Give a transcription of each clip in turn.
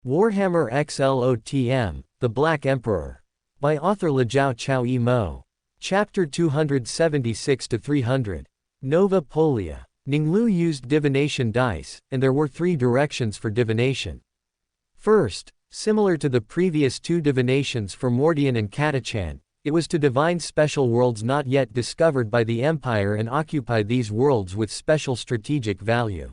Warhammer x LOTM, The Black Emperor. By author Jiao Chao Mo. Chapter 276-300. Novapolia. Ning Lu used divination dice, and there were 3 directions for divination. First, similar to the previous 2 divinations for Mordian and Catachan, it was to divine special worlds not yet discovered by the Empire and occupy these worlds with special strategic value.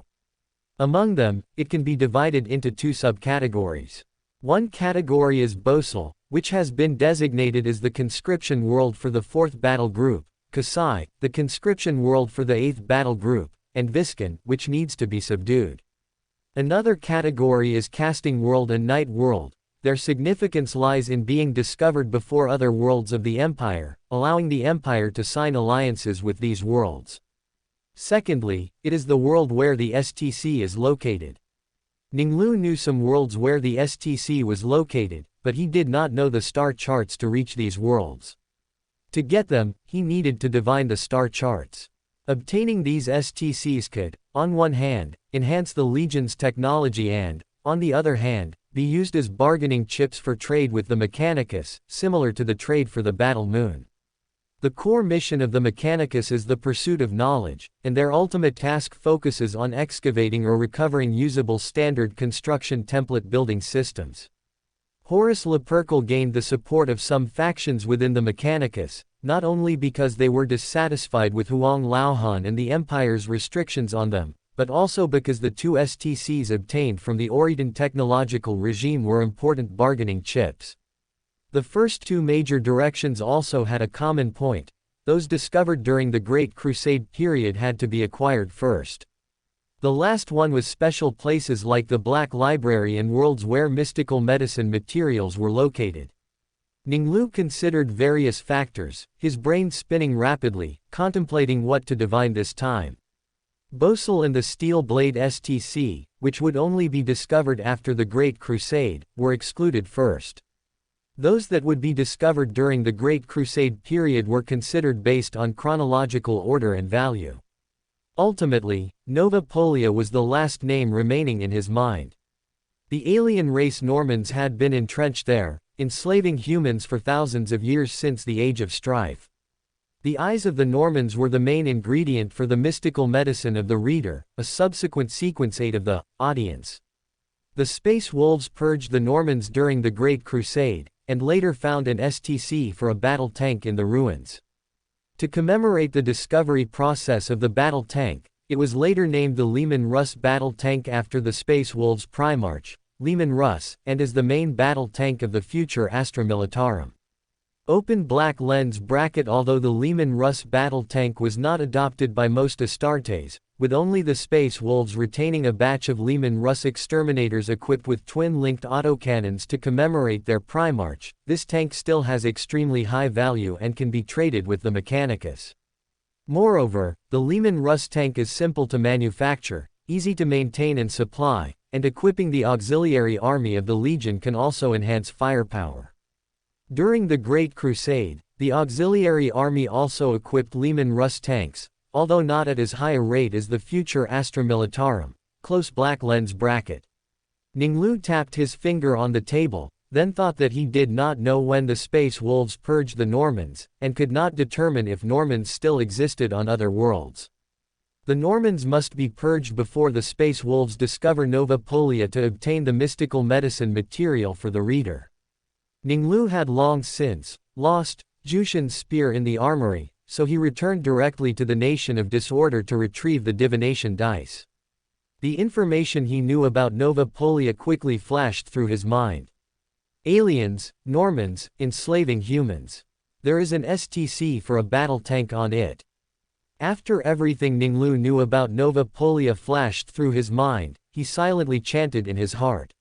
Among them, it can be divided into 2 subcategories. One category is Bosal, which has been designated as the conscription world for the 4th battle group, Kasai, the conscription world for the 8th battle group, and Viscan, which needs to be subdued. Another category is casting world and night world. Their significance lies in being discovered before other worlds of the Empire, allowing the Empire to sign alliances with these worlds. Secondly, it is the world where the STC is located. Ning Lu knew some worlds where the STC was located, but he did not know the star charts to reach these worlds. To get them, he needed to divine the star charts. Obtaining these STCs could, on one hand, enhance the Legion's technology and, on the other hand, be used as bargaining chips for trade with the Mechanicus, similar to the trade for the Battle Moon. The core mission of the Mechanicus is the pursuit of knowledge, and their ultimate task focuses on excavating or recovering usable standard construction template building systems. Horus Heresy gained the support of some factions within the Mechanicus, not only because they were dissatisfied with Huang Laohan and the Empire's restrictions on them, but also because the 2 STCs obtained from the Oriental technological regime were important bargaining chips. The first 2 major directions also had a common point: those discovered during the Great Crusade period had to be acquired first. The last one was special places like the Black Library and worlds where mystical medicine materials were located. Ning Lu considered various factors, his brain spinning rapidly, contemplating what to divine this time. Bosal and the Steel Blade STC, which would only be discovered after the Great Crusade, were excluded first. Those that would be discovered during the Great Crusade period were considered based on chronological order and value. Ultimately, Novapolia was the last name remaining in his mind. The alien race Normans had been entrenched there, enslaving humans for thousands of years since the Age of Strife. The eyes of the Normans were the main ingredient for the mystical medicine of the reader, a subsequent sequence 8 of the audience. The Space Wolves purged the Normans during the Great Crusade, and later found an STC for a battle tank in the ruins. To commemorate the discovery process of the battle tank, it was later named the Leman Russ battle tank after the Space Wolves Primarch, Leman Russ, and is the main battle tank of the future Astra Militarum. Open black lens bracket. Although the Leman Russ battle tank was not adopted by most Astartes, with only the Space Wolves retaining a batch of Leman Russ exterminators equipped with twin-linked autocannons to commemorate their Primarch, this tank still has extremely high value and can be traded with the Mechanicus. Moreover, the Leman Russ tank is simple to manufacture, easy to maintain and supply, and equipping the auxiliary army of the Legion can also enhance firepower. During the Great Crusade, the auxiliary army also equipped Leman Russ tanks, although not at as high a rate as the future Astra Militarum. Close black lens bracket. Ning Lu tapped his finger on the table, then thought that he did not know when the Space Wolves purged the Normans, and could not determine if Normans still existed on other worlds. The Normans must be purged before the Space Wolves discover Novapolia to obtain the mystical medicine material for the reader. Ning Lu had long since lost Jushin's spear in the armory, so he returned directly to the Nation of Disorder to retrieve the divination dice. The information he knew about Novapolia quickly flashed through his mind. Aliens, Normans, enslaving humans. There is an STC for a battle tank on it. After everything Ning Lu knew about Novapolia flashed through his mind, he silently chanted in his heart.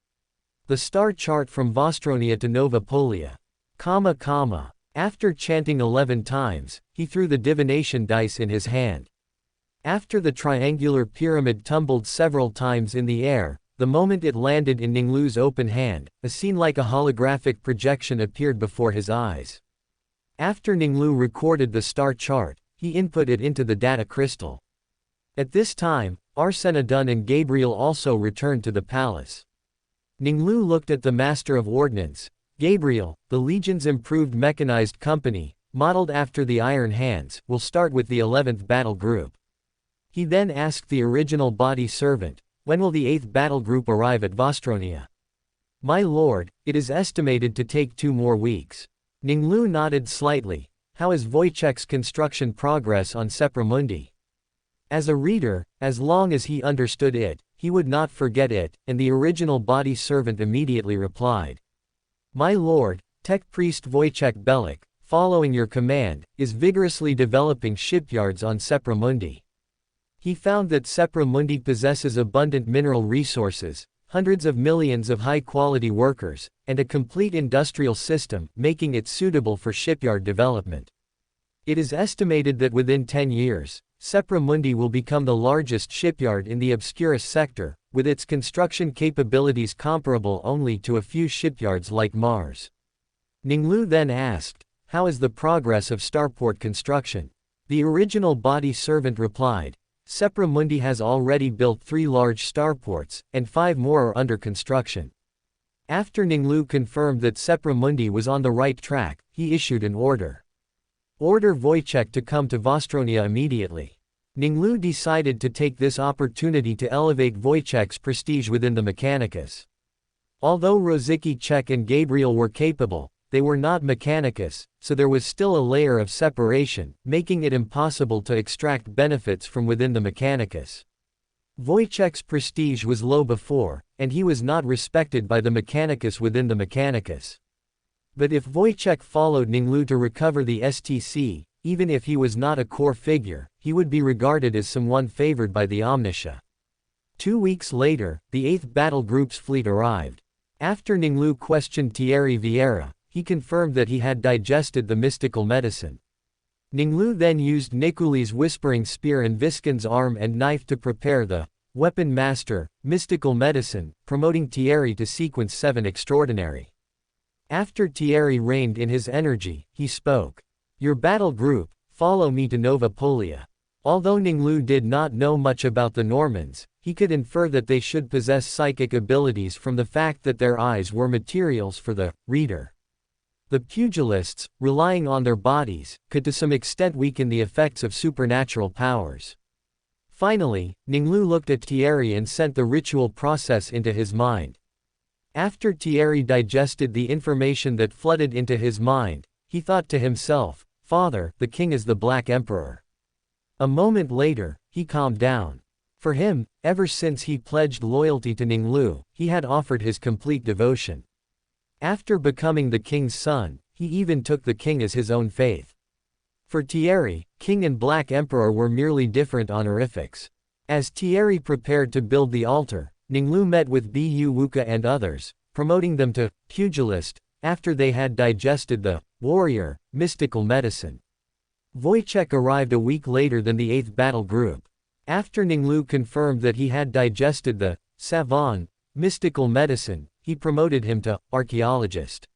The star chart from Vostronia to Novapolia. After chanting 11 times, he threw the divination dice in his hand. After the triangular pyramid tumbled several times in the air, the moment it landed in Ning Lu's open hand, a scene like a holographic projection appeared before his eyes. After Ning Lu recorded the star chart, he input it into the data crystal. At this time, Arsena Dunn and Gabriel also returned to the palace. Ning Lu looked at the Master of Ordnance, Gabriel. The Legion's improved mechanized company, modeled after the Iron Hands, will start with the 11th Battle Group. He then asked the original body servant, when will the 8th Battle Group arrive at Vostronia? My lord, it is estimated to take 2 more weeks. Ning Lu nodded slightly. How is Wojciech's construction progress on Sepramundi? As a reader, as long as he understood it, he would not forget it, and the original body servant immediately replied. My lord, Tech Priest Wojciech Belik, following your command, is vigorously developing shipyards on Sepramundi. He found that Sepramundi possesses abundant mineral resources, hundreds of millions of high-quality workers, and a complete industrial system, making it suitable for shipyard development. It is estimated that within 10 years, Sepramundi will become the largest shipyard in the Obscurus sector, with its construction capabilities comparable only to a few shipyards like Mars. Ning Lu then asked, how is the progress of starport construction? The original body servant replied, Sepramundi has already built 3 large starports, and 5 more are under construction. After Ning Lu confirmed that Sepramundi was on the right track, he issued an order. Order Wojciech to come to Vostronia immediately. Ning Lu decided to take this opportunity to elevate Wojciech's prestige within the Mechanicus. Although Rosicky and Gabriel were capable, they were not Mechanicus, so there was still a layer of separation, making it impossible to extract benefits from within the Mechanicus. Wojciech's prestige was low before, and he was not respected by the Mechanicus within the Mechanicus. But if Wojciech followed Ning Lu to recover the STC, even if he was not a core figure, he would be regarded as someone favored by the Omniscia. 2 weeks later, the 8th Battle Group's fleet arrived. After Ning Lu questioned Thierry Vieira, he confirmed that he had digested the mystical medicine. Ning Lu then used Nikuli's whispering spear and Viscon's arm and knife to prepare the weapon master, mystical medicine, promoting Thierry to sequence 7 extraordinary. After Thierry reigned in his energy, he spoke. Your battle group, follow me to Novapolia. Although Ning Lu did not know much about the Normans, he could infer that they should possess psychic abilities from the fact that their eyes were materials for the reader. The pugilists, relying on their bodies, could to some extent weaken the effects of supernatural powers. Finally, Ning Lu looked at Thierry and sent the ritual process into his mind. After Thierry digested the information that flooded into his mind, he thought to himself, Father, the king is the Black Emperor. A moment later, he calmed down. For him, ever since he pledged loyalty to Ning Lu, he had offered his complete devotion. After becoming the king's son, he even took the king as his own faith. For Thierry, king and Black Emperor were merely different honorifics. As Thierry prepared to build the altar, Ning Lu met with Bu Wuka and others, promoting them to pugilist, after they had digested the warrior, mystical medicine. Wojciech arrived a week later than the 8th Battle Group. After Ning Lu confirmed that he had digested the savant, mystical medicine, he promoted him to archaeologist.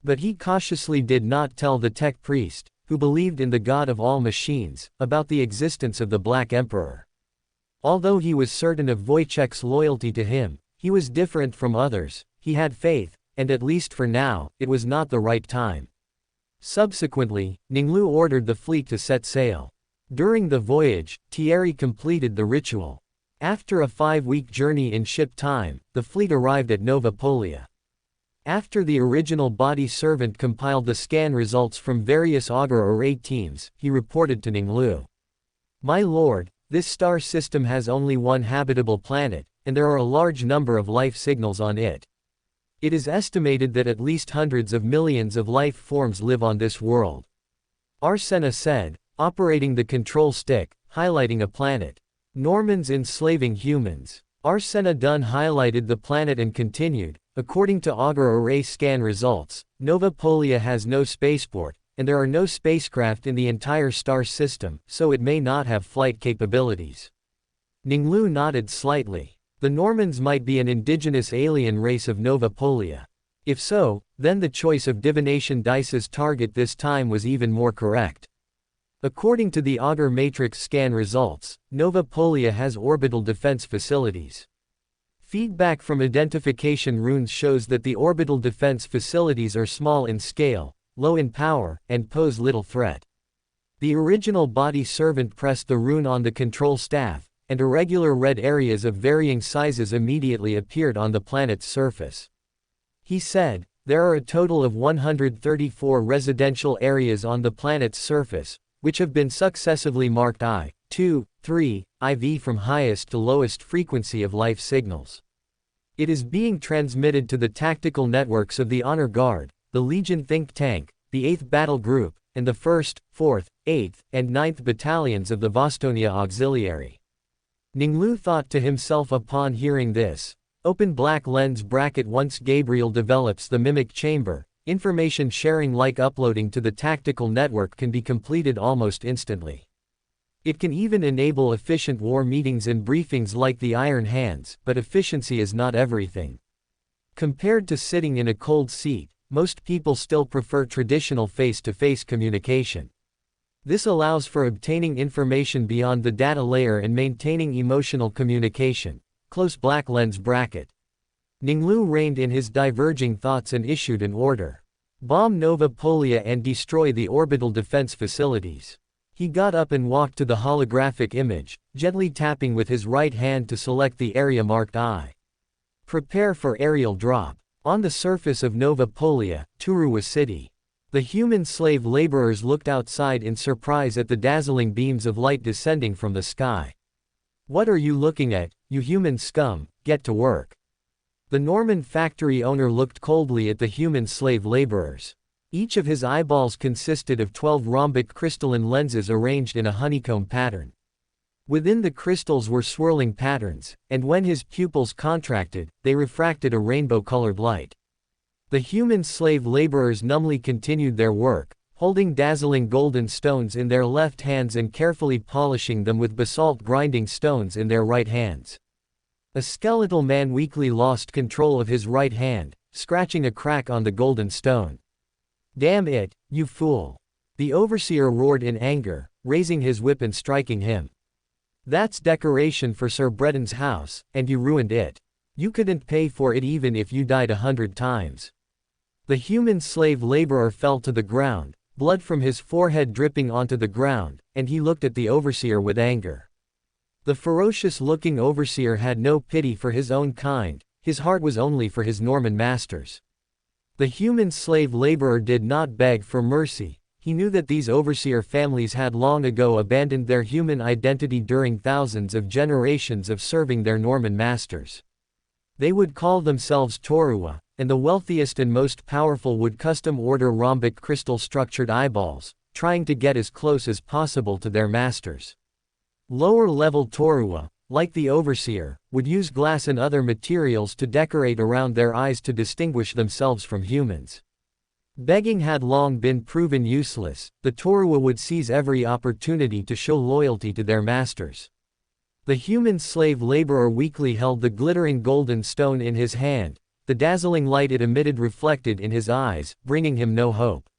But he cautiously did not tell the tech priest, who believed in the god of all machines, about the existence of the Black Emperor. Although he was certain of Wojciech's loyalty to him, he was different from others. He had faith, and at least for now, it was not the right time. Subsequently, Ning Lu ordered the fleet to set sail. During the voyage, Thierry completed the ritual. After a 5-week journey in ship time, the fleet arrived at Novapolia. After the original body servant compiled the scan results from various augur array teams, he reported to Ning Lu. My lord, this star system has only one habitable planet, and there are a large number of life signals on it. It is estimated that at least hundreds of millions of life forms live on this world. Arsena said, operating the control stick, highlighting a planet. Normans enslaving humans. Arsena Dunn highlighted the planet and continued, according to augur array scan results, Novapolia has no spaceport, and there are no spacecraft in the entire star system, so it may not have flight capabilities. Ning Lu nodded slightly. The Normans might be an indigenous alien race of Novapolia. If so, then the choice of divination dice's target this time was even more correct. According to the augur matrix scan results, Novapolia has orbital defense facilities. Feedback from identification runes shows that the orbital defense facilities are small in scale, low in power, and pose little threat. The original body servant pressed the rune on the control staff, and irregular red areas of varying sizes immediately appeared on the planet's surface. He said, "There are a total of 134 residential areas on the planet's surface, which have been successively marked I, 2, 3, IV from highest to lowest frequency of life signals. It is being transmitted to the tactical networks of the Honor Guard, the Legion think tank, the 8th Battle Group, and the 1st, 4th, 8th, and 9th Battalions of the Vostonia Auxiliary." Ning Lu thought to himself upon hearing this. Open black lens bracket. Once Gabriel develops the mimic chamber, information sharing like uploading to the tactical network can be completed almost instantly. It can even enable efficient war meetings and briefings like the Iron Hands, but efficiency is not everything. Compared to sitting in a cold seat, most people still prefer traditional face-to-face communication. This allows for obtaining information beyond the data layer and maintaining emotional communication. Close black lens bracket. Ning Lu reined in his diverging thoughts and issued an order. Bomb Novapolia and destroy the orbital defense facilities. He got up and walked to the holographic image, gently tapping with his right hand to select the area marked I. Prepare for aerial drop. On the surface of Novapolia, Turuwa City. The human slave laborers looked outside in surprise at the dazzling beams of light descending from the sky. "What are you looking at, you human scum? Get to work." The Norman factory owner looked coldly at the human slave laborers. Each of his eyeballs consisted of 12 rhombic crystalline lenses arranged in a honeycomb pattern. Within the crystals were swirling patterns, and when his pupils contracted, they refracted a rainbow-colored light. The human slave laborers numbly continued their work, holding dazzling golden stones in their left hands and carefully polishing them with basalt grinding stones in their right hands. A skeletal man weakly lost control of his right hand, scratching a crack on the golden stone. "Damn it, you fool!" The overseer roared in anger, raising his whip and striking him. "That's decoration for Sir Breton's house, and you ruined it. You couldn't pay for it even if you died 100 times." The human slave laborer fell to the ground, blood from his forehead dripping onto the ground, and he looked at the overseer with anger. The ferocious-looking overseer had no pity for his own kind, his heart was only for his Norman masters. The human slave laborer did not beg for mercy. He knew that these overseer families had long ago abandoned their human identity during thousands of generations of serving their Norman masters. They would call themselves Toruwa, and the wealthiest and most powerful would custom order rhombic crystal-structured eyeballs, trying to get as close as possible to their masters. Lower-level Toruwa, like the overseer, would use glass and other materials to decorate around their eyes to distinguish themselves from humans. Begging had long been proven useless. The Toruwa would seize every opportunity to show loyalty to their masters. The human slave laborer weakly held the glittering golden stone in his hand, the dazzling light it emitted reflected in his eyes, bringing him no hope.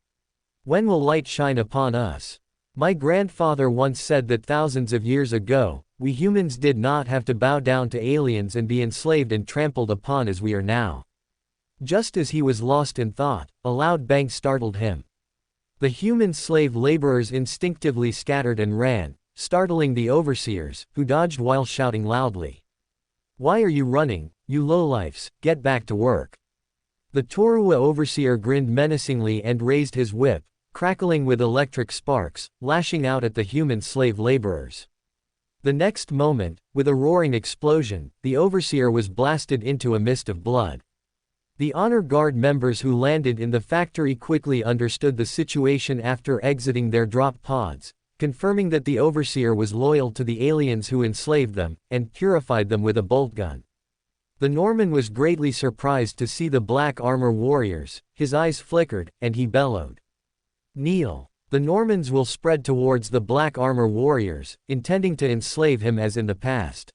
"When will light shine upon us? My grandfather once said that thousands of years ago, we humans did not have to bow down to aliens and be enslaved and trampled upon as we are now." Just as he was lost in thought, a loud bang startled him. The human slave laborers instinctively scattered and ran, startling the overseers, who dodged while shouting loudly. "Why are you running, you lowlifes? Get back to work." The Toruwa overseer grinned menacingly and raised his whip, crackling with electric sparks, lashing out at the human slave laborers. The next moment, with a roaring explosion, the overseer was blasted into a mist of blood. The Honor Guard members who landed in the factory quickly understood the situation after exiting their drop pods, confirming that the overseer was loyal to the aliens who enslaved them, and purified them with a bolt gun. The Norman was greatly surprised to see the black armor warriors, his eyes flickered, and he bellowed. "Kneel." The Normans will spread towards the black armor warriors, intending to enslave him as in the past.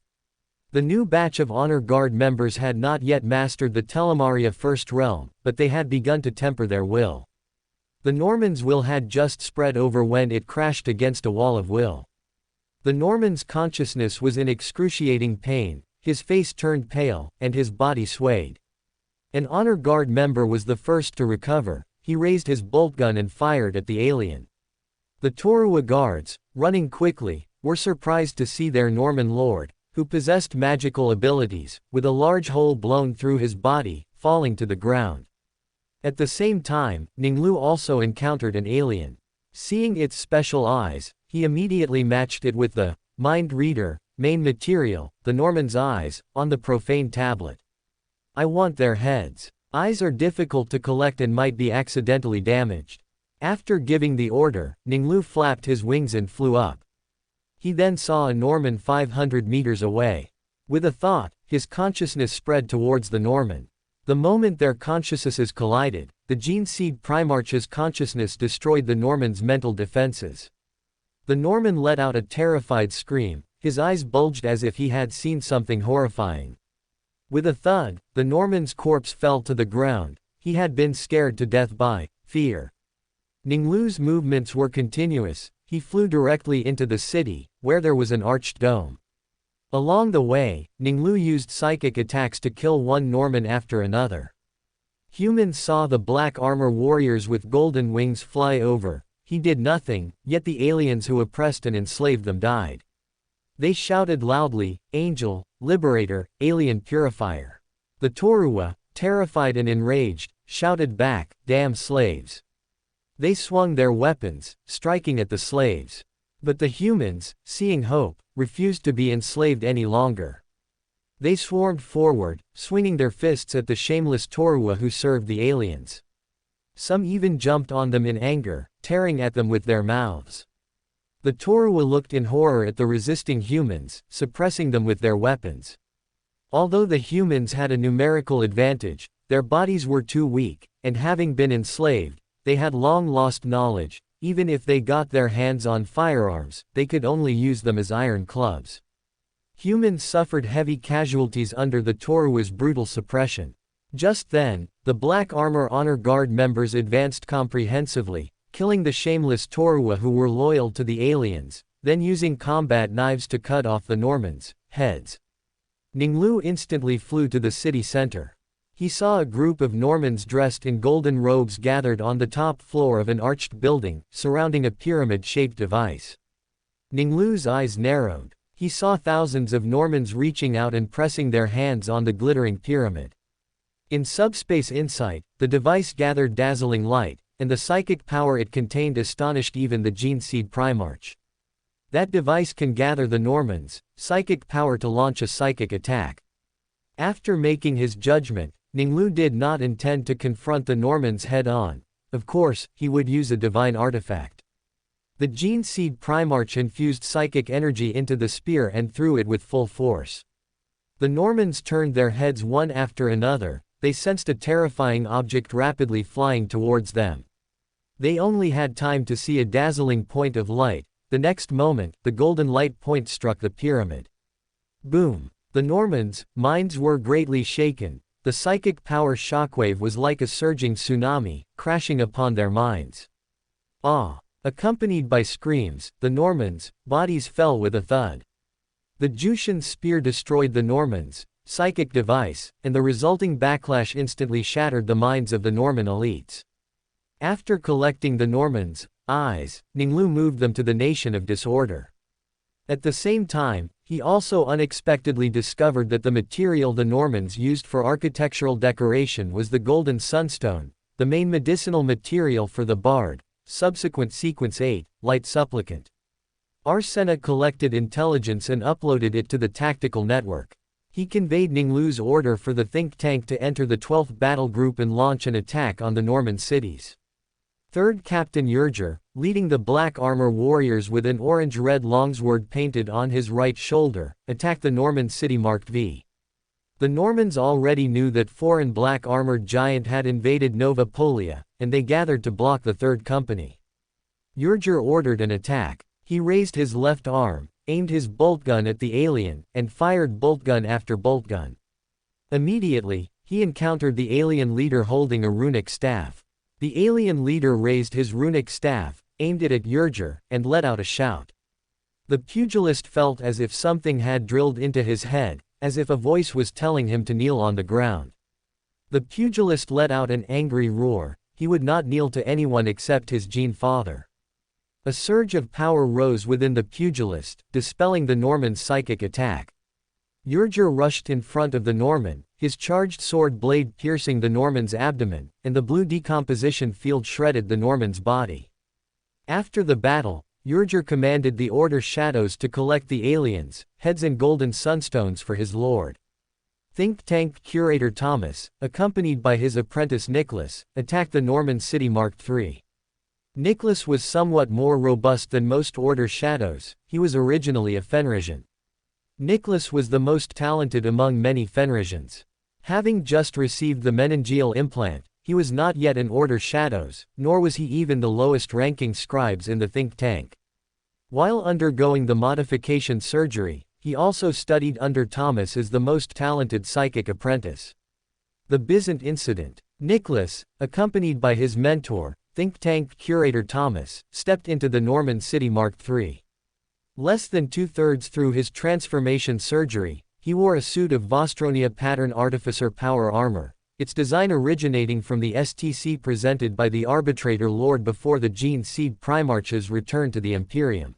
The new batch of Honor Guard members had not yet mastered the Telemaria First Realm, but they had begun to temper their will. The Normans' will had just spread over when it crashed against a wall of will. The Norman's consciousness was in excruciating pain, his face turned pale, and his body swayed. An honor guard member was the first to recover. He raised his bolt gun and fired at the alien. The Torua guards, running quickly, were surprised to see their Norman lord, who possessed magical abilities, with a large hole blown through his body, falling to the ground. At the same time, Ning Lu also encountered an alien. Seeing its special eyes, he immediately matched it with the mind reader, main material, the Norman's eyes, on the profane tablet. I want their heads. Eyes are difficult to collect and might be accidentally damaged. After giving the order, Ning Lu flapped his wings and flew up. He then saw a Norman 500 meters away. With a thought, his consciousness spread towards the Norman. The moment their consciousnesses collided, the gene-seed Primarch's consciousness destroyed the Norman's mental defenses. The Norman let out a terrified scream, his eyes bulged as if he had seen something horrifying. With a thud, the Norman's corpse fell to the ground. He had been scared to death by fear. Ning Lu's movements were continuous. He flew directly into the city, where there was an arched dome. Along the way, Ning Lu used psychic attacks to kill one Norman after another. Humans saw the black armor warriors with golden wings fly over. He did nothing, yet the aliens who oppressed and enslaved them died. They shouted loudly, "Angel, Liberator, Alien Purifier." The Torua, terrified and enraged, shouted back, "Damn slaves." They swung their weapons, striking at the slaves. But the humans, seeing hope, refused to be enslaved any longer. They swarmed forward, swinging their fists at the shameless Torua who served the aliens. Some even jumped on them in anger, tearing at them with their mouths. The Torua looked in horror at the resisting humans, suppressing them with their weapons. Although the humans had a numerical advantage, their bodies were too weak, and having been enslaved, they had long lost knowledge. Even if they got their hands on firearms, they could only use them as iron clubs. Humans suffered heavy casualties under the Torua's brutal suppression. Just then, the Black Armor Honor Guard members advanced comprehensively, killing the shameless Torua who were loyal to the aliens, then using combat knives to cut off the Normans' heads. Ning Lu instantly flew to the city center. He saw a group of Normans dressed in golden robes gathered on the top floor of an arched building, surrounding a pyramid-shaped device. Ning Lu's eyes narrowed. He saw thousands of Normans reaching out and pressing their hands on the glittering pyramid. In subspace insight, the device gathered dazzling light, and the psychic power it contained astonished even the gene-seed Primarch. That device can gather the Normans' psychic power to launch a psychic attack. After making his judgment, Ning Lu did not intend to confront the Normans head-on. Of course, he would use a divine artifact. The gene-seed Primarch infused psychic energy into the spear and threw it with full force. The Normans turned their heads one after another. They sensed a terrifying object rapidly flying towards them. They only had time to see a dazzling point of light. The next moment, the golden light point struck the pyramid. Boom! The Normans' minds were greatly shaken. The psychic power shockwave was like a surging tsunami, crashing upon their minds. Accompanied by screams, the Normans' bodies fell with a thud. The Jushin's spear destroyed the Normans' psychic device, and the resulting backlash instantly shattered the minds of the Norman elites. After collecting the Normans' eyes, Ning Lu moved them to the Nation of Disorder. At the same time, he also unexpectedly discovered that the material the Normans used for architectural decoration was the golden sunstone, the main medicinal material for the bard. Subsequent Sequence 8, Light Supplicant. Arsena collected intelligence and uploaded it to the tactical network. He conveyed Ning Lu's order for the think tank to enter the 12th Battle Group and launch an attack on the Norman cities. 3rd Captain Yurger, leading the Black Armor Warriors with an orange-red longsword painted on his right shoulder, attacked the Norman city marked V. The Normans already knew that foreign black-armored giant had invaded Novapolia, and they gathered to block the 3rd Company. Yurger ordered an attack. He raised his left arm, aimed his bolt gun at the alien, and fired bolt gun after bolt gun. Immediately, he encountered the alien leader holding a runic staff. The alien leader raised his runic staff, aimed it at Yurger, and let out a shout. The pugilist felt as if something had drilled into his head. as if a voice was telling him to kneel on the ground. The pugilist let out an angry roar. He would not kneel to anyone except his Gene father. A surge of power rose within the pugilist, dispelling the Norman's psychic attack. Urger rushed in front of the Norman, his charged sword blade piercing the Norman's abdomen, and the blue decomposition field shredded the Norman's body. After the battle, Urger commanded the Order Shadows to collect the aliens, heads and golden sunstones for his lord. Think tank curator Thomas, accompanied by his apprentice Nicholas, attacked the Norman city Mark III. Nicholas was somewhat more robust than most Order Shadows. He was originally a Fenrisian. Nicholas was the most talented among many Fenrisians. Having just received the meningeal implant, he was not yet an Order Shadows, nor was he even the lowest-ranking scribes in the think tank. While undergoing the modification surgery, he also studied under Thomas as the most talented psychic apprentice. The Byzant incident. Nicholas, accompanied by his mentor, think tank curator Thomas, stepped into the Norman city Mark III. Less than two-thirds through his transformation surgery, he wore a suit of Vostronia pattern artificer power armor, its design originating from the STC presented by the arbitrator lord before the Gene Seed Primarchs returned to the Imperium.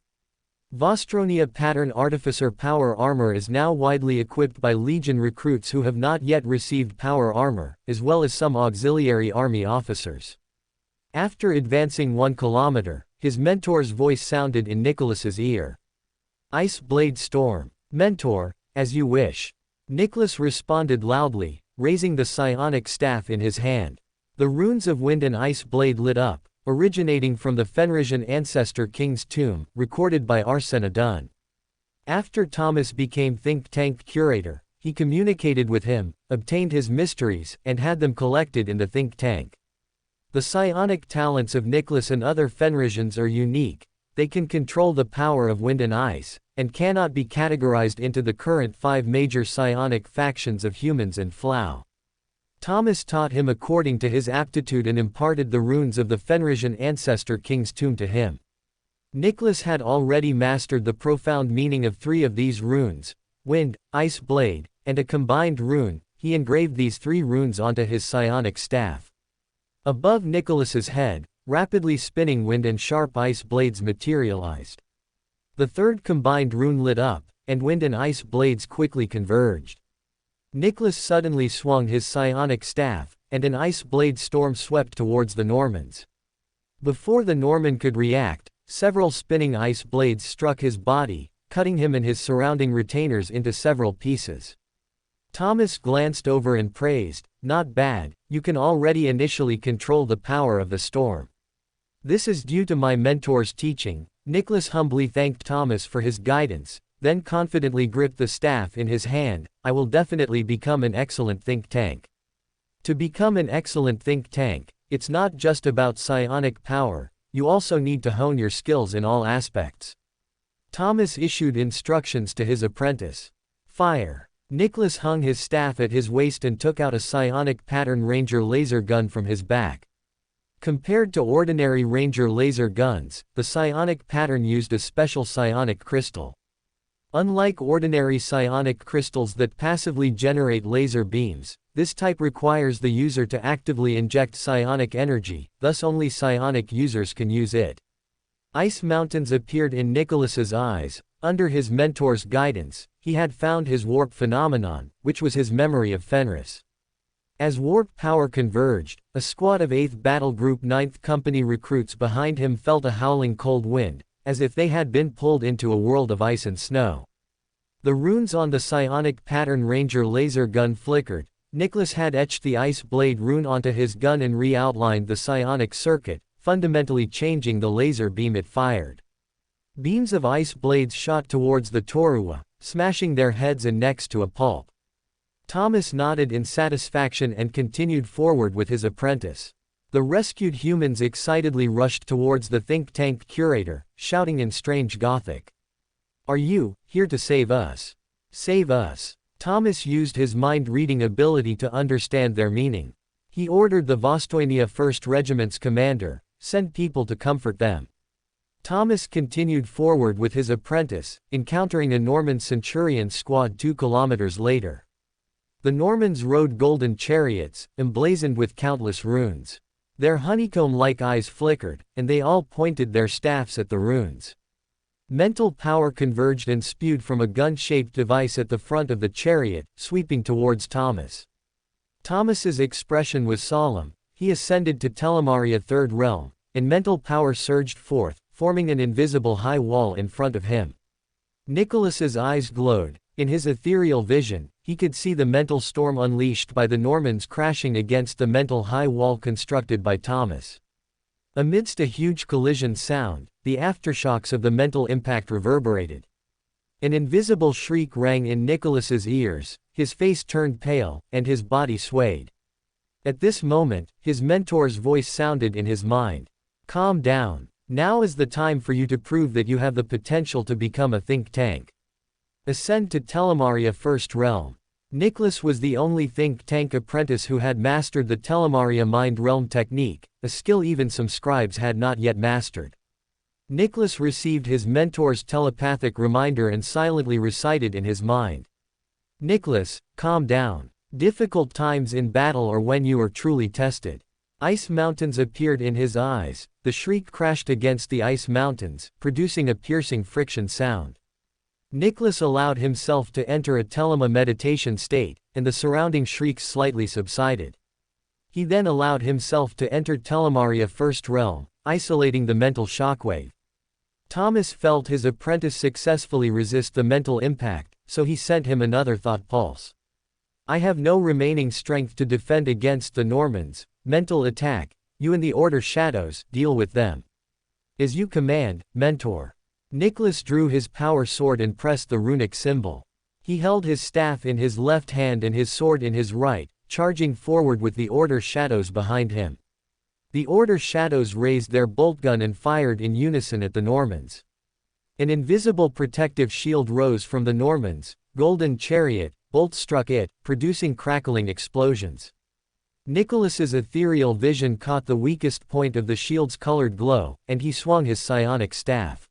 Vostronia pattern artificer power armor is now widely equipped by Legion recruits who have not yet received power armor, as well as some auxiliary army officers. After advancing 1 kilometer, his mentor's voice sounded in Nicholas's ear. Ice Blade Storm. Mentor, as you wish. Nicholas responded loudly, raising the psionic staff in his hand. The runes of Wind and Ice Blade lit up, originating from the Fenrisian ancestor King's tomb, recorded by Arsena Dunn. After Thomas became think tank curator, he communicated with him, obtained his mysteries, and had them collected in the think tank. The psionic talents of Nicholas and other Fenrisians are unique. They can control the power of wind and ice, and cannot be categorized into the current 5 major psionic factions of humans and Flow. Thomas taught him according to his aptitude and imparted the runes of the Fenrisian ancestor King's tomb to him. Nicholas had already mastered the profound meaning of 3 of these runes, Wind, Ice Blade, and a combined rune. He engraved these 3 runes onto his psionic staff. Above Nicholas's head, rapidly spinning wind and sharp ice blades materialized. The 3rd combined rune lit up, and wind and ice blades quickly converged. Nicholas suddenly swung his psionic staff, and an ice blade storm swept towards the Normans. Before the Norman could react, several spinning ice blades struck his body, cutting him and his surrounding retainers into several pieces. Thomas glanced over and praised, "Not bad, you can already initially control the power of the storm." "This is due to my mentor's teaching." Nicholas humbly thanked Thomas for his guidance, then confidently gripped the staff in his hand. "I will definitely become an excellent think tank." To become an excellent think tank, it's not just about psionic power, you also need to hone your skills in all aspects. Thomas issued instructions to his apprentice. "Fire." Nicholas hung his staff at his waist and took out a psionic pattern Ranger laser gun from his back. Compared to ordinary Ranger laser guns, the psionic pattern used a special psionic crystal. Unlike ordinary psionic crystals that passively generate laser beams, this type requires the user to actively inject psionic energy, thus only psionic users can use it. Ice mountains appeared in Nicholas's eyes. Under his mentor's guidance, he had found his warp phenomenon, which was his memory of Fenris. As warp power converged, a squad of 8th Battle Group 9th Company recruits behind him felt a howling cold wind, as if they had been pulled into a world of ice and snow. The runes on the psionic pattern Ranger laser gun flickered. Nicholas had etched the ice blade rune onto his gun and re-outlined the psionic circuit, fundamentally changing the laser beam it fired. Beams of ice blades shot towards the Torua, smashing their heads and necks to a pulp. Thomas nodded in satisfaction and continued forward with his apprentice. The rescued humans excitedly rushed towards the think tank curator, shouting in strange Gothic. "Are you here to save us? Save us." Thomas used his mind-reading ability to understand their meaning. He ordered the Vostoinia 1st Regiment's commander, "Send people to comfort them." Thomas continued forward with his apprentice, encountering a Norman centurion squad 2 kilometers later. The Normans rode golden chariots, emblazoned with countless runes. Their honeycomb-like eyes flickered, and they all pointed their staffs at the runes. Mental power converged and spewed from a gun-shaped device at the front of the chariot, sweeping towards Thomas. Thomas's expression was solemn. He ascended to Telemaria Third Realm, and mental power surged forth, forming an invisible high wall in front of him. Nicholas's eyes glowed. In his ethereal vision, he could see the mental storm unleashed by the Normans crashing against the mental high wall constructed by Thomas. Amidst a huge collision sound, the aftershocks of the mental impact reverberated. An invisible shriek rang in Nicholas's ears, his face turned pale, and his body swayed. At this moment, his mentor's voice sounded in his mind. "Calm down. Now is the time for you to prove that you have the potential to become a think tank. Ascend to Telemaria First Realm." Nicholas was the only think tank apprentice who had mastered the Telemaria Mind Realm technique, a skill even some scribes had not yet mastered. Nicholas received his mentor's telepathic reminder and silently recited in his mind. "Nicholas, calm down. Difficult times in battle are when you are truly tested." Ice mountains appeared in his eyes. The shriek crashed against the ice mountains, producing a piercing friction sound. Nicholas allowed himself to enter a telema meditation state, and the surrounding shrieks slightly subsided. He then allowed himself to enter Telemaria First Realm, isolating the mental shockwave. Thomas felt his apprentice successfully resist the mental impact, so he sent him another thought pulse. "I have no remaining strength to defend against the Normans. Mental attack. You and the Order Shadows, deal with them." "As you command, Mentor." Nicholas drew his power sword and pressed the runic symbol. He held his staff in his left hand and his sword in his right, charging forward with the Order Shadows behind him. The Order Shadows raised their boltgun and fired in unison at the Normans. An invisible protective shield rose from the Normans' golden chariot, bolts struck it, producing crackling explosions. Nicholas's ethereal vision caught the weakest point of the shield's colored glow, and he swung his psionic staff.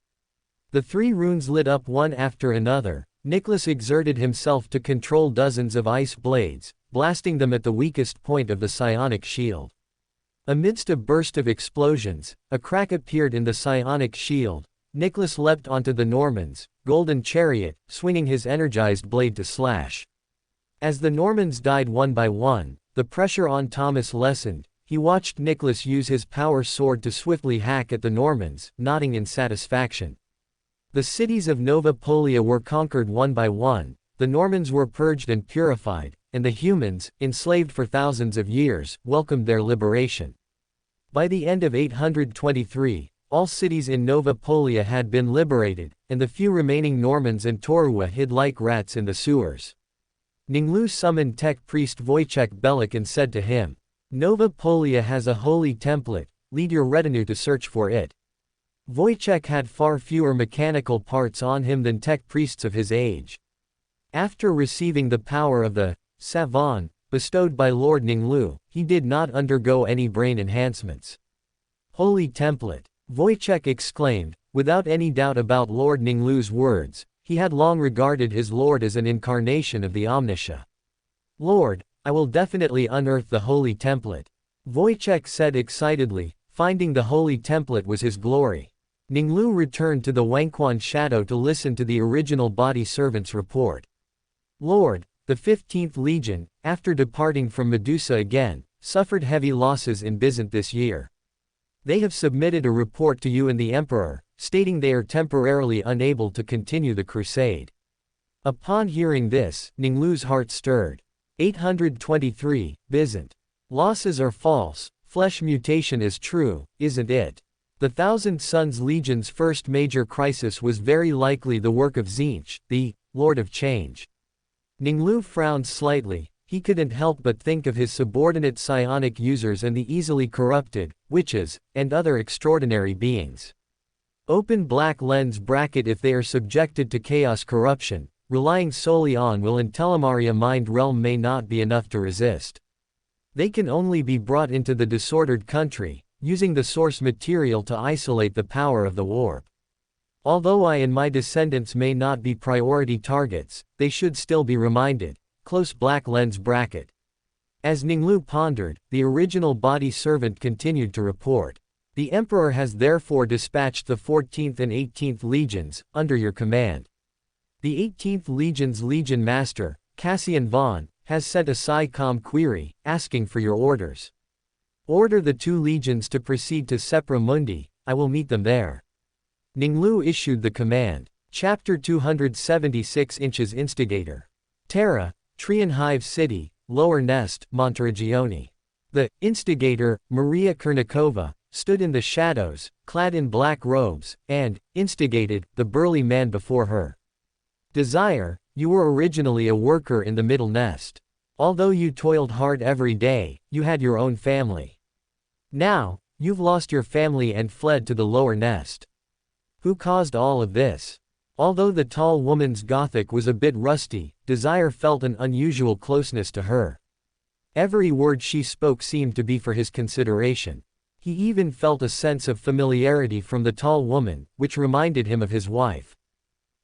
The 3 runes lit up one after another. Nicholas exerted himself to control dozens of ice blades, blasting them at the weakest point of the psionic shield. Amidst a burst of explosions, a crack appeared in the psionic shield. Nicholas leapt onto the Normans' golden chariot, swinging his energized blade to slash. As the Normans died one by one, the pressure on Thomas lessened. He watched Nicholas use his power sword to swiftly hack at the Normans, nodding in satisfaction. The cities of Novapolia were conquered one by one, the Normans were purged and purified, and the humans, enslaved for thousands of years, welcomed their liberation. By the end of 823, all cities in Novapolia had been liberated, and the few remaining Normans and Torua hid like rats in the sewers. Ning Lu summoned tech priest Wojciech Belik and said to him, "Novapolia has a holy template, lead your retinue to search for it." Wojciech had far fewer mechanical parts on him than tech priests of his age. After receiving the power of the Savon, bestowed by Lord Ning Lu, he did not undergo any brain enhancements. "Holy template," Wojciech exclaimed, without any doubt about Lord Ning Lu's words. He had long regarded his lord as an incarnation of the Omniscia. "Lord, I will definitely unearth the holy template," Wojciech said excitedly. Finding the holy template was his glory. Ning Lu returned to the Wangquan Shadow to listen to the original body servant's report. "Lord, the 15th Legion, after departing from Medusa again, suffered heavy losses in Byzant this year. They have submitted a report to you and the Emperor, stating they are temporarily unable to continue the crusade." Upon hearing this, Ning Lu's heart stirred. 823, Byzant. Losses are false, flesh mutation is true, isn't it? The Thousand Suns Legion's first major crisis was very likely the work of Tzeentch, the Lord of Change. Ning Lu frowned slightly. He couldn't help but think of his subordinate psionic users and the easily corrupted, witches, and other extraordinary beings. Open black lens bracket. If they are subjected to chaos corruption, relying solely on will in Telemaria mind realm may not be enough to resist. They can only be brought into the disordered country, using the source material to isolate the power of the warp. Although I and my descendants may not be priority targets, they should still be reminded. Close black lens bracket. As Ning Lu pondered, the original body servant continued to report. The Emperor has therefore dispatched the 14th and 18th Legions, under your command. The 18th Legion's Legion Master, Cassian Vaughn, has sent a SciComm query, asking for your orders. Order the 2 legions to proceed to Sepra Mundi, I will meet them there. Ning Lu issued the command. Chapter 276 Inches Instigator. Terra, Trian Hive City, Lower Nest, Monteriggioni. The Instigator, Maria Kernikova, stood in the shadows, clad in black robes, and instigated the burly man before her. Desire, you were originally a worker in the Middle Nest. Although you toiled hard every day, you had your own family. Now, you've lost your family and fled to the Lower Nest. Who caused all of this? Although the tall woman's Gothic was a bit rusty, Desire felt an unusual closeness to her. Every word she spoke seemed to be for his consideration. He even felt a sense of familiarity from the tall woman, which reminded him of his wife.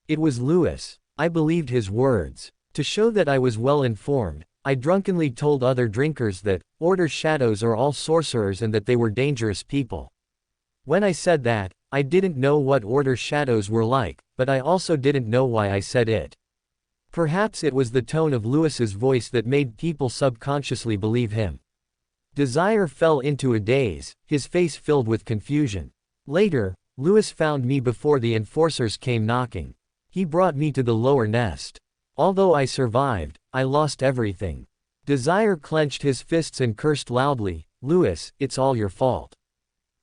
It was Louis. I believed his words. To show that I was well informed, I drunkenly told other drinkers that Order Shadows are all sorcerers and that they were dangerous people. When I said that, I didn't know what Order Shadows were like, but I also didn't know why I said it. Perhaps it was the tone of Louis's voice that made people subconsciously believe him. Desire fell into a daze, his face filled with confusion. Later, Louis found me before the enforcers came knocking. He brought me to the Lower Nest. Although I survived, I lost everything. Desire clenched his fists and cursed loudly, Louis, it's all your fault.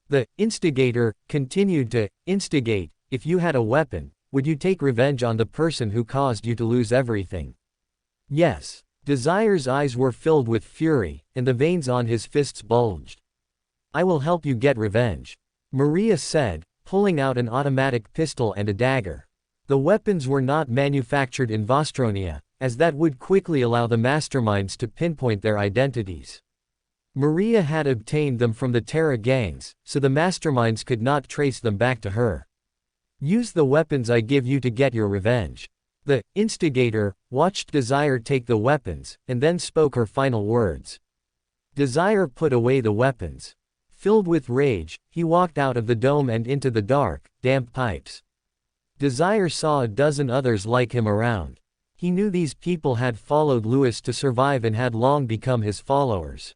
The Instigator continued to instigate. If you had a weapon, would you take revenge on the person who caused you to lose everything? Yes. Desire's eyes were filled with fury, and the veins on his fists bulged. I will help you get revenge, Maria said, pulling out an automatic pistol and a dagger. The weapons were not manufactured in Vostronia, as that would quickly allow the masterminds to pinpoint their identities. Maria had obtained them from the Terra gangs, so the masterminds could not trace them back to her. Use the weapons I give you to get your revenge. The Instigator watched Desire take the weapons, and then spoke her final words. Desire put away the weapons. Filled with rage, he walked out of the dome and into the dark, damp pipes. Desire saw a dozen others like him around. He knew these people had followed Louis to survive and had long become his followers.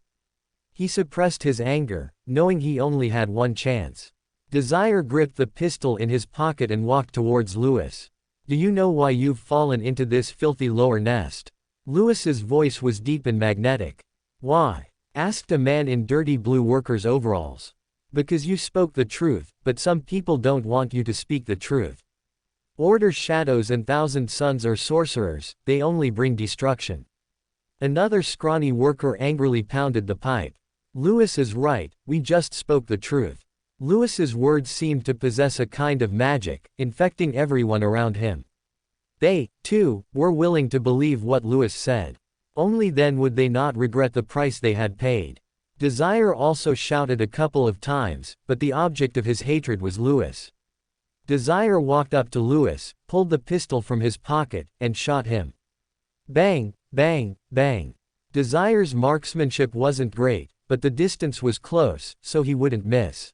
He suppressed his anger, knowing he only had one chance. Desire gripped the pistol in his pocket and walked towards Louis. Do you know why you've fallen into this filthy Lower Nest? Louis's voice was deep and magnetic. Why? Asked a man in dirty blue worker's overalls. Because you spoke the truth, but some people don't want you to speak the truth. Order Shadows and Thousand Sons are sorcerers, they only bring destruction. Another scrawny worker angrily pounded the pipe. Louis is right, we just spoke the truth. Louis's words seemed to possess a kind of magic, infecting everyone around him. They, too, were willing to believe what Louis said. Only then would they not regret the price they had paid. Desire also shouted a couple of times, but the object of his hatred was Louis. Desire walked up to Louis, pulled the pistol from his pocket, and shot him. Bang, bang, bang. Desire's marksmanship wasn't great, but the distance was close, so he wouldn't miss.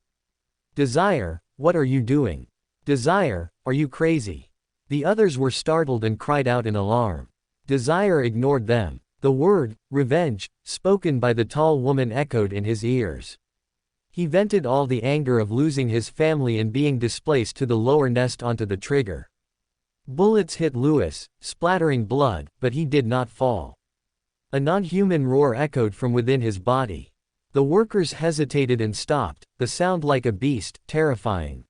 Desire, what are you doing? Desire, are you crazy? The others were startled and cried out in alarm. Desire ignored them. The word, revenge, spoken by the tall woman echoed in his ears. He vented all the anger of losing his family and being displaced to the Lower Nest onto the trigger. Bullets hit Louis, splattering blood, but he did not fall. A non-human roar echoed from within his body. The workers hesitated and stopped, the sound like a beast, terrifying.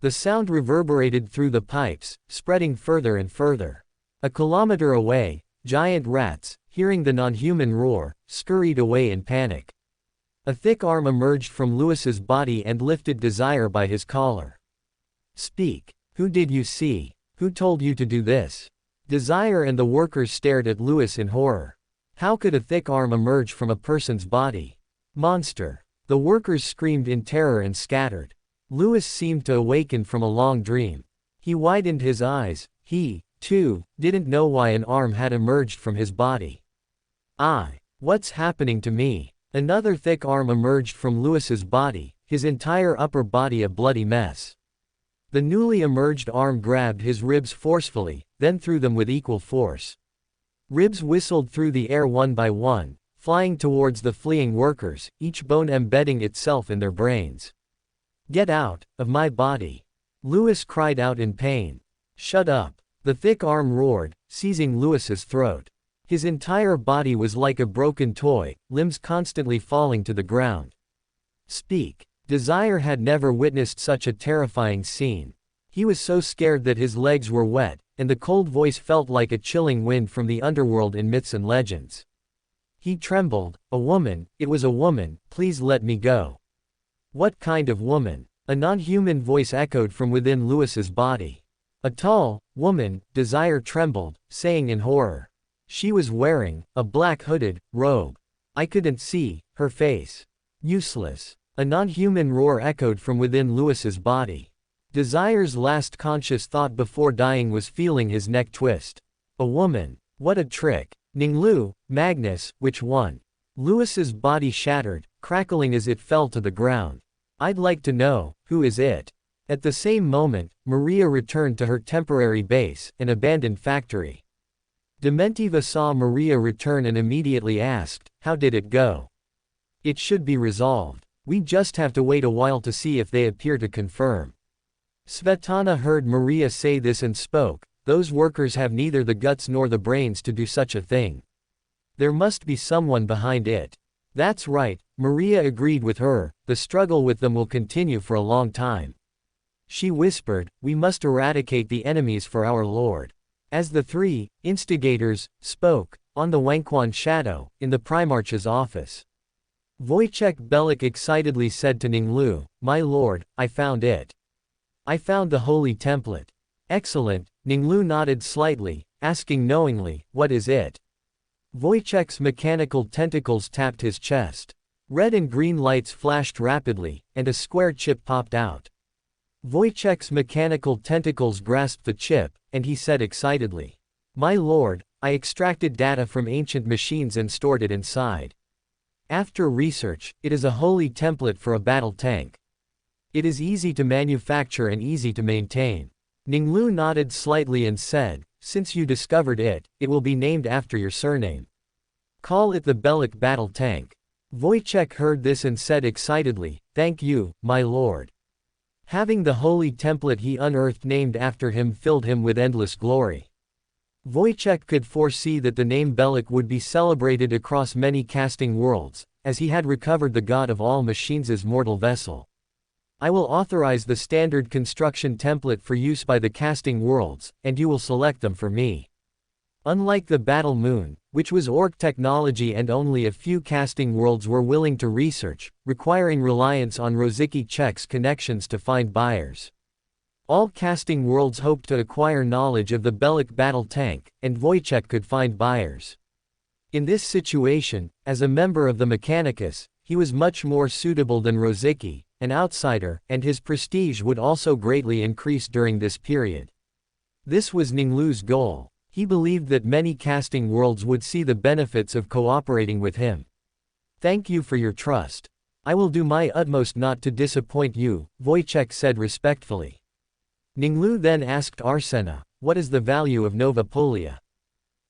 The sound reverberated through the pipes, spreading further and further. A kilometer away, giant rats, hearing the non-human roar, scurried away in panic. A thick arm emerged from Louis's body and lifted Desire by his collar. Speak. Who did you see? Who told you to do this? Desire and the workers stared at Louis in horror. How could a thick arm emerge from a person's body? Monster. The workers screamed in terror and scattered. Louis seemed to awaken from a long dream. He widened his eyes. He, too, didn't know why an arm had emerged from his body. What's happening to me? Another thick arm emerged from Louis's body, his entire upper body a bloody mess. The newly emerged arm grabbed his ribs forcefully, then threw them with equal force. Ribs whistled through the air one by one, flying towards the fleeing workers, each bone embedding itself in their brains. "Get out of my body!" Louis cried out in pain. "Shut up!" The thick arm roared, seizing Louis's throat. His entire body was like a broken toy, limbs constantly falling to the ground. "Speak!" Desire had never witnessed such a terrifying scene. He was so scared that his legs were wet, and the cold voice felt like a chilling wind from the underworld in myths and legends. He trembled. "A woman, it was a woman, please let me go." "What kind of woman?" A non-human voice echoed from within Louis's body. "A tall woman," Desire trembled, saying in horror. "She was wearing a black hooded robe. I couldn't see her face." "Useless." A non-human roar echoed from within Louis's body. Desire's last conscious thought before dying was feeling his neck twist. A woman. What a trick. Ning Lu, Magnus, which one? Louis's body shattered, crackling as it fell to the ground. "I'd like to know, who is it?" At the same moment, Maria returned to her temporary base, an abandoned factory. Dementiva saw Maria return and immediately asked, "How did it go?" "It should be resolved. We just have to wait a while to see if they appear to confirm." Svetlana heard Maria say this and spoke, "Those workers have neither the guts nor the brains to do such a thing. There must be someone behind it." "That's right," Maria agreed with her, "the struggle with them will continue for a long time." She whispered, "We must eradicate the enemies for our Lord." As the three instigators spoke, on the Wangquan shadow, in the Primarch's office, Wojciech Belik excitedly said to Ning Lu, "My lord, I found it. I found the holy template." "Excellent," Ning Lu nodded slightly, asking knowingly, "What is it?" Wojciech's mechanical tentacles tapped his chest. Red and green lights flashed rapidly, and a square chip popped out. Wojciech's mechanical tentacles grasped the chip, and he said excitedly, "My lord, I extracted data from ancient machines and stored it inside. After research, it is a holy template for a battle tank. It is easy to manufacture and easy to maintain." Ning Lu nodded slightly and said, "Since you discovered it, it will be named after your surname. Call it the Belik battle tank." Wojciech heard this and said excitedly, "Thank you, my lord." Having the holy template he unearthed named after him filled him with endless glory. Wojciech could foresee that the name Belik would be celebrated across many casting worlds, as he had recovered the god of all machines' mortal vessel. "I will authorize the standard construction template for use by the casting worlds, and you will select them for me." Unlike the Battle Moon, which was orc technology and only a few casting worlds were willing to research, requiring reliance on Rosicky checks connections to find buyers. All casting worlds hoped to acquire knowledge of the Belik battle tank, and Wojciech could find buyers. In this situation, as a member of the Mechanicus, he was much more suitable than Rosicky, an outsider, and his prestige would also greatly increase during this period. This was Ning Lu's goal. He believed that many casting worlds would see the benefits of cooperating with him. "Thank you for your trust. I will do my utmost not to disappoint you," Wojciech said respectfully. Ning Lu then asked Arsena, "What is the value of Novapolia?"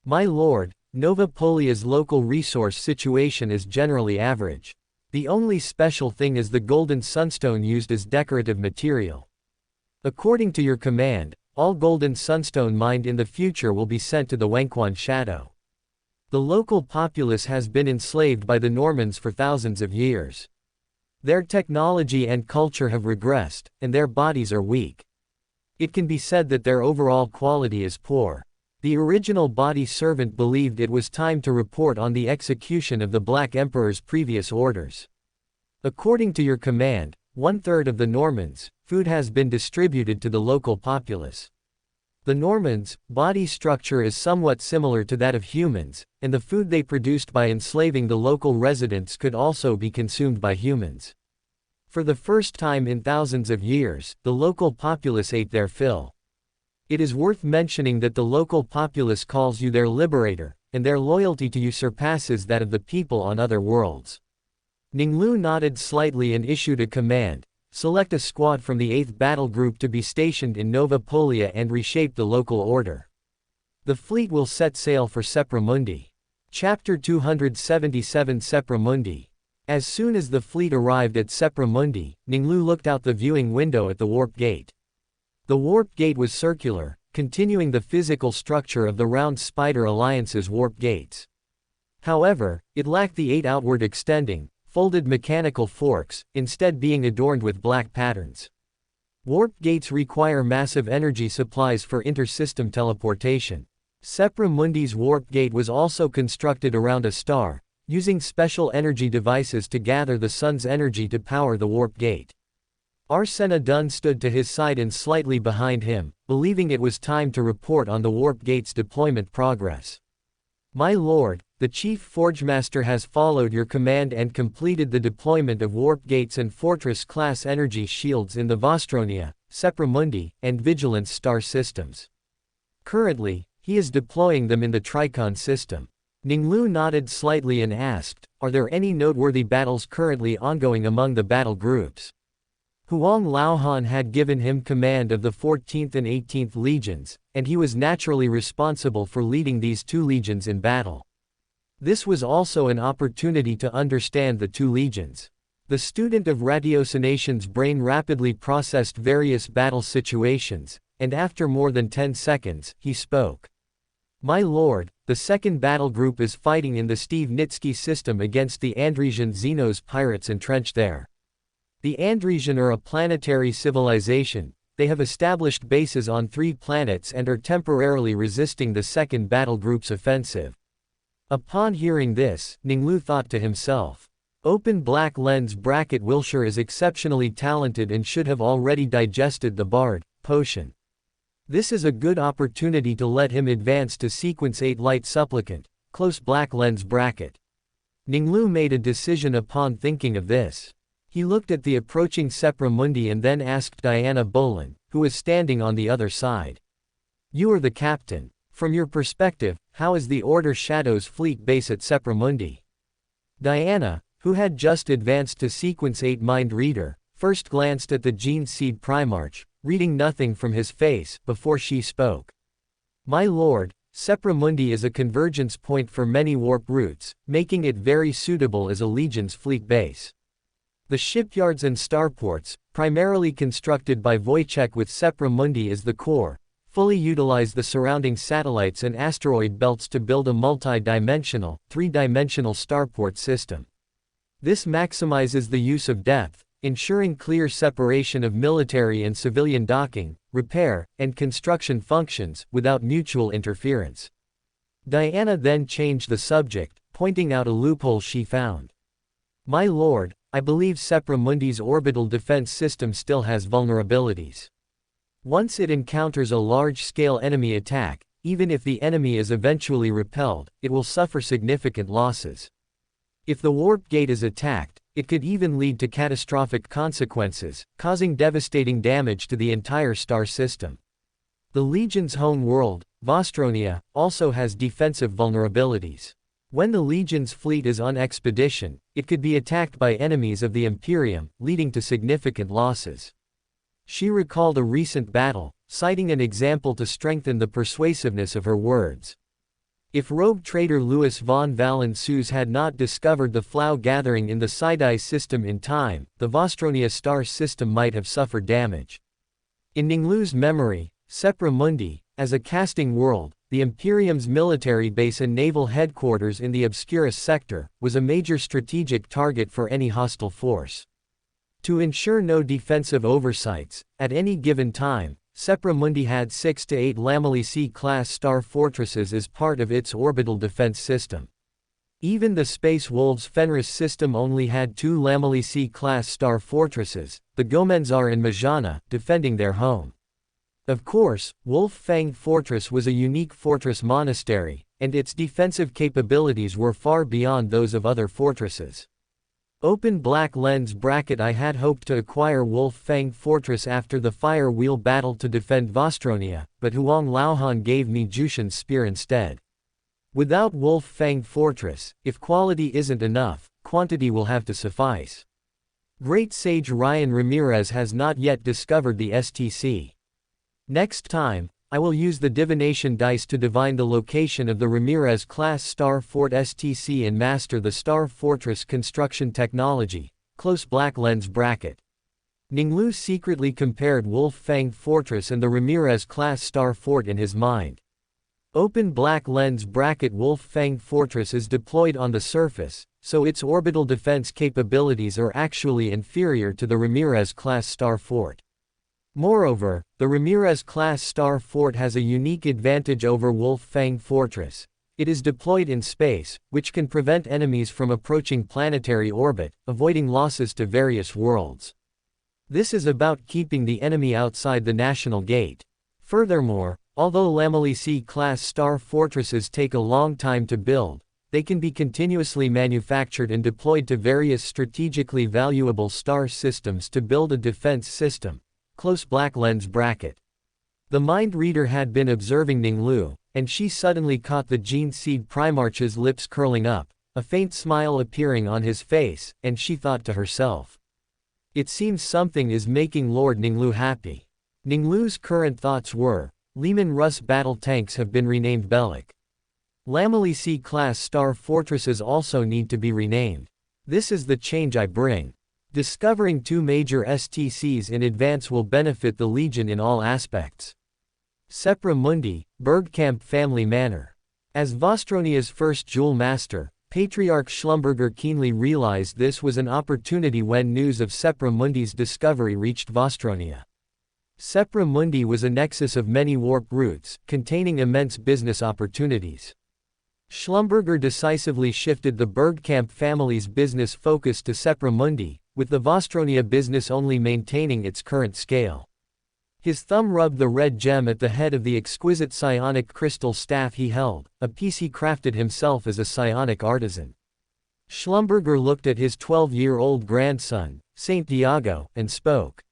"My lord, Novapolia's local resource situation is generally average. The only special thing is the golden sunstone used as decorative material. According to your command, all golden sunstone mined in the future will be sent to the Wangquan Shadow. The local populace has been enslaved by the Normans for thousands of years. Their technology and culture have regressed, and their bodies are weak. It can be said that their overall quality is poor. The original body servant believed it was time to report on the execution of the Black Emperor's previous orders. According to your command, 1/3 of the Normans' food has been distributed to the local populace. The Normans' body structure is somewhat similar to that of humans, and the food they produced by enslaving the local residents could also be consumed by humans. For the first time in thousands of years, the local populace ate their fill. It is worth mentioning that the local populace calls you their liberator, and their loyalty to you surpasses that of the people on other worlds. Ning Lu nodded slightly and issued a command: select a squad from the 8th Battle Group to be stationed in Novapolia and reshape the local order. The fleet will set sail for Sepramundi. Chapter 277 Sepramundi. As soon as the fleet arrived at Sepramundi, Ning Lu looked out the viewing window at the warp gate. The warp gate was circular, continuing the physical structure of the round Spider Alliance's warp gates. However, it lacked the 8 outward extending, folded mechanical forks, instead being adorned with black patterns. Warp gates require massive energy supplies for inter-system teleportation. Sepramundi's warp gate was also constructed around a star, using special energy devices to gather the sun's energy to power the warp gate. Arsena Dunn stood to his side and slightly behind him, believing it was time to report on the warp gate's deployment progress. My lord, the Chief Forgemaster has followed your command and completed the deployment of warp gates and fortress-class energy shields in the Vostronia, Sepramundi, and Vigilance star systems. Currently, he is deploying them in the Tricon system. Ning Lu nodded slightly and asked, are there any noteworthy battles currently ongoing among the battle groups? Huang Laohan had given him command of the 14th and 18th legions, and he was naturally responsible for leading these 2 legions in battle. This was also an opportunity to understand the 2 legions. The student of Ratiocination's brain rapidly processed various battle situations, and after more than 10 seconds, he spoke. My lord, the 2nd battle group is fighting in the Steve Nitsky system against the Andresian Xenos pirates entrenched there. The Andresian are a planetary civilization. They have established bases on 3 planets and are temporarily resisting the 2nd battle group's offensive. Upon hearing this, Ning Lu thought to himself, open black lens bracket Wilshire is exceptionally talented and should have already digested the Bard potion. This is a good opportunity to let him advance to sequence 8 light supplicant, close black lens bracket. Ning Lu made a decision upon thinking of this. He looked at the approaching Sepramundi and then asked Diana Bolin, who was standing on the other side. You are the captain. From your perspective, how is the Order Shadow's fleet base at Sepramundi? Diana, who had just advanced to Sequence 8 Mind Reader, first glanced at the Gene Seed Primarch, reading nothing from his face, before she spoke. My lord, Sepramundi is a convergence point for many warp routes, making it very suitable as a Legion's fleet base. The shipyards and starports, primarily constructed by Wojciech with Sepramundi as the core, fully utilize the surrounding satellites and asteroid belts to build a multi-dimensional, 3-dimensional starport system. This maximizes the use of depth, ensuring clear separation of military and civilian docking, repair, and construction functions, without mutual interference. Diana then changed the subject, pointing out a loophole she found. My lord, I believe Sepramundi's orbital defense system still has vulnerabilities. Once it encounters a large-scale enemy attack, even if the enemy is eventually repelled, it will suffer significant losses. If the warp gate is attacked, it could even lead to catastrophic consequences, causing devastating damage to the entire star system. The Legion's home world, Vostronia, also has defensive vulnerabilities. When the Legion's fleet is on expedition, it could be attacked by enemies of the Imperium, leading to significant losses. She recalled a recent battle, citing an example to strengthen the persuasiveness of her words. If rogue traitor Louis von Valensous had not discovered the Flow gathering in the Sidai system in time, the Vostronia star system might have suffered damage. In Ning Lu's memory, Sepramundi, as a casting world, the Imperium's military base and naval headquarters in the Obscurus sector, was a major strategic target for any hostile force. To ensure no defensive oversights, at any given time, Sepramundi had 6 to 8 Lamalici-class star fortresses as part of its orbital defense system. Even the Space Wolves Fenris system only had 2 Lamalici-class star fortresses, the Gomenzar and Majana, defending their home. Of course, Wolf Fang Fortress was a unique fortress monastery, and its defensive capabilities were far beyond those of other fortresses. Open black lens bracket. I had hoped to acquire Wolf Fang Fortress after the Fire Wheel battle to defend Vostronia, but Huang Laohan gave me Jushin's spear instead. Without Wolf Fang Fortress, if quality isn't enough, quantity will have to suffice. Great Sage Ryan Ramirez has not yet discovered the STC. Next time, I will use the divination dice to divine the location of the Ramirez-class Star Fort STC and master the Star Fortress construction technology. Close black lens bracket. Ning Lu secretly compared Wolf Fang Fortress and the Ramirez-class Star Fort in his mind. Open black lens bracket. Wolf Fang Fortress is deployed on the surface, so its orbital defense capabilities are actually inferior to the Ramirez-class Star Fort. Moreover, the Ramirez-class Star Fort has a unique advantage over Wolf Fang Fortress. It is deployed in space, which can prevent enemies from approaching planetary orbit, avoiding losses to various worlds. This is about keeping the enemy outside the National Gate. Furthermore, although Lamely-class Star Fortresses take a long time to build, they can be continuously manufactured and deployed to various strategically valuable star systems to build a defense system. Close black lens bracket. The mind reader had been observing Ning Lu, and she suddenly caught the Gene Seed Primarch's lips curling up, a faint smile appearing on his face, and she thought to herself, "It seems something is making Lord Ning Lu happy." Ning Lu's current thoughts were, Lehman Russ battle tanks have been renamed Bellic. Lamely-class Star Fortresses also need to be renamed. This is the change I bring. Discovering 2 major STCs in advance will benefit the Legion in all aspects. Sepra Mundi, Bergkamp Family Manor. As Vostronia's first Jewel Master, Patriarch Schlumberger keenly realized this was an opportunity when news of Sepra Mundi's discovery reached Vostronia. Sepra Mundi was a nexus of many warp routes, containing immense business opportunities. Schlumberger decisively shifted the Bergkamp family's business focus to Sepra Mundi, with the Vostronia business only maintaining its current scale. His thumb rubbed the red gem at the head of the exquisite psionic crystal staff he held, a piece he crafted himself as a psionic artisan. Schlumberger looked at his 12-year-old grandson, Saint Diago, and spoke.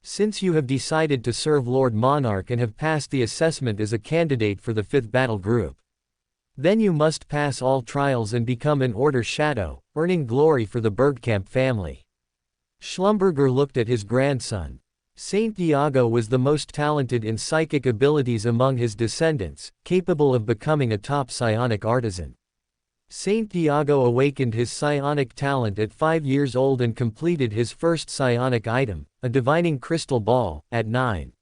"Since you have decided to serve Lord Monarch and have passed the assessment as a candidate for the 5th Battle Group, then you must pass all trials and become an Order Shadow, earning glory for the Bergkamp family." Schlumberger looked at his grandson. Saint Diago was the most talented in psychic abilities among his descendants, capable of becoming a top psionic artisan. Saint Diago awakened his psionic talent at 5 years old and completed his first psionic item, a divining crystal ball, at 9.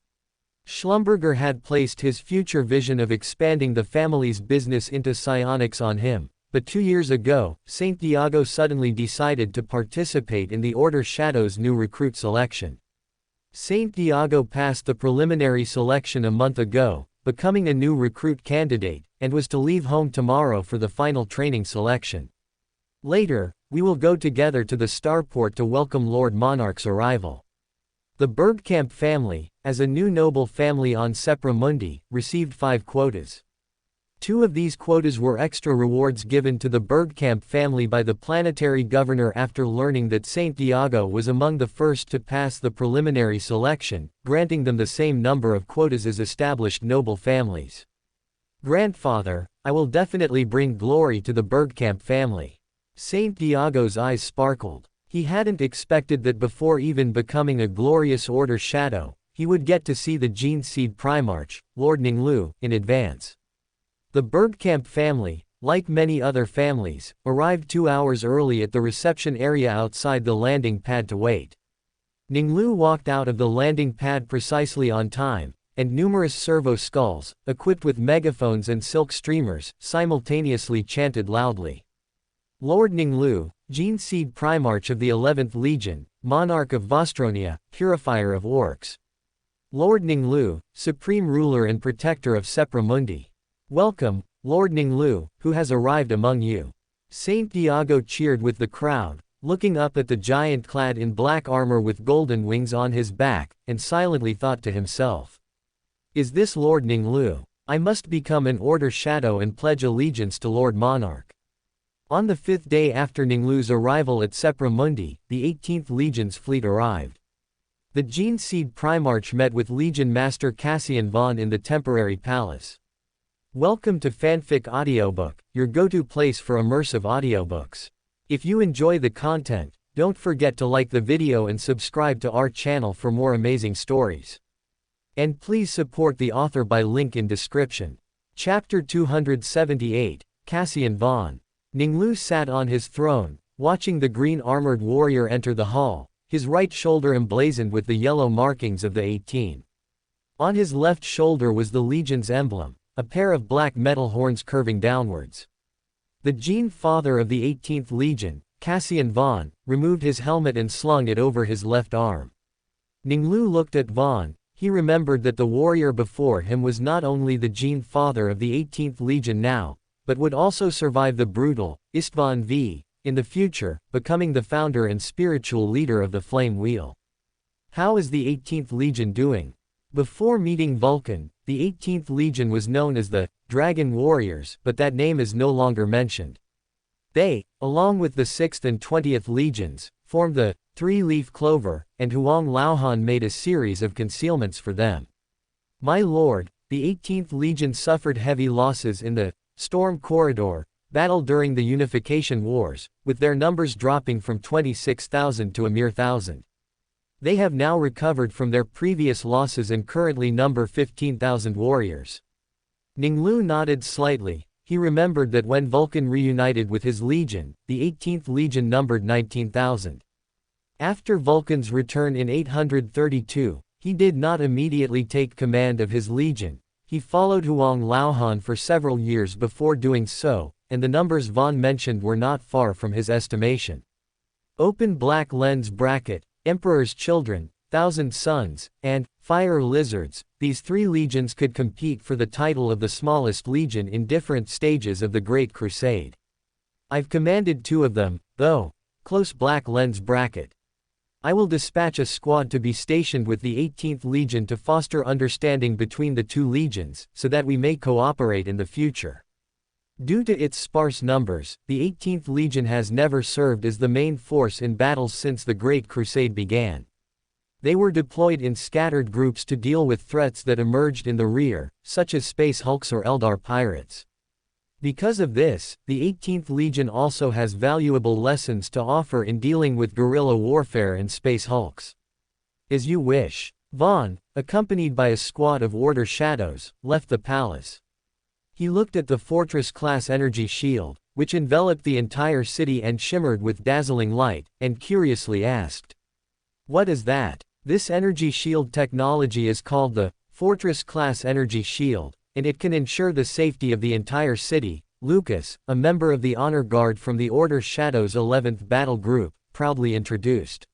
Schlumberger had placed his future vision of expanding the family's business into psionics on him, but 2 years ago, Saint Diago suddenly decided to participate in the Order Shadow's new recruit selection. Saint Diago passed the preliminary selection a month ago, becoming a new recruit candidate, and was to leave home tomorrow for the final training selection. Later, we will go together to the starport to welcome Lord Monarch's arrival. The Bergkamp family, as a new noble family on Sepra Mundi, received 5 quotas. 2 of these quotas were extra rewards given to the Bergkamp family by the planetary governor after learning that Saint Diago was among the first to pass the preliminary selection, granting them the same number of quotas as established noble families. "Grandfather, I will definitely bring glory to the Bergkamp family." Saint Diago's eyes sparkled. He hadn't expected that before even becoming a glorious Order Shadow, he would get to see the Gene Seed Primarch, Lord Ning Lu, in advance. The Bergkamp family, like many other families, arrived 2 hours early at the reception area outside the landing pad to wait. Ning Lu walked out of the landing pad precisely on time, and numerous servo skulls, equipped with megaphones and silk streamers, simultaneously chanted loudly. "Lord Ning Lu, Gene Seed Primarch of the 11th Legion, Monarch of Vostronia, Purifier of Orcs. Lord Ning Lu, Supreme Ruler and Protector of Sepra Mundi. Welcome, Lord Ning Lu, who has arrived among you." Saint Diago cheered with the crowd, looking up at the giant clad in black armor with golden wings on his back, and silently thought to himself, Is this Lord Ning Lu? I must become an Order Shadow and pledge allegiance to Lord Monarch. On the 5th day after Ning Lu's arrival at Sepra Mundi, the 18th Legion's fleet arrived. The Gene Seed Primarch met with Legion Master Cassian Vaughn in the temporary palace. Welcome to Fanfic Audiobook, your go-to place for immersive audiobooks. If you enjoy the content, don't forget to like the video and subscribe to our channel for more amazing stories. And please support the author by link in description. Chapter 278, Cassian Vaughn. Ning Lu sat on his throne, watching the green-armored warrior enter the hall, his right shoulder emblazoned with the yellow markings of the 18. On his left shoulder was the Legion's emblem, a pair of black metal horns curving downwards. The Gene Father of the 18th Legion, Cassian Vaughn, removed his helmet and slung it over his left arm. Ning Lu looked at Vaughn. He remembered that the warrior before him was not only the Gene Father of the 18th Legion now, but would also survive the brutal Istvan V in the future, becoming the founder and spiritual leader of the Flame Wheel. How is the 18th Legion doing? Before meeting Vulcan, the 18th Legion was known as the Dragon Warriors, but that name is no longer mentioned. They, along with the 6th and 20th Legions, formed the Three-Leaf Clover, and Huang Laohan made a series of concealments for them. My lord, the 18th Legion suffered heavy losses in the Storm Corridor battle during the Unification Wars, with their numbers dropping from 26,000 to a mere 1,000. They have now recovered from their previous losses and currently number 15,000 warriors. Ning Lu nodded slightly. He remembered that when Vulcan reunited with his legion, the 18th Legion numbered 19,000. After Vulcan's return in 832, he did not immediately take command of his legion. He followed Huang Laohan for several years before doing so, and the numbers Vaughn mentioned were not far from his estimation. Open black lens bracket, Emperor's Children, Thousand Sons, and Fire Lizards, these three legions could compete for the title of the smallest legion in different stages of the Great Crusade. I've commanded two of them, though. Close black lens bracket. I will dispatch a squad to be stationed with the 18th Legion to foster understanding between the two legions, so that we may cooperate in the future. Due to its sparse numbers, the 18th Legion has never served as the main force in battles since the Great Crusade began. They were deployed in scattered groups to deal with threats that emerged in the rear, such as space hulks or Eldar pirates. Because of this, the 18th Legion also has valuable lessons to offer in dealing with guerrilla warfare and space hulks. As you wish. Vaughn, accompanied by a squad of Order Shadows, left the palace. He looked at the Fortress-class energy shield, which enveloped the entire city and shimmered with dazzling light, and curiously asked, "What is that?" This energy shield technology is called the Fortress-class energy shield, and it can ensure the safety of the entire city. Lucas, a member of the Honor Guard from the Order Shadows 11th Battle Group, proudly introduced.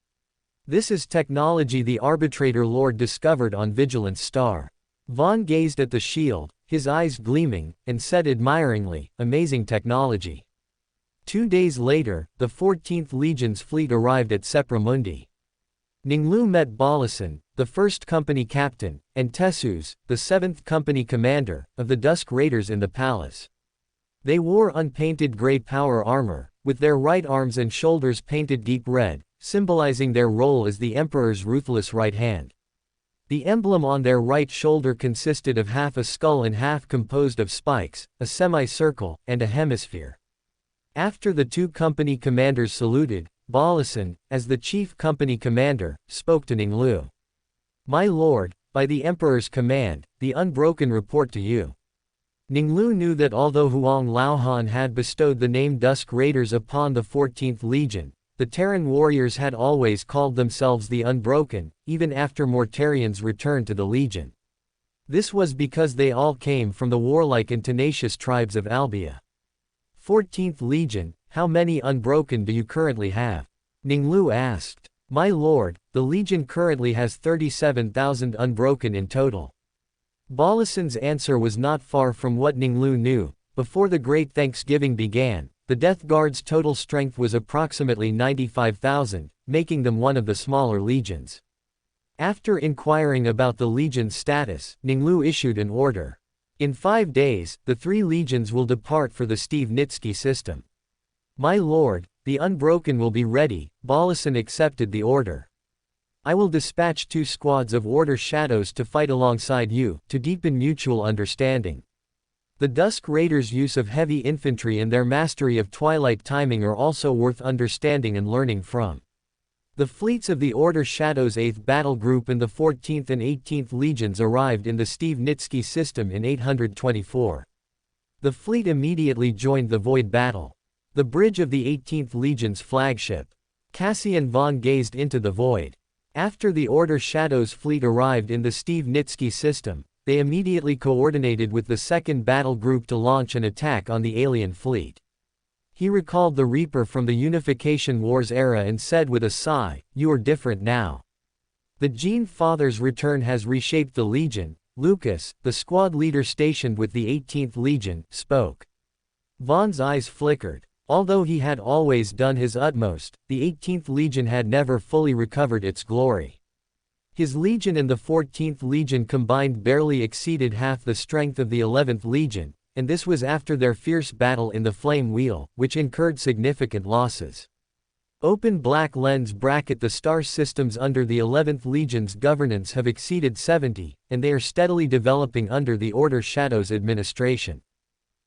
This is technology the Arbitrator Lord discovered on Vigilance Star. Vaughn gazed at the shield, his eyes gleaming, and said admiringly, "Amazing technology." 2 days later, the 14th Legion's fleet arrived at Sepra Mundi. Ning Lu met Balasan, the 1st Company Captain, and Tessus, the 7th Company Commander, of the Dusk Raiders in the palace. They wore unpainted grey power armor, with their right arms and shoulders painted deep red, symbolizing their role as the Emperor's ruthless right hand. The emblem on their right shoulder consisted of half a skull and half composed of spikes, a semicircle, and a hemisphere. After the two company commanders saluted, Balasan, as the chief company commander, spoke to Ning Lu. "My lord, by the Emperor's command, the Unbroken report to you." Ning Lu knew that although Huang Laohan had bestowed the name Dusk Raiders upon the 14th Legion, the Terran warriors had always called themselves the Unbroken, even after Mortarians returned to the Legion. This was because they all came from the warlike and tenacious tribes of Albia. 14th Legion, how many Unbroken do you currently have? Ning Lu asked. My lord, the Legion currently has 37,000 Unbroken in total. Balasan's answer was not far from what Ning Lu knew. Before the Great Thanksgiving began, the Death Guard's total strength was approximately 95,000, making them one of the smaller legions. After inquiring about the legion's status, Ning Lu issued an order. In 5 days, the 3 legions will depart for the Nitsky system. My lord, the Unbroken will be ready. Balasan accepted the order. I will dispatch 2 squads of Order Shadows to fight alongside you, to deepen mutual understanding. The Dusk Raiders' use of heavy infantry and their mastery of twilight timing are also worth understanding and learning from. The fleets of the Order Shadows' 8th Battle Group and the 14th and 18th Legions arrived in the Nitsky system in 824. The fleet immediately joined the Void Battle. The bridge of the 18th Legion's flagship. Cassian von gazed into the void. After the Order Shadows' fleet arrived in the Nitsky system, they immediately coordinated with the 2nd Battle Group to launch an attack on the alien fleet. He recalled the Reaper from the Unification Wars era and said with a sigh, "You are different now." The Gene Father's return has reshaped the Legion. Lucas, the squad leader stationed with the 18th Legion, spoke. Von's eyes flickered. Although he had always done his utmost, the 18th Legion had never fully recovered its glory. His legion and the 14th Legion combined barely exceeded half the strength of the 11th Legion, and this was after their fierce battle in the Flame Wheel, which incurred significant losses. Open black lens bracket. The star systems under the 11th Legion's governance have exceeded 70, and they are steadily developing under the Order Shadows administration.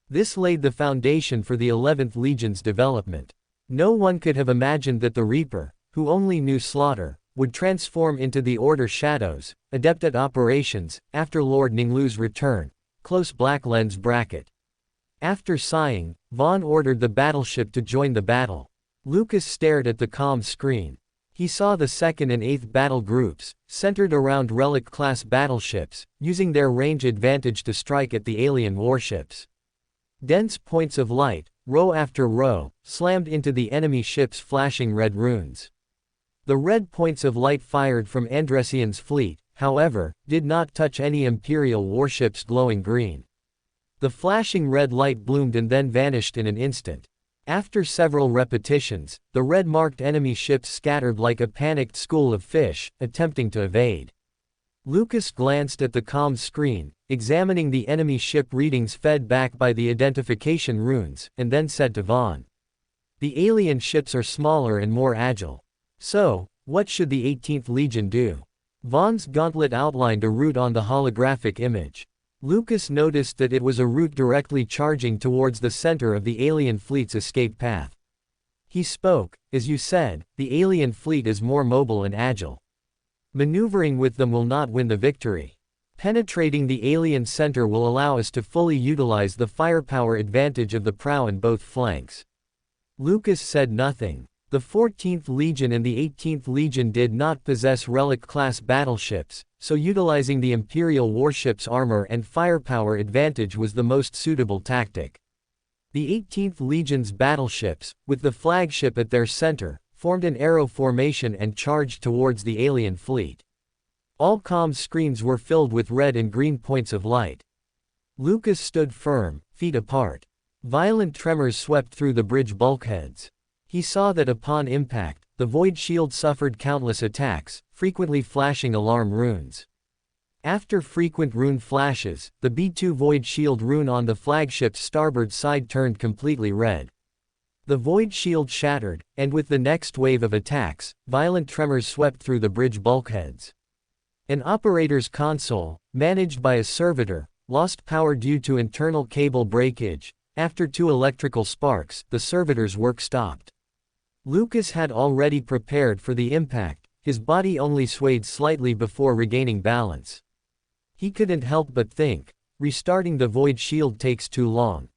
This laid the foundation for the 11th Legion's development. No one could have imagined that the Reaper, who only knew slaughter, would transform into the Order Shadows, adept at operations, after Lord Ning Lu's return. Close black lens bracket. After sighing, Von ordered the battleship to join the battle. Lucas stared at the comm screen. He saw the 2nd and 8th battle groups, centered around Relic-class battleships, using their range advantage to strike at the alien warships. Dense points of light, row after row, slammed into the enemy ships flashing red runes. The red points of light fired from Andressian's fleet, however, did not touch any Imperial warships glowing green. The flashing red light bloomed and then vanished in an instant. After several repetitions, the red-marked enemy ships scattered like a panicked school of fish, attempting to evade. Lucas glanced at the comm screen, examining the enemy ship readings fed back by the identification runes, and then said to Von. The alien ships are smaller and more agile. So, what should the 18th Legion do? Von's gauntlet outlined a route on the holographic image. Lucas noticed that it was a route directly charging towards the center of the alien fleet's escape path. He spoke, "As you said, the alien fleet is more mobile and agile. Maneuvering with them will not win the victory. Penetrating the alien center will allow us to fully utilize the firepower advantage of the prow in both flanks." Lucas said nothing. The 14th Legion and the 18th Legion did not possess Relic-class battleships, so utilizing the Imperial warship's armor and firepower advantage was the most suitable tactic. The 18th Legion's battleships, with the flagship at their center, formed an arrow formation and charged towards the alien fleet. All comm screens were filled with red and green points of light. Lucas stood firm, feet apart. Violent tremors swept through the bridge bulkheads. He saw that upon impact, the Void Shield suffered countless attacks, frequently flashing alarm runes. After frequent rune flashes, the B2 Void Shield rune on the flagship's starboard side turned completely red. The Void Shield shattered, and with the next wave of attacks, violent tremors swept through the bridge bulkheads. An operator's console, managed by a servitor, lost power due to internal cable breakage. After 2 electrical sparks, the servitor's work stopped. Lucas had already prepared for the impact, his body only swayed slightly before regaining balance. He couldn't help but think, restarting the Void Shield takes too long.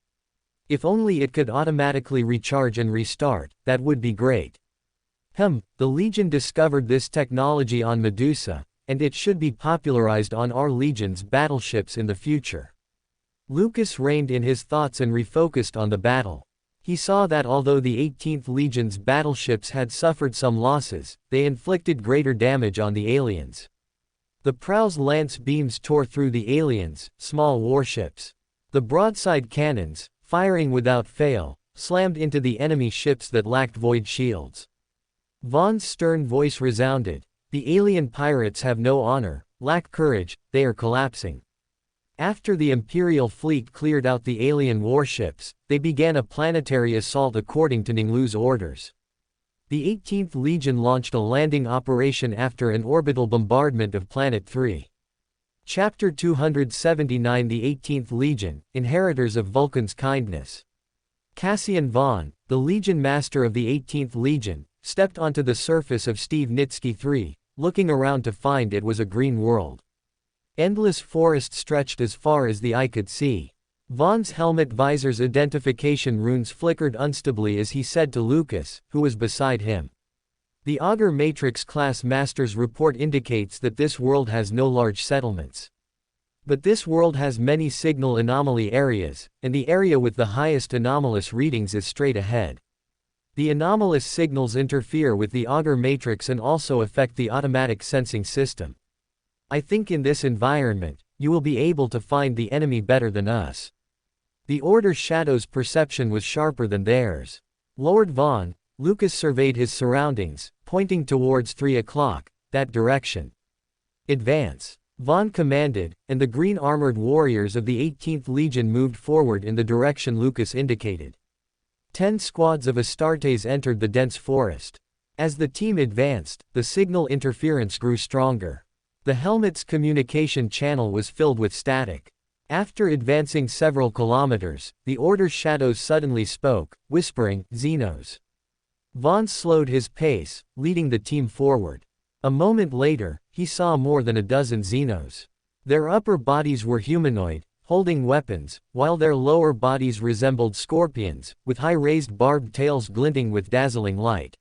If only it could automatically recharge and restart, that would be great. The Legion discovered this technology on Medusa, and it should be popularized on our Legion's battleships in the future. Lucas reined in his thoughts and refocused on the battle. He saw that although the 18th Legion's battleships had suffered some losses, they inflicted greater damage on the aliens. The prow's lance beams tore through the aliens' small warships. The broadside cannons, firing without fail, slammed into the enemy ships that lacked void shields. Von's stern voice resounded, The alien pirates have no honor, lack courage, they are collapsing. After the Imperial fleet cleared out the alien warships, they began a planetary assault according to Ning Lu's orders. The 18th Legion launched a landing operation after an orbital bombardment of Planet 3. Chapter 279 The 18th Legion, Inheritors of Vulcan's Kindness. Cassian Vaughn, the Legion Master of the 18th Legion, stepped onto the surface of Steve Nitsky 3, looking around to find it was a green world. Endless forest stretched as far as the eye could see. Vaughn's helmet visor's identification runes flickered unstably as he said to Lucas, who was beside him. The Augur Matrix class Master's report indicates that this world has no large settlements. But this world has many signal anomaly areas, and the area with the highest anomalous readings is straight ahead. The anomalous signals interfere with the Augur Matrix and also affect the automatic sensing system. I think in this environment, you will be able to find the enemy better than us. The Order Shadow's perception was sharper than theirs. Lord Vaughn, Lucas surveyed his surroundings, pointing towards 3 o'clock, that direction. Advance. Vaughn commanded, and the green-armored warriors of the 18th Legion moved forward in the direction Lucas indicated. 10 squads of Astartes entered the dense forest. As the team advanced, the signal interference grew stronger. The helmet's communication channel was filled with static. After advancing several kilometers, the Order's shadows suddenly spoke, whispering, "Xenos." Vaughn slowed his pace, leading the team forward. A moment later, he saw more than a dozen Xenos. Their upper bodies were humanoid, holding weapons, while their lower bodies resembled scorpions, with high-raised barbed tails glinting with dazzling light.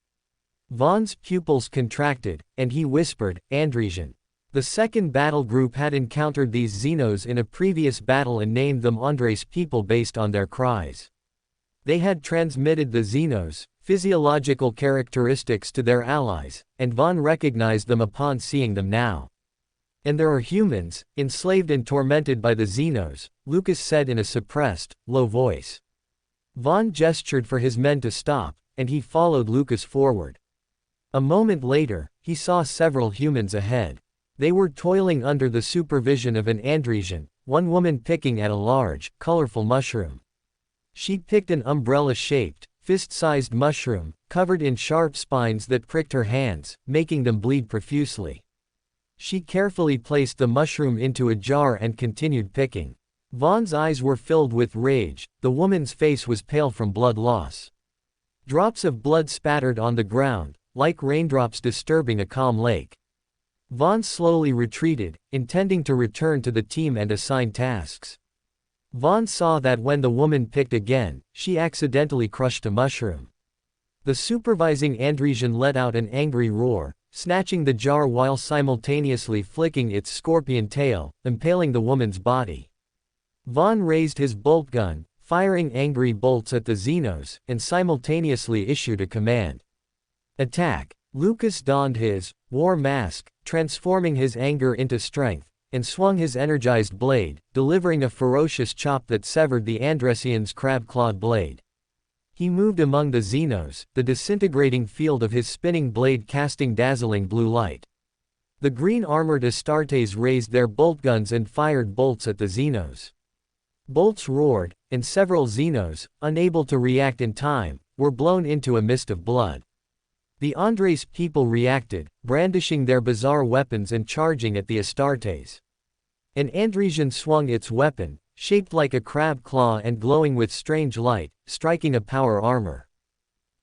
Vaughn's pupils contracted, and he whispered, "Andresian." The second battle group had encountered these Xenos in a previous battle and named them Andres people based on their cries. They had transmitted the Xenos' physiological characteristics to their allies, and Vaughn recognized them upon seeing them now. "And there are humans, enslaved and tormented by the Xenos," Lucas said in a suppressed, low voice. Vaughn gestured for his men to stop, and he followed Lucas forward. A moment later, he saw several humans ahead. They were toiling under the supervision of an Andresian, one woman picking at a large, colorful mushroom. She picked an umbrella-shaped, fist-sized mushroom, covered in sharp spines that pricked her hands, making them bleed profusely. She carefully placed the mushroom into a jar and continued picking. Vaughn's eyes were filled with rage, the woman's face was pale from blood loss. Drops of blood spattered on the ground, like raindrops disturbing a calm lake. Vaughn slowly retreated, intending to return to the team and assign tasks. Vaughn saw that when the woman picked again, she accidentally crushed a mushroom. The supervising Andresian let out an angry roar, snatching the jar while simultaneously flicking its scorpion tail, impaling the woman's body. Vaughn raised his bolt gun, firing angry bolts at the Xenos, and simultaneously issued a command. "Attack!" Lucas donned his war mask, transforming his anger into strength, and swung his energized blade, delivering a ferocious chop that severed the Andresian's crab-clawed blade. He moved among the Xenos, the disintegrating field of his spinning blade casting dazzling blue light. The green-armored Astartes raised their bolt guns and fired bolts at the Xenos. Bolts roared, and several Xenos, unable to react in time, were blown into a mist of blood. The Andres people reacted, brandishing their bizarre weapons and charging at the Astartes. An Andresian swung its weapon, shaped like a crab claw and glowing with strange light, striking a power armor.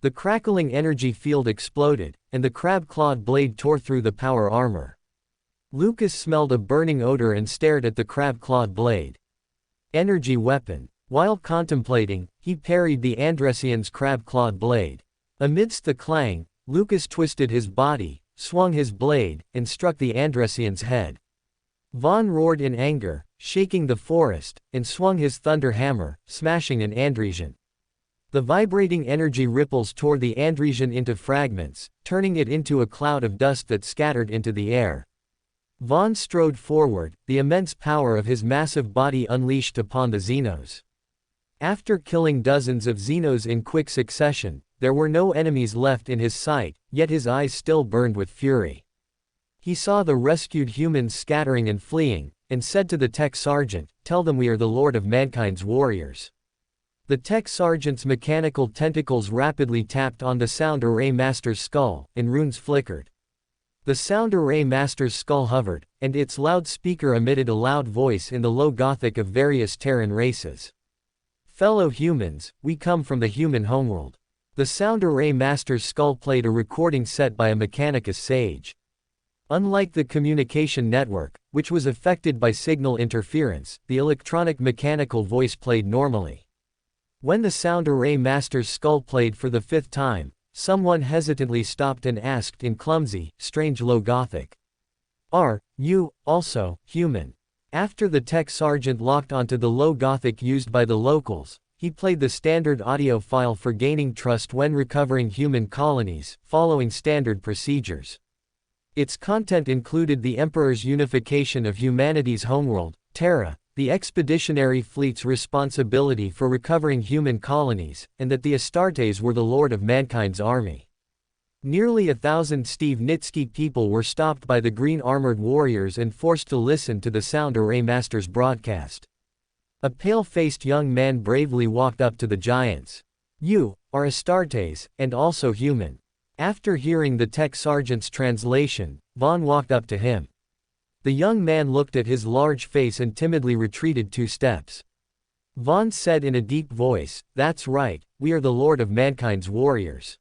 The crackling energy field exploded, and the crab-clawed blade tore through the power armor. Lucas smelled a burning odor and stared at the crab-clawed blade. Energy weapon. While contemplating, he parried the Andresian's crab-clawed blade. Amidst the clang, Lucas twisted his body, swung his blade, and struck the Andresian's head. Vaughn roared in anger, shaking the forest, and swung his thunder hammer, smashing an Andresian. The vibrating energy ripples tore the Andresian into fragments, turning it into a cloud of dust that scattered into the air. Vaughn strode forward, the immense power of his massive body unleashed upon the Xenos. After killing dozens of Xenos in quick succession, there were no enemies left in his sight, yet his eyes still burned with fury. He saw the rescued humans scattering and fleeing, and said to the tech sergeant, "Tell them we are the Lord of Mankind's warriors." The tech sergeant's mechanical tentacles rapidly tapped on the sound array master's skull, and runes flickered. The sound array master's skull hovered, and its loudspeaker emitted a loud voice in the low Gothic of various Terran races. "Fellow humans, we come from the human homeworld." The sound array master's skull played a recording set by a Mechanicus sage. Unlike the communication network, which was affected by signal interference, the electronic mechanical voice played normally. When the sound array master's skull played for the 5th time, someone hesitantly stopped and asked in clumsy, strange low Gothic, "Are you also human?" After the tech sergeant locked onto the low Gothic used by the locals, he played the standard audio file for gaining trust when recovering human colonies, following standard procedures. Its content included the Emperor's unification of humanity's homeworld, Terra, the expeditionary fleet's responsibility for recovering human colonies, and that the Astartes were the lord of mankind's army. Nearly 1,000 Steve Nitsky people were stopped by the green armored warriors and forced to listen to the sound array master's broadcast. A pale-faced young man bravely walked up to the giants. "You are Astartes, and also human." After hearing the tech sergeant's translation, Vaughn walked up to him. The young man looked at his large face and timidly retreated 2 steps. Vaughn said in a deep voice, "That's right, we are the Lord of Mankind's warriors.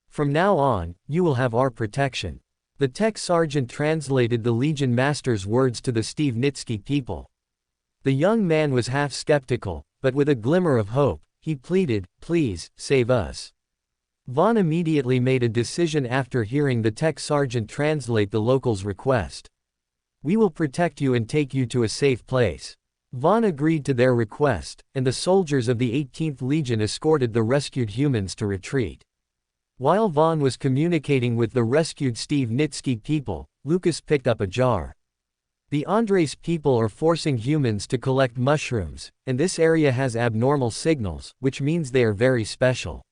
From now on, you will have our protection." The tech sergeant translated the Legion Master's words to the Steve Nitsky people. The young man was half skeptical, but with a glimmer of hope, he pleaded, "Please, save us." Vaughn immediately made a decision after hearing the tech sergeant translate the locals' request. "We will protect you and take you to a safe place." Vaughn agreed to their request, and the soldiers of the 18th Legion escorted the rescued humans to retreat. While Vaughn was communicating with the rescued Steve Nitsky people, Lucas picked up a jar. The Andres people are forcing humans to collect mushrooms, and this area has abnormal signals, which means they are very special.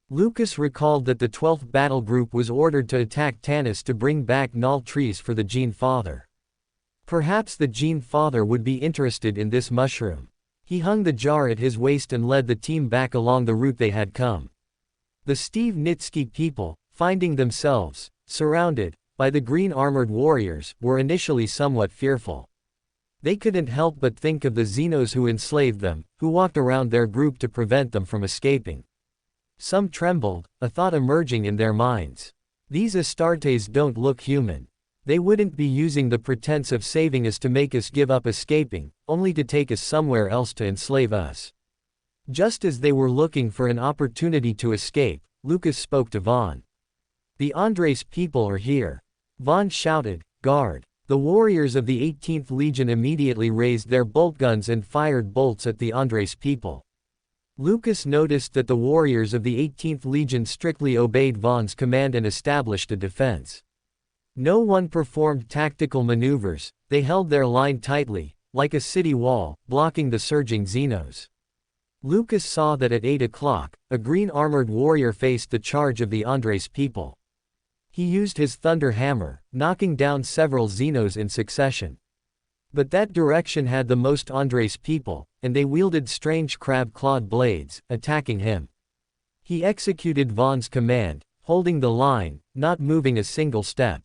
Lucas recalled that the 12th Battle Group was ordered to attack Tanis to bring back Null trees for the Gene Father. Perhaps the Gene Father would be interested in this mushroom. He hung the jar at his waist and led the team back along the route they had come. The Steve Nitsky people, finding themselves surrounded by the green armored warriors, were initially somewhat fearful. They couldn't help but think of the Xenos who enslaved them, who walked around their group to prevent them from escaping. Some trembled, a thought emerging in their minds. These Astartes don't look human. They wouldn't be using the pretense of saving us to make us give up escaping, only to take us somewhere else to enslave us. Just as they were looking for an opportunity to escape, Lucas spoke to Vaughn. "The Andres people are here." Vaughn shouted, "Guard!" The warriors of the 18th Legion immediately raised their bolt guns and fired bolts at the Andres people. Lucas noticed that the warriors of the 18th Legion strictly obeyed Vaughn's command and established a defense. No one performed tactical maneuvers, they held their line tightly, like a city wall, blocking the surging Xenos. Lucas saw that at 8 o'clock, a green armored warrior faced the charge of the Andres people. He used his thunder hammer, knocking down several Xenos in succession. But that direction had the most Andres people, and they wielded strange crab-clawed blades, attacking him. He executed Vaughn's command, holding the line, not moving a single step.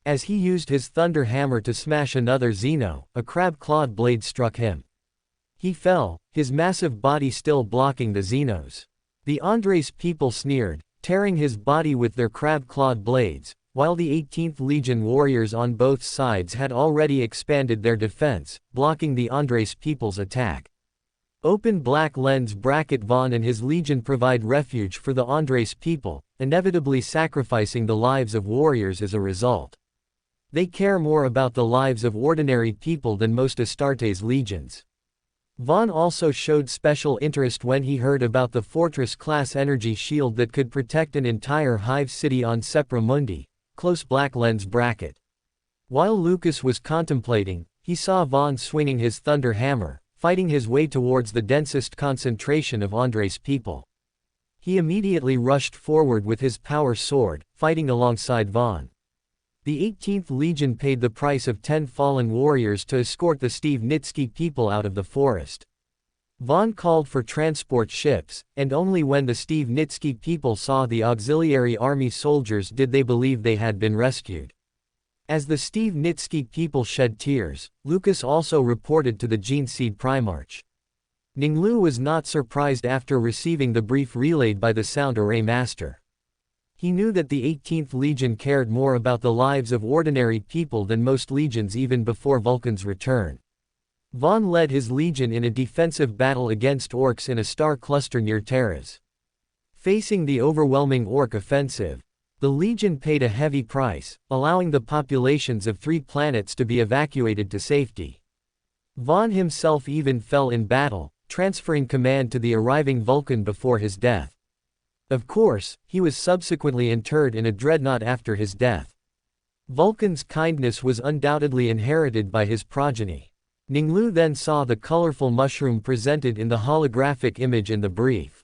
As he used his thunder hammer to smash another Xeno, a crab-clawed blade struck him. He fell, his massive body still blocking the Xenos. The Andres people sneered, tearing his body with their crab-clawed blades, while the 18th Legion warriors on both sides had already expanded their defense, blocking the Andres people's attack. Open black lens bracket Vaughn and his legion provide refuge for the Andres people, inevitably sacrificing the lives of warriors as a result. They care more about the lives of ordinary people than most Astartes legions. Vaughn also showed special interest when he heard about the Fortress-class energy shield that could protect an entire hive city on Sepra Mundi, close black lens bracket. While Lucas was contemplating, he saw Vaughn swinging his thunder hammer, fighting his way towards the densest concentration of Andres people. He immediately rushed forward with his power sword, fighting alongside Vaughn. The 18th Legion paid the price of 10 fallen warriors to escort the Nitsky people out of the forest. Von called for transport ships, and only when the Nitsky people saw the auxiliary army soldiers did they believe they had been rescued. As the Nitsky people shed tears, Lucas also reported to the Genseed Primarch. Ning Lu was not surprised after receiving the brief relayed by the sound array master. He knew that the 18th Legion cared more about the lives of ordinary people than most legions even before Vulcan's return. Von led his legion in a defensive battle against orcs in a star cluster near Terra's. Facing the overwhelming orc offensive, the legion paid a heavy price, allowing the populations of 3 planets to be evacuated to safety. Von himself even fell in battle, transferring command to the arriving Vulcan before his death. Of course, he was subsequently interred in a dreadnought after his death. Vulcan's kindness was undoubtedly inherited by his progeny. Ning Lu then saw the colorful mushroom presented in the holographic image in the brief.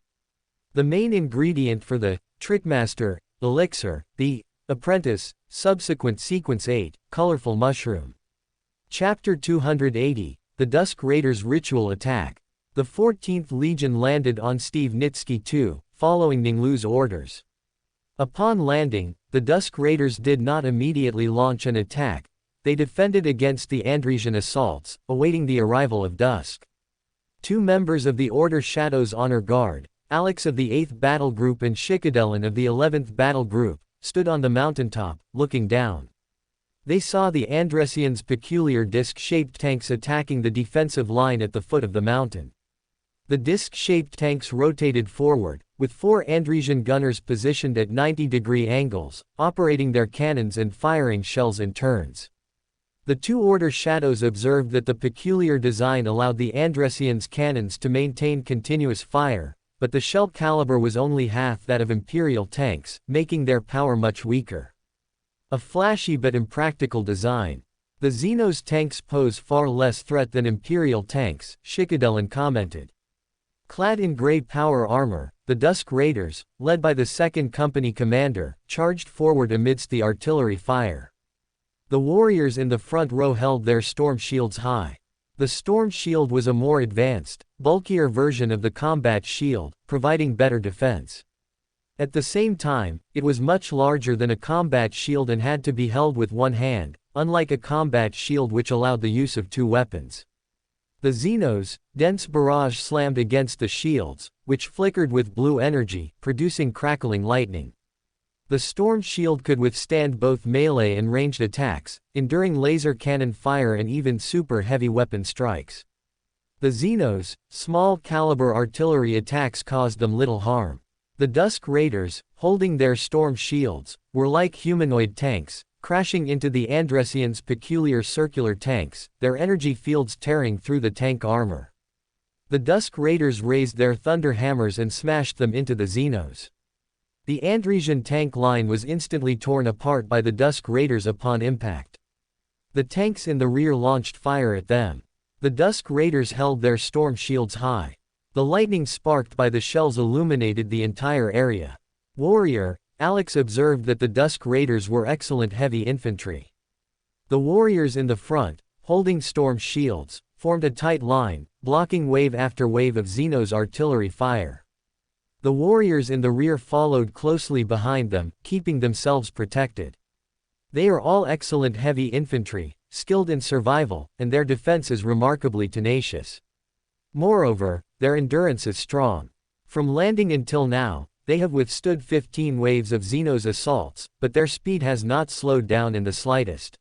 The main ingredient for the Trickmaster elixir, the Apprentice, subsequent sequence 8, colorful mushroom. Chapter 280, The Dusk Raiders' Ritual Attack. The 14th Legion landed on Nitsky II, following Ning Lu's orders. Upon landing, the Dusk Raiders did not immediately launch an attack. They defended against the Andresian assaults, awaiting the arrival of dusk. 2 members of the Order Shadow's Honor Guard, Alex of the 8th Battle Group and Shikadelin of the 11th Battle Group, stood on the mountaintop, looking down. They saw the Andresians' peculiar disc-shaped tanks attacking the defensive line at the foot of the mountain. The disc-shaped tanks rotated forward, with 4 Andresian gunners positioned at 90-degree angles, operating their cannons and firing shells in turns. The 2 Order Shadows observed that the peculiar design allowed the Andresians' cannons to maintain continuous fire, but the shell caliber was only half that of Imperial tanks, making their power much weaker. A flashy but impractical design. The Xenos tanks pose far less threat than Imperial tanks, Shikadelin commented. Clad in gray power armor, the Dusk Raiders, led by the 2nd Company commander, charged forward amidst the artillery fire. The warriors in the front row held their storm shields high. The storm shield was a more advanced, bulkier version of the combat shield, providing better defense. At the same time, it was much larger than a combat shield and had to be held with one hand, unlike a combat shield which allowed the use of 2 weapons. The Xenos' dense barrage slammed against the shields, which flickered with blue energy, producing crackling lightning. The storm shield could withstand both melee and ranged attacks, enduring laser cannon fire and even super heavy weapon strikes. The Xenos' small caliber artillery attacks caused them little harm. The Dusk Raiders, holding their storm shields, were like humanoid tanks, crashing into the Andresians' peculiar circular tanks, their energy fields tearing through the tank armor. The Dusk Raiders raised their thunder hammers and smashed them into the Xenos. The Andresian tank line was instantly torn apart by the Dusk Raiders upon impact. The tanks in the rear launched fire at them. The Dusk Raiders held their storm shields high. The lightning sparked by the shells illuminated the entire area. Warrior Alex observed that the Dusk Raiders were excellent heavy infantry. The warriors in the front, holding storm shields, formed a tight line, blocking wave after wave of Xenos artillery fire. The warriors in the rear followed closely behind them, keeping themselves protected. They are all excellent heavy infantry, skilled in survival, and their defense is remarkably tenacious. Moreover, their endurance is strong. From landing until now, they have withstood 15 waves of Xenos assaults, but their speed has not slowed down in the slightest.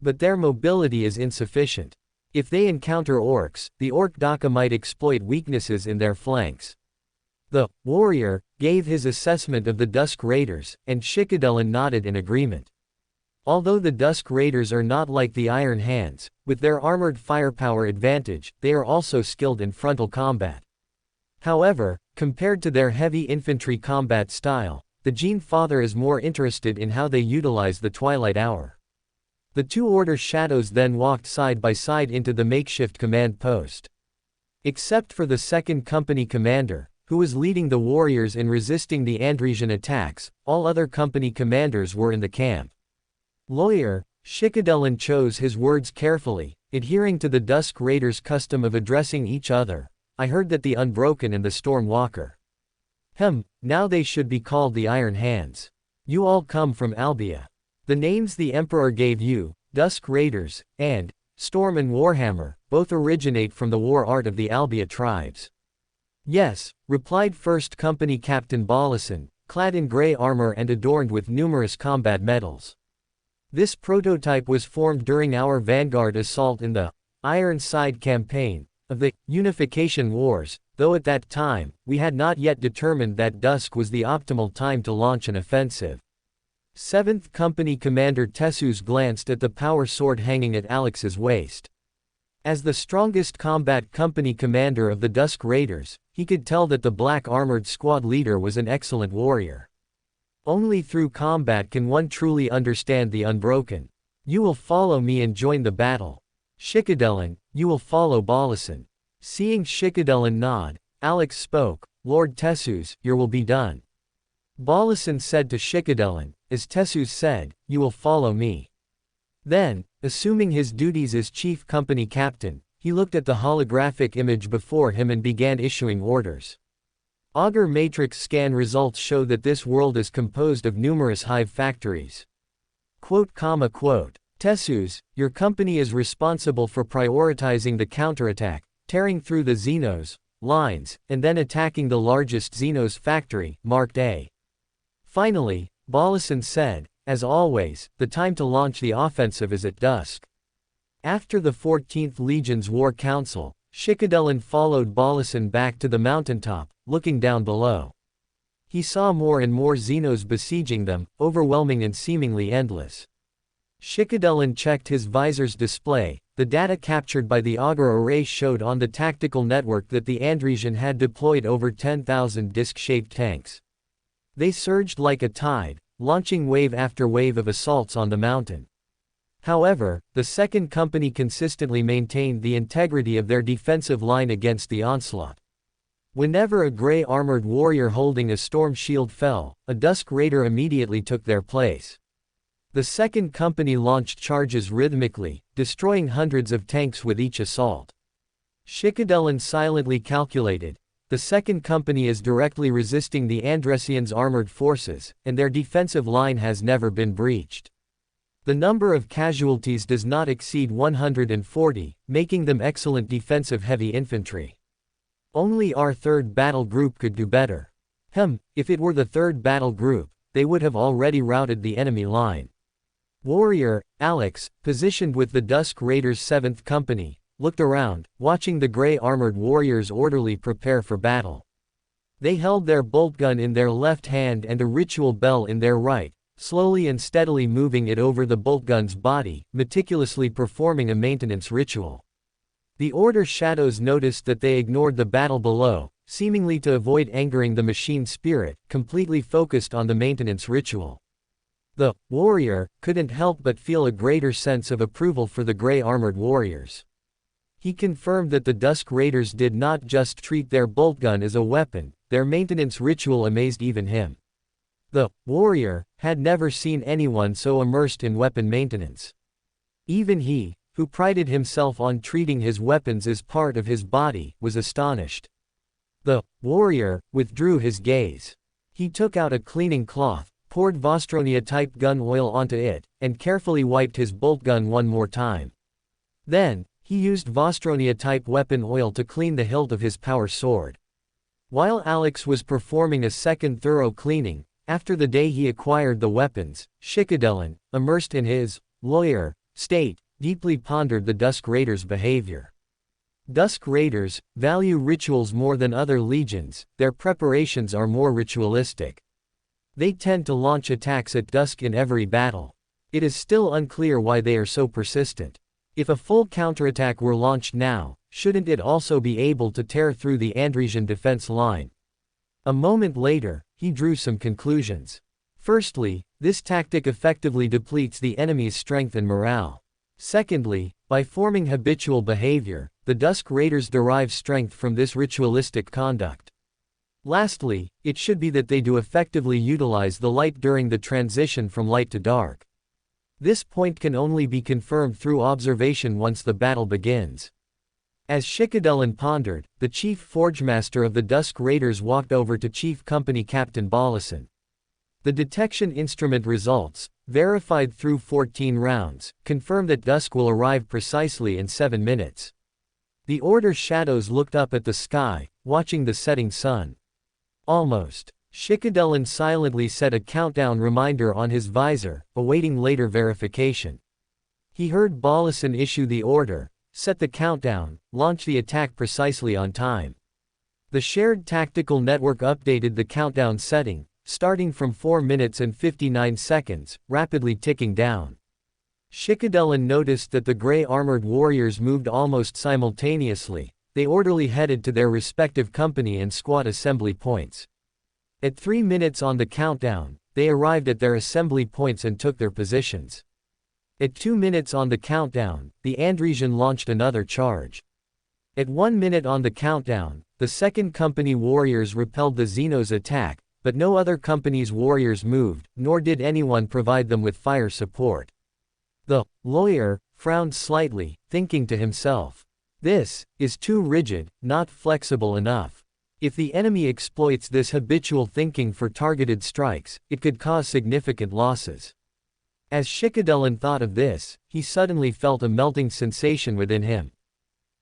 But their mobility is insufficient. If they encounter orcs, the orc Daka might exploit weaknesses in their flanks. The warrior gave his assessment of the Dusk Raiders, and Shikadelin nodded in agreement. Although the Dusk Raiders are not like the Iron Hands, with their armored firepower advantage, they are also skilled in frontal combat. However, compared to their heavy infantry combat style, the Gene Father is more interested in how they utilize the Twilight Hour. The 2 Order Shadows then walked side by side into the makeshift command post. Except for the 2nd Company commander, who was leading the warriors in resisting the Andresian attacks, all other company commanders were in the camp. Lawyer, Shikadelin chose his words carefully, adhering to the Dusk Raiders' custom of addressing each other. I heard that the Unbroken and the Stormwalker. Now they should be called the Iron Hands. You all come from Albia. The names the Emperor gave you, Dusk Raiders, and Storm and Warhammer, both originate from the war art of the Albia tribes. Yes, replied 1st Company Captain Ballison, clad in grey armor and adorned with numerous combat medals. This prototype was formed during our Vanguard assault in the Ironside campaign of the Unification Wars, though at that time, we had not yet determined that dusk was the optimal time to launch an offensive. 7th Company Commander Tessus glanced at the power sword hanging at Alex's waist. As the strongest combat company commander of the Dusk Raiders, he could tell that the black armored squad leader was an excellent warrior. Only through combat can one truly understand the Unbroken. You will follow me and join the battle. Shikadelin, you will follow Ballison. Seeing Shikadelin nod, Alex spoke, Lord Tessus, your will be done. Ballison said to Shikadelin, as Tessus said, you will follow me. Then, assuming his duties as chief company captain, he looked at the holographic image before him and began issuing orders. Augur matrix scan results show that this world is composed of numerous hive factories. Tessus, your company is responsible for prioritizing the counterattack, tearing through the Xenos lines, and then attacking the largest Xenos factory, marked A. Finally, Ballison said, as always, the time to launch the offensive is at dusk. After the 14th Legion's War Council, Shikadelin followed Ballison back to the mountaintop, looking down below. He saw more and more Xenos besieging them, overwhelming and seemingly endless. Shikadelin checked his visor's display. The data captured by the Augur array showed on the tactical network that the Andresian had deployed over 10,000 disc-shaped tanks. They surged like a tide, launching wave after wave of assaults on the mountain. However, the 2nd Company consistently maintained the integrity of their defensive line against the onslaught. Whenever a grey armored warrior holding a storm shield fell, a Dusk Raider immediately took their place. The 2nd Company launched charges rhythmically, destroying hundreds of tanks with each assault. Shikadelin silently calculated, the 2nd Company is directly resisting the Andresians' armored forces, and their defensive line has never been breached. The number of casualties does not exceed 140, making them excellent defensive heavy infantry. Only our 3rd battle group could do better. If it were the 3rd battle group, they would have already routed the enemy line. Warrior, Alex, positioned with the Dusk Raiders' 7th Company, looked around, watching the grey armored warriors orderly prepare for battle. They held their boltgun in their left hand and a ritual bell in their right, slowly and steadily moving it over the boltgun's body, meticulously performing a maintenance ritual. The Order shadows noticed that they ignored the battle below, seemingly to avoid angering the machine spirit, completely focused on the maintenance ritual. The warrior couldn't help but feel a greater sense of approval for the grey armored warriors. He confirmed that the Dusk Raiders did not just treat their boltgun as a weapon, their maintenance ritual amazed even him. The warrior had never seen anyone so immersed in weapon maintenance. Even he, who prided himself on treating his weapons as part of his body, was astonished. The warrior withdrew his gaze. He took out a cleaning cloth, poured Vostronia-type gun oil onto it, and carefully wiped his boltgun one more time. Then, he used Vostronia-type weapon oil to clean the hilt of his power sword. While Alex was performing a second thorough cleaning, after the day he acquired the weapons, Shikadelin, immersed in his lawyer state, deeply pondered the Dusk Raiders' behavior. Dusk Raiders value rituals more than other legions, their preparations are more ritualistic. They tend to launch attacks at dusk in every battle. It is still unclear why they are so persistent. If a full counterattack were launched now, shouldn't it also be able to tear through the Andresian defense line? A moment later, he drew some conclusions. Firstly, this tactic effectively depletes the enemy's strength and morale. Secondly, by forming habitual behavior, the Dusk Raiders derive strength from this ritualistic conduct. Lastly, it should be that they do effectively utilize the light during the transition from light to dark. This point can only be confirmed through observation once the battle begins. As Shikadelan pondered, the chief forgemaster of the Dusk Raiders walked over to Chief Company Captain Balasan. The detection instrument results, verified through 14 rounds, confirm that Dusk will arrive precisely in 7 minutes. The Order shadows looked up at the sky, watching the setting sun. Almost. Shikadelan silently set a countdown reminder on his visor, awaiting later verification. He heard Balasan issue the order, set the countdown, launch the attack precisely on time. The shared tactical network updated the countdown setting, starting from 4 minutes and 59 seconds, rapidly ticking down. Shikadelan noticed that the gray-armored warriors moved almost simultaneously. They orderly headed to their respective company and squad assembly points. At 3 minutes on the countdown, they arrived at their assembly points and took their positions. At 2 minutes on the countdown, the Andresian launched another charge. At 1 minute on the countdown, the second company warriors repelled the Xenos' attack, but no other company's warriors moved, nor did anyone provide them with fire support. The lawyer frowned slightly, thinking to himself, "This is too rigid, not flexible enough. If the enemy exploits this habitual thinking for targeted strikes, it could cause significant losses." As Shikadelan thought of this, he suddenly felt a melting sensation within him.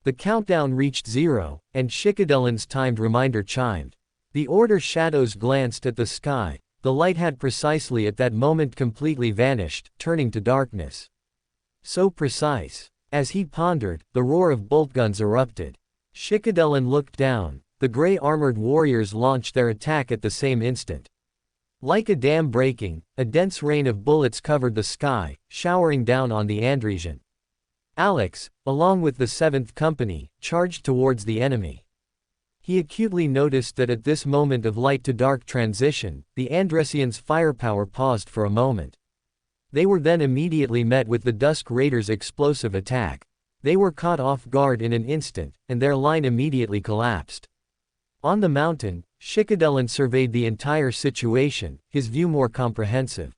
The countdown reached 0, and Shikadelan's timed reminder chimed. The Order shadows glanced at the sky. The light had precisely at that moment completely vanished, turning to darkness. So precise. As he pondered, the roar of bolt guns erupted. Shikadelan looked down. The gray-armored warriors launched their attack at the same instant. Like a dam breaking, a dense rain of bullets covered the sky, showering down on the Andresian. Alex, along with the 7th Company, charged towards the enemy. He acutely noticed that at this moment of light-to-dark transition, the Andresians' firepower paused for a moment. They were then immediately met with the Dusk Raiders' explosive attack. They were caught off guard in an instant, and their line immediately collapsed. On the mountain, Shikadelan surveyed the entire situation, his view more comprehensive.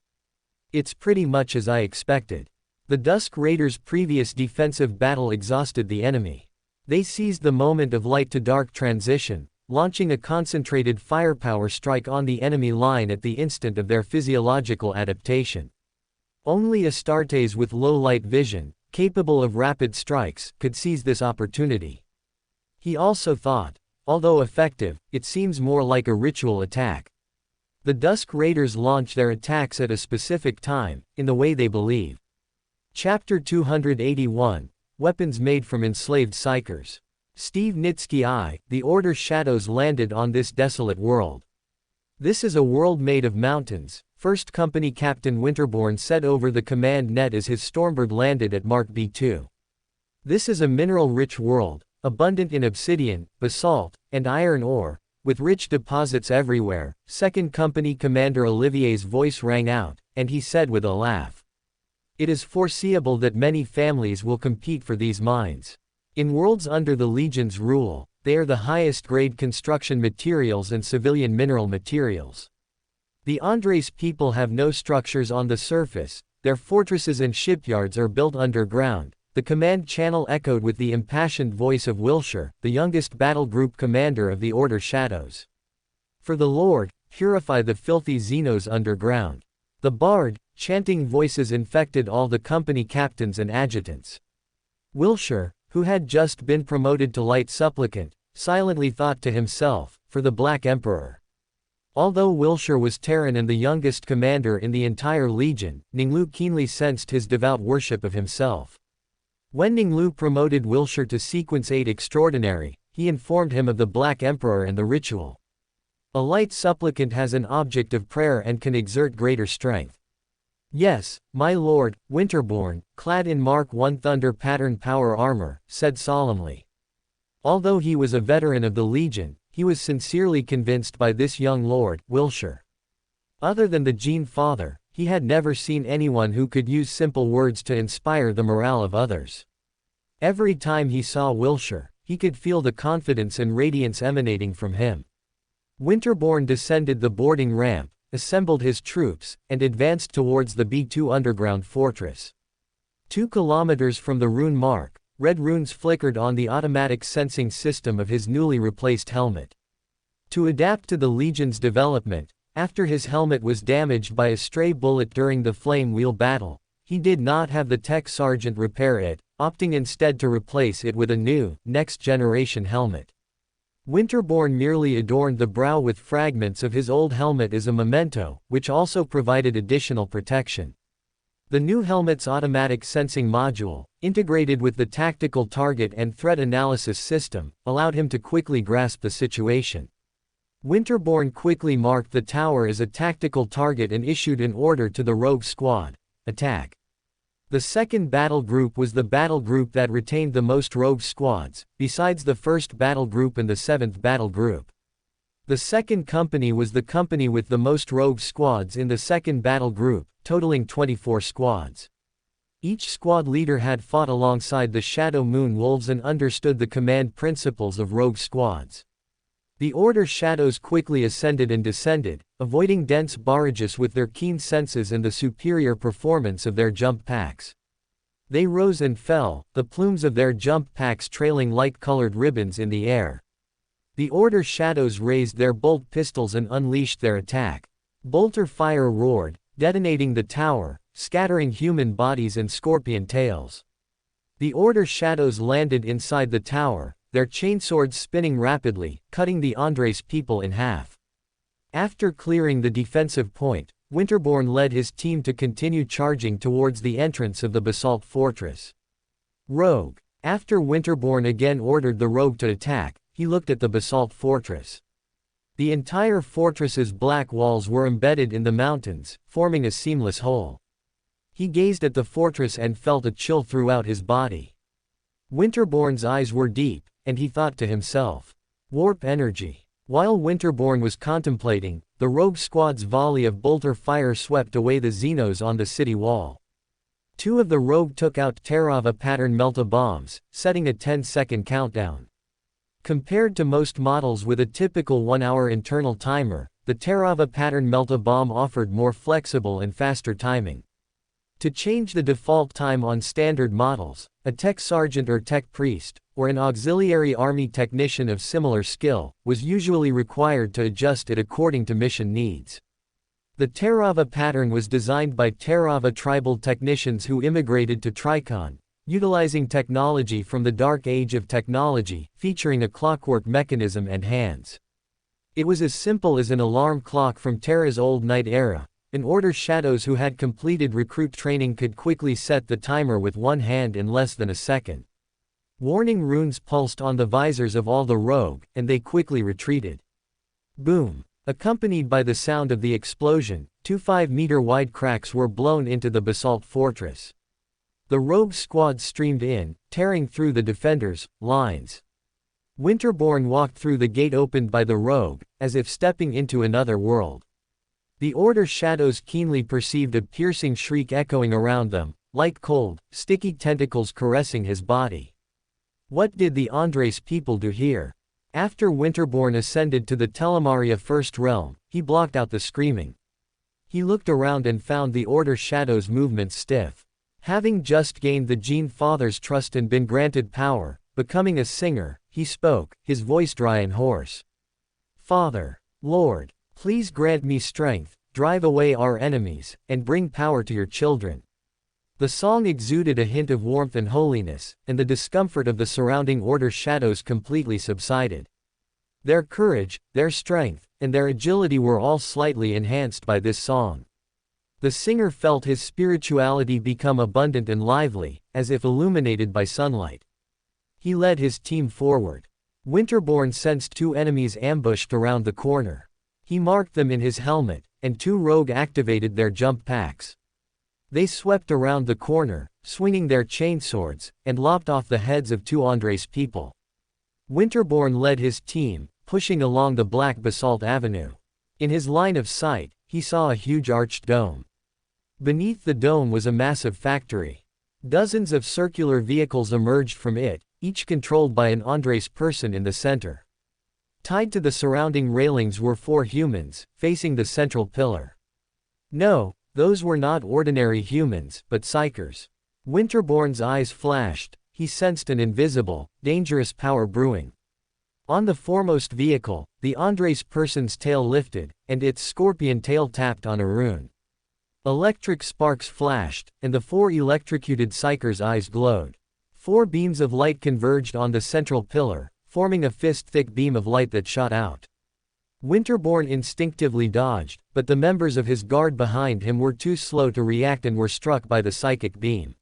"It's pretty much as I expected. The Dusk Raiders' previous defensive battle exhausted the enemy. They seized the moment of light-to-dark transition, launching a concentrated firepower strike on the enemy line at the instant of their physiological adaptation. Only Astartes with low-light vision, capable of rapid strikes, could seize this opportunity." He also thought, although effective, it seems more like a ritual attack. The Dusk Raiders launch their attacks at a specific time, in the way they believe. Chapter 281, Weapons Made from Enslaved Psychers. Steve Nitsky I, the Order shadows landed on this desolate world. "This is a world made of mountains," 1st Company Captain Winterbourne said over the command net as his Stormbird landed at Mark B2. "This is a mineral-rich world, abundant in obsidian, basalt, and iron ore, with rich deposits everywhere." 2nd Company Commander Olivier's voice rang out, and he said with a laugh, "It is foreseeable that many families will compete for these mines. In worlds under the Legion's rule, they are the highest-grade construction materials and civilian mineral materials. The Andres people have no structures on the surface, their fortresses and shipyards are built underground." The command channel echoed with the impassioned voice of Wilshire, the youngest battle group commander of the Order Shadows. "For the Lord, purify the filthy Xenos underground." The bard, chanting voices infected all the company captains and adjutants. Wilshire, who had just been promoted to light supplicant, silently thought to himself, "For the Black Emperor." Although Wilshire was Terran and the youngest commander in the entire Legion, Ning Lu keenly sensed his devout worship of himself. When Ning Lu promoted Wilshire to Sequence 8 Extraordinary, he informed him of the Black Emperor and the ritual. "A light supplicant has an object of prayer and can exert greater strength." "Yes, my lord," Winterbourne, clad in Mark I Thunder pattern power armor, said solemnly. Although he was a veteran of the Legion, he was sincerely convinced by this young lord, Wilshire. Other than the Gene Father, he had never seen anyone who could use simple words to inspire the morale of others. Every time he saw Wilshire, he could feel the confidence and radiance emanating from him. Winterbourne descended the boarding ramp, assembled his troops, and advanced towards the B2 underground fortress. 2 kilometers from the rune mark, red runes flickered on the automatic sensing system of his newly replaced helmet. To adapt to the Legion's development, after his helmet was damaged by a stray bullet during the Flame Wheel battle, he did not have the tech sergeant repair it, opting instead to replace it with a new, next-generation helmet. Winterborn merely adorned the brow with fragments of his old helmet as a memento, which also provided additional protection. The new helmet's automatic sensing module, integrated with the tactical target and threat analysis system, allowed him to quickly grasp the situation. Winterborn quickly marked the tower as a tactical target and issued an order to the rogue squad: attack. The second battle group was the battle group that retained the most rogue squads, besides the first battle group and the 7th battle group. The second company was the company with the most rogue squads in the second battle group, totaling 24 squads. Each squad leader had fought alongside the Shadow Moon Wolves and understood the command principles of rogue squads. The Order Shadows quickly ascended and descended, avoiding dense barrages with their keen senses and the superior performance of their jump packs. They rose and fell, the plumes of their jump packs trailing light-colored ribbons in the air. The Order Shadows raised their bolt pistols and unleashed their attack. Bolter fire roared, detonating the tower, scattering human bodies and scorpion tails. The Order Shadows landed inside the tower, their chainswords spinning rapidly, cutting the Andres people in half. After clearing the defensive point, Winterborn led his team to continue charging towards the entrance of the Basalt Fortress. Rogue. After Winterborn again ordered the rogue to attack, he looked at the Basalt Fortress. The entire fortress's black walls were embedded in the mountains, forming a seamless whole. He gazed at the fortress and felt a chill throughout his body. Winterborn's eyes were deep, and he thought to himself, warp energy. While Winterborn was contemplating, the rogue squad's volley of bolter fire swept away the Xenos on the city wall. 2 of the rogue took out Terra pattern melta bombs, setting a 10-second countdown. Compared to most models with a typical 1-hour internal timer, the Terra pattern melta bomb offered more flexible and faster timing. To change the default time on standard models, a tech sergeant or tech priest, or an auxiliary army technician of similar skill, was usually required to adjust it according to mission needs. The Terra pattern was designed by Terra tribal technicians who immigrated to Tricon, utilizing technology from the Dark Age of technology, featuring a clockwork mechanism and hands. It was as simple as an alarm clock from Terra's old night era. An Order Shadows who had completed recruit training could quickly set the timer with one hand in less than a second. Warning runes pulsed on the visors of all the rogue, and they quickly retreated. Boom! Accompanied by the sound of the explosion, 2 5-meter-wide cracks were blown into the Basalt Fortress. The rogue squad streamed in, tearing through the defenders' lines. Winterborn walked through the gate opened by the rogue, as if stepping into another world. The Order Shadows keenly perceived a piercing shriek echoing around them, like cold, sticky tentacles caressing his body. What did the Andres people do here? After Winterborn ascended to the Telemaria First Realm, he blocked out the screaming. He looked around and found the Order Shadows' movements stiff. Having just gained the Gene Father's trust and been granted power, becoming a singer, he spoke, his voice dry and hoarse. Father, Lord, please grant me strength, drive away our enemies, and bring power to your children. The song exuded a hint of warmth and holiness, and the discomfort of the surrounding Order Shadows completely subsided. Their courage, their strength, and their agility were all slightly enhanced by this song. The singer felt his spirituality become abundant and lively, as if illuminated by sunlight. He led his team forward. Winterborn sensed 2 enemies ambushed around the corner. He marked them in his helmet, and 2 rogue activated their jump packs. They swept around the corner, swinging their chainswords, and lopped off the heads of 2 Andres people. Winterborn led his team, pushing along the black basalt avenue. In his line of sight, he saw a huge arched dome. Beneath the dome was a massive factory. Dozens of circular vehicles emerged from it, each controlled by an Andres person in the center. Tied to the surrounding railings were 4 humans, facing the central pillar. No, those were not ordinary humans, but psychers. Winterborn's eyes flashed. He sensed an invisible, dangerous power brewing. On the foremost vehicle, the Andres person's tail lifted, and its scorpion tail tapped on a rune. Electric sparks flashed, and the 4 electrocuted psychers' eyes glowed. 4 beams of light converged on the central pillar, forming a fist-thick beam of light that shot out. Winterborn instinctively dodged, but the members of his guard behind him were too slow to react and were struck by the psychic beam.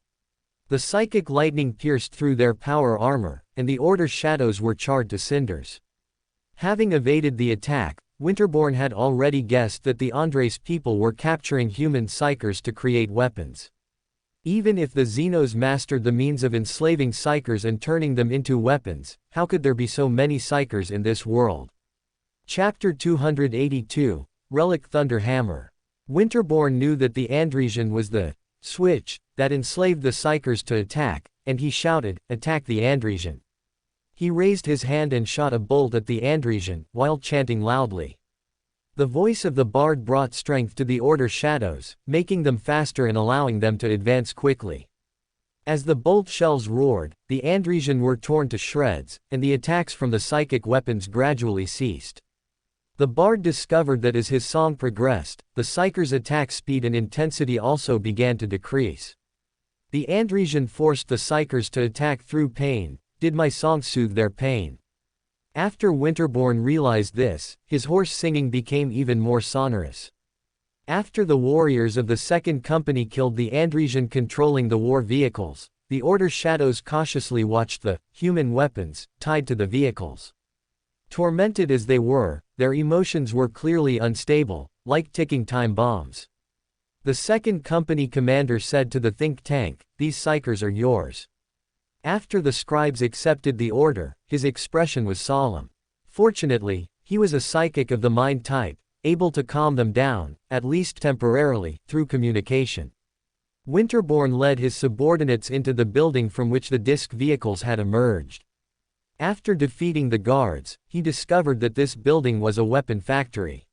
The psychic lightning pierced through their power armor, and the Order's shadows were charred to cinders. Having evaded the attack, Winterborn had already guessed that the Andres people were capturing human psychers to create weapons. Even if the Xenos mastered the means of enslaving psychers and turning them into weapons, how could there be so many psychers in this world? Chapter 282, Relic Thunderhammer. Winterborn knew that the Andresian was the switch that enslaved the psychers to attack, and he shouted, "Attack the Andresian." He raised his hand and shot a bolt at the Andresian, while chanting loudly. The voice of the bard brought strength to the Order shadows, making them faster and allowing them to advance quickly. As the bolt shells roared, the Andresian were torn to shreds, and the attacks from the psychic weapons gradually ceased. The bard discovered that as his song progressed, the psychers' attack speed and intensity also began to decrease. The Andresian forced the psychers to attack through pain. Did my song soothe their pain? After Winterborn realized this, his hoarse singing became even more sonorous. After the warriors of the Second Company killed the Andresian controlling the war vehicles, the Order shadows cautiously watched the human weapons tied to the vehicles. Tormented as they were, their emotions were clearly unstable, like ticking time bombs. The Second Company commander said to the think tank, "These psychers are yours." After the scribes accepted the order, his expression was solemn. Fortunately, he was a psychic of the mind type, able to calm them down, at least temporarily, through communication. Winterborn led his subordinates into the building from which the disc vehicles had emerged. After defeating the guards, he discovered that this building was a weapon factory.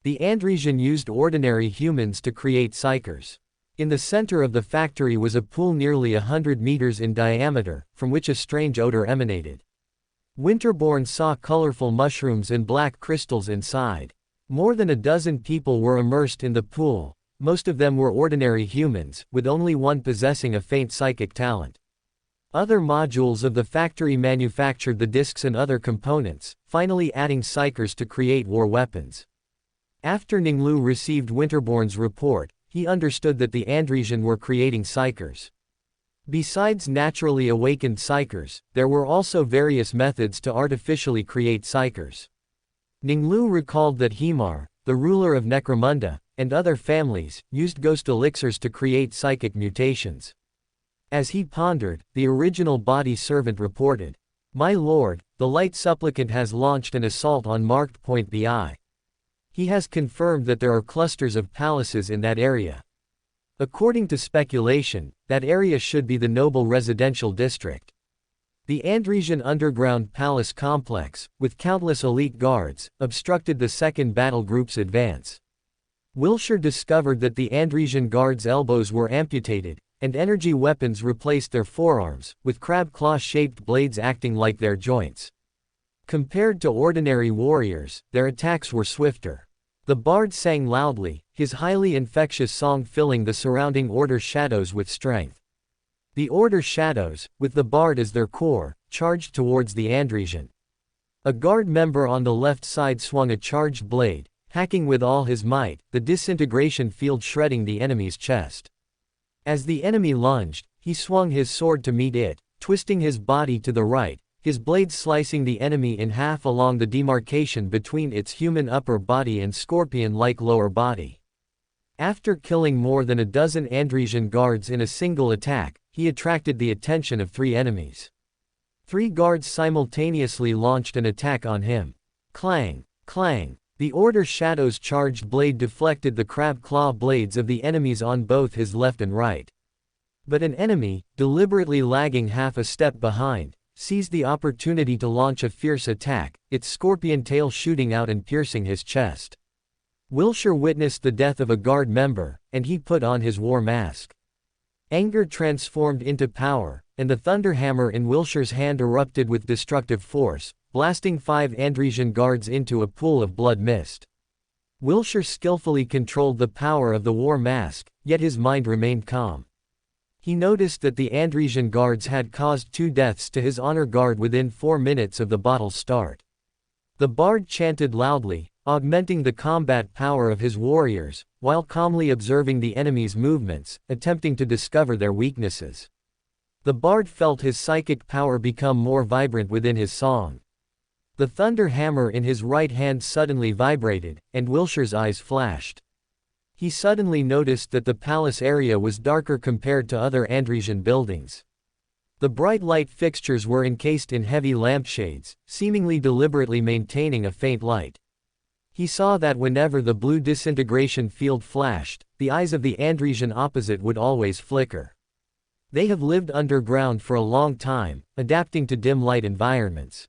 The Andresian used ordinary humans to create psychers. In the center of the factory was a pool nearly 100 meters in diameter, from which a strange odor emanated. Winterborn saw colorful mushrooms and black crystals inside. More than a dozen people were immersed in the pool. Most of them were ordinary humans, with only one possessing a faint psychic talent. Other modules of the factory manufactured the discs and other components, finally adding psychers to create war weapons. After Ning Lu received Winterborn's report, he understood that the Andresian were creating psychers. Besides naturally awakened psychers, there were also various methods to artificially create psychers. Ning Lu recalled that Hemar, the ruler of Necromunda, and other families, used ghost elixirs to create psychic mutations. As he pondered, the original body servant reported, "My lord, the light supplicant has launched an assault on Marked Point BI. He has confirmed that there are clusters of palaces in that area. According to speculation, that area should be the noble residential district. The Andresian underground palace complex, with countless elite guards, obstructed the second battle group's advance. Wilshire discovered that the Andresian guards' elbows were amputated, and energy weapons replaced their forearms, with crab claw-shaped blades acting like their joints. Compared to ordinary warriors, their attacks were swifter. The bard sang loudly, his highly infectious song filling the surrounding Order shadows with strength. The Order shadows, with the bard as their core, charged towards the Andresian. A guard member on the left side swung a charged blade, hacking with all his might, the disintegration field shredding the enemy's chest. As the enemy lunged, he swung his sword to meet it, twisting his body to the right, his blade slicing the enemy in half along the demarcation between its human upper body and scorpion-like lower body. After killing more than a dozen Andresian guards in a single attack, he attracted the attention of 3 enemies. 3 guards simultaneously launched an attack on him. Clang! Clang! The Order Shadow's charged blade deflected the crab claw blades of the enemies on both his left and right. But an enemy, deliberately lagging half a step behind, seized the opportunity to launch a fierce attack, its scorpion tail shooting out and piercing his chest. Wilshire witnessed the death of a guard member, and he put on his war mask. Anger transformed into power, and the thunderhammer in Wilshire's hand erupted with destructive force, blasting 5 Andresian guards into a pool of blood mist. Wilshire skillfully controlled the power of the war mask, yet his mind remained calm. He noticed that the Andresian guards had caused 2 deaths to his honor guard within 4 minutes of the battle's start. The bard chanted loudly, augmenting the combat power of his warriors, while calmly observing the enemy's movements, attempting to discover their weaknesses. The bard felt his psychic power become more vibrant within his song. The thunder hammer in his right hand suddenly vibrated, and Wilshire's eyes flashed. He suddenly noticed that the palace area was darker compared to other Andresian buildings. The bright light fixtures were encased in heavy lampshades, seemingly deliberately maintaining a faint light. He saw that whenever the blue disintegration field flashed, the eyes of the Andresian opposite would always flicker. They have lived underground for a long time, adapting to dim light environments.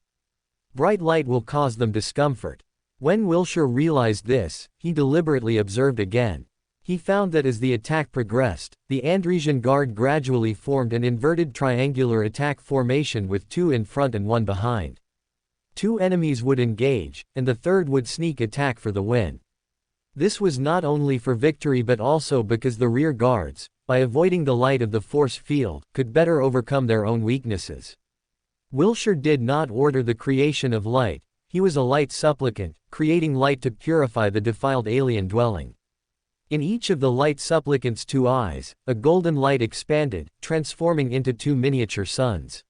Bright light will cause them discomfort. When Wilshire realized this, he deliberately observed again. He found that as the attack progressed, the Andresian guard gradually formed an inverted triangular attack formation with 2 in front and 1 behind. 2 enemies would engage, and the third would sneak attack for the win. This was not only for victory but also because the rear guards, by avoiding the light of the force field, could better overcome their own weaknesses. Wilshire did not order the creation of light, he was a light supplicant, creating light to purify the defiled alien dwelling. In each of the light supplicants' 2 eyes, a golden light expanded, transforming into 2 miniature suns.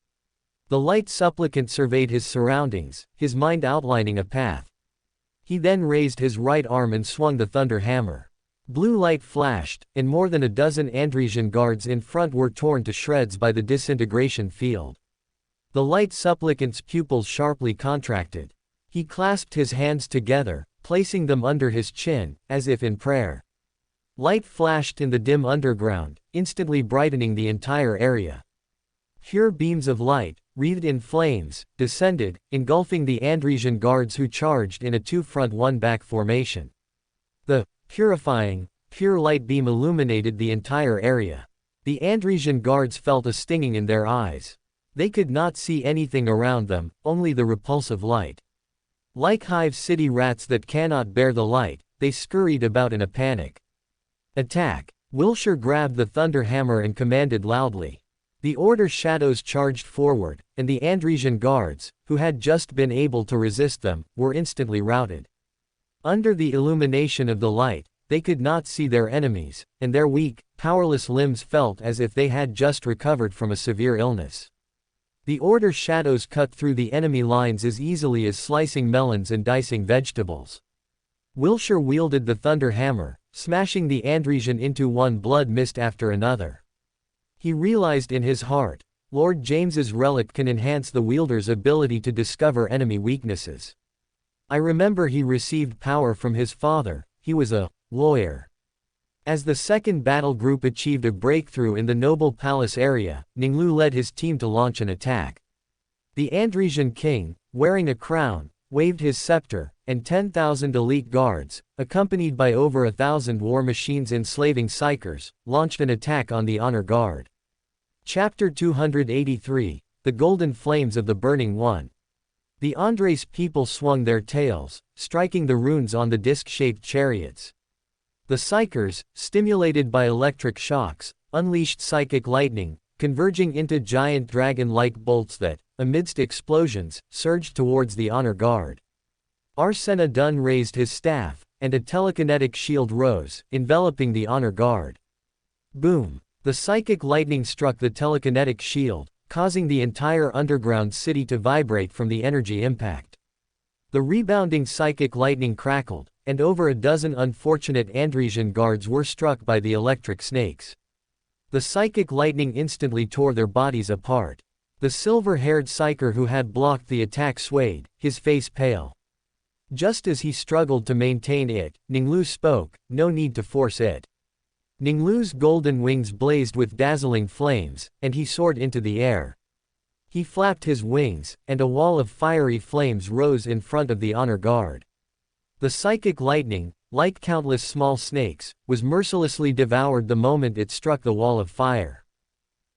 The light supplicant surveyed his surroundings, his mind outlining a path. He then raised his right arm and swung the thunder hammer. Blue light flashed, and more than a dozen Andresian guards in front were torn to shreds by the disintegration field. The light supplicant's pupils sharply contracted. He clasped his hands together, placing them under his chin, as if in prayer. Light flashed in the dim underground, instantly brightening the entire area. Pure beams of light, wreathed in flames, descended, engulfing the Andresian guards who charged in a 2 front 1 back formation. The purifying, pure light beam illuminated the entire area. The Andresian guards felt a stinging in their eyes. They could not see anything around them, only the repulsive light. Like hive city rats that cannot bear the light, they scurried about in a panic. Attack! Wilshire grabbed the thunder hammer and commanded loudly. The Order shadows charged forward, and the Andresian guards, who had just been able to resist them, were instantly routed. Under the illumination of the light, they could not see their enemies, and their weak, powerless limbs felt as if they had just recovered from a severe illness. The Order shadows cut through the enemy lines as easily as slicing melons and dicing vegetables. Wilshire wielded the thunder hammer, smashing the Andresian into one blood mist after another. He realized in his heart, Lord James's relic can enhance the wielder's ability to discover enemy weaknesses. I remember he received power from his father, he was a lawyer. As the second battle group achieved a breakthrough in the Noble Palace area, Ning Lu led his team to launch an attack. The Andresian king, wearing a crown, waved his scepter, and 10,000 elite guards, accompanied by over 1,000 war machines enslaving psychers, launched an attack on the honor guard. Chapter 283, The Golden Flames of the Burning One. The Andres people swung their tails, striking the runes on the disc-shaped chariots. The psychers, stimulated by electric shocks, unleashed psychic lightning, converging into giant dragon-like bolts that, amidst explosions, surged towards the honor guard. Arsena Dunn raised his staff, and a telekinetic shield rose, enveloping the honor guard. Boom! The psychic lightning struck the telekinetic shield, causing the entire underground city to vibrate from the energy impact. The rebounding psychic lightning crackled, and over a dozen unfortunate Andresian guards were struck by the electric snakes. The psychic lightning instantly tore their bodies apart. The silver-haired psyker who had blocked the attack swayed, his face pale. Just as he struggled to maintain it, Ning Lu spoke, "No need to force it." Ning Lu's golden wings blazed with dazzling flames, and he soared into the air. He flapped his wings, and a wall of fiery flames rose in front of the honor guard. The psychic lightning, like countless small snakes, was mercilessly devoured the moment it struck the wall of fire.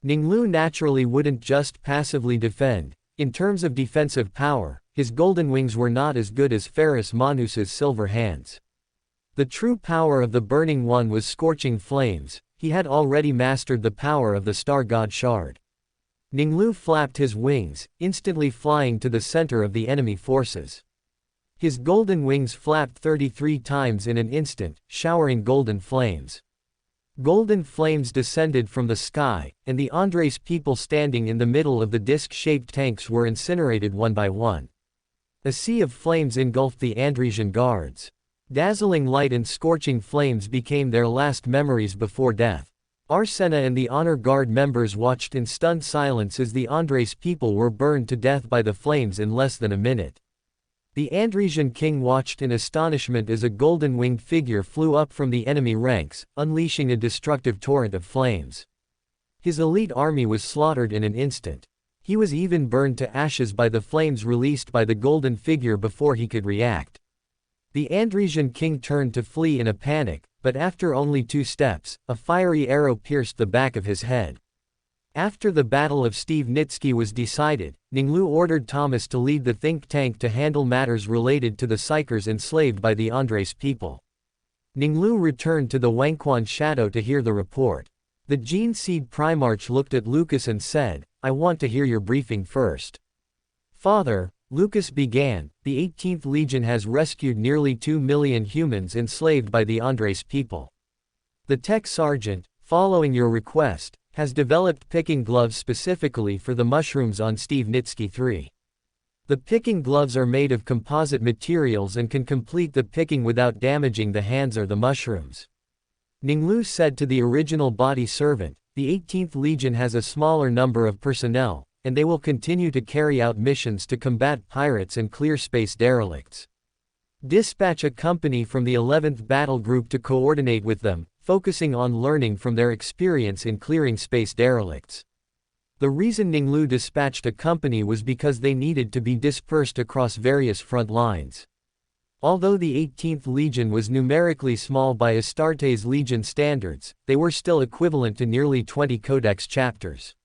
Ning Lu naturally wouldn't just passively defend. In terms of defensive power, his golden wings were not as good as Ferrus Manus's silver hands. The true power of the Burning One was scorching flames. He had already mastered the power of the Star God Shard. Ning Lu flapped his wings, instantly flying to the center of the enemy forces. His golden wings flapped 33 times in an instant, showering golden flames. Golden flames descended from the sky, and the Andres people standing in the middle of the disc-shaped tanks were incinerated one by one. A sea of flames engulfed the Andresian guards. Dazzling light and scorching flames became their last memories before death. Arsena and the honor guard members watched in stunned silence as the Andres people were burned to death by the flames in less than a minute. The Andresian king watched in astonishment as a golden-winged figure flew up from the enemy ranks, unleashing a destructive torrent of flames. His elite army was slaughtered in an instant. He was even burned to ashes by the flames released by the golden figure before he could react. The Andresian king turned to flee in a panic, but after only 2 steps, a fiery arrow pierced the back of his head. After the Battle of Steve Nitsky was decided, Ning Lu ordered Thomas to lead the think tank to handle matters related to the psychers enslaved by the Andres people. Ning Lu returned to the Wangquan Shadow to hear the report. The Gene Seed Primarch looked at Lucas and said, "I want to hear your briefing first." "Father," Lucas began, "the 18th Legion has rescued nearly 2 million humans enslaved by the Andres people. The tech sergeant, following your request, has developed picking gloves specifically for the mushrooms on Steve Nitsky 3. The picking gloves are made of composite materials and can complete the picking without damaging the hands or the mushrooms." Ning Lu said to the original body servant, "The 18th Legion has a smaller number of personnel, and they will continue to carry out missions to combat pirates and clear space derelicts. Dispatch a company from the 11th Battle Group to coordinate with them, focusing on learning from their experience in clearing space derelicts." The reason Ning Lu dispatched a company was because they needed to be dispersed across various front lines. Although the 18th Legion was numerically small by Astartes Legion standards, they were still equivalent to nearly 20 Codex chapters.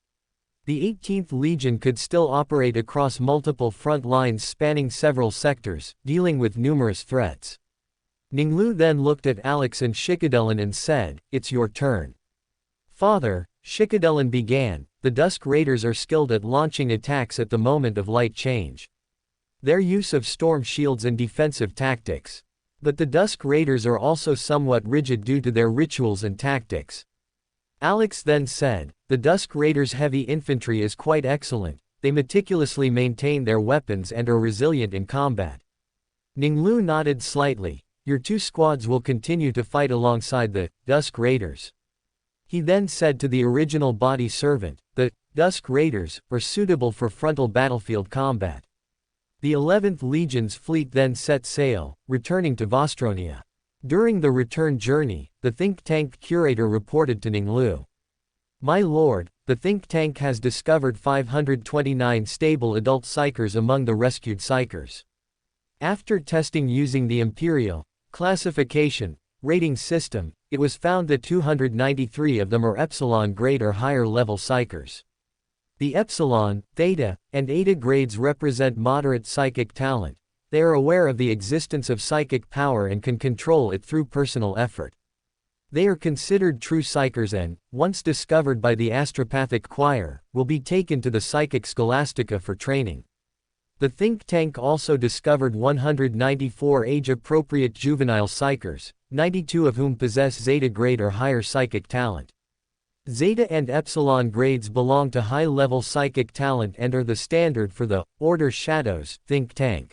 The 18th Legion could still operate across multiple front lines spanning several sectors, dealing with numerous threats. Ning Lu then looked at Alex and Shikadelin and said, "It's your turn." "Father," Shikadelin began, "the Dusk Raiders are skilled at launching attacks at the moment of light change. Their use of storm shields and defensive tactics. But the Dusk Raiders are also somewhat rigid due to their rituals and tactics." Alex then said, "The Dusk Raiders' heavy infantry is quite excellent, they meticulously maintain their weapons and are resilient in combat." Ning Lu nodded slightly. "Your 2 squads will continue to fight alongside the Dusk Raiders." He then said to the original body servant, "The Dusk Raiders are suitable for frontal battlefield combat." The 11th Legion's fleet then set sail, returning to Vostronia. During the return journey, the think tank curator reported to Ning Lu, "My lord, the think tank has discovered 529 stable adult psychers among the rescued psychers. After testing using the Imperial classification rating system, it was found that 293 of them are Epsilon grade or higher level psychers. The Epsilon, Theta, and Eta grades represent moderate psychic talent. They are aware of the existence of psychic power and can control it through personal effort. They are considered true psychers and, once discovered by the astropathic choir, will be taken to the psychic scholastica for training." The think tank also discovered 194 age-appropriate juvenile psychers, 92 of whom possess Zeta grade or higher psychic talent. Zeta and Epsilon grades belong to high-level psychic talent and are the standard for the Order Shadows think tank.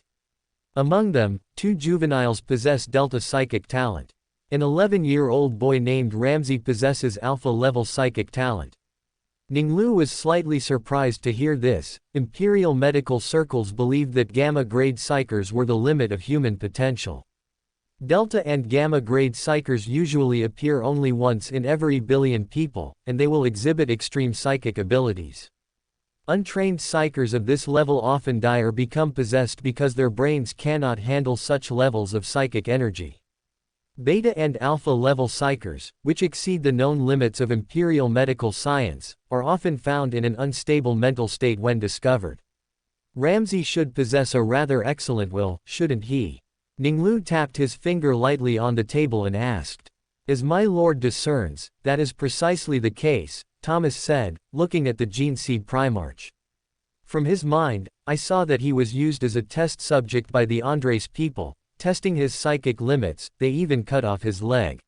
Among them, 2 juveniles possess Delta psychic talent. An 11-year-old boy named Ramsey possesses Alpha-level psychic talent. Ning Lu was slightly surprised to hear this. Imperial medical circles believed that Gamma-grade psychers were the limit of human potential. Delta and Gamma-grade psychers usually appear only once in every billion people, and they will exhibit extreme psychic abilities. Untrained psychers of this level often die or become possessed because their brains cannot handle such levels of psychic energy. Beta and alpha level psychers, which exceed the known limits of imperial medical science, are often found in an unstable mental state when discovered. Ramsay should possess a rather excellent will, shouldn't he? Ning Lu tapped his finger lightly on the table and asked. As my lord discerns, that is precisely the case, Thomas said, looking at the gene seed Primarch. From his mind, I saw that he was used as a test subject by the Andres people, testing his psychic limits. They even cut off his leg.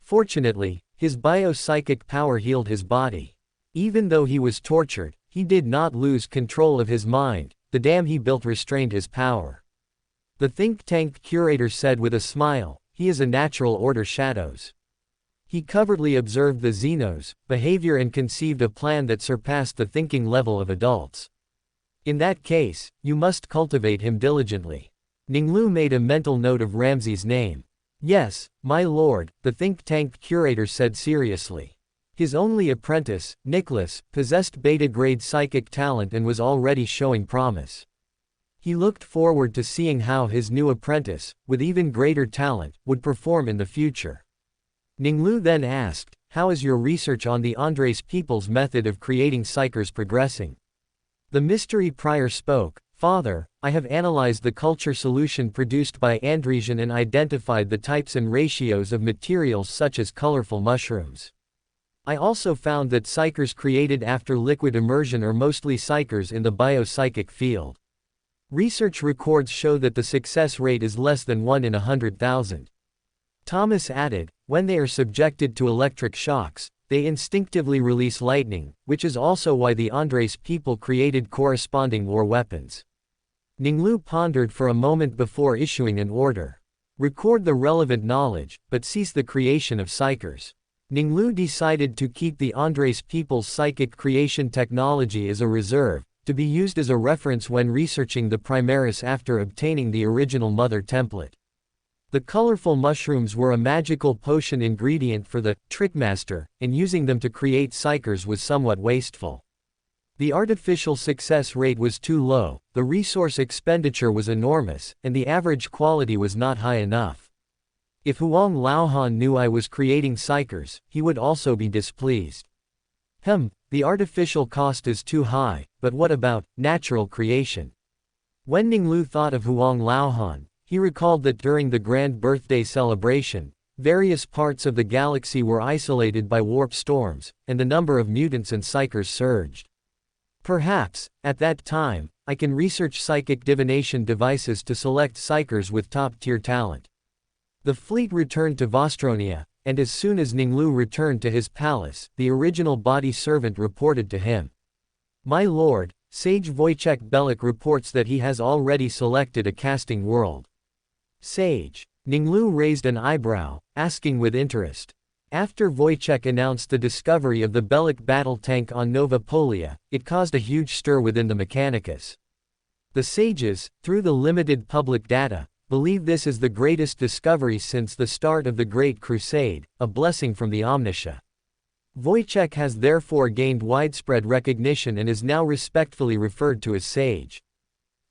Fortunately, his bio-psychic power healed his body. Even though he was tortured, he did not lose control of his mind. The dam he built restrained his power. The think tank curator said with a smile, he is a natural order shadows. He covertly observed the Xenos' behavior and conceived a plan that surpassed the thinking level of adults. In that case, you must cultivate him diligently. Ning Lu made a mental note of Ramsay's name. Yes, my lord, the think tank curator said seriously. His only apprentice, Nicholas, possessed beta-grade psychic talent and was already showing promise. He looked forward to seeing how his new apprentice, with even greater talent, would perform in the future. Ning Lu then asked, how is your research on the Andres people's method of creating psychers progressing? The mystery prior spoke, Father, I have analyzed the culture solution produced by Andresian and identified the types and ratios of materials such as colorful mushrooms. I also found that psychers created after liquid immersion are mostly psychers in the biopsychic field. Research records show that the success rate is less than 1 in 100,000. Thomas added, when they are subjected to electric shocks, they instinctively release lightning, which is also why the Andres people created corresponding war weapons. Ning Lu pondered for a moment before issuing an order. Record the relevant knowledge, but cease the creation of psychers. Ning Lu decided to keep the Andres people's psychic creation technology as a reserve, to be used as a reference when researching the Primaris after obtaining the original mother template. The colorful mushrooms were a magical potion ingredient for the Trickmaster, and using them to create psychers was somewhat wasteful. The artificial success rate was too low, the resource expenditure was enormous, and the average quality was not high enough. If Huang Laohan knew I was creating psychers, he would also be displeased. The artificial cost is too high, but what about natural creation? When Ning Lu thought of Huang Laohan, he recalled that during the grand birthday celebration, various parts of the galaxy were isolated by warp storms, and the number of mutants and psychers surged. Perhaps, at that time, I can research psychic divination devices to select psychers with top-tier talent. The fleet returned to Vostronia, and as soon as Ning Lu returned to his palace, the original body servant reported to him. My lord, Sage Wojciech Belik reports that he has already selected a casting world. Sage. Ning Lu raised an eyebrow, asking with interest. After Wojciech announced the discovery of the Belik battle tank on Novapolia, it caused a huge stir within the Mechanicus. The sages, through the limited public data, believe this is the greatest discovery since the start of the Great Crusade, a blessing from the Omniscia. Wojciech has therefore gained widespread recognition and is now respectfully referred to as Sage.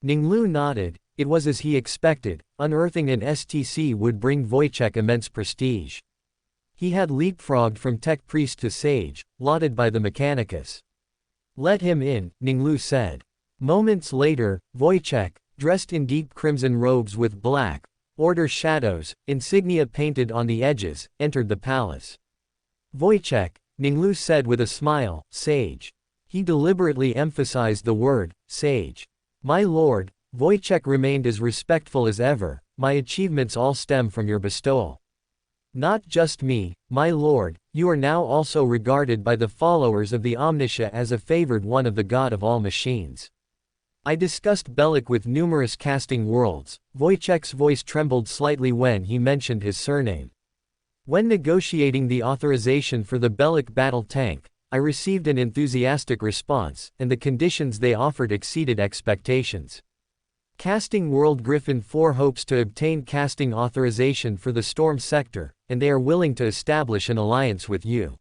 Ning Lu nodded. It was as he expected, unearthing an STC would bring Wojciech immense prestige. He had leapfrogged from tech priest to sage, lauded by the Mechanicus. Let him in, Ning Lu said. Moments later, Wojciech, dressed in deep crimson robes with black, order shadows, insignia painted on the edges, entered the palace. Wojciech, Ning Lu said with a smile, sage. He deliberately emphasized the word, sage. My lord, Wojciech remained as respectful as ever, my achievements all stem from your bestowal. Not just me, my lord, you are now also regarded by the followers of the Omniscia as a favored one of the god of all machines. I discussed Belik with numerous casting worlds. Wojciech's voice trembled slightly when he mentioned his surname. When negotiating the authorization for the Belik battle tank, I received an enthusiastic response, and the conditions they offered exceeded expectations. Casting World Griffin 4 hopes to obtain casting authorization for the Storm sector, and they are willing to establish an alliance with you.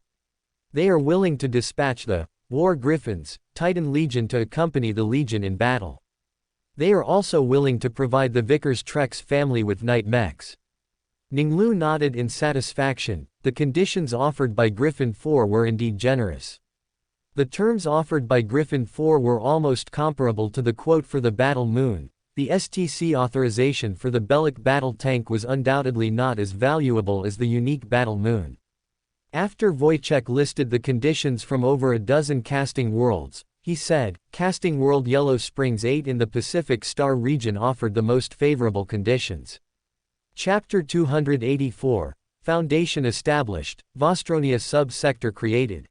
They are willing to dispatch the War Griffins, Titan Legion to accompany the Legion in battle. They are also willing to provide the Vickers Trek's family with Knight mechs. Ning Lu nodded in satisfaction. The conditions offered by Griffin 4 were indeed generous. The terms offered by Griffin 4 were almost comparable to the quote for the Battle Moon. The STC authorization for the Bellic battle tank was undoubtedly not as valuable as the unique Battle Moon. After Wojciech listed the conditions from over a dozen casting worlds, he said, Casting World Yellow Springs 8 in the Pacific Star region offered the most favorable conditions. Chapter 284, Foundation established, Vostronia sub-sector created.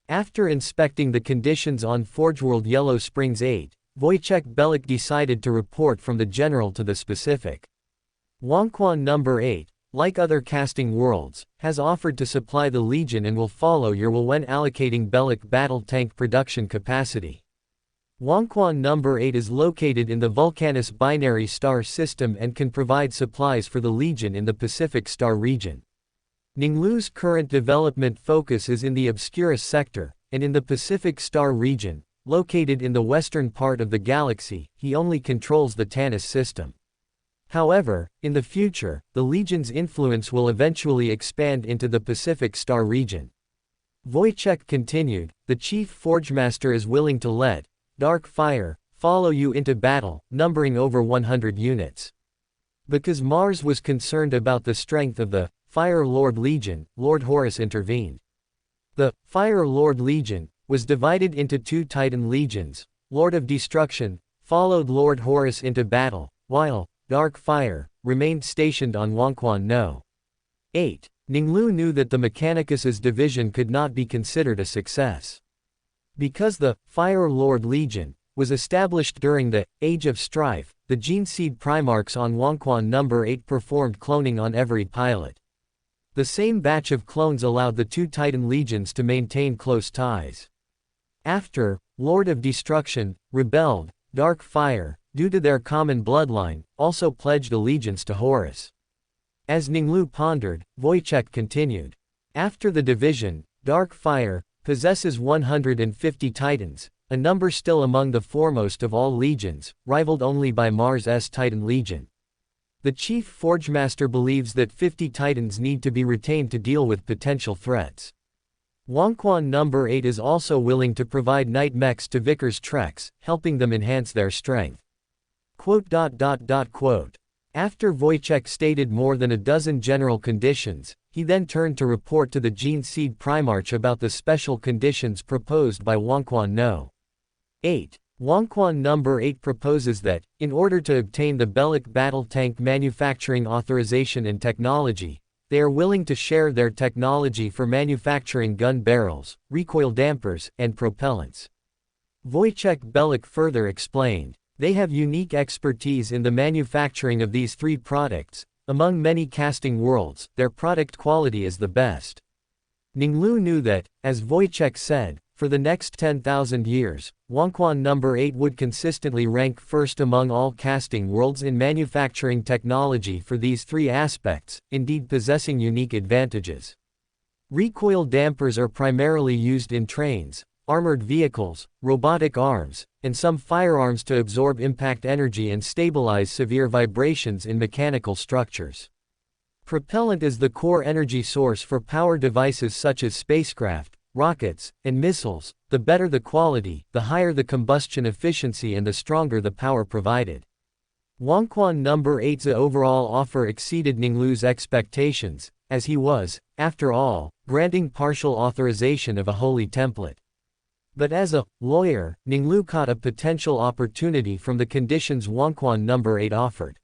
After inspecting the conditions on Forgeworld Yellow Springs 8, Wojciech Bellic decided to report from the general to the specific. Wonquan number 8, like other casting worlds, has offered to supply the Legion and will follow your will when allocating Bellic battle tank production capacity. Wonquan number 8 is located in the Vulcanus binary star system and can provide supplies for the Legion in the Pacific Star region. Ning Lu's current development focus is in the Obscurus sector, and in the Pacific Star region, located in the western part of the galaxy, he only controls the Tanis system. However, in the future, the Legion's influence will eventually expand into the Pacific Star region. Wojciech continued, the Chief Forgemaster is willing to let Dark Fire follow you into battle, numbering over 100 units. Because Mars was concerned about the strength of the Fire Lord Legion, Lord Horus intervened. The Fire Lord Legion was divided into two Titan legions. Lord of Destruction followed Lord Horus into battle, while Dark Fire remained stationed on Wonquan No. 8. Ning Lu knew that the Mechanicus's division could not be considered a success. Because the Fire Lord Legion was established during the Age of Strife, the Gene Seed Primarchs on Wonquan number 8 performed cloning on every pilot. The same batch of clones allowed the two Titan legions to maintain close ties. After Lord of Destruction rebelled, Dark Fire, due to their common bloodline, also pledged allegiance to Horus. As Ning Lu pondered, Wojciech continued. After the division, Dark Fire possesses 150 Titans, a number still among the foremost of all legions, rivaled only by Mars' Titan Legion. The Chief Forgemaster believes that 50 Titans need to be retained to deal with potential threats. Wonquan number 8 is also willing to provide Knight mechs to Vickers Treks, helping them enhance their strength. After Wojciech stated more than a dozen general conditions, he then turned to report to the Gene Seed Primarch about the special conditions proposed by Wonquan No. 8. Wonquan number 8 proposes that, in order to obtain the Bellic battle tank manufacturing authorization and technology, they are willing to share their technology for manufacturing gun barrels, recoil dampers, and propellants. Wojciech Bellic further explained, they have unique expertise in the manufacturing of these three products. Among many casting worlds, their product quality is the best. Ning Lu knew that, as Wojciech said, for the next 10,000 years, Wonquan number 8 would consistently rank first among all casting worlds in manufacturing technology for these three aspects, indeed possessing unique advantages. Recoil dampers are primarily used in trains, armored vehicles, robotic arms, and some firearms to absorb impact energy and stabilize severe vibrations in mechanical structures. Propellant is the core energy source for power devices such as spacecraft, rockets, and missiles. The better the quality, the higher the combustion efficiency and the stronger the power provided. Wonquan number 8's overall offer exceeded Ning Lu's expectations, as he was, after all, granting partial authorization of a holy template. But as a lawyer, Ning Lu caught a potential opportunity from the conditions Wonquan number 8 offered.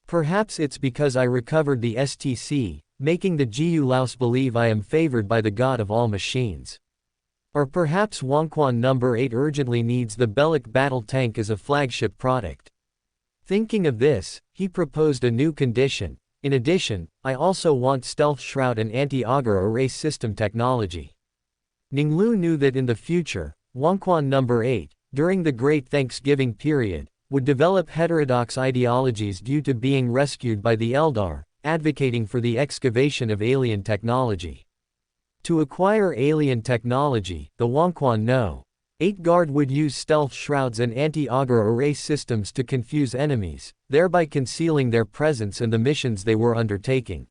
Perhaps it's because I recovered the STC, making the Jiao Laos believe I am favored by the god of all machines. Or perhaps Wonquan number 8 urgently needs the Bellic battle tank as a flagship product. Thinking of this, he proposed a new condition. In addition, I also want stealth shroud and anti-augur array system technology. Ning Lu knew that in the future, Wonquan number 8, during the Great Thanksgiving period, would develop heterodox ideologies due to being rescued by the Eldar, advocating for the excavation of alien technology. To acquire alien technology, the Wangquan No. 8 Guard would use stealth shrouds and anti-augur array systems to confuse enemies, thereby concealing their presence and the missions they were undertaking.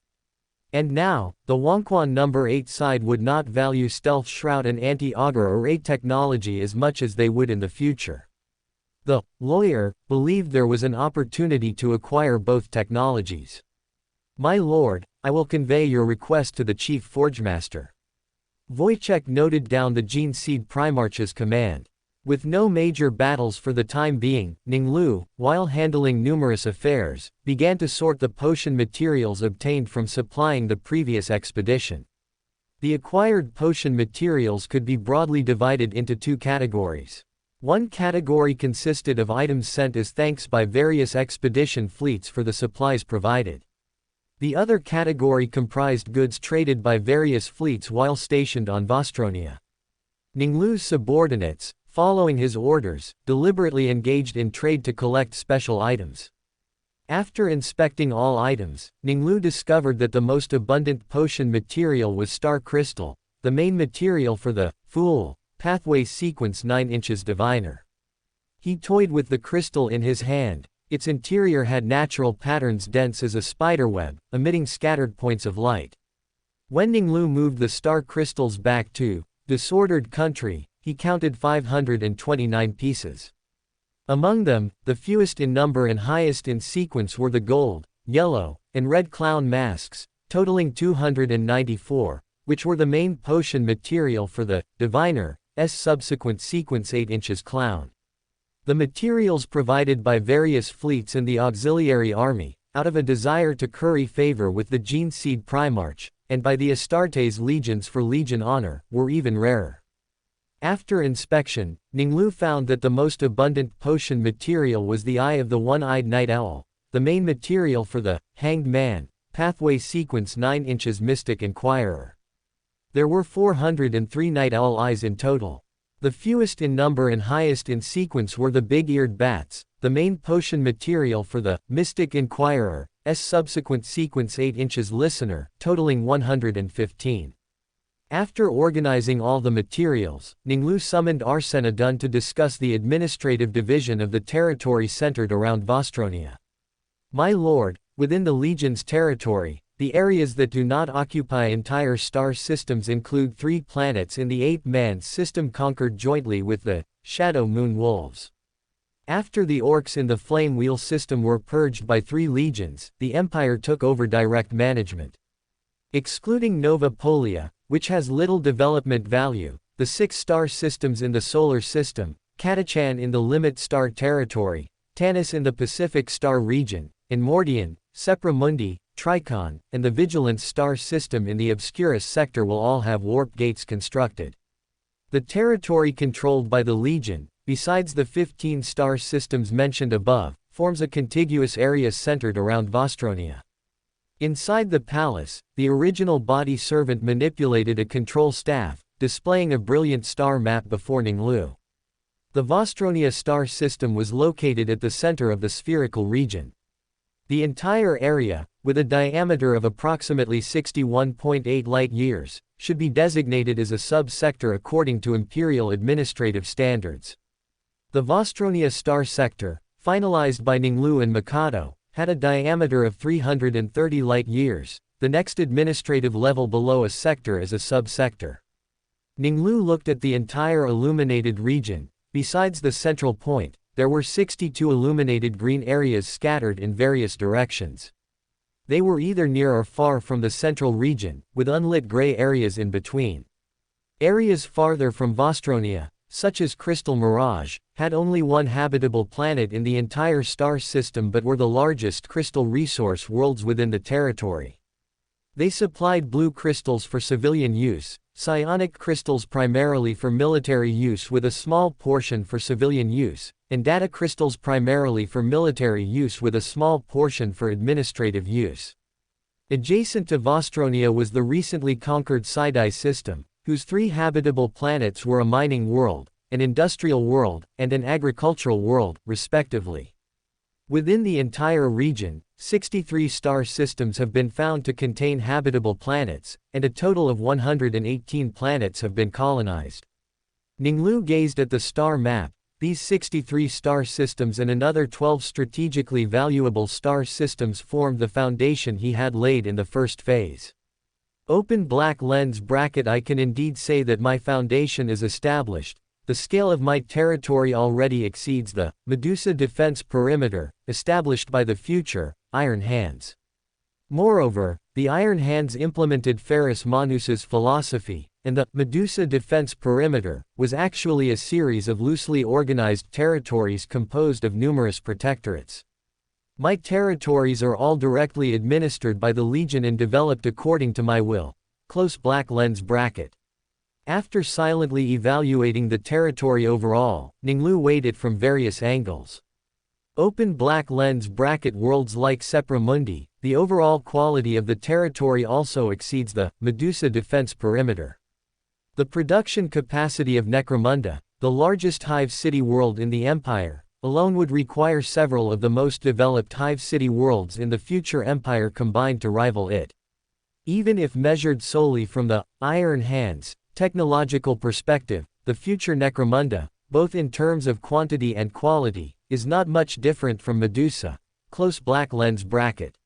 And now, the Wangquan No. 8 side would not value stealth shroud and anti-augur array technology as much as they would in the future. The lawyer believed there was an opportunity to acquire both technologies. My lord, I will convey your request to the chief forgemaster. Wojciech noted down the Gene Seed Primarch's command. With no major battles for the time being, Ning Lu, while handling numerous affairs, began to sort the potion materials obtained from supplying the previous expedition. The acquired potion materials could be broadly divided into two categories. One category consisted of items sent as thanks by various expedition fleets for the supplies provided. The other category comprised goods traded by various fleets while stationed on Vostronia. Ning Lu's subordinates, following his orders, deliberately engaged in trade to collect special items. After inspecting all items, Ning Lu discovered that the most abundant potion material was star crystal, the main material for the Fool Pathway Sequence 9 inches diviner. He toyed with the crystal in his hand. Its interior had natural patterns dense as a spiderweb, emitting scattered points of light. When Ning Lu moved the star crystals back to disordered country, he counted 529 pieces. Among them, the fewest in number and highest in sequence were the gold, yellow, and red clown masks, totaling 294, which were the main potion material for the diviner's subsequent sequence 8 inches clown. The materials provided by various fleets and the auxiliary army, out of a desire to curry favor with the Gene Seed Primarch, and by the Astartes legions for legion honor, were even rarer. After inspection, Ning Lu found that the most abundant potion material was the Eye of the One-Eyed Night Owl, the main material for the Hanged Man Pathway Sequence 9 inches Mystic Inquirer. There were 403 Night Owl eyes in total. The fewest in number and highest in sequence were the big-eared bats, the main potion material for the Mystic Inquirer's subsequent sequence 8 inches listener, totaling 115. After organizing all the materials, Ning Lu summoned Arsenadun to discuss the administrative division of the territory centered around Vostronia. My lord, within the Legion's territory, the areas that do not occupy entire star systems include 3 planets in the 8-man system conquered jointly with the Shadow Moon Wolves. After the orcs in the Flame Wheel system were purged by 3 legions, the Empire took over direct management. Excluding Novapolia, which has little development value, the 6 star systems in the Solar System, Catachan in the Limit Star Territory, Tanis in the Pacific Star Region, and Mordian, Sepramundi, Tricon, and the Vigilance Star System in the Obscurus sector will all have warp gates constructed. The territory controlled by the Legion, besides the 15 star systems mentioned above, forms a contiguous area centered around Vostronia. Inside the palace, the original body servant manipulated a control staff, displaying a brilliant star map before Ning Lu. The Vostronia star system was located at the center of the spherical region. The entire area, with a diameter of approximately 61.8 light-years, should be designated as a sub-sector according to Imperial administrative standards. The Vostronia star sector, finalized by Ning Lu and Mikado, had a diameter of 330 light-years, the next administrative level below a sector is a sub-sector. Ning Lu looked at the entire illuminated region. Besides the central point, there were 62 illuminated green areas scattered in various directions. They were either near or far from the central region, with unlit gray areas in between. Areas farther from Vostronia, such as Crystal Mirage, had only one habitable planet in the entire star system but were the largest crystal resource worlds within the territory. They supplied blue crystals for civilian use, psionic crystals primarily for military use with a small portion for civilian use, and data crystals primarily for military use with a small portion for administrative use. Adjacent to Vostronia was the recently conquered Sidai system, whose 3 habitable planets were a mining world, an industrial world, and an agricultural world, respectively. Within the entire region, 63 star systems have been found to contain habitable planets, and a total of 118 planets have been colonized. Ning Lu gazed at the star map. These 63 star systems and another 12 strategically valuable star systems formed the foundation he had laid in the first phase. Open black lens bracket. I can indeed say that my foundation is established. The scale of my territory already exceeds the Medusa defense perimeter, established by the future Iron Hands. Moreover, the Iron Hands implemented Ferrus Manus's philosophy, and the Medusa defense perimeter was actually a series of loosely organized territories composed of numerous protectorates. My territories are all directly administered by the Legion and developed according to my will. Close black lens bracket. After silently evaluating the territory overall, Ning Lu weighed it from various angles. Open black lens bracket. Worlds like Sepra Mundi, the overall quality of the territory also exceeds the Medusa defense perimeter. The production capacity of Necromunda, the largest hive city world in the Empire, alone would require several of the most developed hive city worlds in the future Empire combined to rival it. Even if measured solely from the Iron Hands technological perspective, the future Necromunda, both in terms of quantity and quality, is not much different from Medusa. Close black lens bracket.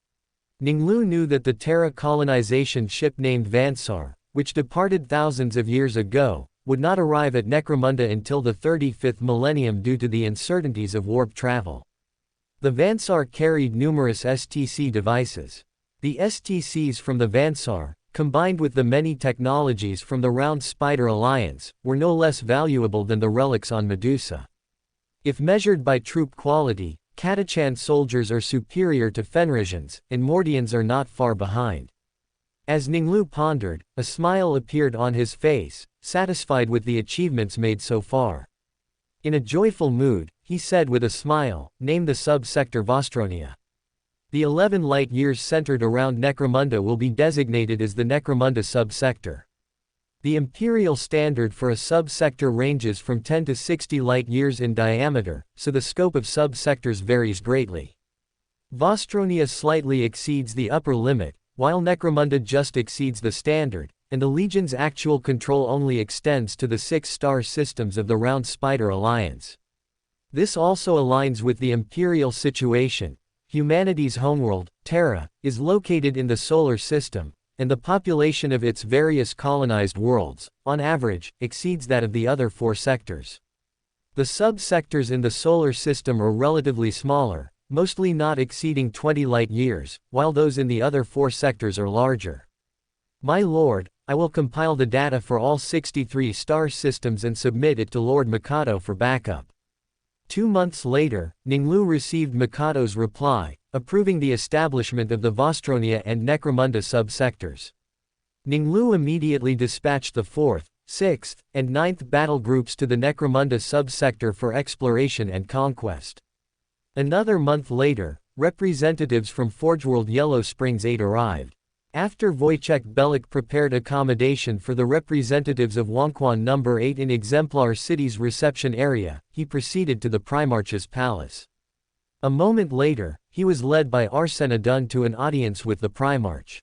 Ning Lu knew that the Terra colonization ship named Vansar, which departed thousands of years ago, would not arrive at Necromunda until the 35th millennium due to the uncertainties of warp travel. The Vansar carried numerous STC devices. The STCs from the Vansar, combined with the many technologies from the Round Spider Alliance, were no less valuable than the relics on Medusa. If measured by troop quality, Catachan soldiers are superior to Fenrisians, and Mordians are not far behind. As Ning Lu pondered, a smile appeared on his face, satisfied with the achievements made so far. In a joyful mood, he said with a smile, "Name the sub-sector Vostronia." The 11 light-years centered around Necromunda will be designated as the Necromunda subsector. The imperial standard for a subsector ranges from 10 to 60 light-years in diameter, so the scope of subsectors varies greatly. Vostronia slightly exceeds the upper limit, while Necromunda just exceeds the standard, and the Legion's actual control only extends to the 6-star systems of the Round Spider Alliance. This also aligns with the imperial situation. Humanity's homeworld, Terra, is located in the solar system, and the population of its various colonized worlds, on average, exceeds that of the other 4 sectors. The sub-sectors in the solar system are relatively smaller, mostly not exceeding 20 light-years, while those in the other 4 sectors are larger. My lord, I will compile the data for all 63 star systems and submit it to Lord Mikado for backup. 2 months later, Ning Lu received Mikado's reply, approving the establishment of the Vostronia and Necromunda subsectors. Ning Lu immediately dispatched the 4th, 6th, and 9th battle groups to the Necromunda subsector for exploration and conquest. Another month later, representatives from Forgeworld Yellow Springs 8 arrived. After Wojciech Bellick prepared accommodation for the representatives of Wonquan No. 8 in Exemplar City's reception area, he proceeded to the Primarch's palace. A moment later, he was led by Arsena Dun to an audience with the Primarch.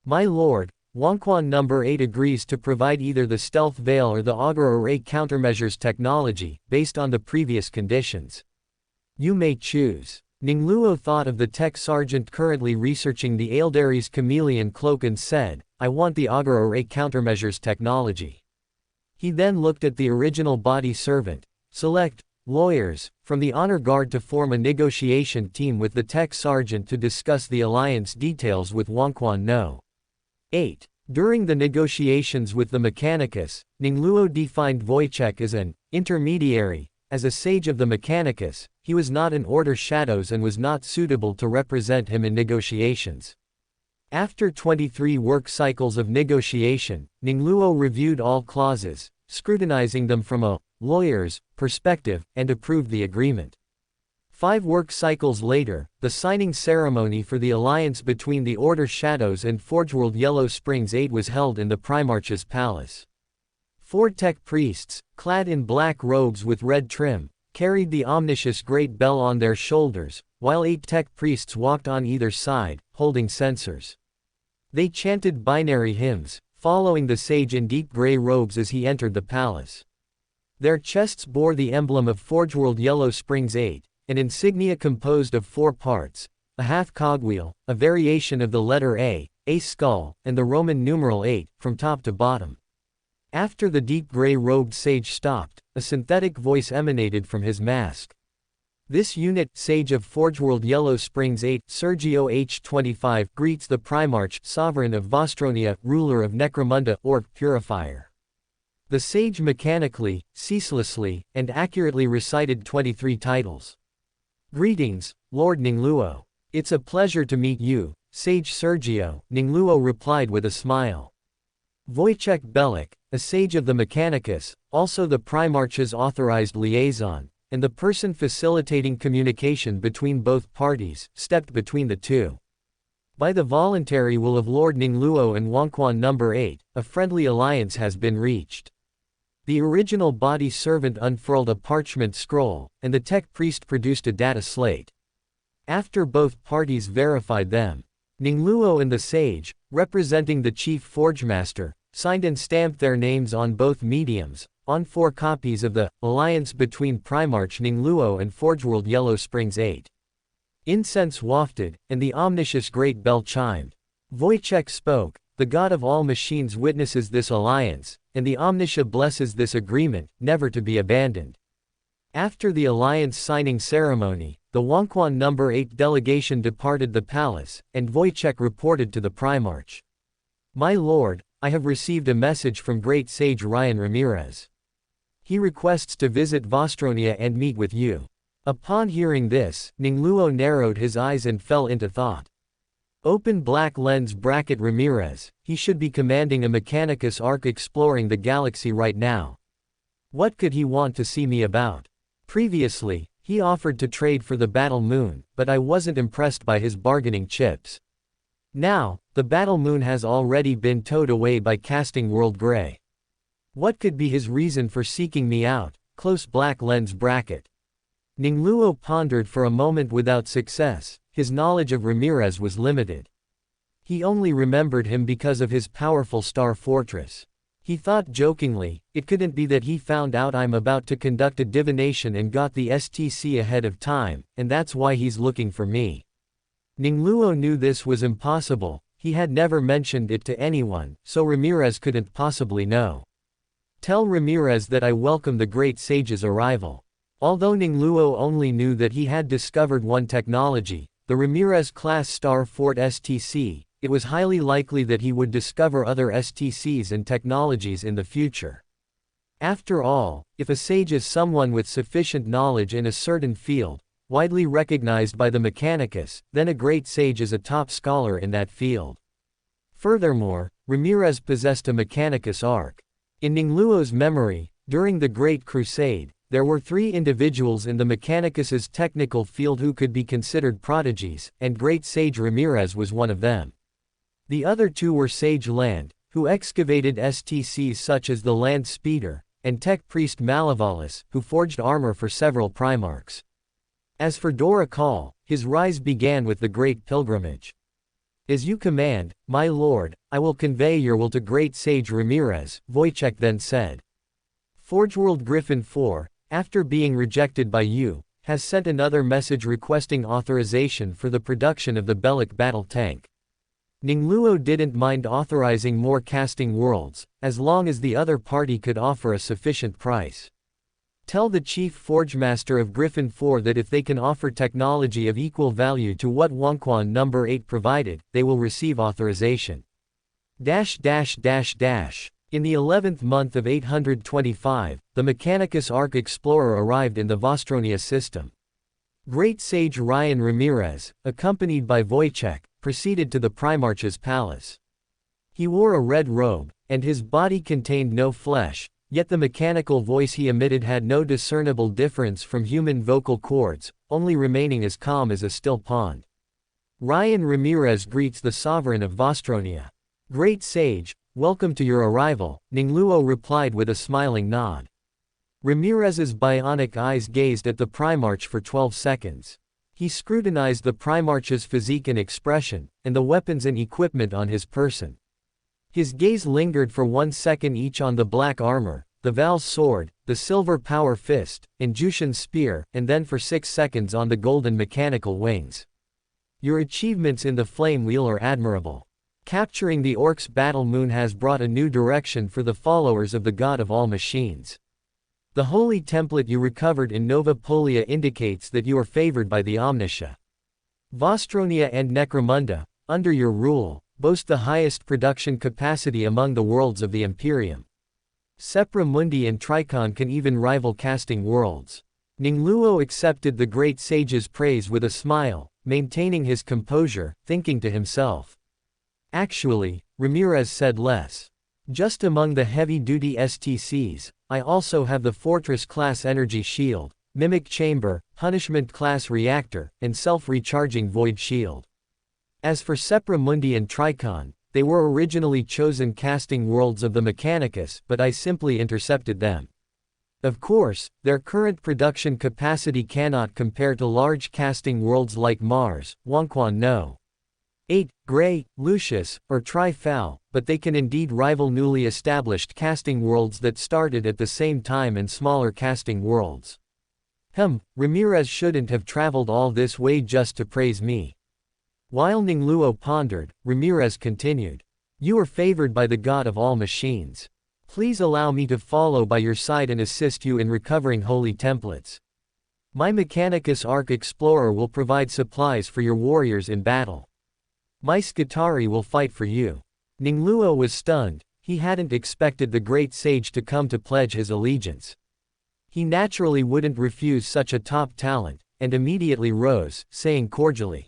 My lord, Wonquan No. 8 agrees to provide either the Stealth Veil or the Augur Array countermeasures technology, based on the previous conditions. You may choose. Ning Luo thought of the tech sergeant currently researching the Aeldares chameleon cloak and said, I want the Augur Array countermeasures technology. He then looked at the original body servant. Select lawyers from the honor guard to form a negotiation team with the tech sergeant to discuss the alliance details with Wonquan No. 8. During the negotiations with the Mechanicus, Ning Luo defined Wojciech as an intermediary. As a sage of the Mechanicus, he was not in Order Shadows and was not suitable to represent him in negotiations. After 23 work cycles of negotiation, Ning Luo reviewed all clauses, scrutinizing them from a lawyer's perspective, and approved the agreement. 5 work cycles later, the signing ceremony for the alliance between the Order Shadows and Forgeworld Yellow Springs 8 was held in the Primarch's palace. 4 tech priests, clad in black robes with red trim, carried the omniscious Great Bell on their shoulders, while 8 tech priests walked on either side, holding censers. They chanted binary hymns, following the sage in deep gray robes as he entered the palace. Their chests bore the emblem of Forgeworld Yellow Springs 8, an insignia composed of 4 parts, a half cogwheel, a variation of the letter A skull, and the Roman numeral 8, from top to bottom. After the deep gray-robed sage stopped, a synthetic voice emanated from his mask. This unit, Sage of Forgeworld Yellow Springs 8, Sergio H25, greets the Primarch, Sovereign of Vostronia, ruler of Necromunda, Orc Purifier. The sage mechanically, ceaselessly, and accurately recited 23 titles. Greetings, Lord Ning Lu. It's a pleasure to meet you, Sage Sergio, Ning Lu replied with a smile. Wojciech Belik, a sage of the Mechanicus, also the Primarch's authorized liaison, and the person facilitating communication between both parties, stepped between the two. By the voluntary will of Lord Ning Lu and Wangquan No. 8, a friendly alliance has been reached. The original body servant unfurled a parchment scroll, and the tech priest produced a data slate. After both parties verified them, Ning Lu and the sage, representing the chief forgemaster, signed and stamped their names on both mediums, on 4 copies of the alliance between Primarch Ning Lu and Forgeworld Yellow Springs 8. Incense wafted, and the omniscious great bell chimed. Wojciech spoke, "The God of all machines witnesses this alliance, and the Omniscia blesses this agreement, never to be abandoned." After the alliance signing ceremony, the Wangquan No. 8 delegation departed the palace, and Wojciech reported to the Primarch. "My lord, I have received a message from Great Sage Ryan Ramirez. He requests to visit Vostronia and meet with you." Upon hearing this, Ning Lu narrowed his eyes and fell into thought. Open black lens bracket Ramirez, he should be commanding a Mechanicus arc exploring the galaxy right now. What could he want to see me about? Previously, he offered to trade for the Battle Moon, but I wasn't impressed by his bargaining chips. Now, the Battle Moon has already been towed away by Casting World Grey. What could be his reason for seeking me out? Close black lens bracket. Ning Lu pondered for a moment without success. His knowledge of Ramirez was limited. He only remembered him because of his powerful star fortress. He thought jokingly, it couldn't be that he found out I'm about to conduct a divination and got the STC ahead of time, and that's why he's looking for me. Ning Lu knew this was impossible. He had never mentioned it to anyone, so Ramirez couldn't possibly know. Tell Ramirez that I welcome the Great Sage's arrival. Although Ning Lu only knew that he had discovered one technology, the Ramirez-class Star Fort STC, it was highly likely that he would discover other STCs and technologies in the future. After all, if a sage is someone with sufficient knowledge in a certain field, widely recognized by the Mechanicus, then a great sage is a top scholar in that field. Furthermore, Ramirez possessed a Mechanicus arc. In Ning Lu's memory, during the Great Crusade, there were 3 individuals in the Mechanicus's technical field who could be considered prodigies, and Great Sage Ramirez was one of them. The other 2 were Sage Land, who excavated STCs such as the Land Speeder, and Tech Priest Malavalis, who forged armor for several Primarchs. As for Dorakal, his rise began with the Great Pilgrimage. "As you command, my lord, I will convey your will to Great Sage Ramirez," Wojciech then said. Forgeworld Griffin 4, after being rejected by you, has sent another message requesting authorization for the production of the Belik battle tank. Ning Lu didn't mind authorizing more casting worlds, as long as the other party could offer a sufficient price. Tell the chief forgemaster of Griffin 4 that if they can offer technology of equal value to what Wangquan No. 8 provided, they will receive authorization. In the 11th month of 825, the Mechanicus Arc Explorer arrived in the Vostronia system. Great Sage Ryan Ramirez, accompanied by Wojciech, proceeded to the Primarch's palace. He wore a red robe, and his body contained no flesh, yet the mechanical voice he emitted had no discernible difference from human vocal cords, only remaining as calm as a still pond. Ryan Ramirez greets the Sovereign of Vostronia. "Great Sage, welcome to your arrival," Ning Lu replied with a smiling nod. Ramirez's bionic eyes gazed at the Primarch for 12 seconds. He scrutinized the Primarch's physique and expression, and the weapons and equipment on his person. His gaze lingered for 1 second each on the black armor, the Val's sword, the silver power fist, and Jushin's spear, and then for 6 seconds on the golden mechanical wings. Your achievements in the flame wheel are admirable. Capturing the Orc's battle moon has brought a new direction for the followers of the God of all machines. The holy template you recovered in Novapolia indicates that you are favored by the Omniscia. Vostronia and Necromunda, under your rule, boast the highest production capacity among the worlds of the Imperium. Sepra Mundi and Tricon can even rival casting worlds. Ning Lu accepted the great sage's praise with a smile, maintaining his composure, thinking to himself. Actually, Ramirez said less. Just among the heavy-duty STCs, I also have the Fortress-class energy shield, Mimic Chamber, Punishment-class reactor, and self-recharging Void Shield. As for Sepra Mundi and Tricon, they were originally chosen casting worlds of the Mechanicus, but I simply intercepted them. Of course, their current production capacity cannot compare to large casting worlds like Mars, Wonquan No. 8, Grey, Lucius, or Tri-Fal, but they can indeed rival newly established casting worlds that started at the same time and smaller casting worlds. Ramirez shouldn't have traveled all this way just to praise me. While Ning Lu pondered, Ramirez continued. You are favored by the God of all machines. Please allow me to follow by your side and assist you in recovering holy templates. My Mechanicus Arc Explorer will provide supplies for your warriors in battle. My Skitarii will fight for you. Ning Lu was stunned. He hadn't expected the great sage to come to pledge his allegiance. He naturally wouldn't refuse such a top talent, and immediately rose, saying cordially.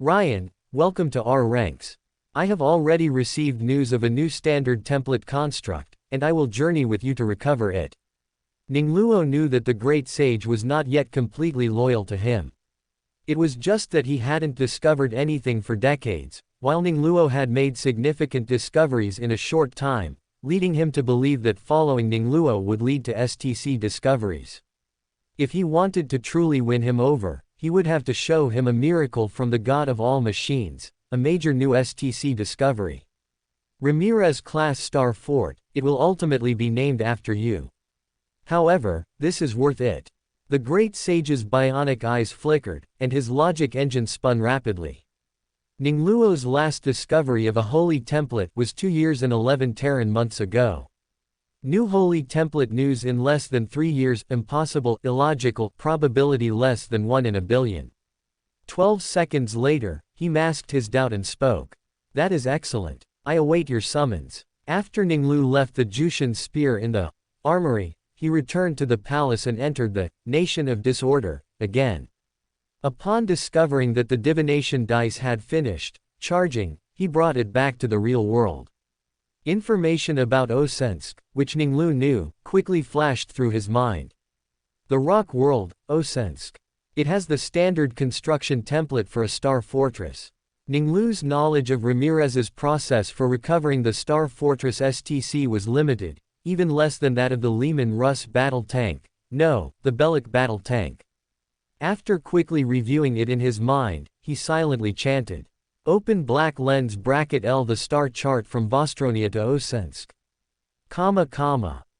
Ryan, welcome to our ranks. I have already received news of a new standard template construct, and I will journey with you to recover it. Ning Lu knew that the great sage was not yet completely loyal to him. It was just that he hadn't discovered anything for decades, while Ning Lu had made significant discoveries in a short time, leading him to believe that following Ning Lu would lead to STC discoveries. If he wanted to truly win him over, he would have to show him a miracle from the God of all machines, a major new STC discovery. Ramirez-class Star Fort, it will ultimately be named after you. However, this is worth it. The great sage's bionic eyes flickered, and his logic engine spun rapidly. Ning Lu's last discovery of a holy template was 2 years and 11 Terran months ago. New holy template news in less than 3 years, impossible, illogical, probability less than 1 in a billion. 12 seconds later, he masked his doubt and spoke. That is excellent. I await your summons. After Ning Lu left the Jushin spear in the armory, he returned to the palace and entered the Nation of Disorder again. Upon discovering that the divination dice had finished charging, he brought it back to the real world. Information about Osensk, which Ning Lu knew, quickly flashed through his mind. The rock world, Osensk. It has the standard construction template for a star fortress. Ning Lu's knowledge of Ramirez's process for recovering the Star Fortress STC was limited, even less than that of the Lehman Russ battle tank, the Bellic battle tank. After quickly reviewing it in his mind, he silently chanted, Open black lens bracket L the star chart from Vostronia to Osensk.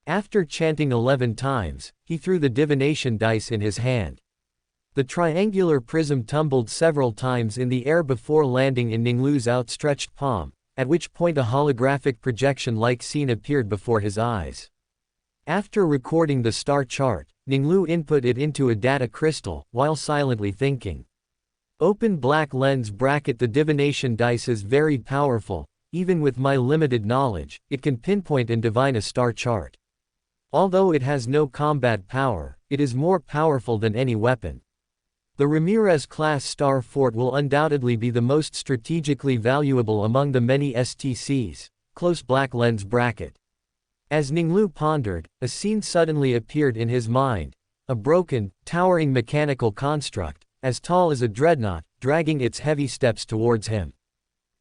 After chanting 11 times, he threw the divination dice in his hand. The triangular prism tumbled several times in the air before landing in Ning Lu's outstretched palm, at which point a holographic projection-like scene appeared before his eyes. After recording the star chart, Ning Lu input it into a data crystal, while silently thinking. Open black lens bracket the divination dice is very powerful, even with my limited knowledge, it can pinpoint and divine a star chart. Although it has no combat power, it is more powerful than any weapon. The Ramirez-class Star Fort will undoubtedly be the most strategically valuable among the many STCs, close black lens bracket. As Ning Lu pondered, a scene suddenly appeared in his mind, a broken, towering mechanical construct, as tall as a dreadnought, dragging its heavy steps towards him.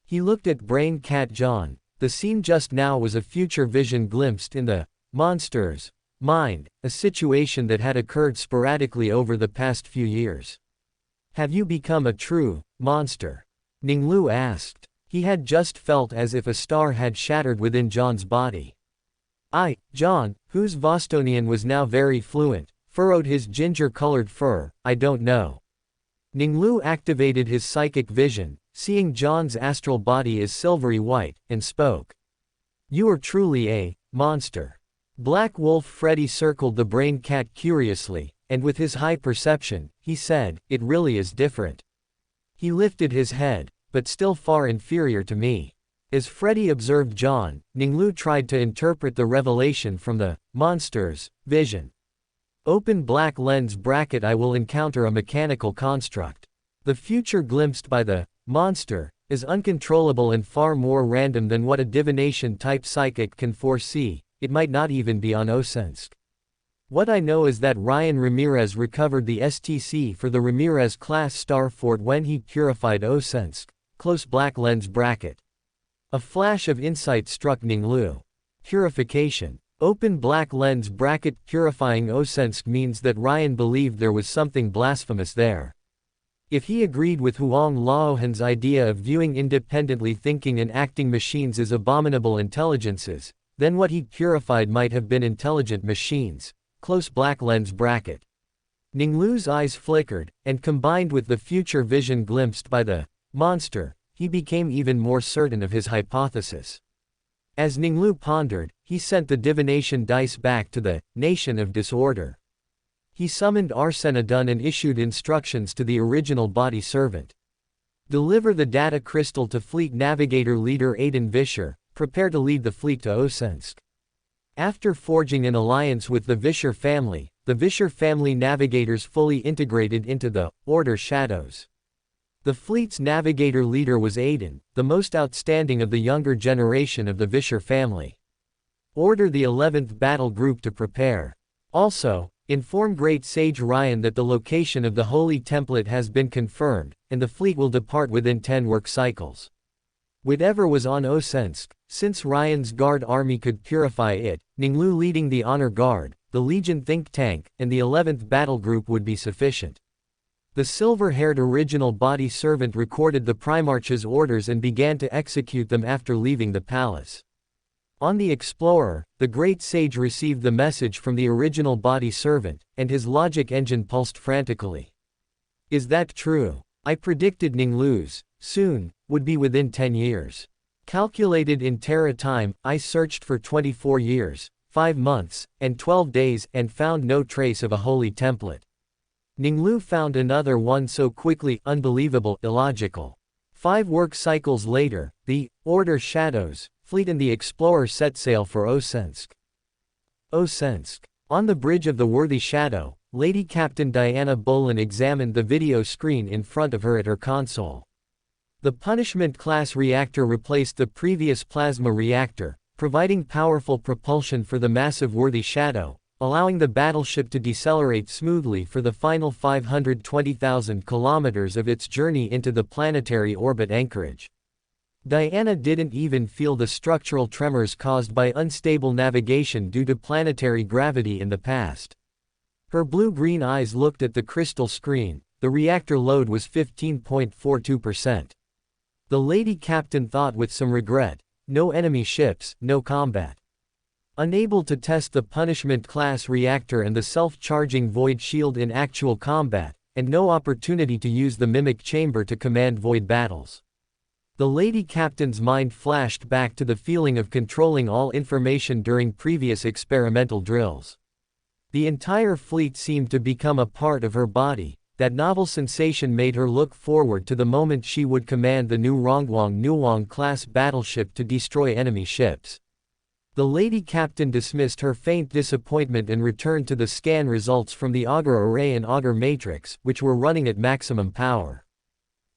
He looked at Brain Cat John. The scene just now was a future vision glimpsed in the monster's mind, a situation that had occurred sporadically over the past few years. Have you become a true monster? Ning Lu asked. He had just felt as if a star had shattered within John's body. John, whose Vostonian was now very fluent, furrowed his ginger-colored fur. I don't know. Ning Lu activated his psychic vision, seeing John's astral body as silvery white, and spoke. You are truly a monster. Black Wolf Freddy circled the brain cat curiously, and with his high perception, he said, it really is different. He lifted his head, but still far inferior to me. As Freddy observed John, Ning Lu tried to interpret the revelation from the monster's vision. Open black lens bracket. I will encounter a mechanical construct. The future glimpsed by the monster is uncontrollable and far more random than what a divination-type psychic can foresee. It might not even be on Osensk. What I know is that Ryan Ramirez recovered the STC for the Ramirez-class star fort when he purified Osensk. Close black lens bracket. A flash of insight struck Ning Lu. Purification. Open black lens bracket. Purifying Osensk means that Ryan believed there was something blasphemous there. If he agreed with Huang Laohan's idea of viewing independently thinking and acting machines as abominable intelligences, then what he purified might have been intelligent machines. Close black lens bracket. Ning Lu's eyes flickered, and combined with the future vision glimpsed by the monster, he became even more certain of his hypothesis. As Ning Lu pondered, he sent the divination dice back to the Nation of Disorder. He summoned Arsenadun and issued instructions to the original body servant. Deliver the data crystal to Fleet Navigator Leader Aiden Vischer, prepare to lead the fleet to Osensk. After forging an alliance with the Vischer family navigators fully integrated into the Order Shadows. The fleet's navigator leader was Aiden, the most outstanding of the younger generation of the Vischer family. Order the 11th Battle Group to prepare. Also, inform Great Sage Ryan that the location of the Holy Template has been confirmed, and the fleet will depart within 10 work cycles. Whatever was on Osensk, since Ryan's Guard army could purify it, Ning Lu leading the Honor Guard, the Legion think tank, and the 11th Battle Group would be sufficient. The silver-haired original body servant recorded the Primarch's orders and began to execute them after leaving the palace. On the Explorer, the Great Sage received the message from the original body servant, and his logic engine pulsed frantically. Is that true? I predicted Ning Lu's, soon, would be within 10 years. Calculated in Terra time, I searched for 24 years, 5 months, and 12 days, and found no trace of a holy template. Ning Lu found another one so quickly, unbelievable, illogical. 5 work cycles later, the Order Shadows fleet and the Explorer set sail for Osensk. Osensk. On the bridge of the Worthy Shadow, Lady Captain Diana Bolin examined the video screen in front of her at her console. The Punishment-class reactor replaced the previous plasma reactor, providing powerful propulsion for the massive Worthy Shadow, allowing the battleship to decelerate smoothly for the final 520,000 kilometers of its journey into the planetary orbit anchorage. Diana didn't even feel the structural tremors caused by unstable navigation due to planetary gravity in the past. Her blue-green eyes looked at the crystal screen. The reactor load was 15.42%. The Lady Captain thought with some regret, no enemy ships, no combat. Unable to test the Punishment-class reactor and the self-charging Void Shield in actual combat, and no opportunity to use the Mimic Chamber to command Void battles. The Lady Captain's mind flashed back to the feeling of controlling all information during previous experimental drills. The entire fleet seemed to become a part of her body. That novel sensation made her look forward to the moment she would command the new Rongguang Nuong-class battleship to destroy enemy ships. The Lady Captain dismissed her faint disappointment and returned to the scan results from the Augur Array and Augur Matrix, which were running at maximum power.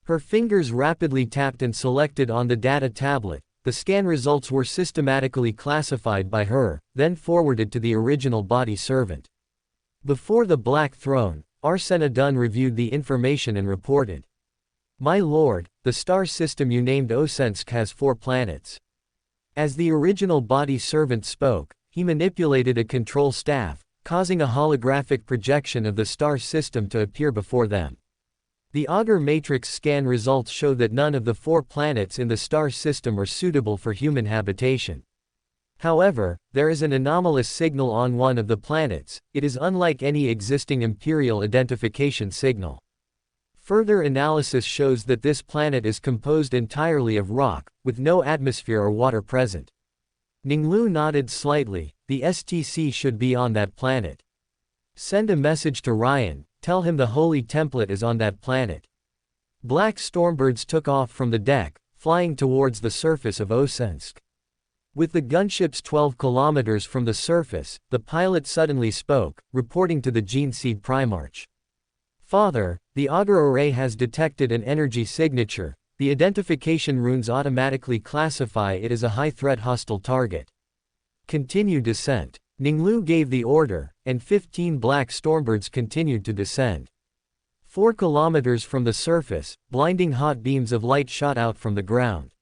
Her fingers rapidly tapped and selected on the data tablet. The scan results were systematically classified by her, then forwarded to the original body servant. Before the Black Throne, Arsenadun reviewed the information and reported. My lord, the star system you named Osensk has 4 planets. As the original body servant spoke, he manipulated a control staff, causing a holographic projection of the star system to appear before them. The Augur matrix scan results show that none of the 4 planets in the star system are suitable for human habitation. However, there is an anomalous signal on one of the planets. It is unlike any existing Imperial identification signal. Further analysis shows that this planet is composed entirely of rock, with no atmosphere or water present. Ning Lu nodded slightly. The STC should be on that planet. Send a message to Ryan, tell him the holy template is on that planet. Black Stormbirds took off from the deck, flying towards the surface of Osensk. With the gunships 12 kilometers from the surface, the pilot suddenly spoke, reporting to the Gene Seed Primarch. Father, the Augur array has detected an energy signature. The identification runes automatically classify it as a high-threat hostile target. Continue descent. Ning Lu gave the order, and 15 Black Stormbirds continued to descend. 4 kilometers from the surface, blinding hot beams of light shot out from the ground.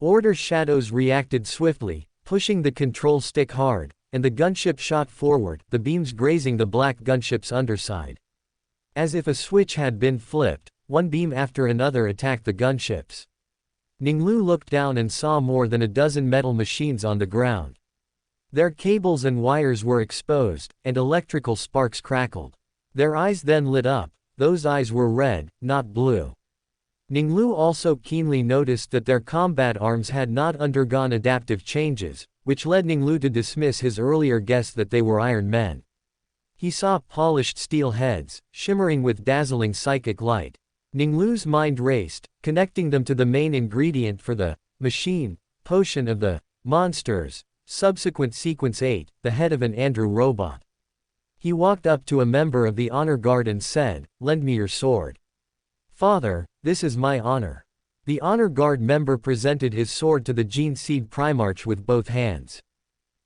Order shadows reacted swiftly, pushing the control stick hard, and the gunship shot forward, the beams grazing the black gunship's underside. As if a switch had been flipped, one beam after another attacked the gunships. Ning Lu looked down and saw more than a dozen metal machines on the ground. Their cables and wires were exposed, and electrical sparks crackled. Their eyes then lit up. Those eyes were red, not blue. Ning Lu also keenly noticed that their combat arms had not undergone adaptive changes, which led Ning Lu to dismiss his earlier guess that they were Iron Men. He saw polished steel heads, shimmering with dazzling psychic light. Ning Lu's mind raced, connecting them to the main ingredient for the machine potion of the monsters. Subsequent Sequence 8, the head of an Andrew robot. He walked up to a member of the honor guard and said, "Lend me your sword." "Father, this is my honor." The honor guard member presented his sword to the Gene Seed Primarch with both hands.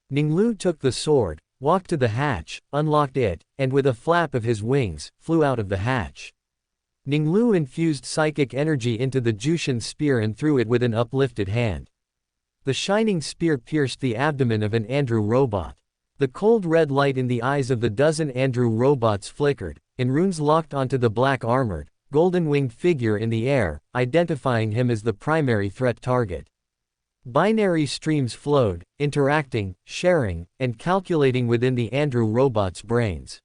Ning Lu took the sword, walked to the hatch, unlocked it, and with a flap of his wings, flew out of the hatch. Ning Lu infused psychic energy into the Jushin spear and threw it with an uplifted hand. The shining spear pierced the abdomen of an Andrew robot. The cold red light in the eyes of the dozen Andrew robots flickered, and runes locked onto the black armored, golden-winged figure in the air, identifying him as the primary threat target. Binary streams flowed, interacting, sharing, and calculating within the Andrew robot's brains.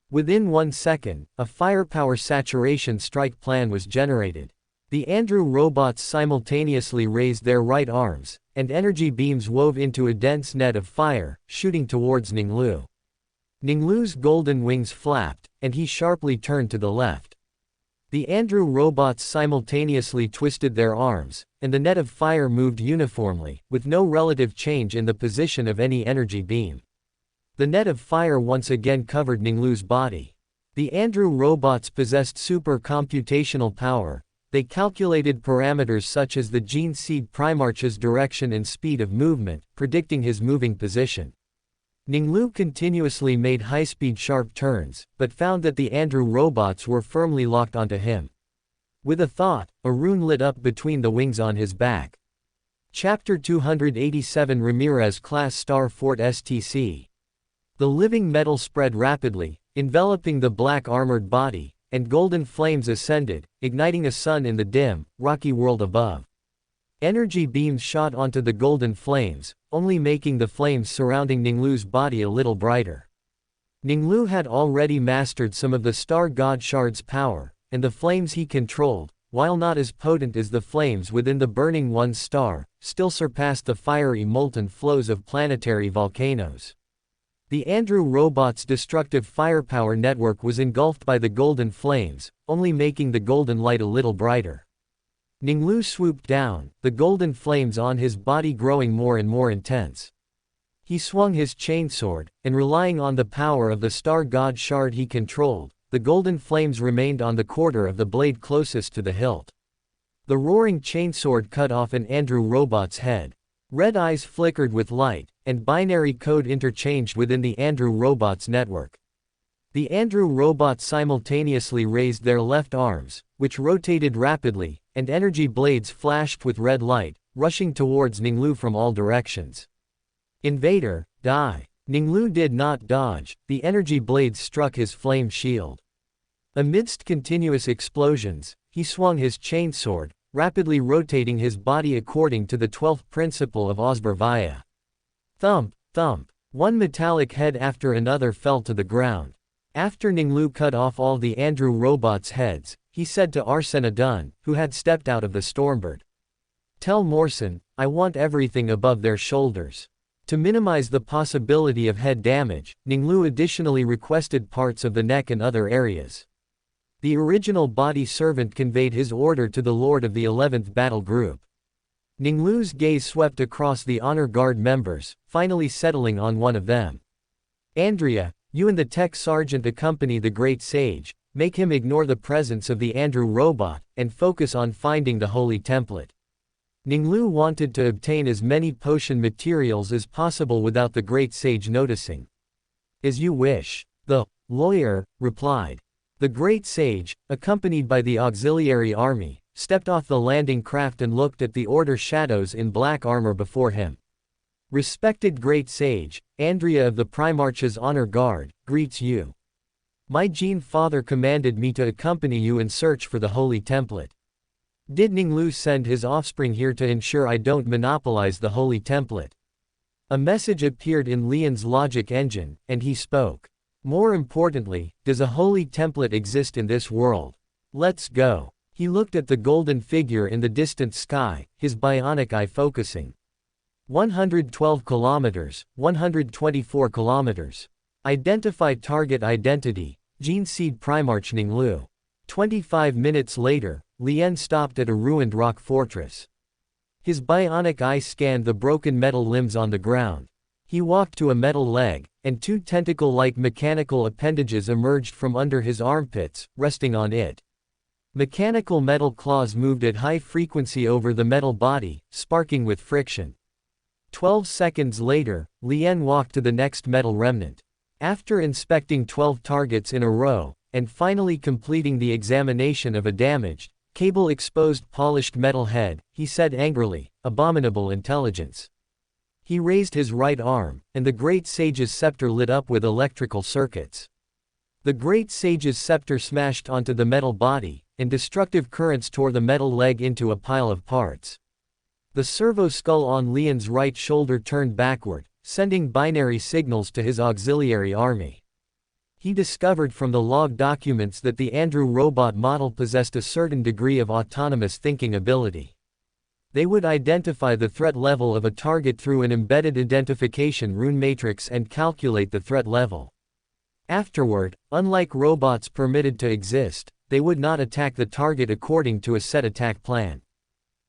Within 1 second, a firepower saturation strike plan was generated. The Andrew robots simultaneously raised their right arms, and energy beams wove into a dense net of fire, shooting towards Ning Lu. Ning Lu's golden wings flapped, and he sharply turned to the left. The Andrew robots simultaneously twisted their arms, and the net of fire moved uniformly, with no relative change in the position of any energy beam. The net of fire once again covered Ning Lu's body. The Andrew robots possessed super computational power. They calculated parameters such as the Gene Seed Primarch's direction and speed of movement, predicting his moving position. Ning Lu continuously made high-speed sharp turns, but found that the Andrew robots were firmly locked onto him. With a thought, a rune lit up between the wings on his back. Chapter 287 Ramirez-class Star Fort STC. The living metal spread rapidly, enveloping the black armored body, and golden flames ascended, igniting a sun in the dim, rocky world above. Energy beams shot onto the golden flames, only making the flames surrounding Ning Lu's body a little brighter. Ning Lu had already mastered some of the Star God Shard's power, and the flames he controlled, while not as potent as the flames within the Burning One's star, still surpassed the fiery molten flows of planetary volcanoes. The Andrew robot's destructive firepower network was engulfed by the golden flames, only making the golden light a little brighter. Ning Lu swooped down, the golden flames on his body growing more and more intense. He swung his chainsword, and relying on the power of the Star God Shard he controlled, the golden flames remained on the quarter of the blade closest to the hilt. The roaring chainsword cut off an Andrew robot's head. Red eyes flickered with light, and binary code interchanged within the Andrew robot's network. The Andrew robots simultaneously raised their left arms, which rotated rapidly, and energy blades flashed with red light, rushing towards Ning Lu from all directions. "Invader, die!" Ning Lu did not dodge, the energy blades struck his flame shield. Amidst continuous explosions, he swung his chainsword, rapidly rotating his body according to the 12th principle of Osbervaya. Thump, thump. One metallic head after another fell to the ground. After Ning Lu cut off all the Andrew robots' heads, he said to Arsena Dunn, who had stepped out of the Stormbird. Tell Morrison, I want everything above their shoulders. To minimize the possibility of head damage, Ning Lu additionally requested parts of the neck and other areas. The original body servant conveyed his order to the Lord of the 11th Battle Group. Ning Lu's gaze swept across the Honor Guard members, finally settling on one of them. Andrea, you and the tech sergeant accompany the Great Sage, make him ignore the presence of the Andrew robot, and focus on finding the Holy Template. Ning Lu wanted to obtain as many potion materials as possible without the Great Sage noticing. As you wish, the lawyer replied. The Great Sage, accompanied by the auxiliary army, stepped off the landing craft and looked at the Order shadows in black armor before him. Respected Great Sage, Andrea of the Primarch's Honor Guard, greets you. My Gene Father commanded me to accompany you in search for the Holy Template. Did Ning Lu send his offspring here to ensure I don't monopolize the Holy Template? A message appeared in Lian's logic engine, and he spoke. More importantly, does a Holy Template exist in this world? Let's go. He looked at the golden figure in the distant sky, his bionic eye focusing. 112 kilometers, 124 kilometers. Identify target identity, Gene Seed Primarch Ning Lu. 25 minutes later, Lien stopped at a ruined rock fortress. His bionic eye scanned the broken metal limbs on the ground. He walked to a metal leg, and two tentacle-like mechanical appendages emerged from under his armpits, resting on it. Mechanical metal claws moved at high frequency over the metal body, sparking with friction. 12 seconds later, Lien walked to the next metal remnant. After inspecting 12 targets in a row, and finally completing the examination of a damaged, cable-exposed polished metal head, he said angrily, "Abominable intelligence." He raised his right arm, and the Great Sage's scepter lit up with electrical circuits. The Great Sage's scepter smashed onto the metal body, and destructive currents tore the metal leg into a pile of parts. The servo skull on Lian's right shoulder turned backward, sending binary signals to his auxiliary army. He discovered from the log documents that the Andrew robot model possessed a certain degree of autonomous thinking ability. They would identify the threat level of a target through an embedded identification rune matrix and calculate the threat level. Afterward, unlike robots permitted to exist, they would not attack the target according to a set attack plan.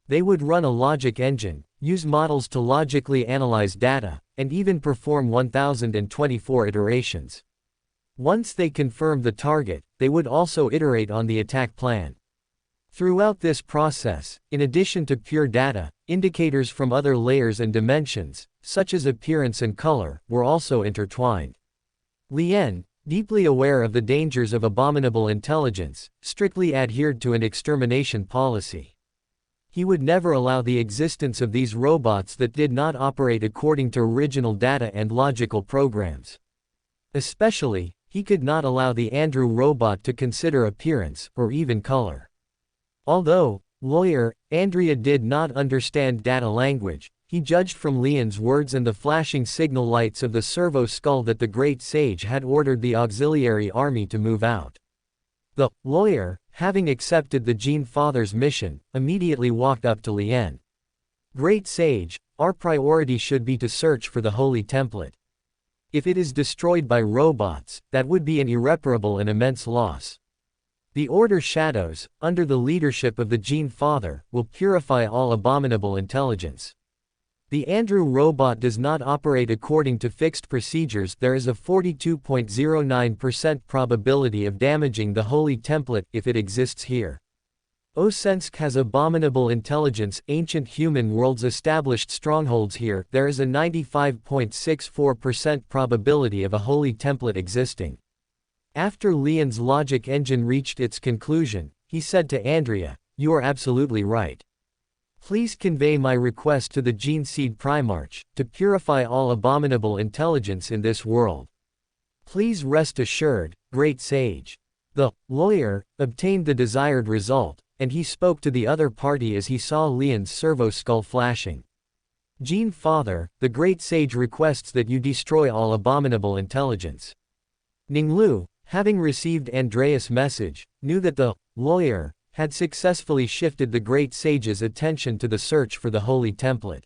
They would run a logic engine, use models to logically analyze data, and even perform 1024 iterations. Once they confirmed the target, they would also iterate on the attack plan. Throughout this process, in addition to pure data, indicators from other layers and dimensions, such as appearance and color, were also intertwined. Lien, deeply aware of the dangers of abominable intelligence, strictly adhered to an extermination policy. He would never allow the existence of these robots that did not operate according to original data and logical programs. Especially, he could not allow the Andrew robot to consider appearance, or even color. Although, lawyer, Andrea did not understand data language, he judged from Lian's words and the flashing signal lights of the servo skull that the Great Sage had ordered the auxiliary army to move out. The lawyer, having accepted the Gene Father's mission, immediately walked up to Lien. Great Sage, our priority should be to search for the Holy Template. If it is destroyed by robots, that would be an irreparable and immense loss. The Order Shadows, under the leadership of the Gene Father, will purify all abominable intelligence. The Andrew robot does not operate according to fixed procedures. There is a 42.09% probability of damaging the Holy Template if it exists here. Osensk has abominable intelligence. Ancient human worlds established strongholds here. There is a 95.64% probability of a Holy Template existing. After Lian's logic engine reached its conclusion, he said to Andrea, "You are absolutely right. Please convey my request to the Gene Seed Primarch, to purify all abominable intelligence in this world. Please rest assured, Great Sage." The lawyer obtained the desired result, and he spoke to the other party as he saw Lian's servo skull flashing. Jean Father, the great sage requests that you destroy all abominable intelligence. Ning Lu, having received Andreas' message, knew that the lawyer had successfully shifted the great sage's attention to the search for the holy template.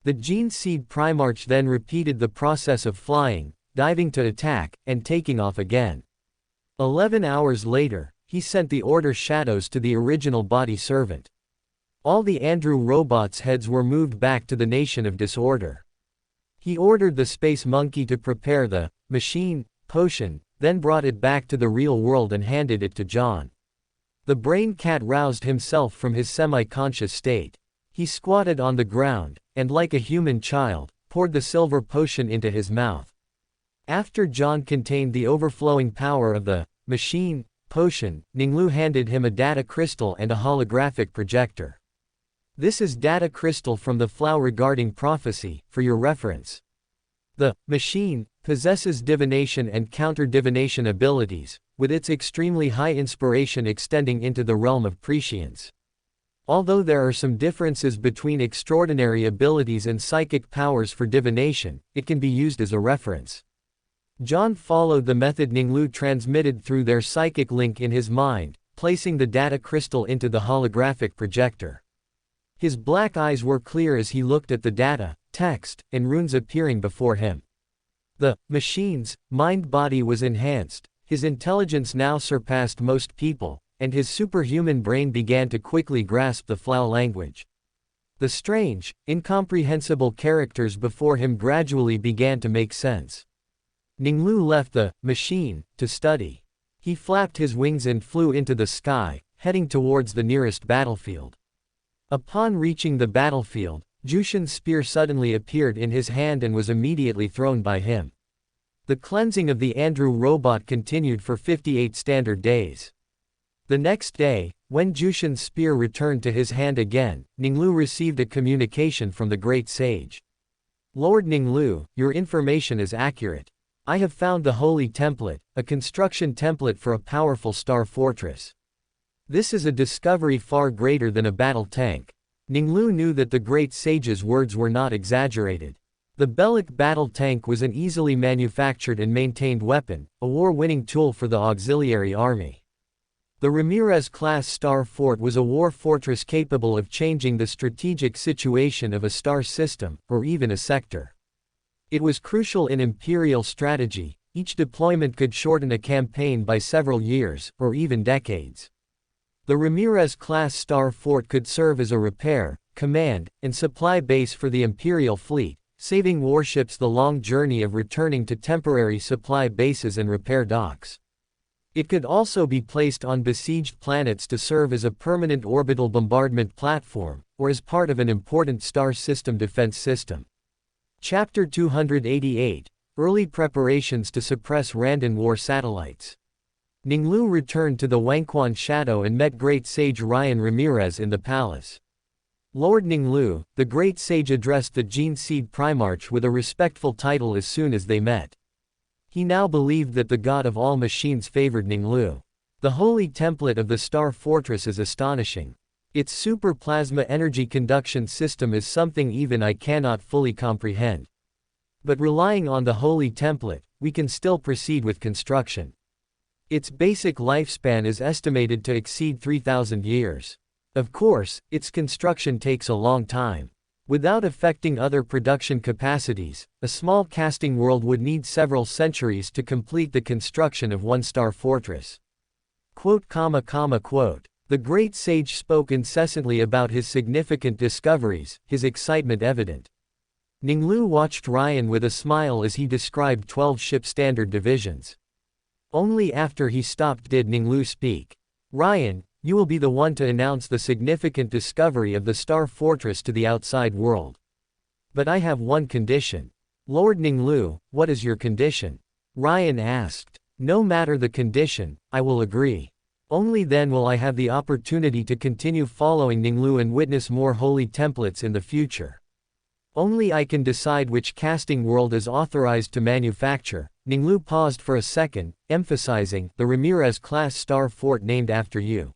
The Gene Seed Primarch then repeated the process of flying, diving to attack, and taking off again. 11 hours later, he sent the order shadows to the original body servant. All the Andrew robots' heads were moved back to the Nation of Disorder. He ordered the space monkey to prepare the machine potion, then brought it back to the real world and handed it to John. The brain cat roused himself from his semi-conscious state. He squatted on the ground, and like a human child, poured the silver potion into his mouth. After John contained the overflowing power of the machine potion, Ning Lu handed him a data crystal and a holographic projector. This is data crystal from the Flow regarding prophecy, for your reference. The machine possesses divination and counter-divination abilities, with its extremely high inspiration extending into the realm of prescience. Although there are some differences between extraordinary abilities and psychic powers for divination, it can be used as a reference. John followed the method Ning Lu transmitted through their psychic link in his mind, placing the data crystal into the holographic projector. His black eyes were clear as he looked at the data, text, and runes appearing before him. The machine's mind-body was enhanced, his intelligence now surpassed most people, and his superhuman brain began to quickly grasp the Flow language. The strange, incomprehensible characters before him gradually began to make sense. Ning Lu left the machine to study. He flapped his wings and flew into the sky, heading towards the nearest battlefield. Upon reaching the battlefield, Jushin's spear suddenly appeared in his hand and was immediately thrown by him. The cleansing of the Andrew robot continued for 58 standard days. The next day, when Jushin's spear returned to his hand again, Ning Lu received a communication from the great sage. Lord Ning Lu, your information is accurate. I have found the Holy Template, a construction template for a powerful star fortress. This is a discovery far greater than a battle tank. Ning Lu knew that the great sage's words were not exaggerated. The Bellic battle tank was an easily manufactured and maintained weapon, a war-winning tool for the auxiliary army. The Ramirez-class star fort was a war fortress capable of changing the strategic situation of a star system, or even a sector. It was crucial in Imperial strategy. Each deployment could shorten a campaign by several years, or even decades. The Ramirez-class star fort could serve as a repair, command, and supply base for the Imperial fleet, saving warships the long journey of returning to temporary supply bases and repair docks. It could also be placed on besieged planets to serve as a permanent orbital bombardment platform, or as part of an important star system defense system. Chapter 288, Early Preparations to Suppress Randan War Satellites. Ning Lu returned to the Wangquan Shadow and met Great Sage Ryan Ramirez in the palace. Lord Ning Lu, the Great Sage addressed the Gene Seed Primarch with a respectful title as soon as they met. He now believed that the god of all machines favored Ning Lu. The holy template of the Star Fortress is astonishing. Its super plasma energy conduction system is something even I cannot fully comprehend. But relying on the holy template, we can still proceed with construction. Its basic lifespan is estimated to exceed 3,000 years. Of course, its construction takes a long time. Without affecting other production capacities, a small casting world would need several centuries to complete the construction of one star fortress. Quote. The great sage spoke incessantly about his significant discoveries, his excitement evident. Ning Lu watched Ryan with a smile as he described 12 ship standard divisions. Only after he stopped did Ning Lu speak. Ryan, you will be the one to announce the significant discovery of the Star Fortress to the outside world. But I have one condition. Lord Ning Lu, what is your condition? Ryan asked. No matter the condition, I will agree. Only then will I have the opportunity to continue following Ning Lu and witness more holy templates in the future. Only I can decide which casting world is authorized to manufacture, Ning Lu paused for a second, emphasizing, the Ramirez-class star fort named after you.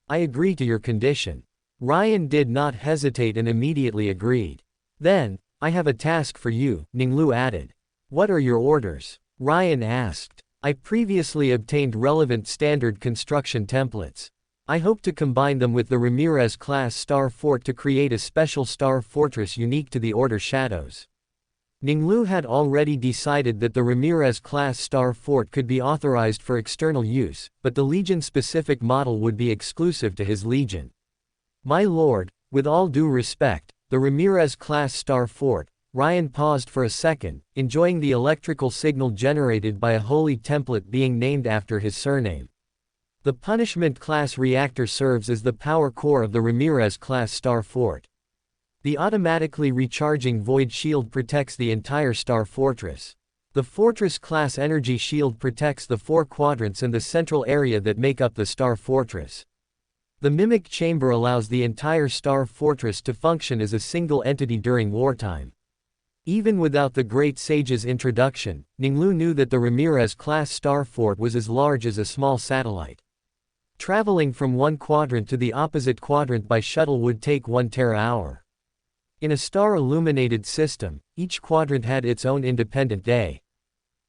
I agree to your condition. Ryan did not hesitate and immediately agreed. Then, I have a task for you, Ning Lu added. What are your orders? Ryan asked. I previously obtained relevant standard construction templates. I hope to combine them with the Ramirez-class star fort to create a special star fortress unique to the Order Shadows. Ning Lu had already decided that the Ramirez-class star fort could be authorized for external use, but the Legion-specific model would be exclusive to his Legion. My lord, with all due respect, the Ramirez-class star fort. Ryan paused for a second, enjoying the electrical signal generated by a holy template being named after his surname. The Punishment-class reactor serves as the power core of the Ramirez-class star fort. The automatically recharging void shield protects the entire star fortress. The fortress-class energy shield protects the 4 quadrants and the central area that make up the star fortress. The mimic chamber allows the entire star fortress to function as a single entity during wartime. Even without the Great Sage's introduction, Ning Lu knew that the Ramirez-class star fort was as large as a small satellite. Traveling from one quadrant to the opposite quadrant by shuttle would take 1 Terra-hour. In a star-illuminated system, each quadrant had its own independent day.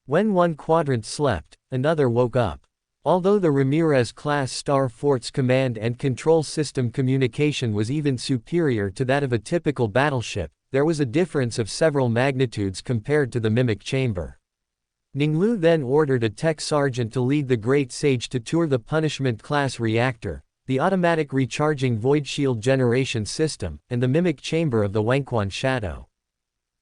When one quadrant slept, another woke up. Although the Ramirez-class star fort's command and control system communication was even superior to that of a typical battleship, there was a difference of several magnitudes compared to the mimic chamber. Ning Lu then ordered a tech sergeant to lead the Great Sage to tour the Punishment-class reactor, the automatic recharging void shield generation system, and the mimic chamber of the Wenquan Shadow.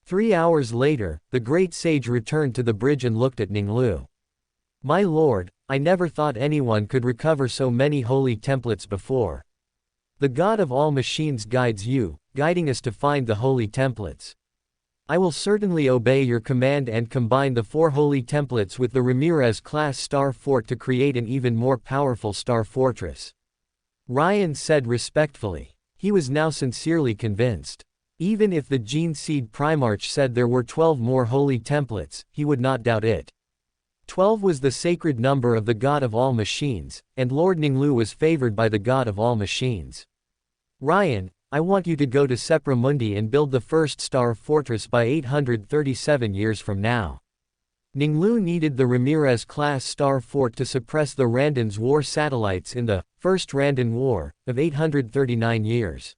3 hours later, the Great Sage returned to the bridge and looked at Ning Lu. My lord, I never thought anyone could recover so many holy templates before. The God of all machines guides you, guiding us to find the holy templates. I will certainly obey your command and combine the 4 holy templates with the Ramirez-class star fort to create an even more powerful star fortress. Ryan said respectfully. He was now sincerely convinced. Even if the Gene Seed Primarch said there were 12 more holy templates, he would not doubt it. 12 was the sacred number of the God of all machines, and Lord Ning Lu was favored by the God of all machines. Ryan, I want you to go to Sepra Mundi and build the first star fortress by 837 years from now. Ning Lu needed the Ramirez-class star fort to suppress the Randan's war satellites in the First Randan War of 839 years.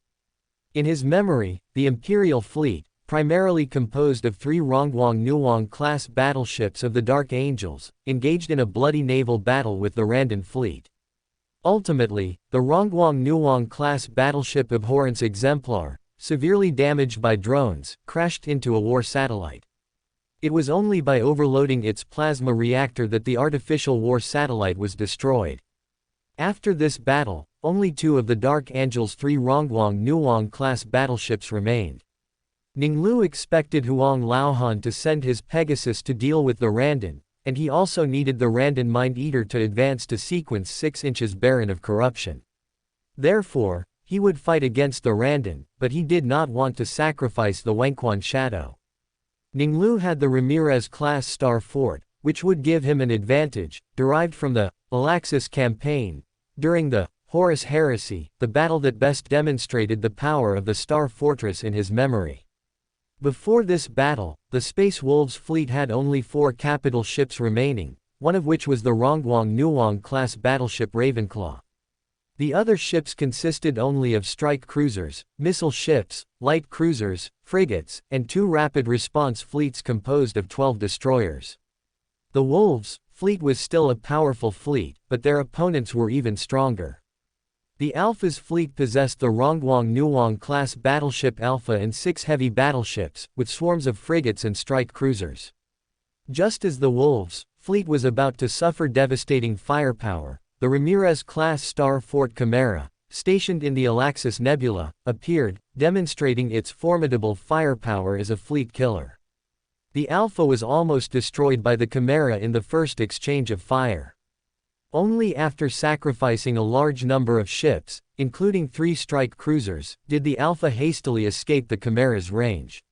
In his memory, the Imperial fleet, primarily composed of 3 Rongguang Nuong-class battleships of the Dark Angels, engaged in a bloody naval battle with the Randan fleet. Ultimately, the Rongguang Nuong-class battleship Abhorrence Exemplar, severely damaged by drones, crashed into a war satellite. It was only by overloading its plasma reactor that the artificial war satellite was destroyed. After this battle, only 2 of the Dark Angel's 3 Rongguang Nuong-class battleships remained. Ning Lu expected Huang Laohan to send his Pegasus to deal with the Randan, and he also needed the Randan Mind-Eater to advance to sequence 6 inches barren of corruption. Therefore, he would fight against the Randan, but he did not want to sacrifice the Wenquan Shadow. Ning Lu had the Ramirez-class star fort, which would give him an advantage, derived from the Alaxis campaign. During the Horus Heresy, the battle that best demonstrated the power of the star fortress in his memory. Before this battle, the Space Wolves fleet had only 4 capital ships remaining, one of which was the Rongguang Nuong-class battleship Ravenclaw. The other ships consisted only of strike cruisers, missile ships, light cruisers, frigates, and 2 rapid response fleets composed of 12 destroyers. The Wolves' fleet was still a powerful fleet, but their opponents were even stronger. The Alpha's fleet possessed the Rongguang Nuong-class battleship Alpha and 6 heavy battleships, with swarms of frigates and strike cruisers. Just as the Wolves' fleet was about to suffer devastating firepower, the Ramirez-class star fort Chimera, stationed in the Alaxis Nebula, appeared, demonstrating its formidable firepower as a fleet killer. The Alpha was almost destroyed by the Chimera in the first exchange of fire. Only after sacrificing a large number of ships, including 3 strike cruisers, did the Alpha hastily escape the Chimera's range.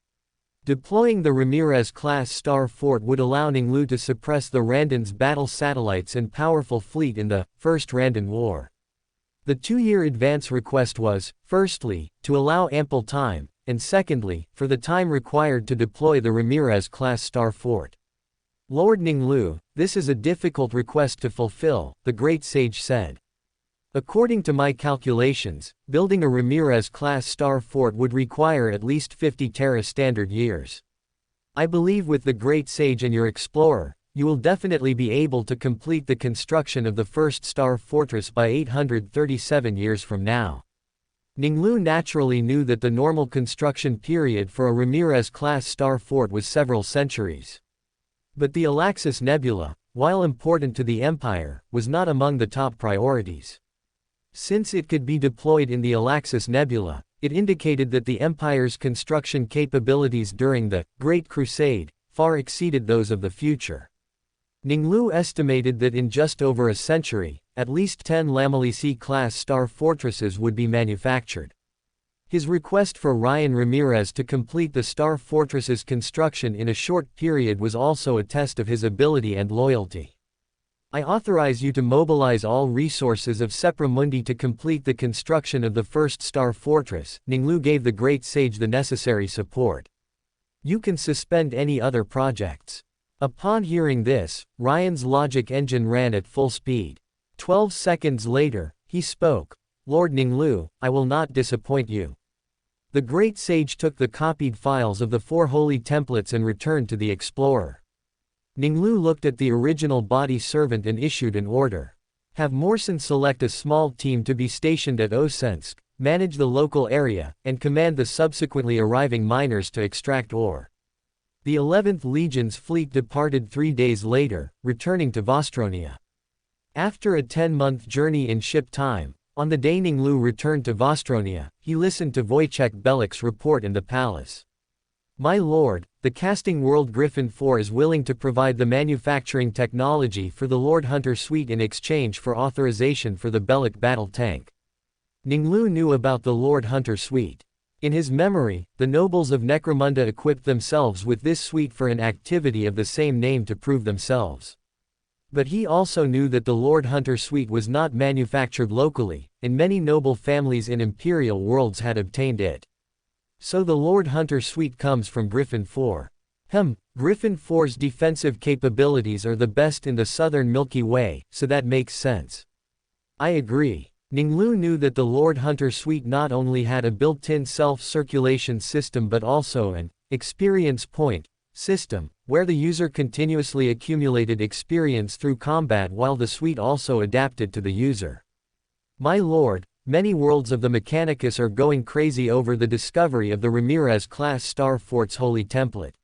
Deploying the Ramirez-class Star Fort would allow Ning Lu to suppress the Randan's battle satellites and powerful fleet in the First Randan War. The 2-year advance request was, firstly, to allow ample time, and secondly, for the time required to deploy the Ramirez-class Star Fort. Lord Ning Lu, this is a difficult request to fulfill, the great sage said. According to my calculations, building a Ramirez-class Star Fort would require at least 50 Terra standard years. I believe with the great sage and your explorer, you will definitely be able to complete the construction of the first Star Fortress by 837 years from now. Ning Lu naturally knew that the normal construction period for a Ramirez-class Star Fort was several centuries. But the Alaxis Nebula, while important to the Empire, was not among the top priorities. Since it could be deployed in the Alaxis Nebula, it indicated that the Empire's construction capabilities during the Great Crusade far exceeded those of the future. Ning Lu estimated that in just over a century, at least 10 Lamalici-class Star Fortresses would be manufactured. His request for Ryan Ramirez to complete the Star Fortress's construction in a short period was also a test of his ability and loyalty. I authorize you to mobilize all resources of Sepra Mundi to complete the construction of the first Star Fortress. Ning Lu gave the great sage the necessary support. You can suspend any other projects. Upon hearing this, Ryan's logic engine ran at full speed. 12 seconds later, he spoke. Lord Ning Lu, I will not disappoint you. The great sage took the copied files of the 4 holy templates and returned to the explorer. Ning Lu looked at the original body servant and issued an order. Have Morrison select a small team to be stationed at Osensk, manage the local area, and command the subsequently arriving miners to extract ore. The 11th Legion's fleet departed 3 days later, returning to Vostronia. After a 10-month journey in ship time, on the day Ning Lu returned to Vostronia, he listened to Wojciech Belik's report in the palace. My lord, the casting world Griffin 4 is willing to provide the manufacturing technology for the Lord Hunter suite in exchange for authorization for the Belik battle tank. Ning Lu knew about the Lord Hunter suite. In his memory, the nobles of Necromunda equipped themselves with this suite for an activity of the same name to prove themselves. But he also knew that the Lord Hunter suite was not manufactured locally, and many noble families in Imperial worlds had obtained it. So the Lord Hunter suite comes from Griffin 4. Griffin 4's defensive capabilities are the best in the southern Milky Way, so that makes sense. I agree. Ning Lu knew that the Lord Hunter suite not only had a built-in self-circulation system but also an experience point system, where the user continuously accumulated experience through combat while the suite also adapted to the user. My lord, many worlds of the Mechanicus are going crazy over the discovery of the Ramirez-class Star Fort's holy template.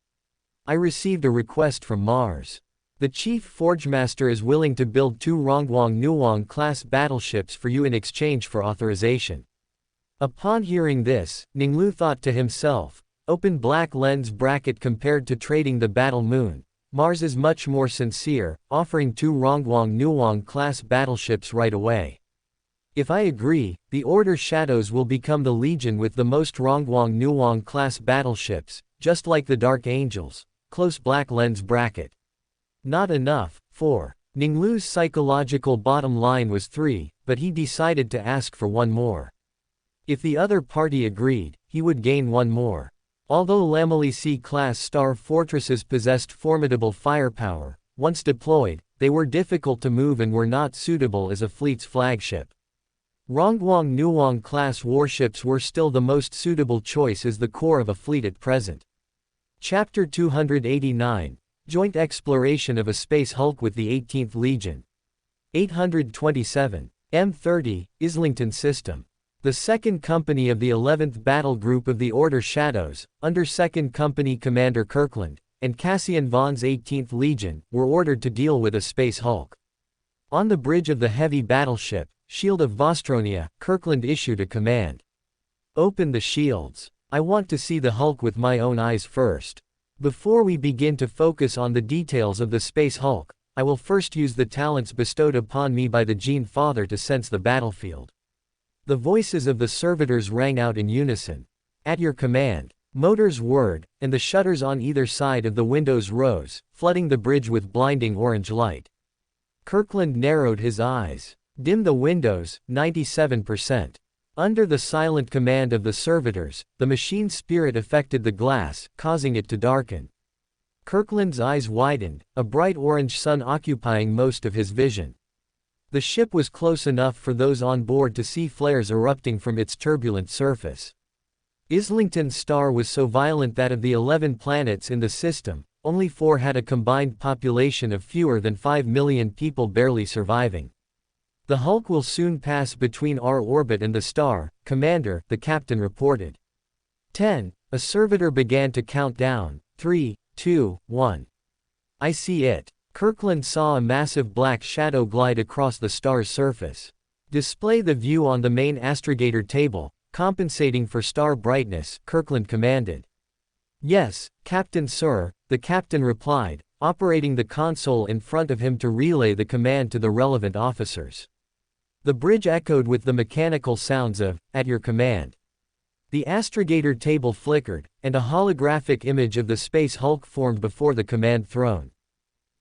I received a request from Mars. The Chief Forgemaster is willing to build 2 Rongguang Nuong-class battleships for you in exchange for authorization. Upon hearing this, Ning Lu thought to himself, open black lens bracket compared to trading the Battle Moon, Mars is much more sincere, offering 2 Rongguang Nuong-class battleships right away. If I agree, the Order Shadows will become the Legion with the most Rongguang Nuong-class battleships, just like the Dark Angels. Close black lens bracket. Not enough. 4. Ning Lu's psychological bottom line was 3, but he decided to ask for 1 more. If the other party agreed, he would gain 1 more. Although Lamalici-class Star Fortresses possessed formidable firepower, once deployed, they were difficult to move and were not suitable as a fleet's flagship. Rongguang Nuong-class warships were still the most suitable choice as the core of a fleet at present. Chapter 289. Joint Exploration of a Space Hulk with the 18th Legion. 827. M30, Islington System. The 2nd Company of the 11th Battle Group of the Order Shadows, under 2nd Company Commander Kirkland, and Cassian Vaughn's 18th Legion, were ordered to deal with a Space Hulk. On the bridge of the heavy battleship, Shield of Vostronia, Kirkland issued a command. Open the shields. I want to see the Hulk with my own eyes first. Before we begin to focus on the details of the Space Hulk, I will first use the talents bestowed upon me by the Gene Father to sense the battlefield. The voices of the servitors rang out in unison. At your command. Motors whirred, and the shutters on either side of the windows rose, flooding the bridge with blinding orange light. Kirkland narrowed his eyes. Dim the windows, 97%. Under the silent command of the servitors, the machine's spirit affected the glass, causing it to darken. Kirkland's eyes widened, a bright orange sun occupying most of his vision. The ship was close enough for those on board to see flares erupting from its turbulent surface. Islington's star was so violent that of the 11 planets in the system, only 4 had a combined population of fewer than 5 million people barely surviving. The Hulk will soon pass between our orbit and the star, Commander, the captain reported. 10. A servitor began to count down. 3, 2, 1. I see it. Kirkland saw a massive black shadow glide across the star's surface. Display the view on the main astrogator table, compensating for star brightness, Kirkland commanded. Yes, Captain Sir, the captain replied, operating the console in front of him to relay the command to the relevant officers. The bridge echoed with the mechanical sounds of, "At your command." The astrogator table flickered, and a holographic image of the Space Hulk formed before the command throne.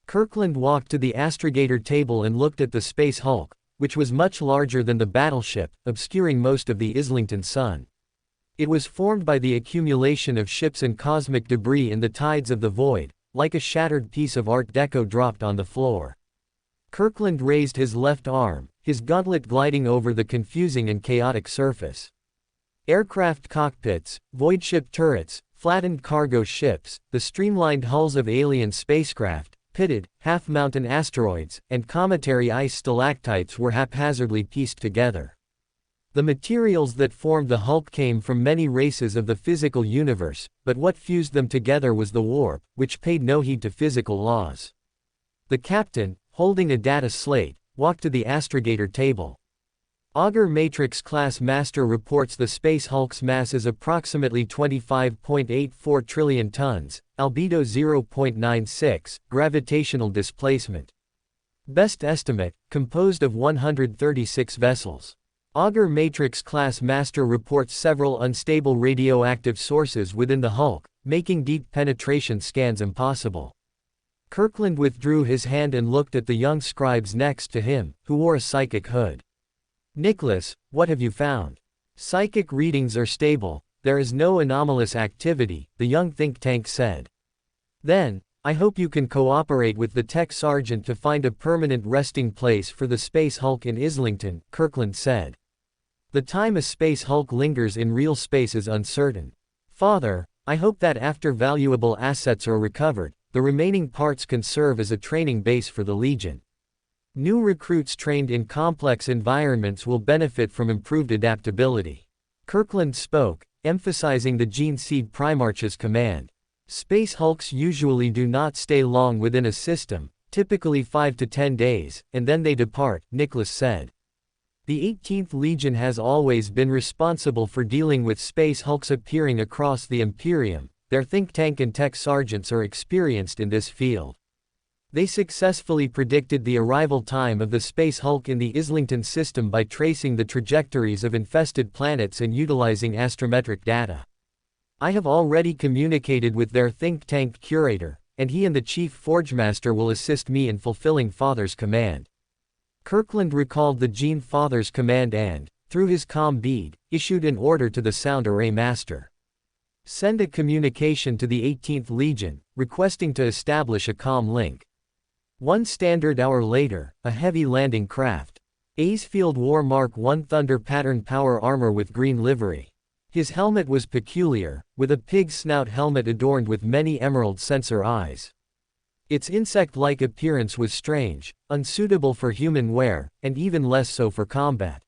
Kirkland walked to the astrogator table and looked at the Space Hulk, which was much larger than the battleship, obscuring most of the Islington sun. It was formed by the accumulation of ships and cosmic debris in the tides of the void, like a shattered piece of Art Deco dropped on the floor. Kirkland raised his left arm, his gauntlet gliding over the confusing and chaotic surface. Aircraft cockpits, voidship turrets, flattened cargo ships, the streamlined hulls of alien spacecraft, pitted, half-mountain asteroids, and cometary ice stalactites were haphazardly pieced together. The materials that formed the Hulk came from many races of the physical universe, but what fused them together was the warp, which paid no heed to physical laws. The captain, holding a data slate, walked to the astrogator table. Augur Matrix-class master reports the Space Hulk's mass is approximately 25.84 trillion tons, albedo 0.96, gravitational displacement. Best estimate, composed of 136 vessels. Augur Matrix-class master reports several unstable radioactive sources within the Hulk, making deep penetration scans impossible. Kirkland withdrew his hand and looked at the young scribes next to him, who wore a psychic hood. Nicholas, what have you found? Psychic readings are stable, there is no anomalous activity, the young think tank said. Then, I hope you can cooperate with the tech sergeant to find a permanent resting place for the Space Hulk in Islington, Kirkland said. The time a Space Hulk lingers in real space is uncertain. Father, I hope that after valuable assets are recovered, the remaining parts can serve as a training base for the Legion. New recruits trained in complex environments will benefit from improved adaptability. Kirkland spoke, emphasizing the Gene Seed Primarch's command. Space Hulks usually do not stay long within a system, typically 5 to 10 days, and then they depart, Nicholas said. The 18th Legion has always been responsible for dealing with Space Hulks appearing across the Imperium. Their think tank and tech sergeants are experienced in this field. They successfully predicted the arrival time of the Space Hulk in the Islington system by tracing the trajectories of infested planets and utilizing astrometric data. I have already communicated with their think tank curator, and he and the chief forgemaster will assist me in fulfilling Father's command. Kirkland recalled the Gene Father's command and, through his comm bead, issued an order to the sound array master. Send a communication to the 18th Legion, requesting to establish a comm link. 1 standard hour later, a heavy landing craft. Aisfield wore Mark I Thunder pattern power armor with green livery. His helmet was peculiar, with a pig snout helmet adorned with many emerald sensor eyes. Its insect-like appearance was strange, unsuitable for human wear, and even less so for combat.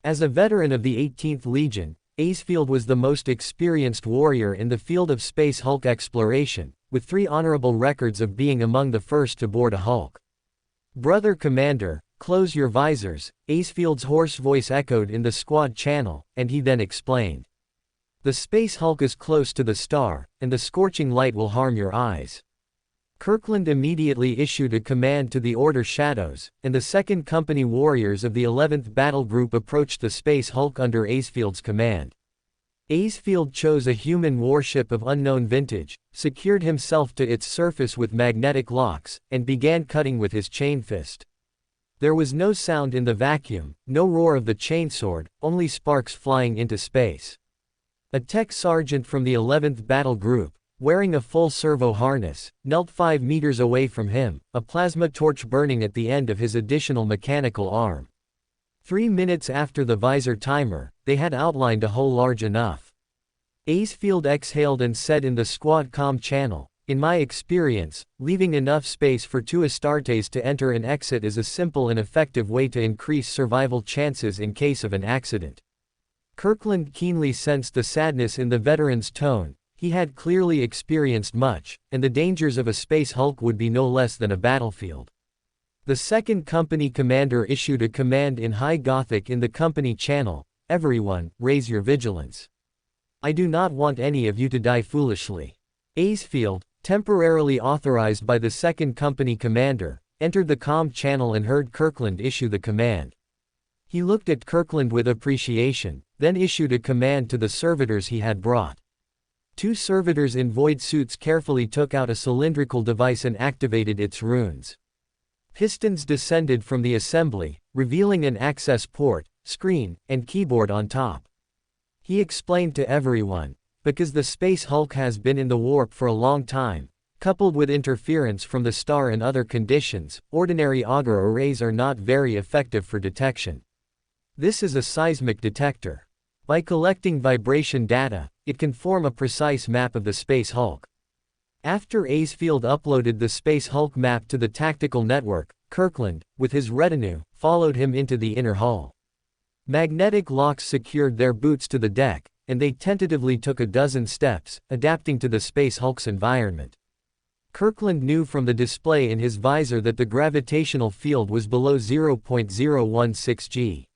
As a veteran of the 18th Legion, Aisfield was the most experienced warrior in the field of Space Hulk exploration, with 3 honorable records of being among the first to board a Hulk. Brother Commander, close your visors, Aisfield's hoarse voice echoed in the squad channel, and he then explained. The Space Hulk is close to the star, and the scorching light will harm your eyes. Kirkland immediately issued a command to the Order Shadows, and the 2nd Company warriors of the 11th Battle Group approached the Space Hulk under Aisfield's command. Aisfield chose a human warship of unknown vintage, secured himself to its surface with magnetic locks, and began cutting with his chain fist. There was no sound in the vacuum, no roar of the chainsword, only sparks flying into space. A tech sergeant from the 11th Battle Group, wearing a full servo harness, knelt 5 meters away from him, a plasma torch burning at the end of his additional mechanical arm. 3 minutes after the visor timer, they had outlined a hole large enough. Aisfield exhaled and said in the squad comm channel, "In my experience, leaving enough space for 2 Astartes to enter and exit is a simple and effective way to increase survival chances in case of an accident." Kirkland keenly sensed the sadness in the veteran's tone. He had clearly experienced much, and the dangers of a space hulk would be no less than a battlefield. The second company commander issued a command in High Gothic in the company channel: "Everyone, raise your vigilance. I do not want any of you to die foolishly." Aisfield, temporarily authorized by the second company commander, entered the comm channel and heard Kirkland issue the command. He looked at Kirkland with appreciation, then issued a command to the servitors he had brought. 2 servitors in void suits carefully took out a cylindrical device and activated its runes. Pistons descended from the assembly, revealing an access port, screen, and keyboard on top. He explained to everyone, because the space hulk has been in the warp for a long time, coupled with interference from the star and other conditions, ordinary auger arrays are not very effective for detection. This is a seismic detector. By collecting vibration data, it can form a precise map of the space hulk. After Aisfield uploaded the space hulk map to the tactical network, Kirkland, with his retinue, followed him into the inner hull. Magnetic locks secured their boots to the deck, and they tentatively took a dozen steps, adapting to the space hulk's environment. Kirkland knew from the display in his visor that the gravitational field was below 0.016 G.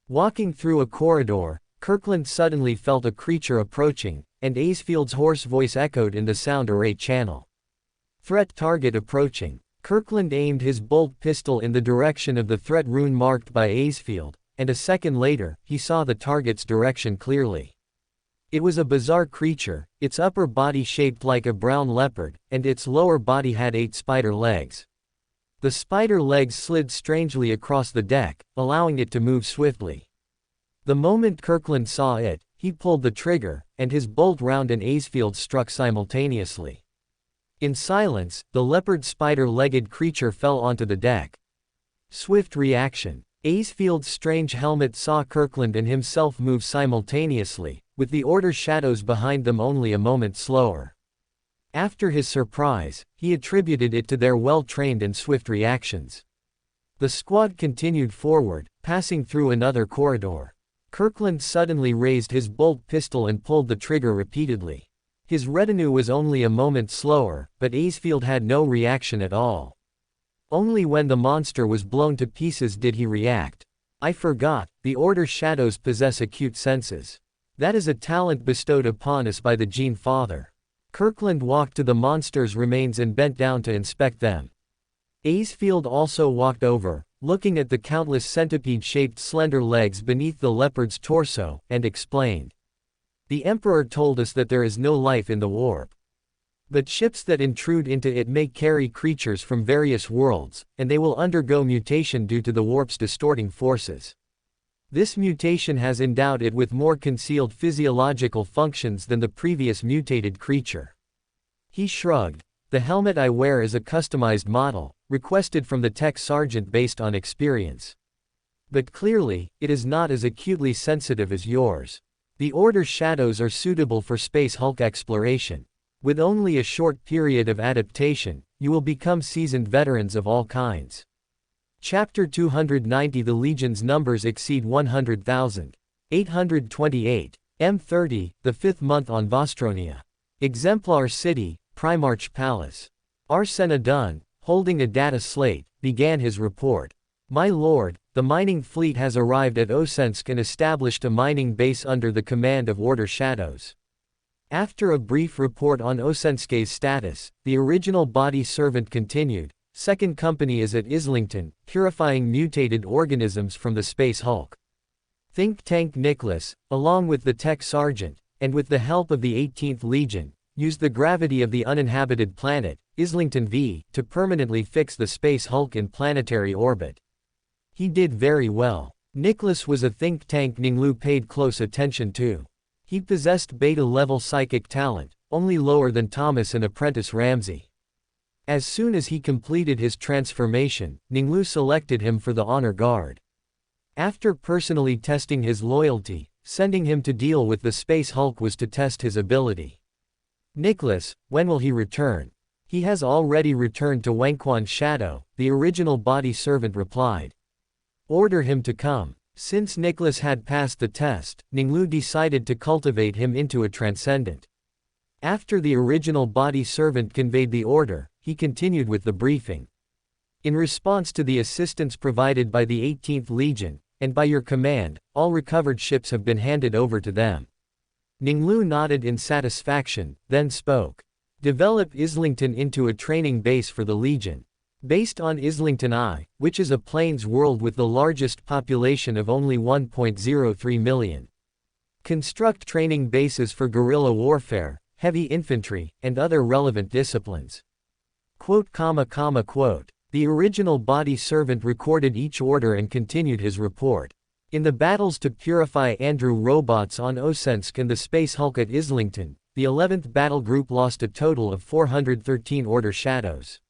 Walking through a corridor, Kirkland suddenly felt a creature approaching, and Aisfield's hoarse voice echoed in the sound array channel. Threat target approaching. Kirkland aimed his bolt pistol in the direction of the threat rune marked by Aisfield, and a second later, he saw the target's direction clearly. It was a bizarre creature, its upper body shaped like a brown leopard, and its lower body had 8 spider legs. The spider legs slid strangely across the deck, allowing it to move swiftly. The moment Kirkland saw it, he pulled the trigger, and his bolt round and Aisfield struck simultaneously. In silence, the leopard spider-legged creature fell onto the deck. Swift reaction. Aisfield's strange helmet saw Kirkland and himself move simultaneously, with the Order shadows behind them only a moment slower. After his surprise, he attributed it to their well-trained and swift reactions. The squad continued forward, passing through another corridor. Kirkland suddenly raised his bolt pistol and pulled the trigger repeatedly. His retinue was only a moment slower, but Aisfield had no reaction at all. Only when the monster was blown to pieces did he react. "I forgot, the Order shadows possess acute senses. That is a talent bestowed upon us by the Gene Father." Kirkland walked to the monster's remains and bent down to inspect them. Aisfield also walked over, looking at the countless centipede-shaped slender legs beneath the leopard's torso, and explained. "The Emperor told us that there is no life in the warp. But ships that intrude into it may carry creatures from various worlds, and they will undergo mutation due to the warp's distorting forces. This mutation has endowed it with more concealed physiological functions than the previous mutated creature." He shrugged. "The helmet I wear is a customized model, requested from the tech sergeant based on experience. But clearly, it is not as acutely sensitive as yours. The Order shadows are suitable for space hulk exploration. With only a short period of adaptation, you will become seasoned veterans of all kinds." Chapter 290. The Legion's numbers exceed 100,000. 828. M30, the 5th month on Vostronia. Exemplar City, Primarch Palace. Arsena Dunn, holding a data slate, began his report. "My lord, the mining fleet has arrived at Osensk and established a mining base under the command of Order Shadows." After a brief report on Osensk's status, the original body servant continued, "Second company is at Islington, purifying mutated organisms from the space hulk. Think Tank Nicholas, along with the tech sergeant, and with the help of the 18th Legion, used the gravity of the uninhabited planet, Islington V, to permanently fix the space hulk in planetary orbit. He did very well. Nicholas was a think tank Ning Lu paid close attention to. He possessed beta-level psychic talent, only lower than Thomas and apprentice Ramsey. As soon as he completed his transformation, Ning Lu selected him for the honor guard. After personally testing his loyalty, sending him to deal with the Space Hulk was to test his ability. Nicholas, when will he return? He has already returned to Wangquan's shadow, the original body servant replied. Order him to come. Since Nicholas had passed the test, Ning Lu decided to cultivate him into a transcendent. After the original body servant conveyed the order, he continued with the briefing. In response to the assistance provided by the 18th Legion, and by your command, all recovered ships have been handed over to them. Ning Lu nodded in satisfaction, then spoke. Develop Islington into a training base for the Legion. Based on Islington I, which is a plains world with the largest population of only 1.03 million. Construct training bases for guerrilla warfare, heavy infantry, and other relevant disciplines. Quote. The original body servant recorded each order and continued his report. In the battles to purify Andrew robots on Osensk and the Space Hulk at Islington, the 11th Battle Group lost a total of 413 Order Shadows.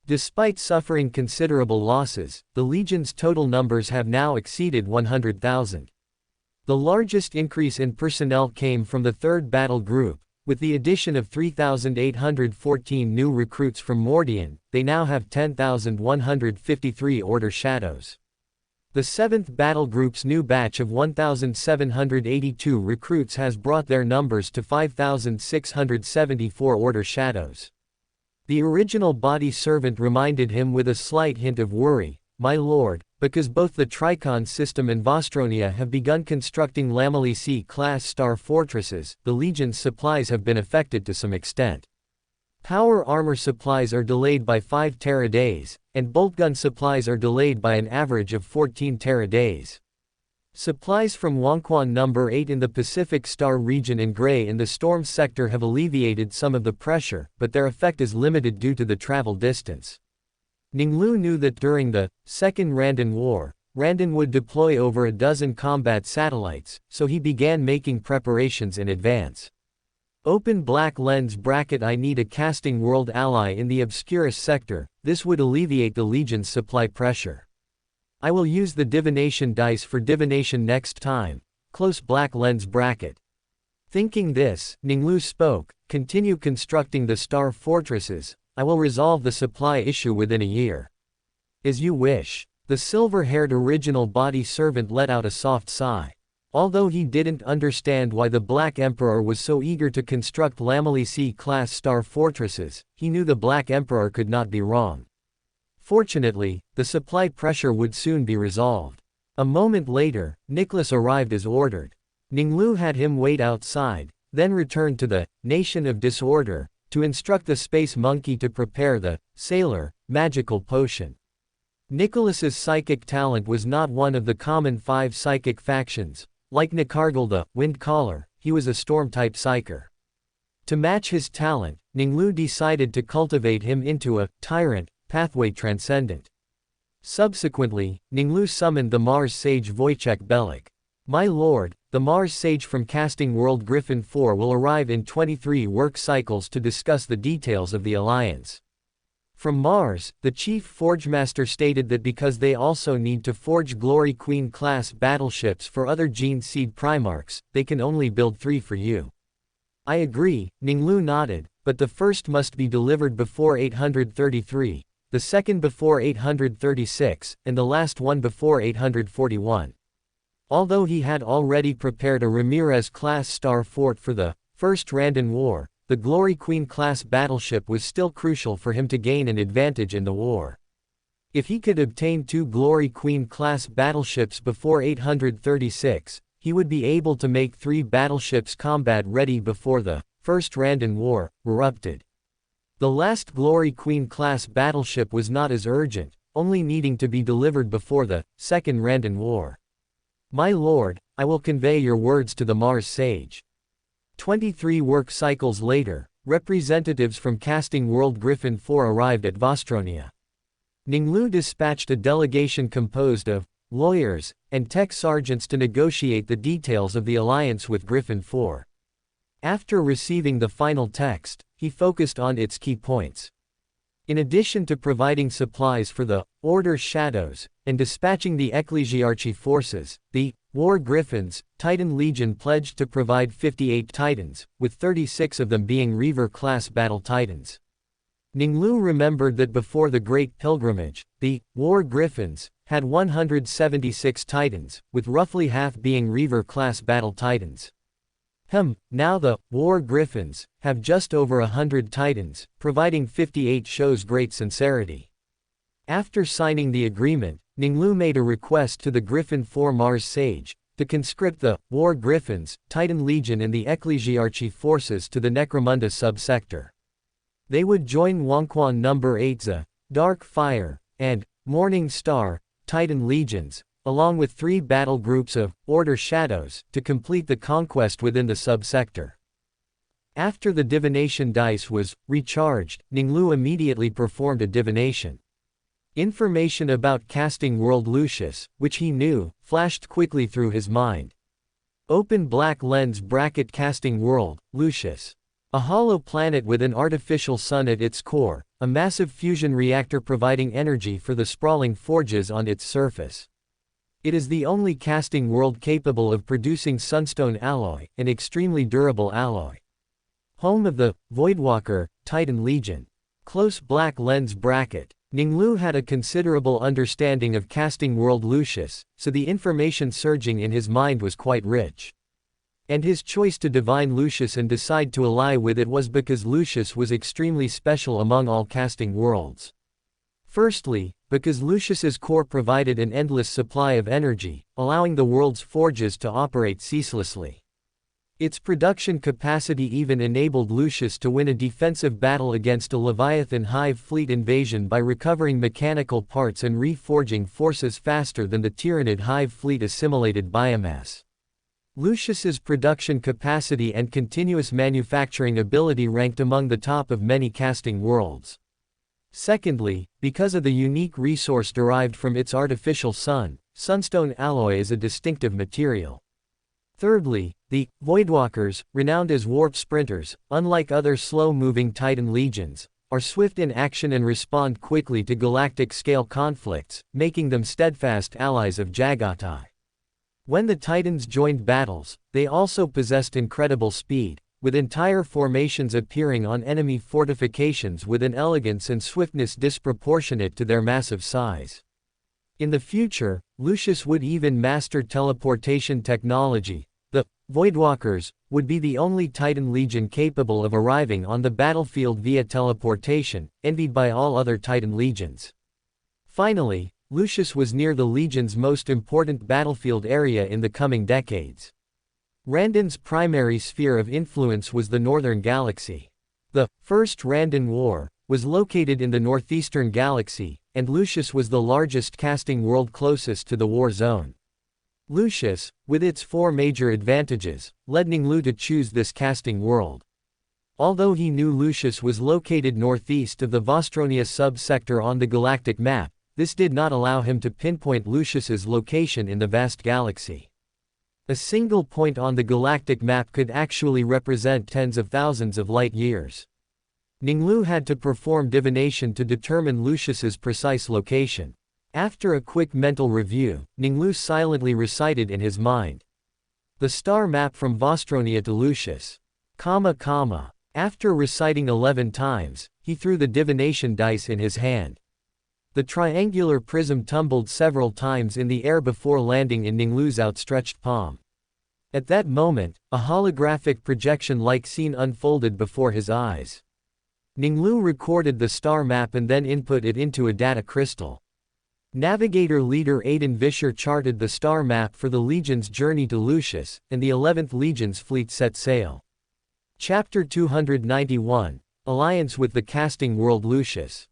Despite suffering considerable losses, the Legion's total numbers have now exceeded 100,000. The largest increase in personnel came from the 3rd Battle Group. With the addition of 3,814 new recruits from Mordian, they now have 10,153 Order Shadows. The 7th Battle Group's new batch of 1,782 recruits has brought their numbers to 5,674 Order Shadows. The original body servant reminded him with a slight hint of worry, "My lord, because both the Tricon system and Vostronia have begun constructing Lamely-C-class star fortresses, the Legion's supplies have been affected to some extent. Power armor supplies are delayed by 5 Terra days, and boltgun supplies are delayed by an average of 14 Terra days. Supplies from Wangquan No. 8 in the Pacific Star region and Gray in the Storm sector have alleviated some of the pressure, but their effect is limited due to the travel distance." Ning Lu knew that during the Second Randan War, Randan would deploy over a dozen combat satellites, so he began making preparations in advance. Open black lens bracket. I need a casting world ally in the Obscurus sector, this would alleviate the Legion's supply pressure. I will use the divination dice for divination next time. Close black lens bracket. Thinking this, Ning Lu spoke, continue constructing the star fortresses, I will resolve the supply issue within a year. As you wish. The silver-haired original body servant let out a soft sigh. Although he didn't understand why the Black Emperor was so eager to construct Lamely-C-class star fortresses, he knew the Black Emperor could not be wrong. Fortunately, the supply pressure would soon be resolved. A moment later, Nicholas arrived as ordered. Ning Lu had him wait outside, then returned to the Nation of Disorder, to instruct the Space Monkey to prepare the Sailor magical potion. Nicholas's psychic talent was not one of the common 5 psychic factions. Like Nikargal the Wind Caller, he was a Storm-type psyker. To match his talent, Ning Lu decided to cultivate him into a Tyrant pathway transcendent. Subsequently, Ning Lu summoned the Mars Sage Wojciech Belik. My lord, the Mars Sage from Casting World Griffin 4 will arrive in 23 work cycles to discuss the details of the alliance. From Mars, the Chief Forgemaster stated that because they also need to forge Glory Queen-class battleships for other Gene Seed Primarchs, they can only build 3 for you. I agree, Ning Lu nodded, but the first must be delivered before 833, the second before 836, and the last one before 841. Although he had already prepared a Ramirez-class star fort for the First Randan War, the Glory Queen-class battleship was still crucial for him to gain an advantage in the war. If he could obtain 2 Glory Queen-class battleships before 836, he would be able to make 3 battleships combat-ready before the First Randan War erupted. The last Glory Queen-class battleship was not as urgent, only needing to be delivered before the Second Randan War. My lord, I will convey your words to the Mars Sage. 23 work cycles later, representatives from Casting World Griffin 4 arrived at Vostronia. Ning Lu dispatched a delegation composed of lawyers and tech sergeants to negotiate the details of the alliance with Griffin 4. After receiving the final text, he focused on its key points. In addition to providing supplies for the Order Shadows and dispatching the Ecclesiarchy forces, the War Griffins Titan Legion pledged to provide 58 Titans, with 36 of them being Reaver-class battle Titans. Ning Lu remembered that before the Great Pilgrimage, the War Griffins had 176 Titans, with roughly half being Reaver-class battle Titans. Now the War Griffins have just over 100 Titans, providing 58 shows great sincerity. After signing the agreement, Ning Lu made a request to the Griffin 4 Mars Sage to conscript the War Griffins, Titan Legion and the Ecclesiarchy forces to the Necromunda subsector. They would join Wangquan No. 8's Dark Fire and Morning Star Titan Legions, along with 3 battle groups of Order Shadows, to complete the conquest within the subsector. After the divination dice was recharged, Ning Lu immediately performed a divination. Information about Casting World Lucius, which he knew, flashed quickly through his mind. Open black lens bracket Casting World, Lucius. A hollow planet with an artificial sun at its core, a massive fusion reactor providing energy for the sprawling forges on its surface. It is the only casting world capable of producing sunstone alloy, an extremely durable alloy. Home of the Voidwalker Titan Legion. Close black lens bracket. Ning Lu had a considerable understanding of Casting World Lucius, so the information surging in his mind was quite rich. And his choice to divine Lucius and decide to ally with it was because Lucius was extremely special among all casting worlds. Firstly, because Lucius's core provided an endless supply of energy, allowing the world's forges to operate ceaselessly. Its production capacity even enabled Lucius to win a defensive battle against a Leviathan Hive fleet invasion by recovering mechanical parts and reforging forces faster than the Tyrannid Hive fleet assimilated biomass. Lucius's production capacity and continuous manufacturing ability ranked among the top of many casting worlds. Secondly, because of the unique resource derived from its artificial sun, sunstone alloy is a distinctive material. Thirdly, the Voidwalkers, renowned as warp sprinters, unlike other slow-moving Titan legions, are swift in action and respond quickly to galactic-scale conflicts, making them steadfast allies of Jagatai. When the Titans joined battles, they also possessed incredible speed, with entire formations appearing on enemy fortifications with an elegance and swiftness disproportionate to their massive size. In the future, Lucius would even master teleportation technology. The Voidwalkers would be the only Titan Legion capable of arriving on the battlefield via teleportation, envied by all other Titan Legions. Finally, Lucius was near the Legion's most important battlefield area in the coming decades. Randon's primary sphere of influence was the Northern Galaxy. The First Randon War was located in the Northeastern Galaxy, and Lucius was the largest casting world closest to the war zone. Lucius, with its 4 major advantages, led Ning Lu to choose this casting world. Although he knew Lucius was located northeast of the Vostronia subsector on the galactic map, this did not allow him to pinpoint Lucius's location in the vast galaxy. A single point on the galactic map could actually represent tens of thousands of light years. Ning Lu had to perform divination to determine Lucius's precise location. After a quick mental review, Ning Lu silently recited in his mind. The star map from Vostronia to Lucius. After reciting 11 times, he threw the divination dice in his hand. The triangular prism tumbled several times in the air before landing in Ning Lu's outstretched palm. At that moment, a holographic projection-like scene unfolded before his eyes. Ning Lu recorded the star map and then input it into a data crystal. Navigator leader Aiden Vischer charted the star map for the Legion's journey to Lucius, and the 11th Legion's fleet set sail. Chapter 291, Alliance with the Casting World Lucius.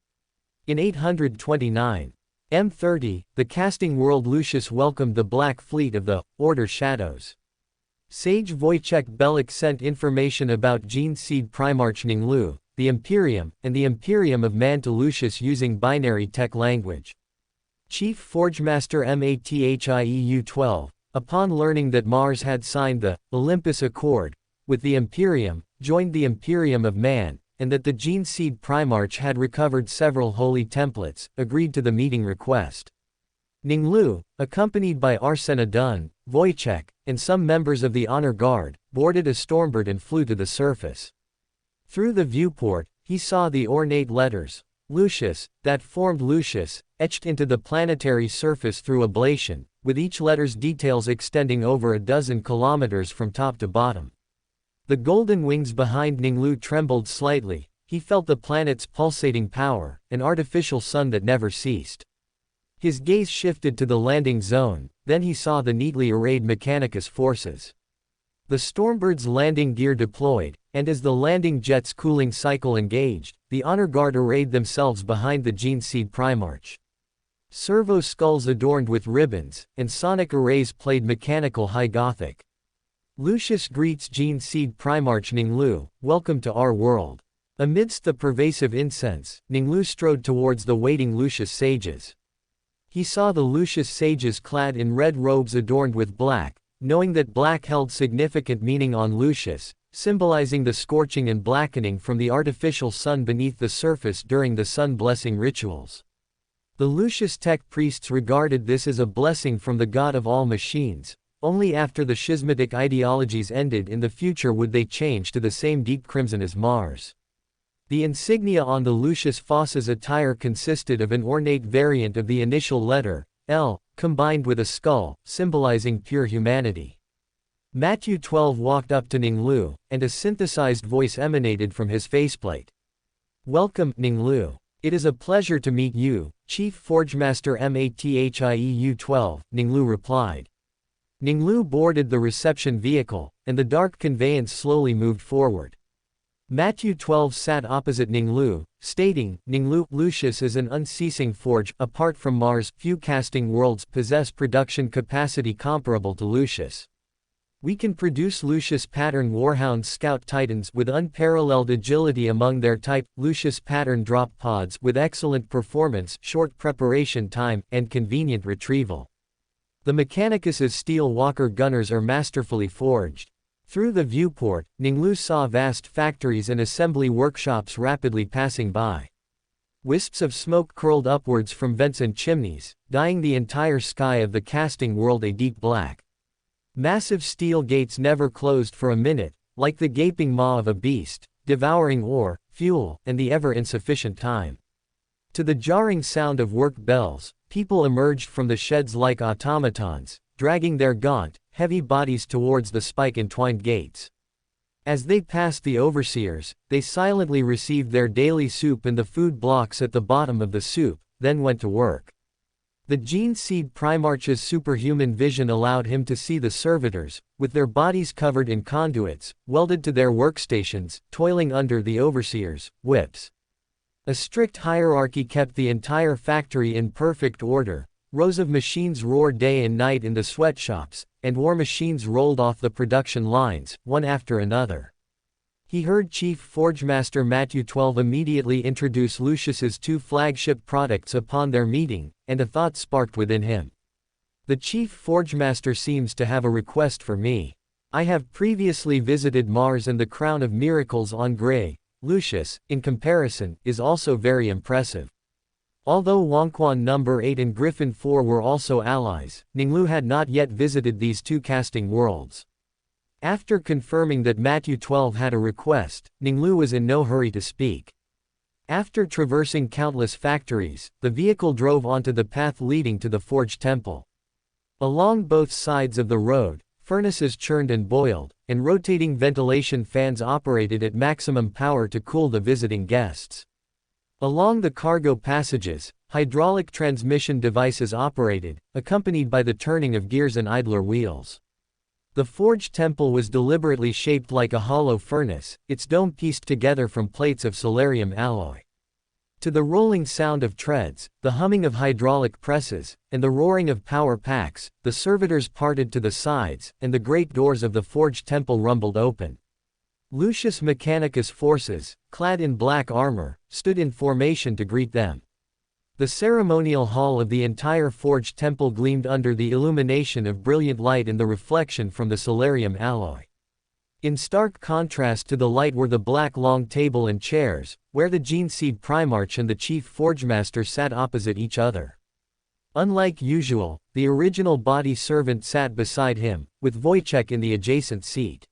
In 829, M30, the casting world Lucius welcomed the Black Fleet of the Order Shadows. Sage Wojciech Bellick sent information about Gene Seed Primarch Ning Lu, the Imperium, and the Imperium of Man to Lucius using binary tech language. Chief Forgemaster Mathieu-12, upon learning that Mars had signed the Olympus Accord with the Imperium, joined the Imperium of Man, and that the Gene Seed Primarch had recovered several holy templates, agreed to the meeting request. Ning Lu, accompanied by Arsena Dun, Wojciech, and some members of the Honor Guard, boarded a Stormbird and flew to the surface. Through the viewport, he saw the ornate letters, Lucius, that formed Lucius, etched into the planetary surface through ablation, with each letter's details extending over a dozen kilometers from top to bottom. The golden wings behind Ning Lu trembled slightly. He felt the planet's pulsating power, an artificial sun that never ceased. His gaze shifted to the landing zone, then he saw the neatly arrayed Mechanicus forces. The Stormbird's landing gear deployed, and as the landing jet's cooling cycle engaged, the Honor Guard arrayed themselves behind the Gene Seed Primarch. Servo skulls adorned with ribbons, and sonic arrays played mechanical high Gothic. Lucius greets Gene Seed Primarch Ning Lu, welcome to our world. Amidst the pervasive incense, Ning Lu strode towards the waiting Lucius sages. He saw the Lucius sages clad in red robes adorned with black, knowing that black held significant meaning on Lucius, symbolizing the scorching and blackening from the artificial sun beneath the surface during the sun-blessing rituals. The Lucius tech priests regarded this as a blessing from the god of all machines. Only after the schismatic ideologies ended in the future would they change to the same deep crimson as Mars. The insignia on the Lucius Foss's attire consisted of an ornate variant of the initial letter, L, combined with a skull, symbolizing pure humanity. Mathieu-12 walked up to Ning Lu, and a synthesized voice emanated from his faceplate. Welcome, Ning Lu. It is a pleasure to meet you, Chief Forgemaster Mathieu-12, Ning Lu replied. Ning Lu boarded the reception vehicle, and the dark conveyance slowly moved forward. Mathieu-12 sat opposite Ning Lu, stating, Ning Lu, Lucius is an unceasing forge. Apart from Mars, few casting worlds possess production capacity comparable to Lucius. We can produce Lucius pattern Warhound Scout Titans with unparalleled agility among their type, Lucius pattern drop pods with excellent performance, short preparation time, and convenient retrieval. The Mechanicus's steel walker gunners are masterfully forged. Through the viewport, Ning Lu saw vast factories and assembly workshops rapidly passing by. Wisps of smoke curled upwards from vents and chimneys, dyeing the entire sky of the casting world a deep black. Massive steel gates never closed for a minute, like the gaping maw of a beast, devouring ore, fuel, and the ever-insufficient time. To the jarring sound of work bells, people emerged from the sheds like automatons, dragging their gaunt, heavy bodies towards the spike-entwined gates. As they passed the overseers, they silently received their daily soup in the food blocks at the bottom of the soup, then went to work. The Gene Seed Primarch's superhuman vision allowed him to see the servitors, with their bodies covered in conduits, welded to their workstations, toiling under the overseers' whips. A strict hierarchy kept the entire factory in perfect order. Rows of machines roared day and night in the sweatshops, and war machines rolled off the production lines, one after another. He heard Chief Forgemaster Mathieu-12 immediately introduce Lucius's two flagship products upon their meeting, and a thought sparked within him. The Chief Forgemaster seems to have a request for me. I have previously visited Mars, and the Crown of Miracles on Grey, Lucius, in comparison, is also very impressive. Although Wonquan No. 8 and Griffin 4 were also allies, Ning Lu had not yet visited these two casting worlds. After confirming that Mathieu-12 had a request, Ning Lu was in no hurry to speak. After traversing countless factories, the vehicle drove onto the path leading to the Forge Temple. Along both sides of the road, furnaces churned and boiled, and rotating ventilation fans operated at maximum power to cool the visiting guests. Along the cargo passages, hydraulic transmission devices operated, accompanied by the turning of gears and idler wheels. The Forge Temple was deliberately shaped like a hollow furnace, its dome pieced together from plates of solarium alloy. To the rolling sound of treads, the humming of hydraulic presses, and the roaring of power packs, the servitors parted to the sides, and the great doors of the forge temple rumbled open. Lucius Mechanicus' forces, clad in black armor, stood in formation to greet them. The ceremonial hall of the entire forge temple gleamed under the illumination of brilliant light and the reflection from the solarium alloy. In stark contrast to the light were the black long table and chairs, where the Genseed Primarch and the chief forgemaster sat opposite each other. Unlike usual, the original body servant sat beside him, with Wojciech in the adjacent seat.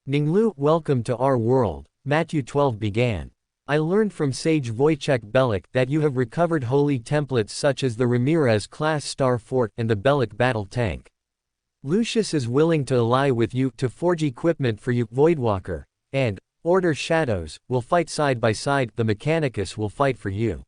Ning Lu, welcome to our world, Matthew 12 began. I learned from sage Wojciech Bellic that you have recovered holy templates such as the Ramirez-class Star Fort and the Bellic battle tank. Lucius is willing to ally with you to forge equipment for you, Voidwalker, and Order Shadows will fight side by side. The Mechanicus will fight for you.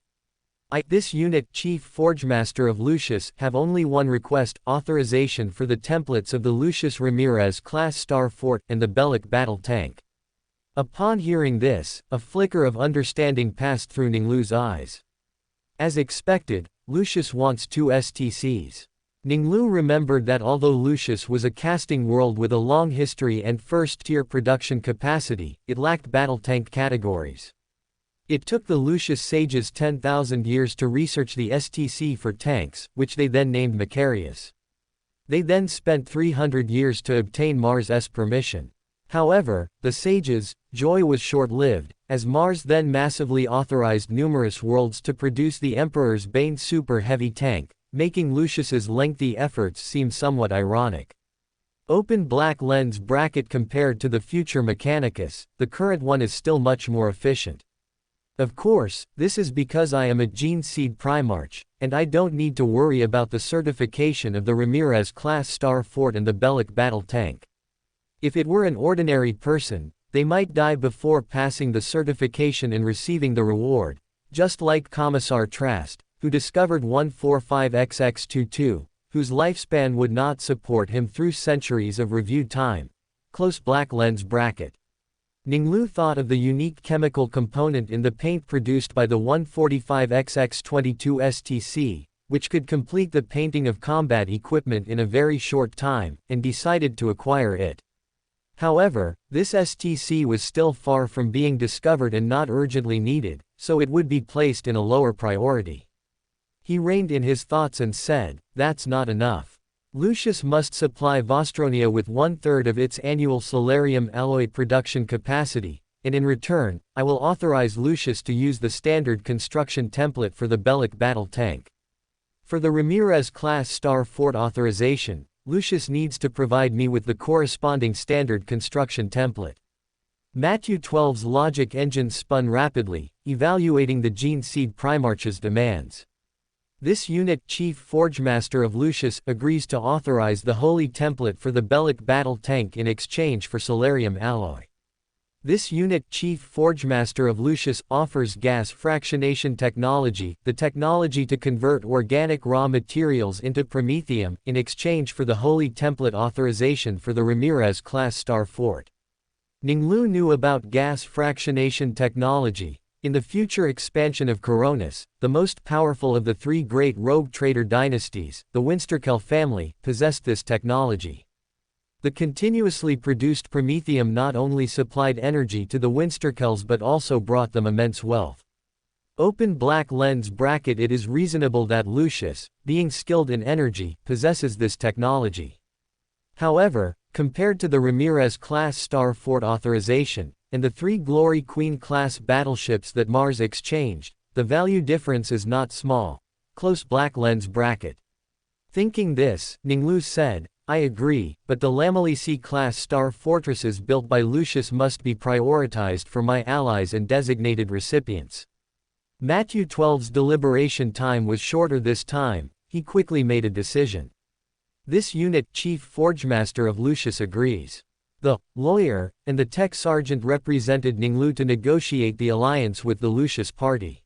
This unit, Chief Forgemaster of Lucius, have only one request: authorization for the templates of the Lucius Ramirez class Star Fort and the Bellic battle tank. Upon hearing this, a flicker of understanding passed through Ning Lu's eyes. As expected, Lucius wants 2 STCs. Ning Lu remembered that although Lucius was a casting world with a long history and first-tier production capacity, it lacked battle tank categories. It took the Lucius sages 10,000 years to research the STC for tanks, which they then named Macarius. They then spent 300 years to obtain Mars' permission. However, the sages' joy was short-lived, as Mars then massively authorized numerous worlds to produce the Emperor's Bane Super Heavy tank, making Lucius's lengthy efforts seem somewhat ironic. Open black lens bracket. Compared to the future Mechanicus, the current one is still much more efficient. Of course, this is because I am a Genseed Primarch, and I don't need to worry about the certification of the Ramirez-class Star Fort and the Bellic battle tank. If it were an ordinary person, they might die before passing the certification and receiving the reward, just like Commissar Trask, who discovered 145XX22, whose lifespan would not support him through centuries of review time. Close black lens bracket. Ning Lu thought of the unique chemical component in the paint produced by the 145XX22 STC, which could complete the painting of combat equipment in a very short time, and decided to acquire it. However, this STC was still far from being discovered and not urgently needed, so it would be placed in a lower priority. He reined in his thoughts and said, "That's not enough. Lucius must supply Vostronia with 1/3 of its annual solarium alloy production capacity, and in return, I will authorize Lucius to use the standard construction template for the Bellic battle tank. For the Ramirez-class Star Fort authorization, Lucius needs to provide me with the corresponding standard construction template." Matthew 12's logic engine spun rapidly, evaluating the Genseed Primarch's demands. This unit, Chief Forgemaster of Lucius, agrees to authorize the holy template for the Bellic battle tank in exchange for solarium alloy. This unit, Chief Forgemaster of Lucius, offers gas fractionation technology, the technology to convert organic raw materials into promethium, in exchange for the holy template authorization for the Ramirez-class Star Fort. Ning Lu knew about gas fractionation technology. In the future expansion of Coronis, the most powerful of the 3 great rogue traitor dynasties, the Winsterkel family, possessed this technology. The continuously produced promethium not only supplied energy to the Winsterkels but also brought them immense wealth. Open black lens bracket. It is reasonable that Lucius, being skilled in energy, possesses this technology. However, compared to the Ramirez-class Star Fort authorization, and the 3 Glory Queen-class battleships that Mars exchanged, the value difference is not small. Close black lens bracket. Thinking this, Ning Lu said, "I agree, but the Lamalici-class star fortresses built by Lucius must be prioritized for my allies and designated recipients." Matthew 12's deliberation time was shorter this time. He quickly made a decision. This unit, Chief Forgemaster of Lucius, agrees. The lawyer and the tech sergeant represented Ning Lu to negotiate the alliance with the Lucius party.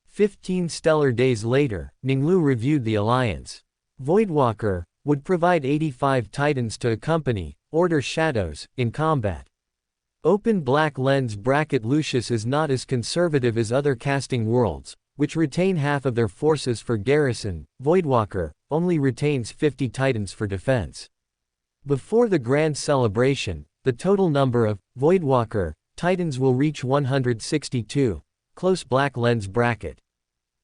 15 stellar days later, Ning Lu reviewed the alliance. Voidwalker would provide 85 titans to accompany Order Shadows in combat. Open black lens bracket. Lucius is not as conservative as other casting worlds, which retain half of their forces for garrison. Voidwalker only retains 50 titans for defense. Before the grand celebration, the total number of Voidwalker titans will reach 162. Close black lens bracket.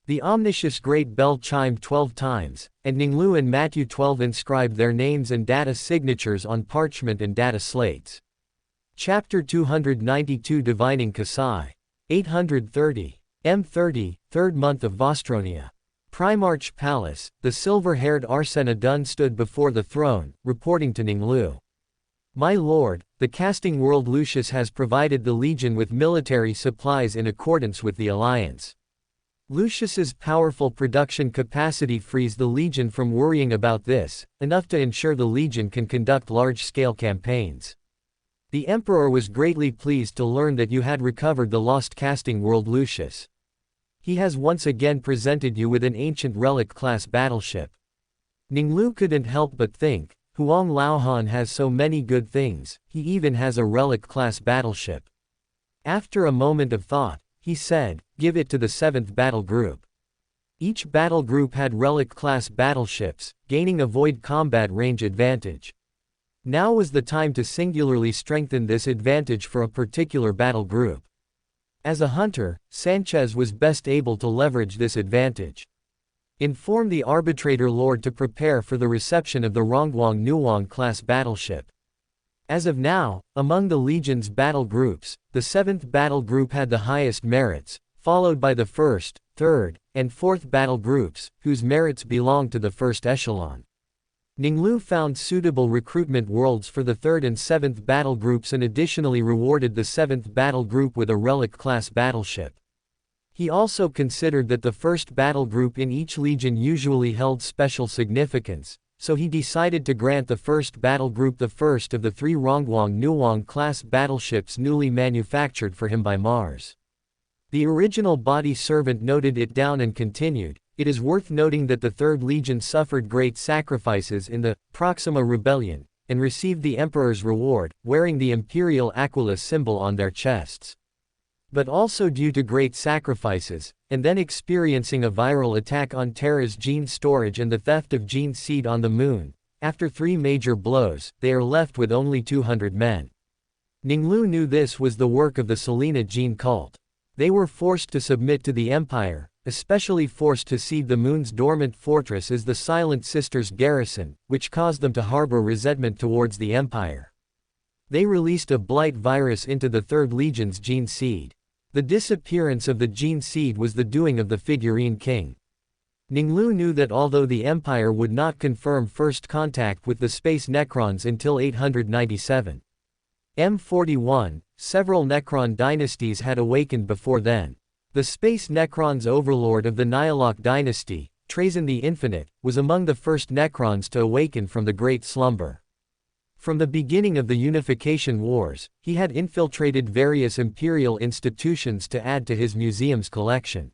The omniscious great bell chimed 12 times, and Ning Lu and Matthew 12 inscribed their names and data signatures on parchment and data slates. Chapter 292 Divining Khazer. 830. M30, 3rd month of Vostronia. Primarch Palace, the silver-haired Arsena Dun stood before the throne, reporting to Ning Lu. My lord, the casting world Lucius has provided the Legion with military supplies in accordance with the alliance. Lucius's powerful production capacity frees the Legion from worrying about this, enough to ensure the Legion can conduct large-scale campaigns. The Emperor was greatly pleased to learn that you had recovered the lost casting world Lucius. He has once again presented you with an ancient relic-class battleship. Ning Lu couldn't help but think, Huang Laohan has so many good things, he even has a relic-class battleship. After a moment of thought, he said, give it to the 7th Battle Group. Each battle group had relic-class battleships, gaining a void combat range advantage. Now was the time to singularly strengthen this advantage for a particular battle group. As a hunter, Sanchez was best able to leverage this advantage. Inform the Arbitrator Lord to prepare for the reception of the Rongguang Nuwang class battleship. As of now, among the Legion's battle groups, the 7th battle group had the highest merits, followed by the 1st, 3rd, and 4th battle groups, whose merits belonged to the 1st echelon. Ning Lu found suitable recruitment worlds for the 3rd and 7th battle groups and additionally rewarded the 7th battle group with a relic-class battleship. He also considered that the 1st battle group in each legion usually held special significance, so he decided to grant the 1st battle group the first of the 3 Rongguang Nuwang class battleships newly manufactured for him by Mars. The original body servant noted it down and continued, it is worth noting that the 3rd Legion suffered great sacrifices in the Proxima Rebellion, and received the Emperor's reward, wearing the Imperial Aquila symbol on their chests. But also due to great sacrifices, and then experiencing a viral attack on Terra's gene storage and the theft of gene seed on the Moon, after 3 major blows, they are left with only 200 men. Ning Lu knew this was the work of the Selena gene cult. They were forced to submit to the Empire, especially forced to cede the Moon's dormant fortress as the Silent Sisters' garrison, which caused them to harbor resentment towards the Empire. They released a blight virus into the 3rd Legion's gene seed. The disappearance of the gene seed was the doing of the Figurine King. Ning Lu knew that although the Empire would not confirm first contact with the Space Necrons until 897. M41, several Necron dynasties had awakened before then. The Space Necrons overlord of the Nihilok dynasty, Trazyn the Infinite, was among the first Necrons to awaken from the Great Slumber. From the beginning of the Unification Wars, he had infiltrated various imperial institutions to add to his museum's collection.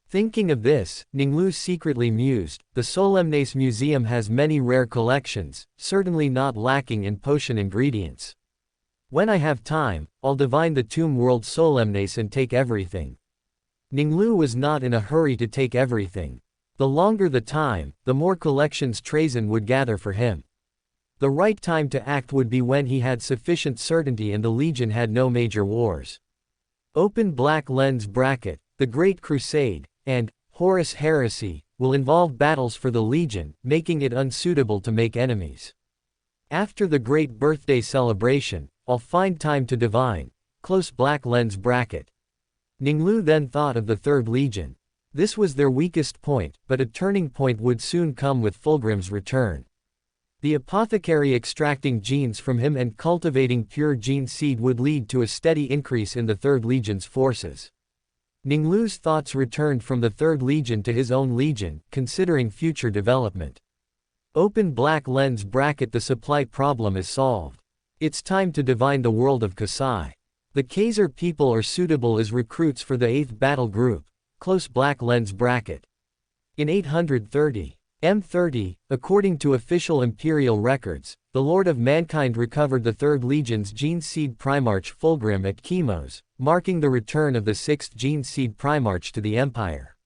Thinking of this, Ning Lu secretly mused, the Solemnes Museum has many rare collections, certainly not lacking in potion ingredients. When I have time, I'll divine the Tomb World Solemnes and take everything. Ning Lu was not in a hurry to take everything. The longer the time, the more collections Trazyn would gather for him. The right time to act would be when he had sufficient certainty and the Legion had no major wars. Open black lens bracket, the Great Crusade, and Horus Heresy, will involve battles for the Legion, making it unsuitable to make enemies. After the great birthday celebration, I'll find time to divine. Close black lens bracket. Ning Lu then thought of the 3rd Legion. This was their weakest point, but a turning point would soon come with Fulgrim's return. The apothecary extracting genes from him and cultivating pure gene seed would lead to a steady increase in the 3rd Legion's forces. Ning Lu's thoughts returned from the 3rd Legion to his own Legion, considering future development. Open black lens bracket. The supply problem is solved. It's time to divine the world of Khazer. The Khazer people are suitable as recruits for the 8th battle group. Close black lens bracket. In 830, M30, according to official Imperial records, the Lord of Mankind recovered the 3rd Legion's Gene Seed Primarch Fulgrim at Chemos, marking the return of the 6th Gene Seed Primarch to the Empire.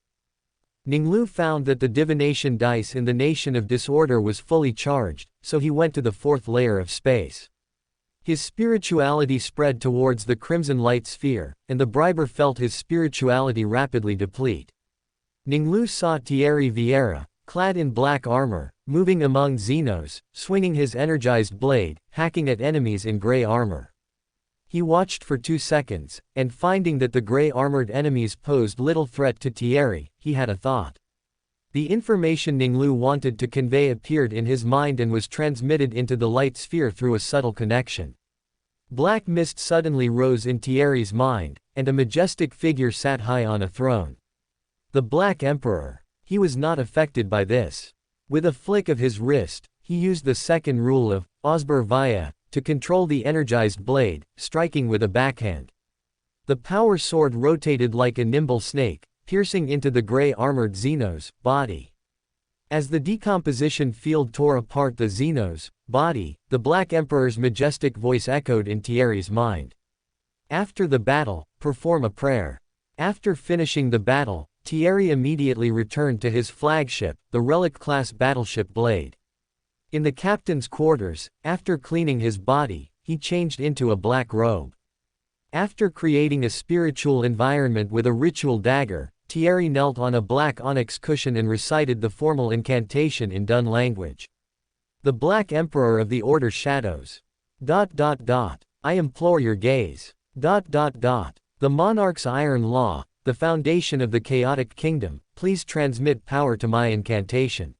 Ning Lu found that the divination dice in the Nation of Disorder was fully charged, so he went to the 4th layer of space. His spirituality spread towards the Crimson Light Sphere, and the Briber felt his spirituality rapidly deplete. Ning Lu saw Thierry Vieira, clad in black armor, moving among Xenos, swinging his energized blade, hacking at enemies in gray armor. He watched for 2 seconds, and finding that the gray-armored enemies posed little threat to Thierry, he had a thought. The information Ning Lu wanted to convey appeared in his mind and was transmitted into the light sphere through a subtle connection. Black mist suddenly rose in Thierry's mind, and a majestic figure sat high on a throne. The Black Emperor. He was not affected by this. With a flick of his wrist, he used the second rule of Osber Via to control the energized blade, striking with a backhand. The power sword rotated like a nimble snake, piercing into the gray-armored Xenos' body. As the decomposition field tore apart the Xenos' body, the Black Emperor's majestic voice echoed in Thierry's mind. After the battle, perform a prayer. After finishing the battle, Thierry immediately returned to his flagship, the Relic-class battleship Blade. In the captain's quarters, after cleaning his body, he changed into a black robe. After creating a spiritual environment with a ritual dagger, Thierry knelt on a black onyx cushion and recited the formal incantation in Dun language. The Black Emperor of the Order Shadows. I implore your gaze. The Monarch's Iron Law, the foundation of the chaotic kingdom, please transmit power to my incantation.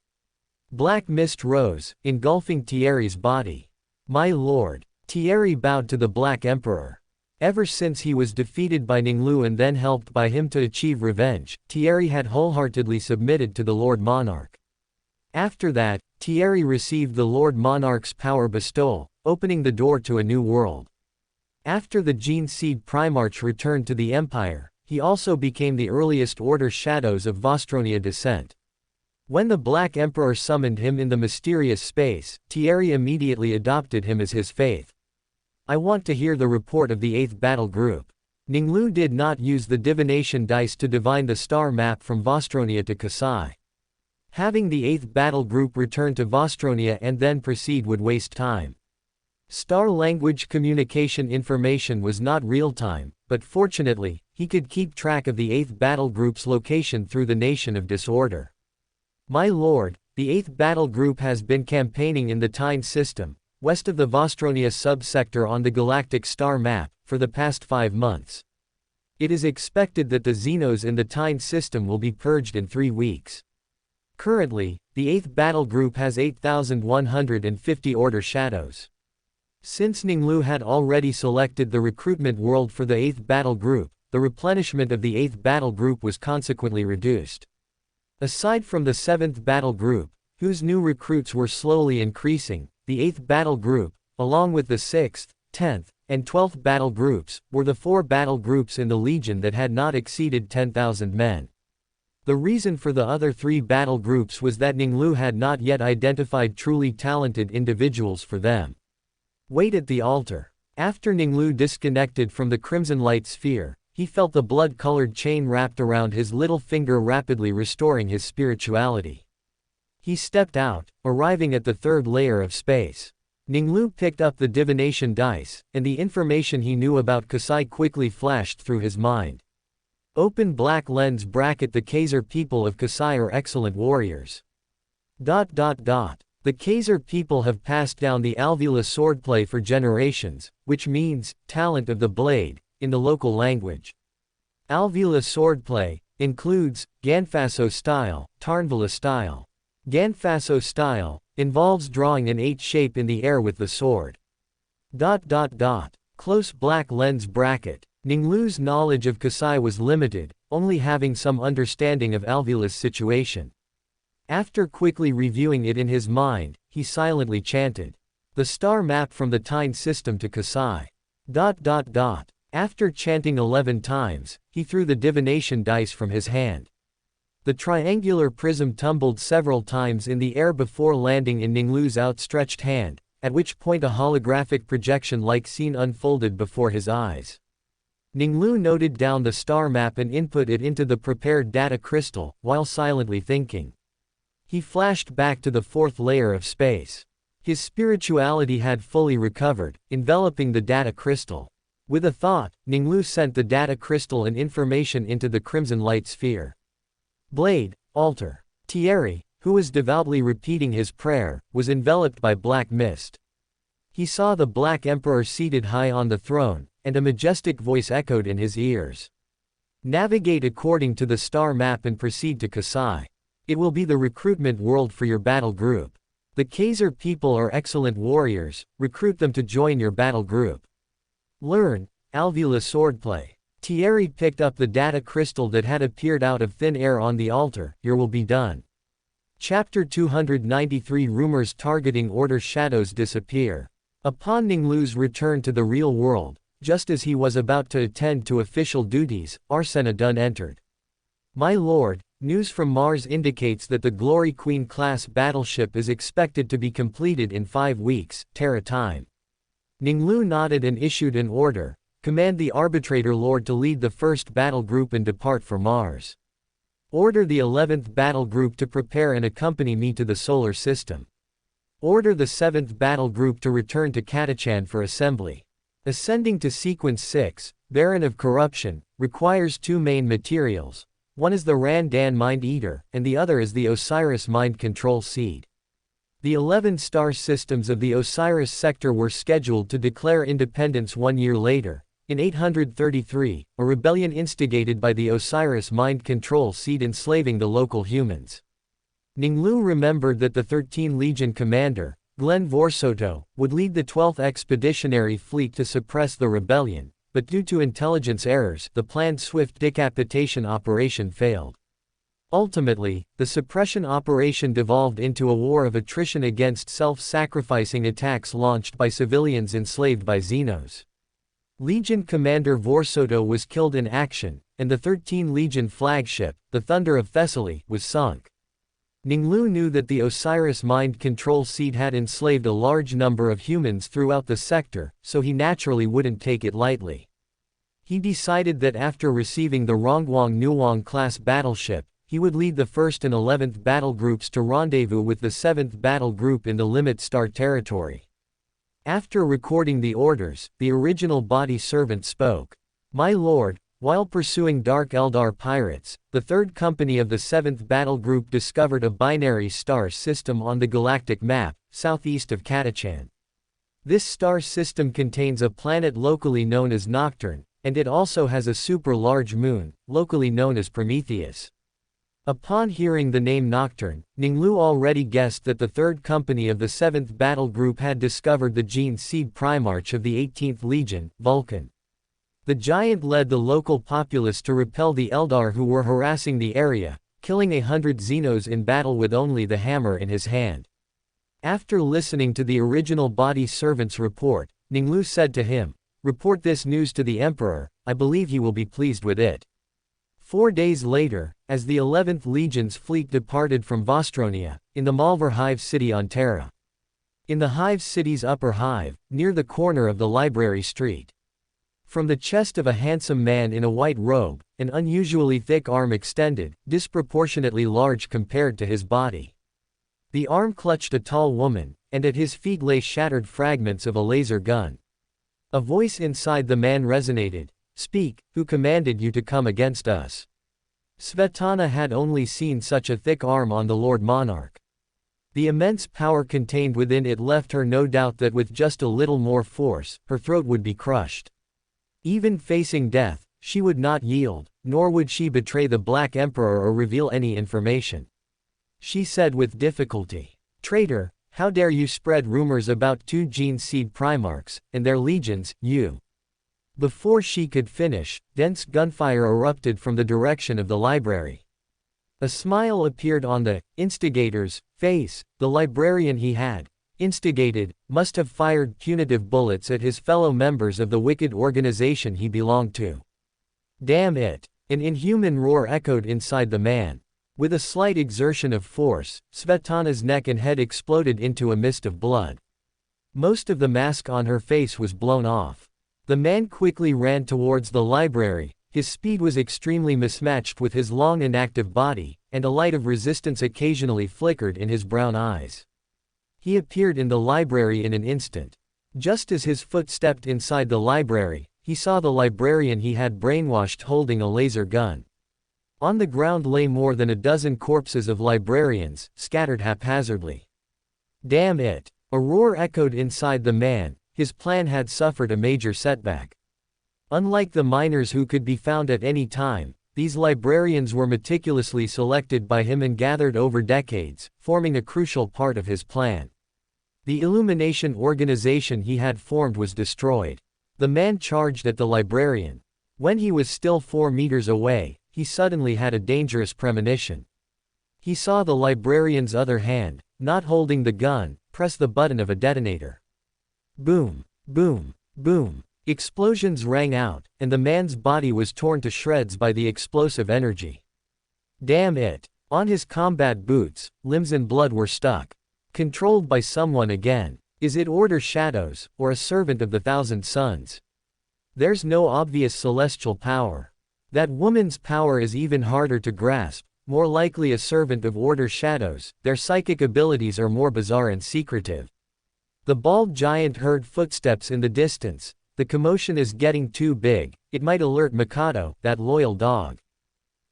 Black mist rose, engulfing Thierry's body. My lord. Thierry bowed to the Black Emperor. Ever since he was defeated by Ning Lu and then helped by him to achieve revenge, Thierry had wholeheartedly submitted to the Lord Monarch. After that, Thierry received the Lord Monarch's power bestowal, opening the door to a new world. After the Gene Seed Primarch returned to the Empire, he also became the earliest Order Shadows of Vostronia descent. When the Black Emperor summoned him in the mysterious space, Thierry immediately adopted him as his faith. I want to hear the report of the 8th Battle Group. Ning Lu did not use the divination dice to divine the star map from Vostronia to Kasai. Having the 8th Battle Group return to Vostronia and then proceed would waste time. Star language communication information was not real-time, but fortunately, he could keep track of the 8th Battle Group's location through the Nation of Disorder. My lord, the 8th Battle Group has been campaigning in the Tyne system, west of the Vostronia subsector on the galactic star map, for the past 5 months. It is expected that the Xenos in the Tyne system will be purged in 3 weeks. Currently, the 8th Battle Group has 8,150 Order Shadows. Since Ning Lu had already selected the recruitment world for the 8th Battle Group, the replenishment of the 8th Battle Group was consequently reduced. Aside from the 7th Battle Group, whose new recruits were slowly increasing, the 8th Battle Group, along with the 6th, 10th, and 12th Battle Groups, were the 4 battle groups in the Legion that had not exceeded 10,000 men. The reason for the other 3 battle groups was that Ning Lu had not yet identified truly talented individuals for them. Wait at the altar. After Ning Lu disconnected from the Crimson Light Sphere, he felt the blood-colored chain wrapped around his little finger rapidly restoring his spirituality. He stepped out, arriving at the 3rd layer of space. Ning Lu picked up the divination dice, and the information he knew about Kasai quickly flashed through his mind. Open black lens bracket. The Khazer people of Kasai are excellent warriors. The Khazer people have passed down the Alvula swordplay for generations, which means, talent of the blade, in the local language. Alvula swordplay includes Ganfaso style, Tarnvala style. Ganfaso style involves drawing an 8 shape in the air with the sword. Close black lens bracket. Ning Lu's knowledge of Kasai was limited, only having some understanding of Alvula's situation. After quickly reviewing it in his mind, he silently chanted the star map from the Tyne system to Kasai. After chanting 11 times, he threw the divination dice from his hand. The triangular prism tumbled several times in the air before landing in Ning Lu's outstretched hand, at which point a holographic projection-like scene unfolded before his eyes. Ning Lu noted down the star map and input it into the prepared data crystal, while silently thinking. He flashed back to the fourth layer of space. His spirituality had fully recovered, enveloping the data crystal. With a thought, Ning Lu sent the data crystal and information into the crimson light sphere. Blade, altar. Thierry, who was devoutly repeating his prayer, was enveloped by black mist. He saw the Black Emperor seated high on the throne, and a majestic voice echoed in his ears. Navigate according to the star map and proceed to Kasai. It will be the recruitment world for your battle group. The Khazer people are excellent warriors, recruit them to join your battle group. Learn, Alvula swordplay. Thierry picked up the data crystal that had appeared out of thin air on the altar. Your will be done. Chapter 293 Rumors targeting Order shadows disappear. Upon Ning Lu's return to the real world, just as he was about to attend to official duties, Arsena Dun entered. My lord, news from Mars indicates that the Glory Queen class battleship is expected to be completed in 5 weeks, Terra time. Ning Lu nodded and issued an order. Command the Arbitrator Lord to lead the first battle group and depart for Mars. Order the 11th battle group to prepare and accompany me to the solar system. Order the 7th battle group to return to Catachan for assembly. Ascending to sequence 6, Baron of Corruption, requires 2 main materials. One is the Randan Mind Eater, and the other is the Osiris Mind Control Seed. The 11 star systems of the Osiris sector were scheduled to declare independence 1 year later. In 833, a rebellion instigated by the Osiris Mind Control Seed enslaving the local humans. Ning Lu remembered that the 13 Legion commander, Glenn Vorsoto, would lead the 12th Expeditionary Fleet to suppress the rebellion, but due to intelligence errors, the planned swift decapitation operation failed. Ultimately, the suppression operation devolved into a war of attrition against self-sacrificing attacks launched by civilians enslaved by Xenos. Legion Commander Vorsoto was killed in action, and the 13 Legion flagship, the Thunder of Thessaly, was sunk. Ning Lu knew that the Osiris Mind Control Seed had enslaved a large number of humans throughout the sector, so he naturally wouldn't take it lightly. He decided that after receiving the Rongguang Nuong class battleship, he would lead the 1st and 11th battle groups to rendezvous with the 7th battle group in the Limit Star territory. After recording the orders, the original body servant spoke. My lord, while pursuing Dark Eldar pirates, the 3rd company of the 7th battle group discovered a binary star system on the galactic map, southeast of Catachan. This star system contains a planet locally known as Nocturne, and it also has a super-large moon, locally known as Prometheus. Upon hearing the name Nocturne, Ning Lu already guessed that the 3rd company of the 7th battle group had discovered the gene seed Primarch of the 18th Legion, Vulcan. The giant led the local populace to repel the Eldar who were harassing the area, killing 100 Xenos in battle with only the hammer in his hand. After listening to the original body servant's report, Ning Lu said to him, "Report this news to the Emperor, I believe he will be pleased with it." 4 days later, as the 11th Legion's fleet departed from Vostronia, in the Malvar Hive City on Terra. In the Hive City's upper hive, near the corner of the Library Street. From the chest of a handsome man in a white robe, an unusually thick arm extended, disproportionately large compared to his body. The arm clutched a tall woman, and at his feet lay shattered fragments of a laser gun. A voice inside the man resonated. Speak, who commanded you to come against us? Svetlana had only seen such a thick arm on the Lord Monarch. The immense power contained within it left her no doubt that with just a little more force, her throat would be crushed. Even facing death, she would not yield, nor would she betray the Black Emperor or reveal any information. She said with difficulty, "Traitor, how dare you spread rumors about 2 gene seed Primarchs, and their legions, you?" Before she could finish, dense gunfire erupted from the direction of the library. A smile appeared on the Instigator's face. The librarian he had instigated must have fired punitive bullets at his fellow members of the wicked organization he belonged to. Damn it! An inhuman roar echoed inside the man. With a slight exertion of force, Svetlana's neck and head exploded into a mist of blood. Most of the mask on her face was blown off. The man quickly ran towards the library. His speed was extremely mismatched with his long inactive body, and a light of resistance occasionally flickered in his brown eyes. He appeared in the library in an instant. Just as his foot stepped inside the library, he saw the librarian he had brainwashed holding a laser gun. On the ground lay more than a dozen corpses of librarians, scattered haphazardly. Damn it! A roar echoed inside the man. His plan had suffered a major setback. Unlike the miners who could be found at any time, these librarians were meticulously selected by him and gathered over decades, forming a crucial part of his plan. The illumination organization he had formed was destroyed. The man charged at the librarian. When he was still 4 meters away, he suddenly had a dangerous premonition. He saw the librarian's other hand, not holding the gun, press the button of a detonator. Boom, boom, boom. Explosions rang out, and the man's body was torn to shreds by the explosive energy. Damn it! On his combat boots, limbs and blood were stuck. Controlled by someone again. Is it Order Shadows, or a servant of the Thousand Suns? There's no obvious celestial power. That woman's power is even harder to grasp, more likely a servant of Order Shadows. Their psychic abilities are more bizarre and secretive. The bald giant heard footsteps in the distance. The commotion is getting too big, it might alert Mikado, that loyal dog.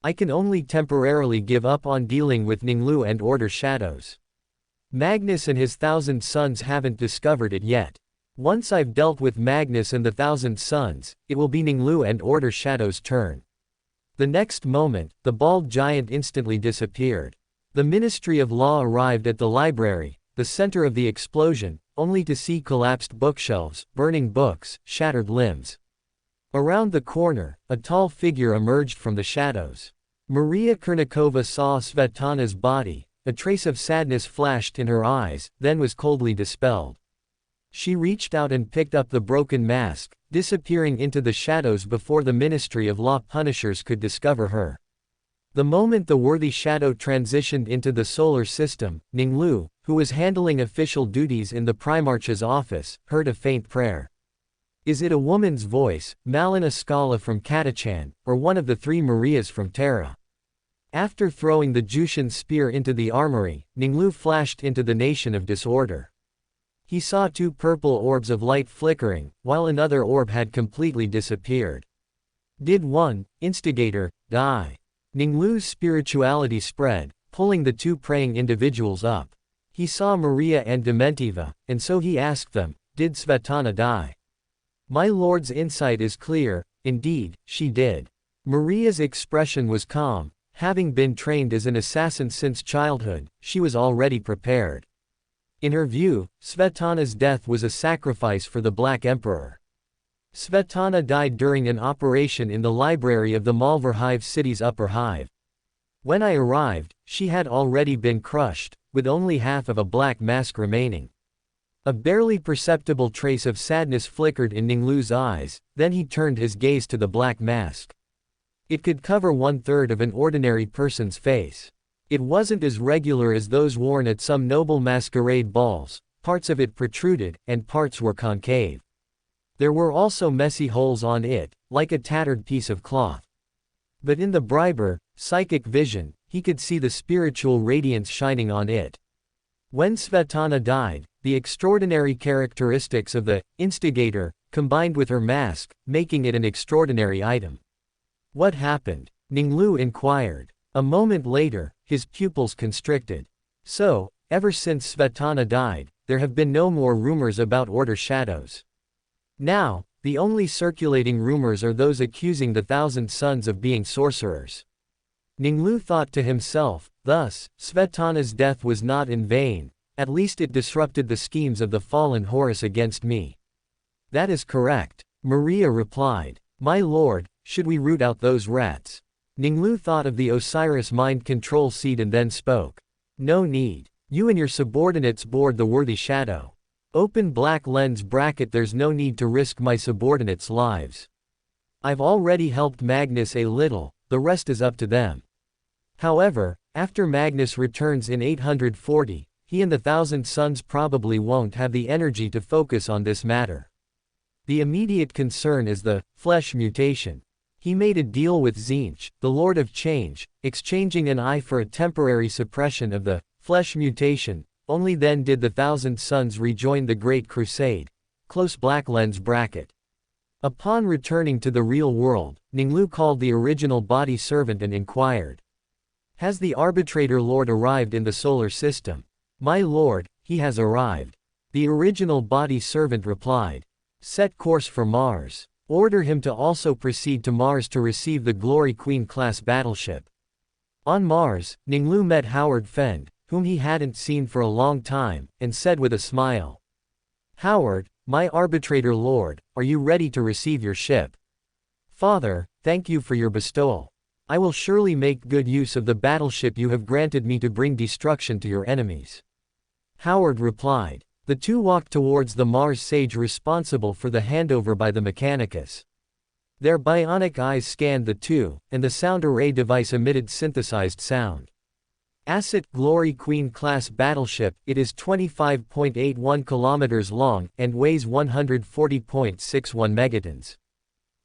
I can only temporarily give up on dealing with Ning Lu and Order Shadows. Magnus and his Thousand Sons haven't discovered it yet. Once I've dealt with Magnus and the Thousand Sons, it will be Ning Lu and Order Shadows' turn. The next moment, the bald giant instantly disappeared. The Ministry of Law arrived at the library, the center of the explosion, only to see collapsed bookshelves, burning books, shattered limbs. Around the corner, a tall figure emerged from the shadows. Maria Kurnikova saw Svetlana's body. A trace of sadness flashed in her eyes, then was coldly dispelled. She reached out and picked up the broken mask, disappearing into the shadows before the Ministry of Law punishers could discover her. The moment the worthy shadow transitioned into the solar system, Ning Lu, who was handling official duties in the Primarch's office, heard a faint prayer. Is it a woman's voice, Malina Scala from Katachan, or one of the 3 Marias from Terra? After throwing the Jushin spear into the armory, Ning Lu flashed into the nation of disorder. He saw 2 purple orbs of light flickering, while another orb had completely disappeared. Did one, Instigator, die? Ning Lu's spirituality spread, pulling the 2 praying individuals up. He saw Maria and Dementiva, and so he asked them, did Svetlana die? My lord's insight is clear, indeed, she did. Maria's expression was calm. Having been trained as an assassin since childhood, she was already prepared. In her view, Svetlana's death was a sacrifice for the Black Emperor. Svetlana died during an operation in the library of the Malverhive city's upper hive. When I arrived, she had already been crushed, with only half of a black mask remaining. A barely perceptible trace of sadness flickered in Ning Lu's eyes, then he turned his gaze to the black mask. It could cover 1/3 of an ordinary person's face. It wasn't as regular as those worn at some noble masquerade balls, parts of it protruded, and parts were concave. There were also messy holes on it, like a tattered piece of cloth. But in the briber, psychic vision, he could see the spiritual radiance shining on it. When Svetlana died, the extraordinary characteristics of the Instigator combined with her mask, making it an extraordinary item. What happened? Ning Lu inquired. A moment later, his pupils constricted. So, ever since Svetlana died, there have been no more rumors about Order Shadows. Now, the only circulating rumors are those accusing the Thousand Sons of being sorcerers. Ning Lu thought to himself, thus, Svetlana's death was not in vain, at least it disrupted the schemes of the fallen Horus against me. That is correct, Maria replied. My lord, should we root out those rats? Ning Lu thought of the Osiris mind control seed and then spoke. No need. You and your subordinates board the worthy shadow. Open black lens bracket. There's no need to risk my subordinates' lives. I've already helped Magnus a little, the rest is up to them. However, After Magnus returns in 840, he and the Thousand Sons probably won't have the energy to focus on this matter. The immediate concern is the flesh mutation. He made a deal with Tzeentch, the Lord of Change, exchanging an eye for a temporary suppression of the flesh mutation. Only then did the Thousand Sons rejoin the Great Crusade. Close black lens bracket. Upon returning to the real world, Ning Lu called the original body servant and inquired, "Has the arbitrator lord arrived in the solar system?" "My lord, he has arrived." The original body servant replied, "Set course for Mars. Order him to also proceed to Mars to receive the Glory Queen class battleship." On Mars, Ning Lu met Howard Fend, whom he hadn't seen for a long time, and said with a smile, "Howard, my arbitrator lord, are you ready to receive your ship?" "Father, thank you for your bestowal. I will surely make good use of the battleship you have granted me to bring destruction to your enemies." Howard replied. The two walked towards the Mars sage responsible for the handover by the Mechanicus. Their bionic eyes scanned the two, and the sound array device emitted synthesized sound. Asset Glory Queen class battleship, it is 25.81 kilometers long, and weighs 140.61 megatons.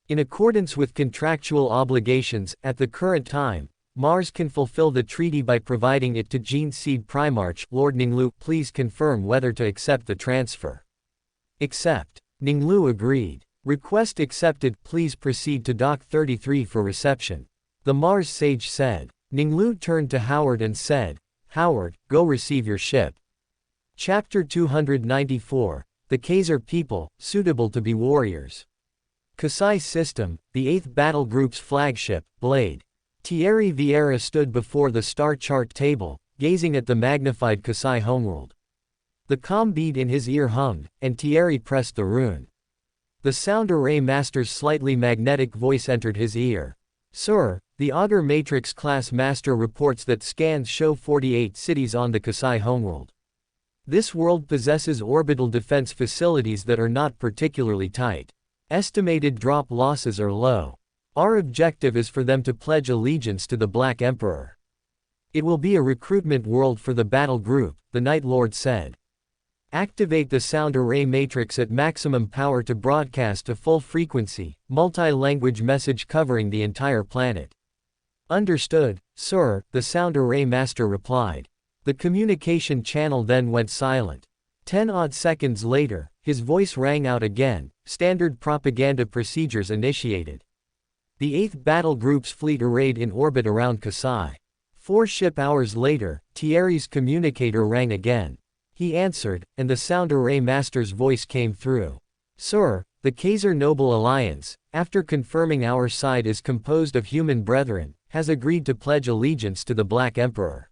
In accordance with contractual obligations, at the current time, Mars can fulfill the treaty by providing it to Gene Seed Primarch. Lord Ning Lu, please confirm whether to accept the transfer. Accept. Ning Lu agreed. Request accepted. Please proceed to Dock 33 for reception. The Mars sage said. Ning Lu turned to Howard and said, "Howard, go receive your ship." Chapter 294, The Khazer People, Suitable to be Warriors. Kasai System, the 8th Battle Group's flagship, Blade. Thierry Vieira stood before the star chart table, gazing at the magnified Kasai homeworld. The comm bead in his ear hummed, and Thierry pressed the rune. The sound array master's slightly magnetic voice entered his ear. "Sir, the Augur Matrix class master reports that scans show 48 cities on the Kasai homeworld. This world possesses orbital defense facilities that are not particularly tight. Estimated drop losses are low. Our objective is for them to pledge allegiance to the Black Emperor. It will be a recruitment world for the battle group," the Night Lord said. "Activate the sound array matrix at maximum power to broadcast a full-frequency, multi-language message covering the entire planet." "Understood, sir," the sound array master replied. The communication channel then went silent. 10 odd seconds later, his voice rang out again. Standard propaganda procedures initiated. The 8th Battle Group's fleet arrayed in orbit around Kasai. 4 ship hours later, Thierry's communicator rang again. He answered, and the sound array master's voice came through. "Sir, the Khazer Noble Alliance, after confirming our side is composed of human brethren, has agreed to pledge allegiance to the Black Emperor.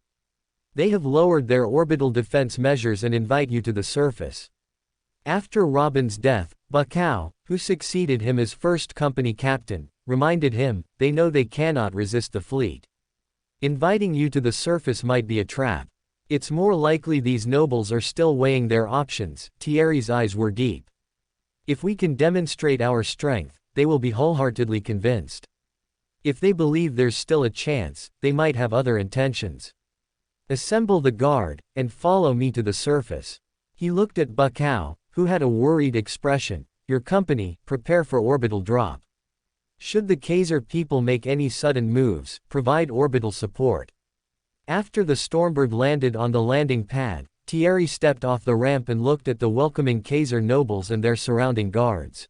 They have lowered their orbital defense measures and invite you to the surface." After Robin's death, Bakao, who succeeded him as first company captain, reminded him, "They know they cannot resist the fleet. Inviting you to the surface might be a trap. It's more likely these nobles are still weighing their options." Thierry's eyes were deep. "If we can demonstrate our strength, they will be wholeheartedly convinced. If they believe there's still a chance, they might have other intentions. Assemble the guard, and follow me to the surface." He looked at Bakao, who had a worried expression. "Your company, prepare for orbital drop. Should the Khazer people make any sudden moves, provide orbital support." After the Stormbird landed on the landing pad, Thierry stepped off the ramp and looked at the welcoming Khazer nobles and their surrounding guards.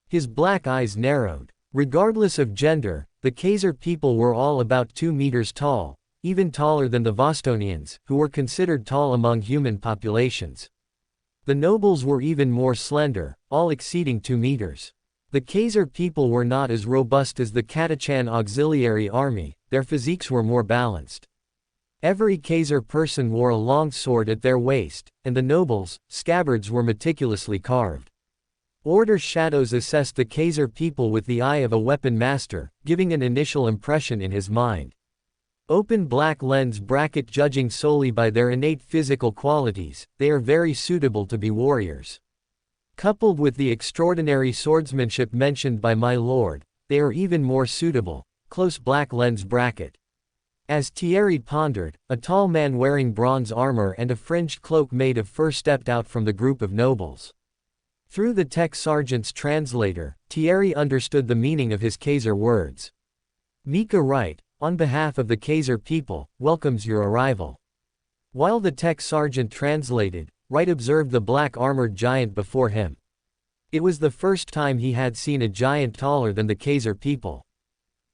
His black eyes narrowed. Regardless of gender, the Khazer people were all about 2 meters tall, even taller than the Vostonians, who were considered tall among human populations. The nobles were even more slender, all exceeding 2 meters. The Khazer people were not as robust as the Katachan auxiliary army, their physiques were more balanced. Every Khazer person wore a long sword at their waist, and the nobles' scabbards were meticulously carved. Order Shadows assessed the Khazer people with the eye of a weapon master, giving an initial impression in his mind. Open black lens bracket. Judging solely by their innate physical qualities, they are very suitable to be warriors. Coupled with the extraordinary swordsmanship mentioned by my lord, they are even more suitable. Close black lens bracket. As Thierry pondered, a tall man wearing bronze armor and a fringed cloak made of fur stepped out from the group of nobles. Through the tech sergeant's translator, Thierry understood the meaning of his Khazer words. Mika Wright, on behalf of the Khazer people, welcomes your arrival. While the tech sergeant translated, Wright observed the black-armored giant before him. It was the first time he had seen a giant taller than the Khazer people.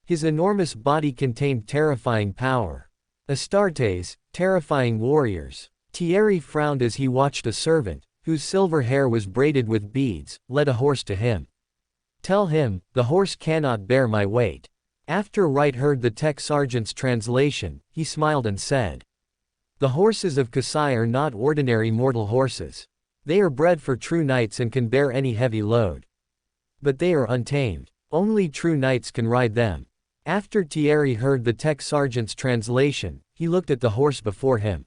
His enormous body contained terrifying power. Astartes, terrifying warriors. Thierry frowned as he watched a servant, whose silver hair was braided with beads, led a horse to him. Tell him, the horse cannot bear my weight. After Wright heard the tech sergeant's translation, he smiled and said, the horses of Kasai are not ordinary mortal horses. They are bred for true knights and can bear any heavy load. But they are untamed. Only true knights can ride them. After Thierry heard the tech sergeant's translation, he looked at the horse before him.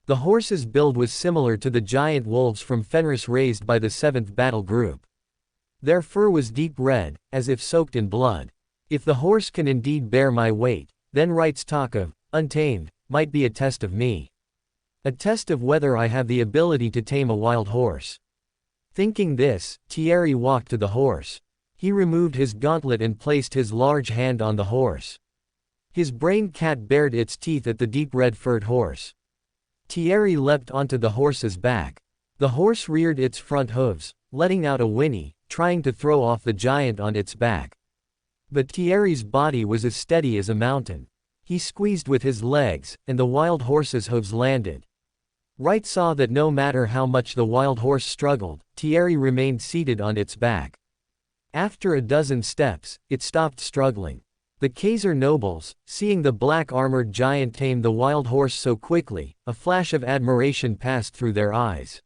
The horse's build was similar to the giant wolves from Fenris raised by the 7th Battle Group. Their fur was deep red, as if soaked in blood. If the horse can indeed bear my weight, then Wright's talk of untamed might be a test of me. A test of whether I have the ability to tame a wild horse. Thinking this, Thierry walked to the horse. He removed his gauntlet and placed his large hand on the horse. His brain cat bared its teeth at the deep red-furred horse. Thierry leapt onto the horse's back. The horse reared its front hooves, letting out a whinny, trying to throw off the giant on its back. But Thierry's body was as steady as a mountain. He squeezed with his legs, and the wild horse's hooves landed. Wright saw that no matter how much the wild horse struggled, Thierry remained seated on its back. After a dozen steps, it stopped struggling. The Khazer nobles, seeing the black-armored giant tame the wild horse so quickly, a flash of admiration passed through their eyes.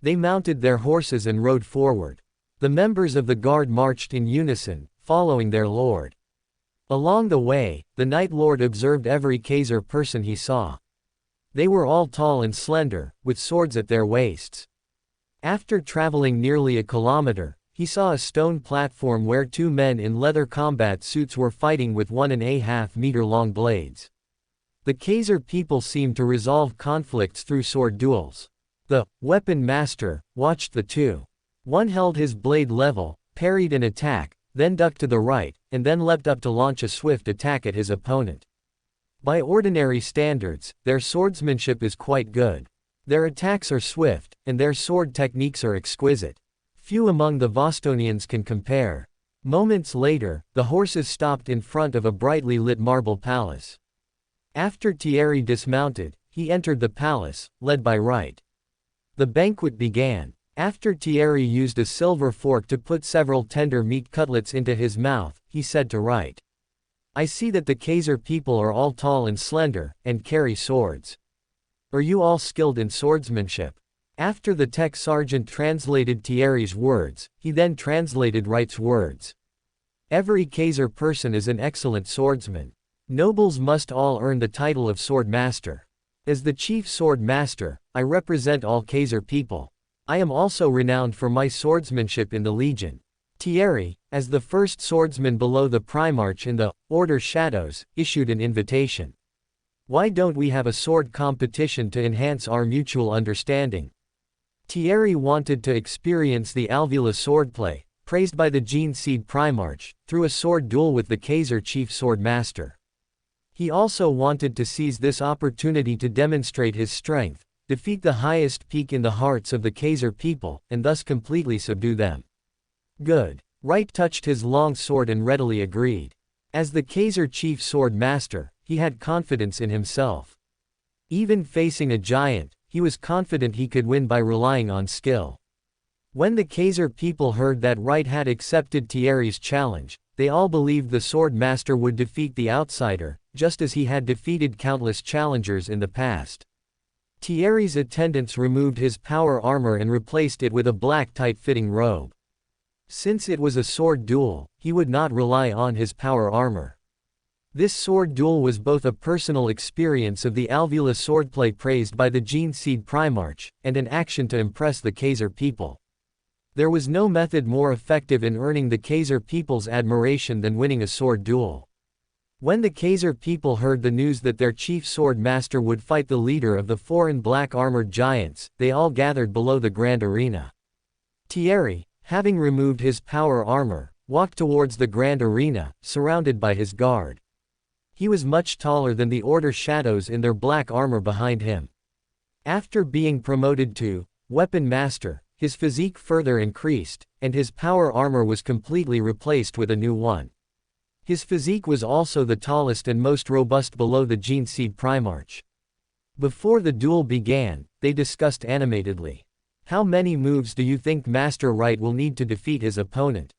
They mounted their horses and rode forward. The members of the guard marched in unison, following their lord. Along the way, the Night Lord observed every Khazer person he saw. They were all tall and slender, with swords at their waists. After traveling nearly a kilometer, he saw a stone platform where two men in leather combat suits were fighting with 1.5 meter long blades. The Khazer people seemed to resolve conflicts through sword duels. The weapon master watched the two. One held his blade level, parried an attack, then ducked to the right, and then leapt up to launch a swift attack at his opponent. By ordinary standards, their swordsmanship is quite good. Their attacks are swift, and their sword techniques are exquisite. Few among the Vostonians can compare. Moments later, the horses stopped in front of a brightly lit marble palace. After Thierry dismounted, he entered the palace, led by Wright. The banquet began. After Thierry used a silver fork to put several tender meat cutlets into his mouth, he said to Wright, I see that the Khazer people are all tall and slender, and carry swords. Are you all skilled in swordsmanship? After the tech sergeant translated Thierry's words, he then translated Wright's words. Every Khazer person is an excellent swordsman. Nobles must all earn the title of sword master. As the chief sword master, I represent all Khazer people. I am also renowned for my swordsmanship in the Legion. Thierry, as the first swordsman below the Primarch in the Order Shadows, issued an invitation. Why don't we have a sword competition to enhance our mutual understanding? Thierry wanted to experience the Alvula swordplay, praised by the Gene Seed Primarch, through a sword duel with the Khazer chief sword master. He also wanted to seize this opportunity to demonstrate his strength, defeat the highest peak in the hearts of the Khazer people, and thus completely subdue them. Good. Wright touched his long sword and readily agreed. As the Khazer chief sword master, he had confidence in himself. Even facing a giant, he was confident he could win by relying on skill. When the Khazer people heard that Wright had accepted Thierry's challenge, they all believed the sword master would defeat the outsider, just as he had defeated countless challengers in the past. Thierry's attendants removed his power armor and replaced it with a black tight-fitting robe. Since it was a sword duel, he would not rely on his power armor. This sword duel was both a personal experience of the Alvula swordplay praised by the Gene Seed Primarch, and an action to impress the Khazer people. There was no method more effective in earning the Khazer people's admiration than winning a sword duel. When the Khazer people heard the news that their chief sword master would fight the leader of the foreign black-armored giants, they all gathered below the grand arena. Thierry, having removed his power armor, walked towards the grand arena, surrounded by his guard. He was much taller than the Order shadows in their black armor behind him. After being promoted to Weapon Master, his physique further increased, and his power armor was completely replaced with a new one. His physique was also the tallest and most robust below the Gene Seed Primarch. Before the duel began, they discussed animatedly. How many moves do you think Master Right will need to defeat his opponent?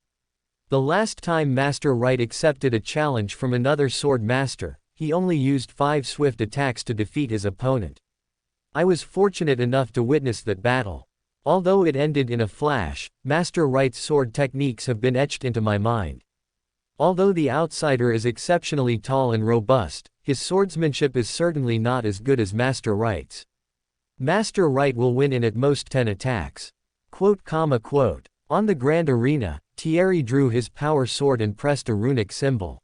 The last time Master Right accepted a challenge from another sword master, he only used 5 swift attacks to defeat his opponent. I was fortunate enough to witness that battle. Although it ended in a flash, Master Right's sword techniques have been etched into my mind. Although the outsider is exceptionally tall and robust, his swordsmanship is certainly not as good as Master Right's. Master Right will win in at most 10 attacks. On the grand arena, Thierry drew his power sword and pressed a runic symbol.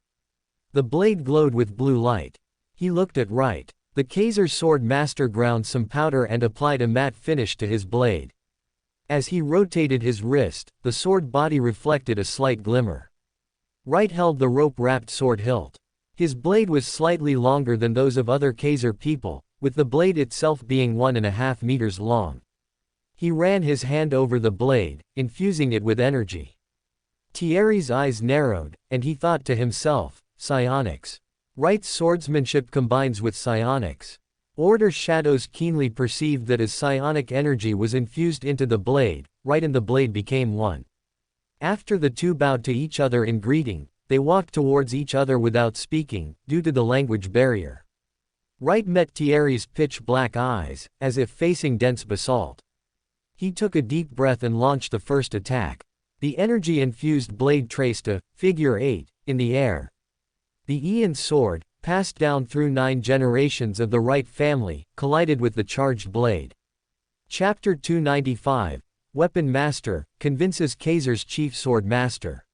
The blade glowed with blue light. He looked at Right. The Khazer sword master ground some powder and applied a matte finish to his blade. As he rotated his wrist, the sword body reflected a slight glimmer. Right held the rope-wrapped sword hilt. His blade was slightly longer than those of other Khazer people, with the blade itself being 1.5 meters long. He ran his hand over the blade, infusing it with energy. Thierry's eyes narrowed, and he thought to himself, psionics. Right's swordsmanship combines with psionics. Order shadows keenly perceived that as psionic energy was infused into the blade, Right and the blade became one. After the two bowed to each other in greeting, they walked towards each other without speaking, due to the language barrier. Right met Thierry's pitch-black eyes, as if facing dense basalt. He took a deep breath and launched the first attack. The energy-infused blade traced a figure 8 in the air. The Aeon sword, passed down through 9 generations of the Right family, collided with the charged blade. Chapter 295, Weapon Master, convinces Khazer's chief sword master.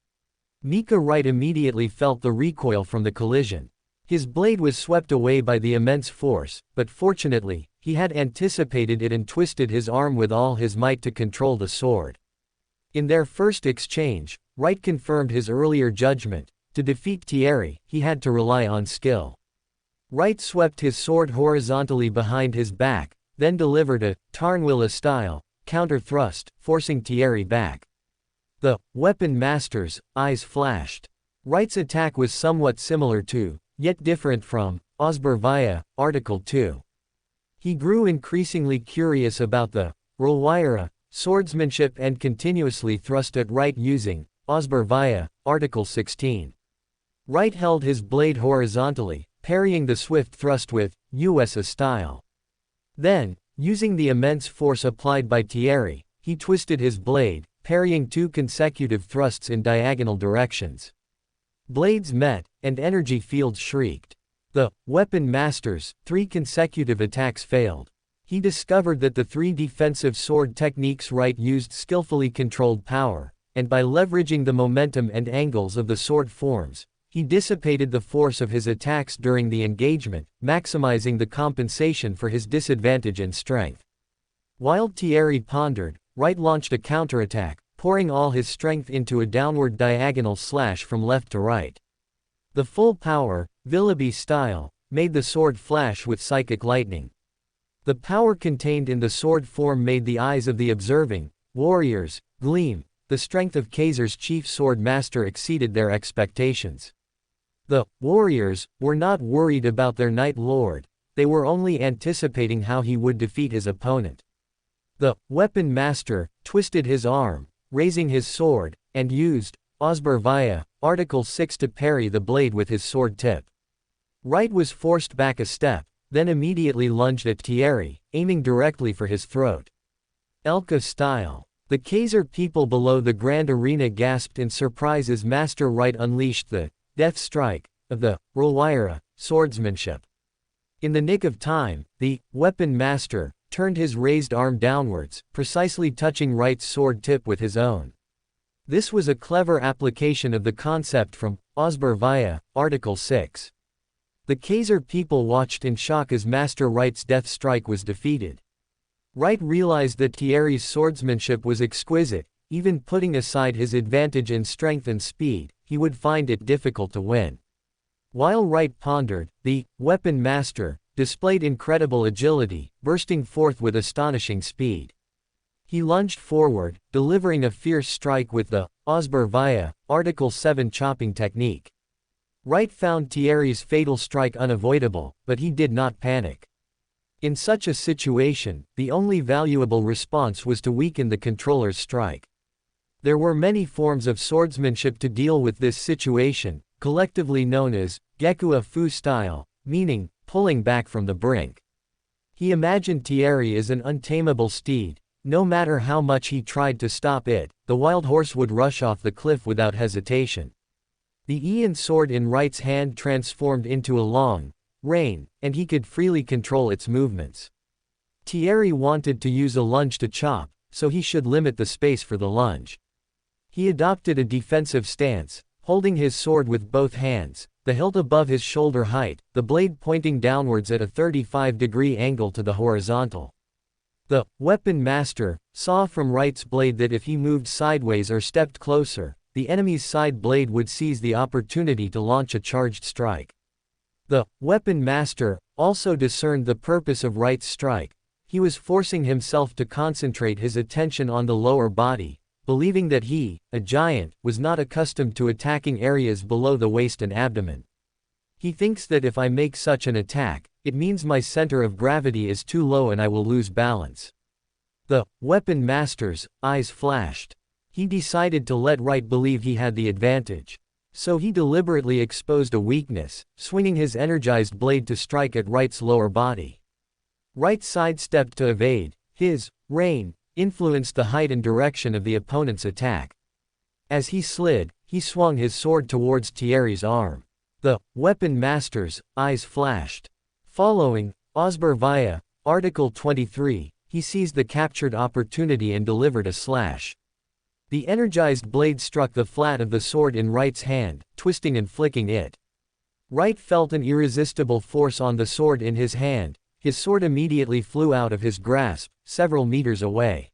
Mika Right immediately felt the recoil from the collision. His blade was swept away by the immense force, but fortunately, he had anticipated it and twisted his arm with all his might to control the sword. In their first exchange, Right confirmed his earlier judgment. To defeat Thierry, he had to rely on skill. Right swept his sword horizontally behind his back, then delivered a Tarnwilla-style counter thrust, forcing Thierry back. The Weapon Master's eyes flashed. Right's attack was somewhat similar to, yet different from, Osbervaya, Article 2. He grew increasingly curious about the Rolwira swordsmanship and continuously thrust at Right using Osbervaya, Article 16. Right held his blade horizontally, parrying the swift thrust with USA style. Then, using the immense force applied by Thierry, he twisted his blade, parrying 2 consecutive thrusts in diagonal directions. Blades met, and energy fields shrieked. The Weapon Master's 3 consecutive attacks failed. He discovered that the 3 defensive sword techniques Right used skillfully controlled power, and by leveraging the momentum and angles of the sword forms, he dissipated the force of his attacks during the engagement, maximizing the compensation for his disadvantage in strength. While Thierry pondered, Right launched a counterattack, pouring all his strength into a downward diagonal slash from left to right. The full power, Willoughby style, made the sword flash with psychic lightning. The power contained in the sword form made the eyes of the observing warriors gleam. The strength of Khazer's chief sword master exceeded their expectations. The warriors were not worried about their Night Lord, they were only anticipating how he would defeat his opponent. The Weapon Master twisted his arm, raising his sword, and used Osbervaya, Article 6 to parry the blade with his sword tip. Right was forced back a step, then immediately lunged at Thierry, aiming directly for his throat. Elka style. The Khazer people below the grand arena gasped in surprise as Master Right unleashed the death strike of the Rolwira swordsmanship. In the nick of time, the Weapon Master turned his raised arm downwards, precisely touching Right's sword tip with his own. This was a clever application of the concept from Osbervaya, Article 6. The Khazer people watched in shock as Master Wright's death strike was defeated. Wright realized that Thierry's swordsmanship was exquisite. Even putting aside his advantage in strength and speed, he would find it difficult to win. While Wright pondered, the weapon master displayed incredible agility, bursting forth with astonishing speed. He lunged forward, delivering a fierce strike with the Osber via Article 7 chopping technique. Wright found Thierry's fatal strike unavoidable, but he did not panic. In such a situation, the only valuable response was to weaken the controller's strike. There were many forms of swordsmanship to deal with this situation, collectively known as Gekua Fu style, meaning pulling back from the brink. He imagined Thierry as an untamable steed. No matter how much he tried to stop it, the wild horse would rush off the cliff without hesitation. The Ian sword in Wright's hand transformed into a long rein, and he could freely control its movements. Thierry wanted to use a lunge to chop, so he should limit the space for the lunge. He adopted a defensive stance, holding his sword with both hands, the hilt above his shoulder height, the blade pointing downwards at a 35-degree angle to the horizontal. The weapon master saw from Wright's blade that if he moved sideways or stepped closer, the enemy's side blade would seize the opportunity to launch a charged strike. The weapon master also discerned the purpose of Wright's strike. He was forcing himself to concentrate his attention on the lower body, believing that he, a giant, was not accustomed to attacking areas below the waist and abdomen. He thinks that if I make such an attack, it means my center of gravity is too low and I will lose balance. The weapon master's eyes flashed. He decided to let Wright believe he had the advantage. So he deliberately exposed a weakness, swinging his energized blade to strike at Wright's lower body. Wright sidestepped to evade. His rein influenced the height and direction of the opponent's attack. As he slid, he swung his sword towards Thierry's arm. The weapon master's eyes flashed. Following Osber via Article 23, he seized the captured opportunity and delivered a slash. The energized blade struck the flat of the sword in Wright's hand, twisting and flicking it. Wright felt an irresistible force on the sword in his hand. His sword immediately flew out of his grasp, several meters away.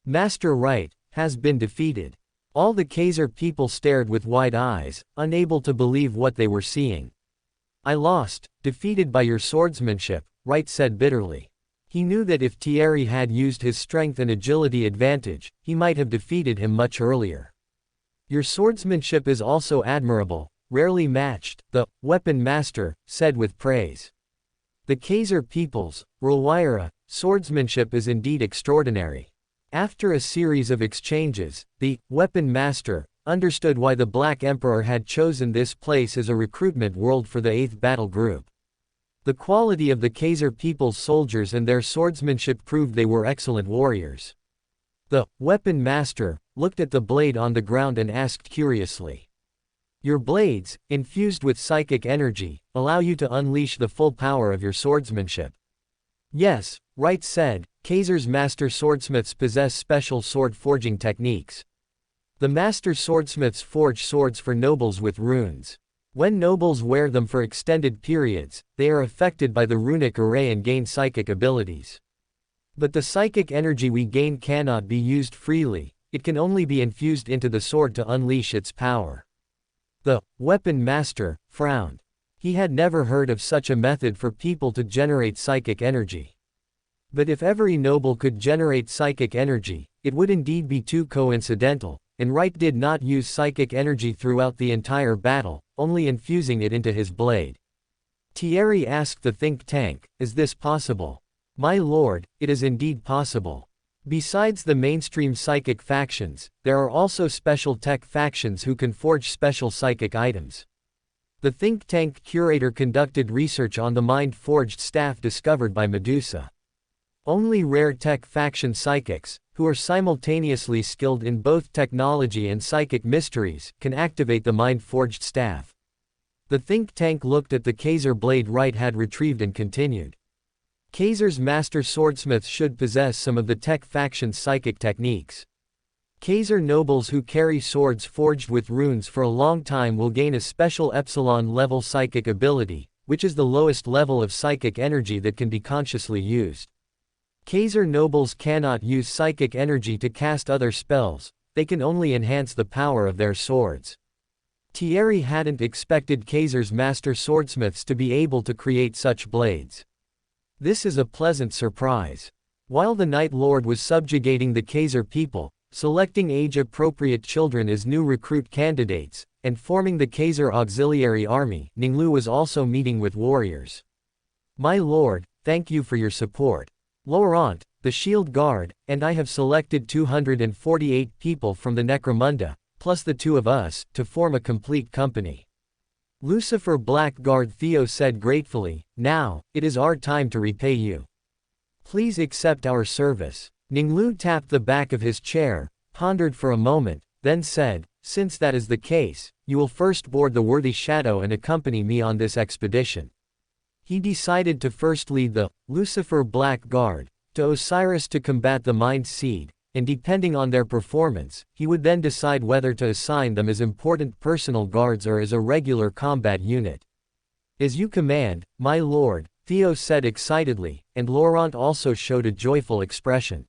Master Wright has been defeated. All the Khazer people stared with wide eyes, unable to believe what they were seeing. I lost, defeated by your swordsmanship, Wright said bitterly. He knew that if Thierry had used his strength and agility advantage, he might have defeated him much earlier. Your swordsmanship is also admirable, rarely matched, the weapon master said with praise. The Khazer people's Rwira swordsmanship is indeed extraordinary. After a series of exchanges, the weapon master understood why the Black Emperor had chosen this place as a recruitment world for the 8th Battle Group. The quality of the Khazer people's soldiers and their swordsmanship proved they were excellent warriors. The weapon master looked at the blade on the ground and asked curiously. Your blades, infused with psychic energy, allow you to unleash the full power of your swordsmanship. Yes, Wright said, Khazer's master swordsmiths possess special sword forging techniques. The master swordsmiths forge swords for nobles with runes. When nobles wear them for extended periods, they are affected by the runic array and gain psychic abilities. But the psychic energy we gain cannot be used freely, it can only be infused into the sword to unleash its power. The weapon master frowned. He had never heard of such a method for people to generate psychic energy. But if every noble could generate psychic energy, it would indeed be too coincidental, and Wright did not use psychic energy throughout the entire battle, only infusing it into his blade. Thierry asked the think tank, is this possible? My lord, it is indeed possible. Besides the mainstream psychic factions, there are also special tech factions who can forge special psychic items. The think tank curator conducted research on the mind-forged staff discovered by Medusa. Only rare tech faction psychics, who are simultaneously skilled in both technology and psychic mysteries, can activate the mind-forged staff. The think tank looked at the Khazer blade Wright had retrieved and continued. Khazer's master swordsmiths should possess some of the tech faction's psychic techniques. Khazer nobles who carry swords forged with runes for a long time will gain a special epsilon-level psychic ability, which is the lowest level of psychic energy that can be consciously used. Khazer nobles cannot use psychic energy to cast other spells, they can only enhance the power of their swords. Thierry hadn't expected Khazer's master swordsmiths to be able to create such blades. This is a pleasant surprise. While the Night Lord was subjugating the Khazer people, selecting age-appropriate children as new recruit candidates, and forming the Khazer auxiliary army, Ning Lu was also meeting with warriors. "My lord, thank you for your support. Laurent, the Shield Guard, and I have selected 248 people from the Necromunda, plus the two of us, to form a complete company." Lucifer Blackguard Theo said gratefully, "Now, it is our time to repay you. Please accept our service." Ning Lu tapped the back of his chair, pondered for a moment, then said, "Since that is the case, you will first board the Worthy Shadow and accompany me on this expedition." He decided to first lead the Lucifer Black Guard to Osiris to combat the Mind Seed, and depending on their performance, he would then decide whether to assign them as important personal guards or as a regular combat unit. "As you command, my lord," Theo said excitedly, and Laurent also showed a joyful expression.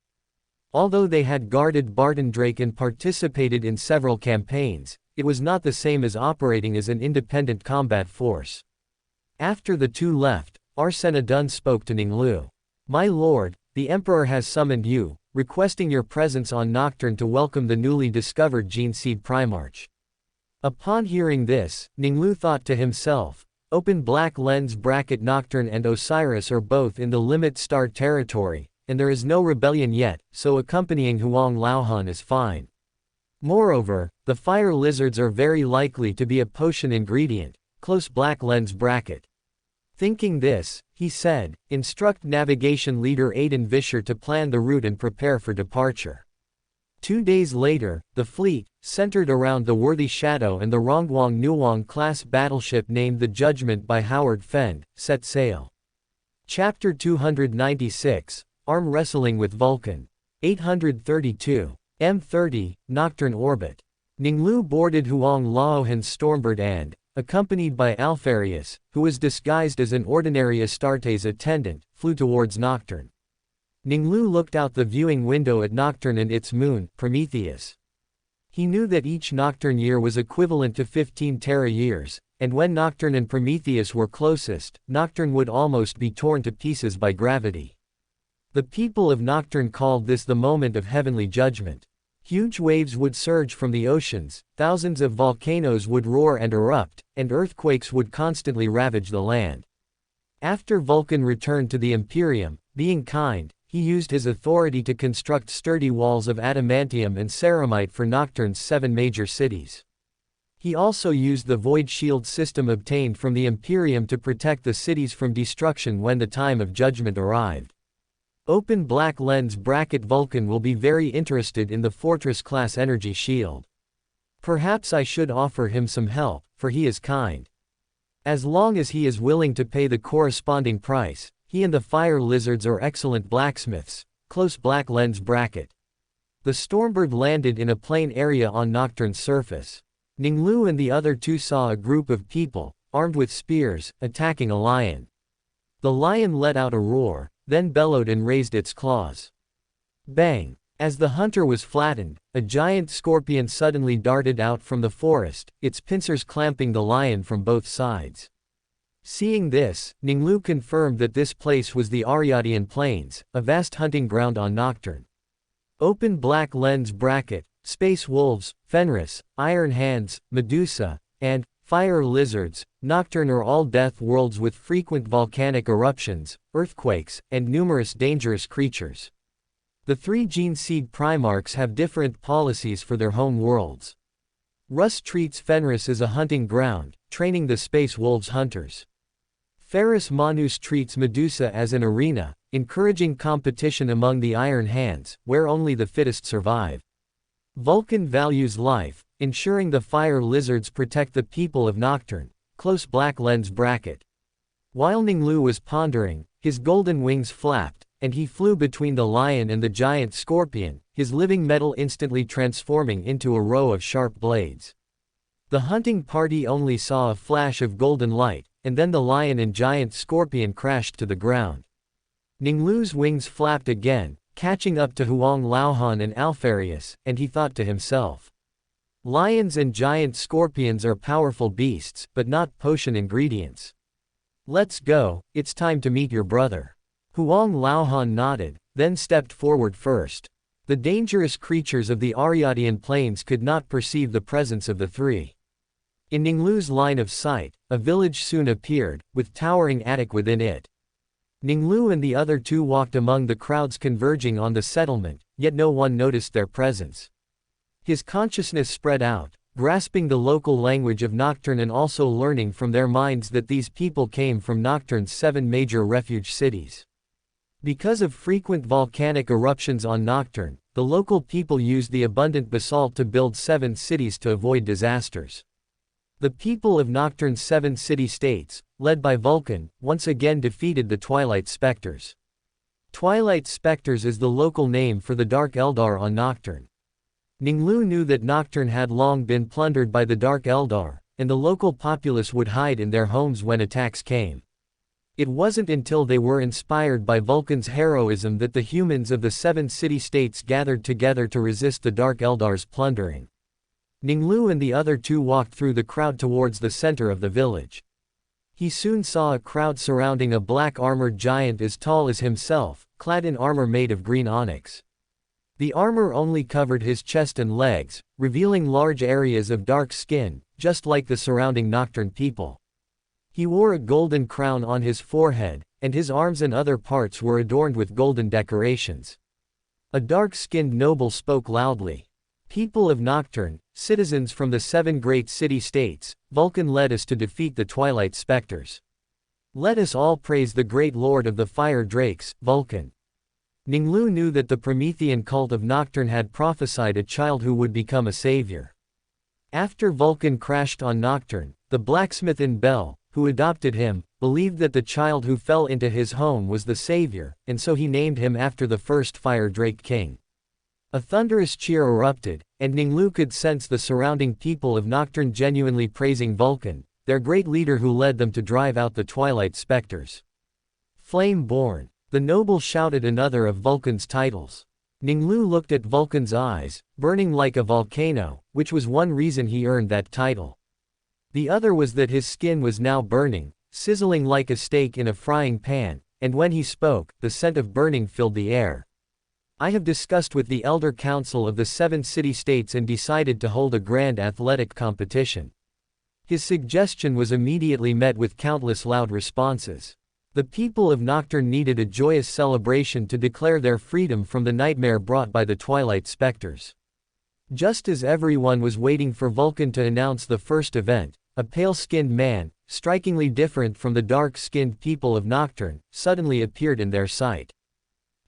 Although they had guarded Barton Drake and participated in several campaigns, it was not the same as operating as an independent combat force. After the two left, Arsène Adun spoke to Ning Lu. "My lord, the Emperor has summoned you, requesting your presence on Nocturne to welcome the newly discovered Gene Seed Primarch." Upon hearing this, Ning Lu thought to himself, "Open black lens bracket Nocturne and Osiris are both in the Limit Star territory, and there is no rebellion yet, so accompanying Huang Laohan is fine. Moreover, the fire lizards are very likely to be a potion ingredient, close black lens bracket." Thinking this, he said, "Instruct navigation leader Aiden Vischer to plan the route and prepare for departure." 2 days later, the fleet, centered around the Worthy Shadow and the Rongguang Nuong class battleship named the Judgment by Howard Fend, set sail. Chapter 296, Arm Wrestling with Vulcan. 832. M30, Nocturne Orbit. Ning Lu boarded Huang Laohan's Stormbird and, accompanied by Alpharius, who was disguised as an ordinary Astartes attendant, flew towards Nocturne. Ning Lu looked out the viewing window at Nocturne and its moon, Prometheus. He knew that each Nocturne year was equivalent to 15 Terra years, and when Nocturne and Prometheus were closest, Nocturne would almost be torn to pieces by gravity. The people of Nocturne called this the moment of heavenly judgment. Huge waves would surge from the oceans, thousands of volcanoes would roar and erupt, and earthquakes would constantly ravage the land. After Vulcan returned to the Imperium, being kind, he used his authority to construct sturdy walls of adamantium and ceramite for Nocturne's 7 major cities. He also used the void shield system obtained from the Imperium to protect the cities from destruction when the time of judgment arrived. Open black lens bracket Vulcan will be very interested in the Fortress-class energy shield. Perhaps I should offer him some help, for he is kind. As long as he is willing to pay the corresponding price, he and the fire lizards are excellent blacksmiths. Close black lens bracket. The Stormbird landed in a plain area on Nocturne's surface. Ning Lu and the other two saw a group of people, armed with spears, attacking a lion. The lion let out a roar, then bellowed and raised its claws. Bang! As the hunter was flattened, a giant scorpion suddenly darted out from the forest, its pincers clamping the lion from both sides. Seeing this, Ning Lu confirmed that this place was the Ariadian Plains, a vast hunting ground on Nocturne. Open black lens bracket, space wolves, Fenris, iron hands, Medusa, and fire lizards. Nocturne are all death worlds with frequent volcanic eruptions, earthquakes, and numerous dangerous creatures. The 3 Gene Seed Primarchs have different policies for their home worlds. Russ treats Fenris as a hunting ground, training the space wolves hunters. Ferrus Manus treats Medusa as an arena, encouraging competition among the Iron Hands, where only the fittest survive. Vulcan values life, ensuring the fire lizards protect the people of Nocturne. Close black lens bracket. While Ning Lu was pondering, his golden wings flapped, and he flew between the lion and the giant scorpion, his living metal instantly transforming into a row of sharp blades. The hunting party only saw a flash of golden light, and then the lion and giant scorpion crashed to the ground. Ning Lu's wings flapped again, catching up to Huang Laohan and Alfarius, and he thought to himself. Lions and giant scorpions are powerful beasts, but not potion ingredients. Let's go, it's time to meet your brother. Huang Laohan nodded, then stepped forward first. The dangerous creatures of the Ariadian plains could not perceive the presence of the three. In Ning Lu's line of sight, a village soon appeared, with towering attic within it. Ning Lu and the other two walked among the crowds converging on the settlement, yet no one noticed their presence. His consciousness spread out, grasping the local language of Nocturne and also learning from their minds that these people came from Nocturne's 7 major refuge cities. Because of frequent volcanic eruptions on Nocturne, the local people used the abundant basalt to build 7 cities to avoid disasters. The people of Nocturne's 7 city-states, led by Vulcan, once again defeated the Twilight Specters. Twilight Specters is the local name for the Dark Eldar on Nocturne. Ning Lu knew that Nocturne had long been plundered by the Dark Eldar, and the local populace would hide in their homes when attacks came. It wasn't until they were inspired by Vulcan's heroism that the humans of the 7 city-states gathered together to resist the Dark Eldar's plundering. Ning Lu and the other two walked through the crowd towards the center of the village. He soon saw a crowd surrounding a black armored giant as tall as himself, clad in armor made of green onyx. The armor only covered his chest and legs, revealing large areas of dark skin, just like the surrounding Nocturne people. He wore a golden crown on his forehead, and his arms and other parts were adorned with golden decorations. A dark-skinned noble spoke loudly. People of Nocturne, citizens from the 7 great city-states, Vulcan led us to defeat the Twilight Specters. Let us all praise the great lord of the fire drakes, Vulcan. Ning Lu knew that the Promethean cult of Nocturne had prophesied a child who would become a savior. After Vulcan crashed on Nocturne, the blacksmith in Bel, who adopted him, believed that the child who fell into his home was the savior, and so he named him after the first fire drake king. A thunderous cheer erupted, and Ning Lu could sense the surrounding people of Nocturne genuinely praising Vulcan, their great leader who led them to drive out the Twilight Specters. Flame-born, the noble shouted another of Vulcan's titles. Ning Lu looked at Vulcan's eyes, burning like a volcano, which was one reason he earned that title. The other was that his skin was now burning, sizzling like a steak in a frying pan, and when he spoke, the scent of burning filled the air. I have discussed with the Elder Council of the 7 city-states and decided to hold a grand athletic competition. His suggestion was immediately met with countless loud responses. The people of Nocturne needed a joyous celebration to declare their freedom from the nightmare brought by the Twilight Specters. Just as everyone was waiting for Vulcan to announce the first event, a pale-skinned man, strikingly different from the dark-skinned people of Nocturne, suddenly appeared in their sight.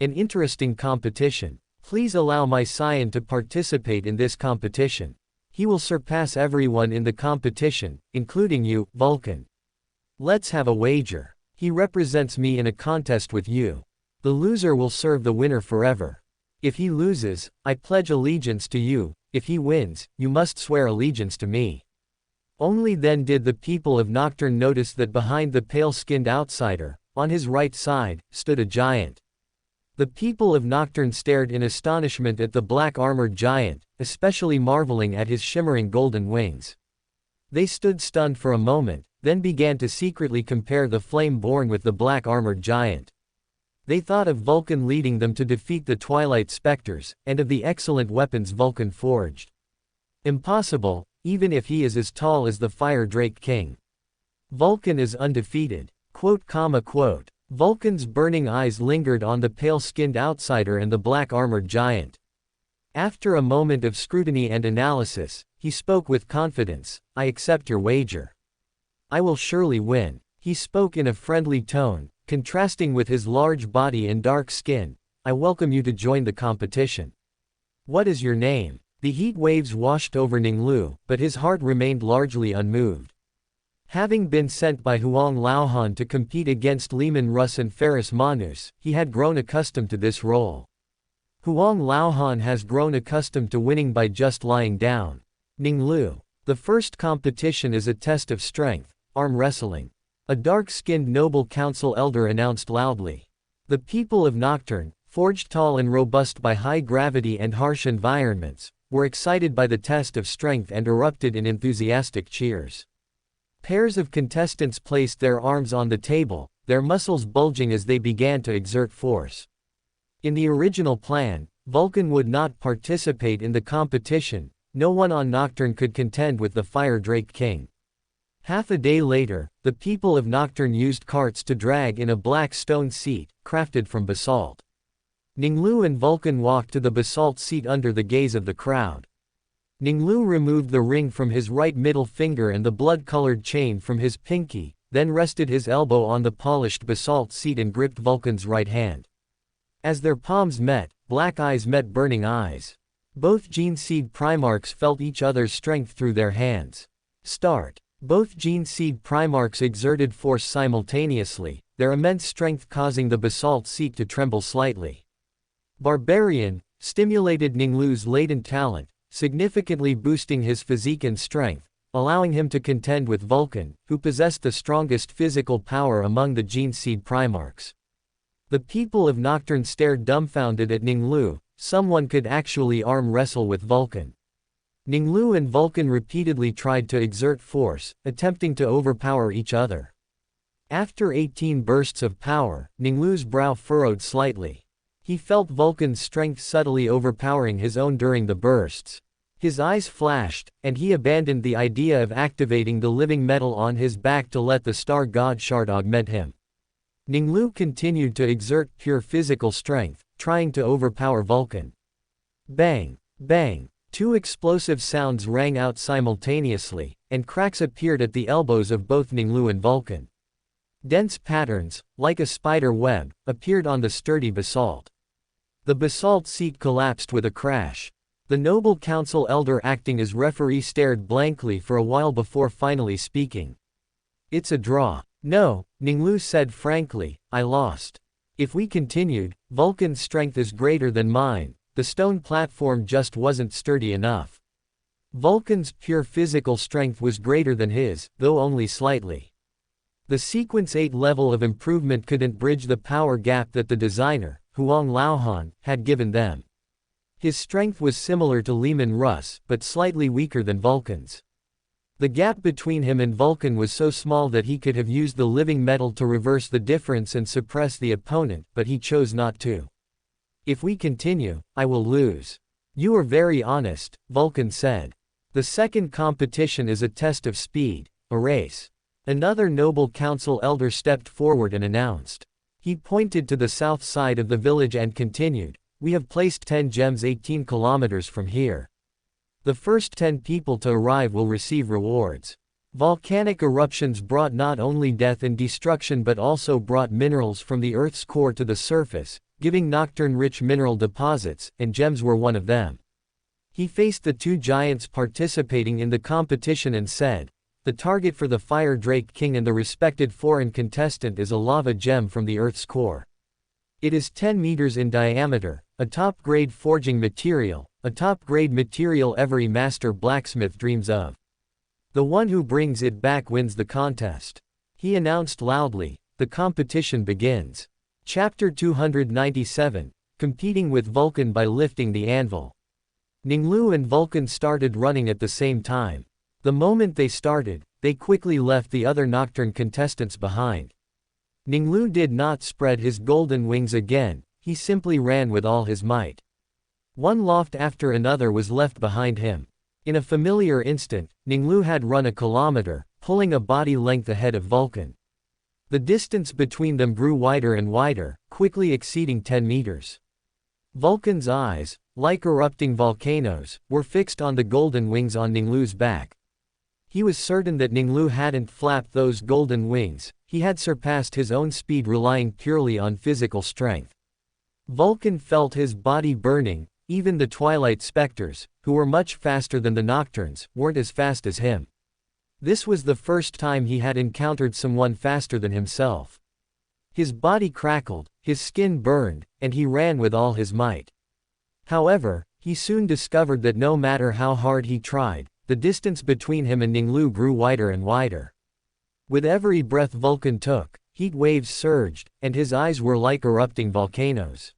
An interesting competition. Please allow my scion to participate in this competition. He will surpass everyone in the competition, including you, Vulcan. Let's have a wager. He represents me in a contest with you. The loser will serve the winner forever. If he loses, I pledge allegiance to you. If he wins, you must swear allegiance to me. Only then did the people of Nocturne notice that behind the pale-skinned outsider, on his right side, stood a giant. The people of Nocturne stared in astonishment at the black-armored giant, especially marveling at his shimmering golden wings. They stood stunned for a moment, then began to secretly compare the flame-born with the black-armored giant. They thought of Vulcan leading them to defeat the Twilight Specters, and of the excellent weapons Vulcan forged. Impossible, even if he is as tall as the Fire Drake King. Vulcan is undefeated. Quote. Vulcan's burning eyes lingered on the pale-skinned outsider and the black-armored giant. After a moment of scrutiny and analysis, he spoke with confidence, I accept your wager. I will surely win. He spoke in a friendly tone, contrasting with his large body and dark skin. I welcome you to join the competition. What is your name? The heat waves washed over Ning Lu, but his heart remained largely unmoved. Having been sent by Huang Laohan to compete against Leman Russ and Ferris Manus, he had grown accustomed to this role. Huang Laohan has grown accustomed to winning by just lying down. Ning Lu. The first competition is a test of strength, arm wrestling. A dark-skinned noble council elder announced loudly. The people of Nocturne, forged tall and robust by high gravity and harsh environments, were excited by the test of strength and erupted in enthusiastic cheers. Pairs of contestants placed their arms on the table, their muscles bulging as they began to exert force. In the original plan, Vulcan would not participate in the competition. No one on Nocturne could contend with the Fire Drake King. Half a day later, the people of Nocturne used carts to drag in a black stone seat, crafted from basalt. Ning Lu and Vulcan walked to the basalt seat under the gaze of the crowd. Ning Lu removed the ring from his right middle finger and the blood-colored chain from his pinky, then rested his elbow on the polished basalt seat and gripped Vulcan's right hand. As their palms met, black eyes met burning eyes. Both Gene Seed Primarchs felt each other's strength through their hands. Start. Both Gene Seed Primarchs exerted force simultaneously, their immense strength causing the basalt seat to tremble slightly. Barbarian stimulated Ning Lu's latent talent, significantly boosting his physique and strength, allowing him to contend with Vulcan, who possessed the strongest physical power among the Gene Seed Primarchs. The people of Nocturne stared dumbfounded at Ning Lu. Someone could actually arm wrestle with Vulcan. Ning Lu and Vulcan repeatedly tried to exert force, attempting to overpower each other. After 18 bursts of power, Ning Lu's brow furrowed slightly. He felt Vulcan's strength subtly overpowering his own during the bursts. His eyes flashed, and he abandoned the idea of activating the living metal on his back to let the star god shard augment him. Ning Lu continued to exert pure physical strength, trying to overpower Vulcan. Bang! Bang! Two explosive sounds rang out simultaneously, and cracks appeared at the elbows of both Ning Lu and Vulcan. Dense patterns, like a spider web, appeared on the sturdy basalt. The basalt seat collapsed with a crash. The noble council elder acting as referee stared blankly for a while before finally speaking. "It's a draw." "No," Ning Lu said frankly, "I lost. If we continued, Vulcan's strength is greater than mine. The stone platform just wasn't sturdy enough. Vulcan's pure physical strength was greater than his, though only slightly. The Sequence 8 level of improvement couldn't bridge the power gap that the designer, Huang Laohan, had given them. His strength was similar to Lehman Russ, but slightly weaker than Vulcan's. The gap between him and Vulcan was so small that he could have used the living metal to reverse the difference and suppress the opponent, but he chose not to. If we continue, I will lose. You are very honest, Vulcan said. The second competition is a test of speed, a race. Another noble council elder stepped forward and announced. He pointed to the south side of the village and continued, "We have placed 10 gems 18 kilometers from here. The first 10 people to arrive will receive rewards." Volcanic eruptions brought not only death and destruction but also brought minerals from the Earth's core to the surface, giving Nocturne rich mineral deposits, and gems were one of them. He faced the two giants participating in the competition and said, "The target for the Fire Drake King and the respected foreign contestant is a lava gem from the Earth's core. It is 10 meters in diameter, a top-grade forging material, a top-grade material every master blacksmith dreams of. The one who brings it back wins the contest." He announced loudly, "The competition begins." Chapter 297, Competing with Vulcan by Lifting the Anvil. Ning Lu and Vulcan started running at the same time. The moment they started, they quickly left the other Nocturne contestants behind. Ning Lu did not spread his golden wings again, he simply ran with all his might. One loft after another was left behind him. In a familiar instant, Ning Lu had run a kilometer, pulling a body length ahead of Vulcan. The distance between them grew wider and wider, quickly exceeding 10 meters. Vulcan's eyes, like erupting volcanoes, were fixed on the golden wings on Ning Lu's back. He was certain that Ning Lu hadn't flapped those golden wings, he had surpassed his own speed relying purely on physical strength. Vulcan felt his body burning, even the Twilight Specters, who were much faster than the Nocturnes, weren't as fast as him. This was the first time he had encountered someone faster than himself. His body crackled, his skin burned, and he ran with all his might. However, he soon discovered that no matter how hard he tried, the distance between him and Ning Lu grew wider and wider. With every breath Vulcan took, heat waves surged, and his eyes were like erupting volcanoes.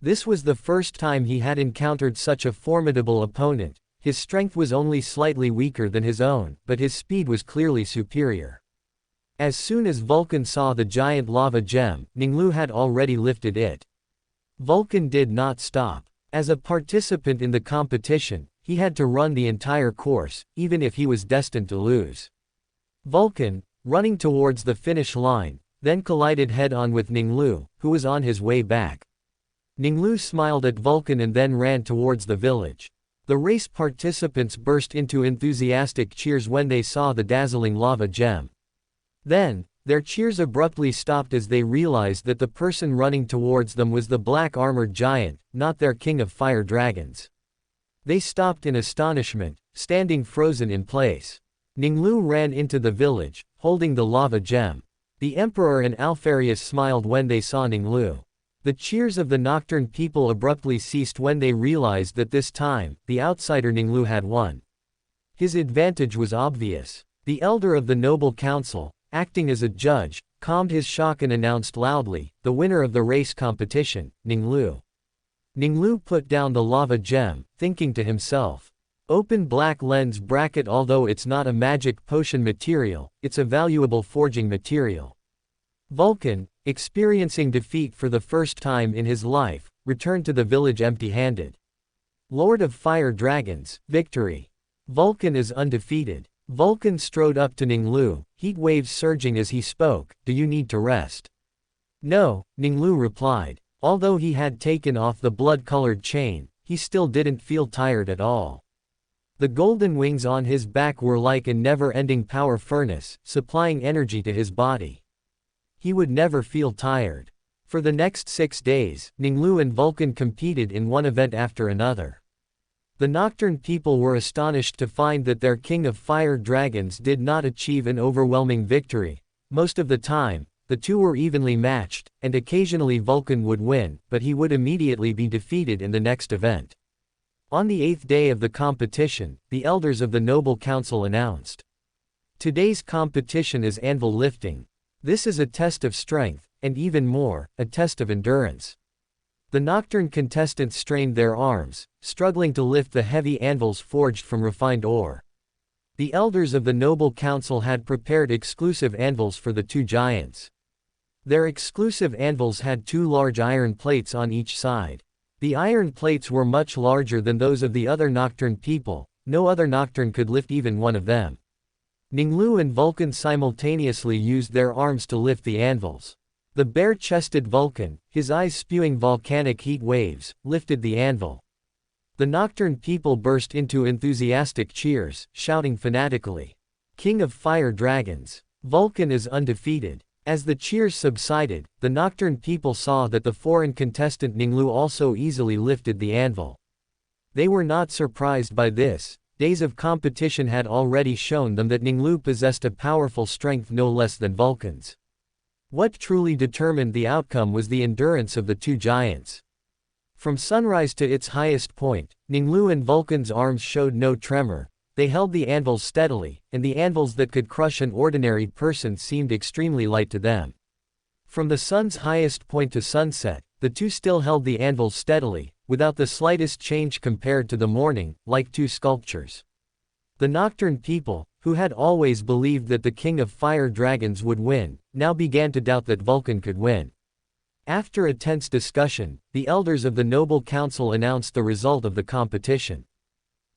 This was the first time he had encountered such a formidable opponent. His strength was only slightly weaker than his own, but his speed was clearly superior. As soon as Vulcan saw the giant lava gem, Ning Lu had already lifted it. Vulcan did not stop. As a participant in the competition, he had to run the entire course, even if he was destined to lose. Vulcan, running towards the finish line, then collided head-on with Ning Lu, who was on his way back. Ning Lu smiled at Vulcan and then ran towards the village. The race participants burst into enthusiastic cheers when they saw the dazzling lava gem. Then, their cheers abruptly stopped as they realized that the person running towards them was the black-armored giant, not their king of fire dragons. They stopped in astonishment, standing frozen in place. Ning Lu ran into the village, holding the lava gem. The Emperor and Alpharius smiled when they saw Ning Lu. The cheers of the Nocturne people abruptly ceased when they realized that this time, the outsider Ning Lu had won. His advantage was obvious. The elder of the Noble Council, acting as a judge, calmed his shock and announced loudly, the winner of the race competition, Ning Lu. Ning Lu put down the lava gem, thinking to himself, open black lens bracket. Although it's not a magic potion material, it's a valuable forging material. Vulcan, experiencing defeat for the first time in his life, returned to the village empty-handed. Lord of Fire Dragons, victory. Vulcan is undefeated. Vulcan strode up to Ning Lu, heat waves surging as he spoke, do you need to rest? No, Ning Lu replied. Although he had taken off the blood-colored chain, he still didn't feel tired at all. The golden wings on his back were like a never-ending power furnace, supplying energy to his body. He would never feel tired. For the next 6 days, Ning Lu and Vulcan competed in one event after another. The Nocturne people were astonished to find that their king of fire dragons did not achieve an overwhelming victory. Most of the time, the two were evenly matched, and occasionally Vulcan would win, but he would immediately be defeated in the next event. On the 8th day of the competition, the elders of the Noble Council announced, today's competition is anvil lifting. This is a test of strength, and even more, a test of endurance. The Nocturne contestants strained their arms, struggling to lift the heavy anvils forged from refined ore. The elders of the Noble Council had prepared exclusive anvils for the two giants. Their exclusive anvils had 2 large iron plates on each side. The iron plates were much larger than those of the other Nocturne people. No other Nocturne could lift even one of them. Ning Lu and Vulcan simultaneously used their arms to lift the anvils. The bare-chested Vulcan, his eyes spewing volcanic heat waves, lifted the anvil. The Nocturne people burst into enthusiastic cheers, shouting fanatically, King of Fire Dragons! Vulcan is undefeated. As the cheers subsided, the Nocturne people saw that the foreign contestant Ning Lu also easily lifted the anvil. They were not surprised by this. Days of competition had already shown them that Ning Lu possessed a powerful strength no less than Vulcan's. What truly determined the outcome was the endurance of the two giants. From sunrise to its highest point, Ning Lu and Vulcan's arms showed no tremor. They held the anvils steadily, and the anvils that could crush an ordinary person seemed extremely light to them. From the sun's highest point to sunset, the two still held the anvils steadily, without the slightest change compared to the morning, like two sculptures. The Nocturne people, who had always believed that the King of Fire Dragons would win, now began to doubt that Vulcan could win. After a tense discussion, the elders of the Noble Council announced the result of the competition.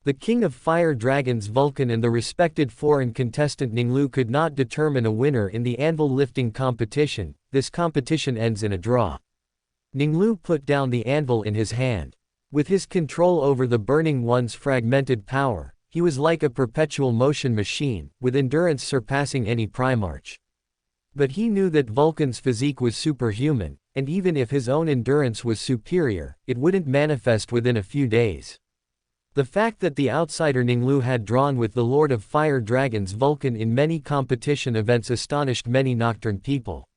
The King of Fire Dragons Vulcan and the respected foreign contestant Ning Lu could not determine a winner in the anvil lifting competition. This competition ends in a draw. Ning Lu put down the anvil in his hand. With his control over the Burning One's fragmented power, he was like a perpetual motion machine, with endurance surpassing any Primarch. But he knew that Vulcan's physique was superhuman, and even if his own endurance was superior, it wouldn't manifest within a few days. The fact that the outsider Ning Lu had drawn with the Lord of Fire Dragons Vulcan in many competition events astonished many Nocturne people.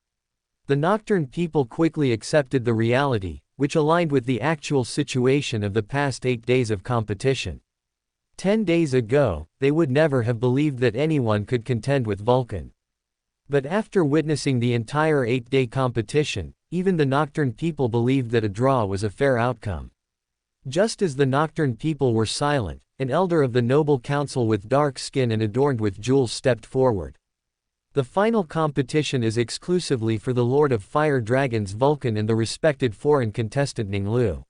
The Nocturne people quickly accepted the reality, which aligned with the actual situation of the past 8 days of competition. 10 days ago, they would never have believed that anyone could contend with Vulcan. But after witnessing the entire 8-day competition, even the Nocturne people believed that a draw was a fair outcome. Just as the Nocturne people were silent, an elder of the noble council with dark skin and adorned with jewels stepped forward. The final competition is exclusively for the Lord of Fire Dragons Vulcan and the respected foreign contestant Ning Lu.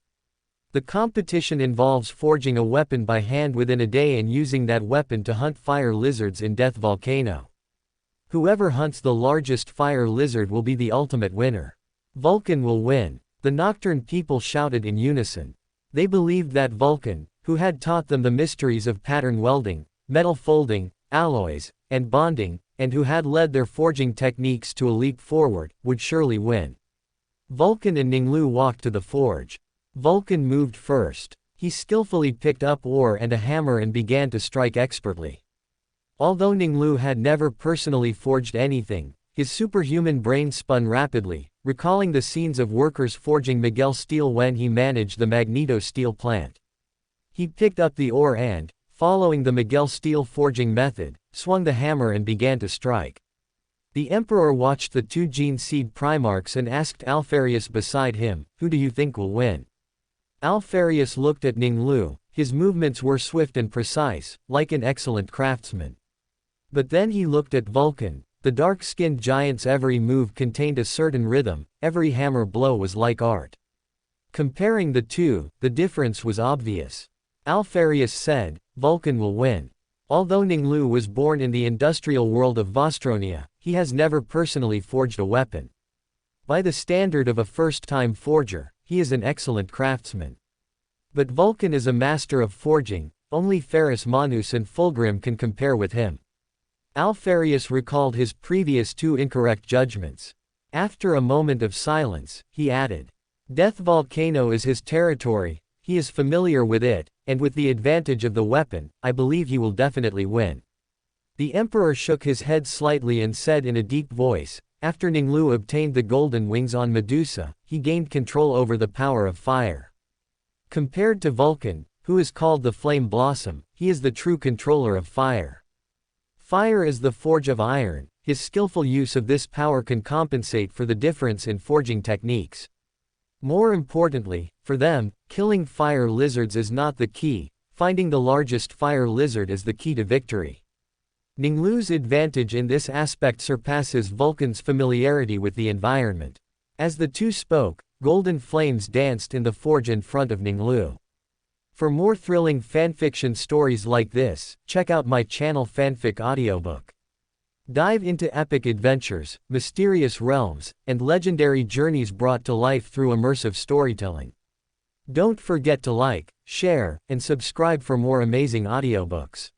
The competition involves forging a weapon by hand within a day and using that weapon to hunt fire lizards in Death Volcano. Whoever hunts the largest fire lizard will be the ultimate winner. Vulcan will win. The Nocturne people shouted in unison. They believed that Vulcan, who had taught them the mysteries of pattern welding, metal folding, alloys, and bonding, and who had led their forging techniques to a leap forward, would surely win. Vulcan and Ning Lu walked to the forge. Vulcan moved first. He skillfully picked up ore and a hammer and began to strike expertly. Although Ning Lu had never personally forged anything, his superhuman brain spun rapidly, recalling the scenes of workers forging Miguel steel when he managed the Magneto steel plant. He picked up the ore and, following the Miguel steel forging method, swung the hammer and began to strike. The Emperor watched the two Gene Seed Primarchs and asked Alfarius beside him, "Who do you think will win?" Alfarius looked at Ning Lu. His movements were swift and precise, like an excellent craftsman. But then he looked at Vulcan. The dark-skinned giant's every move contained a certain rhythm, every hammer blow was like art. Comparing the two, the difference was obvious. Alfarius said, "Vulcan will win." Although Ning Lu was born in the industrial world of Vostronia, he has never personally forged a weapon. By the standard of a first-time forger, he is an excellent craftsman. But Vulcan is a master of forging, only Ferrus Manus and Fulgrim can compare with him. Alfarius recalled his previous two incorrect judgments. After a moment of silence, he added, "Death Volcano is his territory, he is familiar with it, and with the advantage of the weapon, I believe he will definitely win." The Emperor shook his head slightly and said in a deep voice, "After Ning Lu obtained the golden wings on Medusa, he gained control over the power of fire. Compared to Vulcan, who is called the Flame Blossom, he is the true controller of fire. Fire is the forge of iron, his skillful use of this power can compensate for the difference in forging techniques. More importantly, for them, killing fire lizards is not the key, finding the largest fire lizard is the key to victory." Ning Lu's advantage in this aspect surpasses Vulcan's familiarity with the environment. As the two spoke, golden flames danced in the forge in front of Ning Lu. For more thrilling fanfiction stories like this, check out my channel Fanfic Audiobook. Dive into epic adventures, mysterious realms, and legendary journeys brought to life through immersive storytelling. Don't forget to like, share, and subscribe for more amazing audiobooks.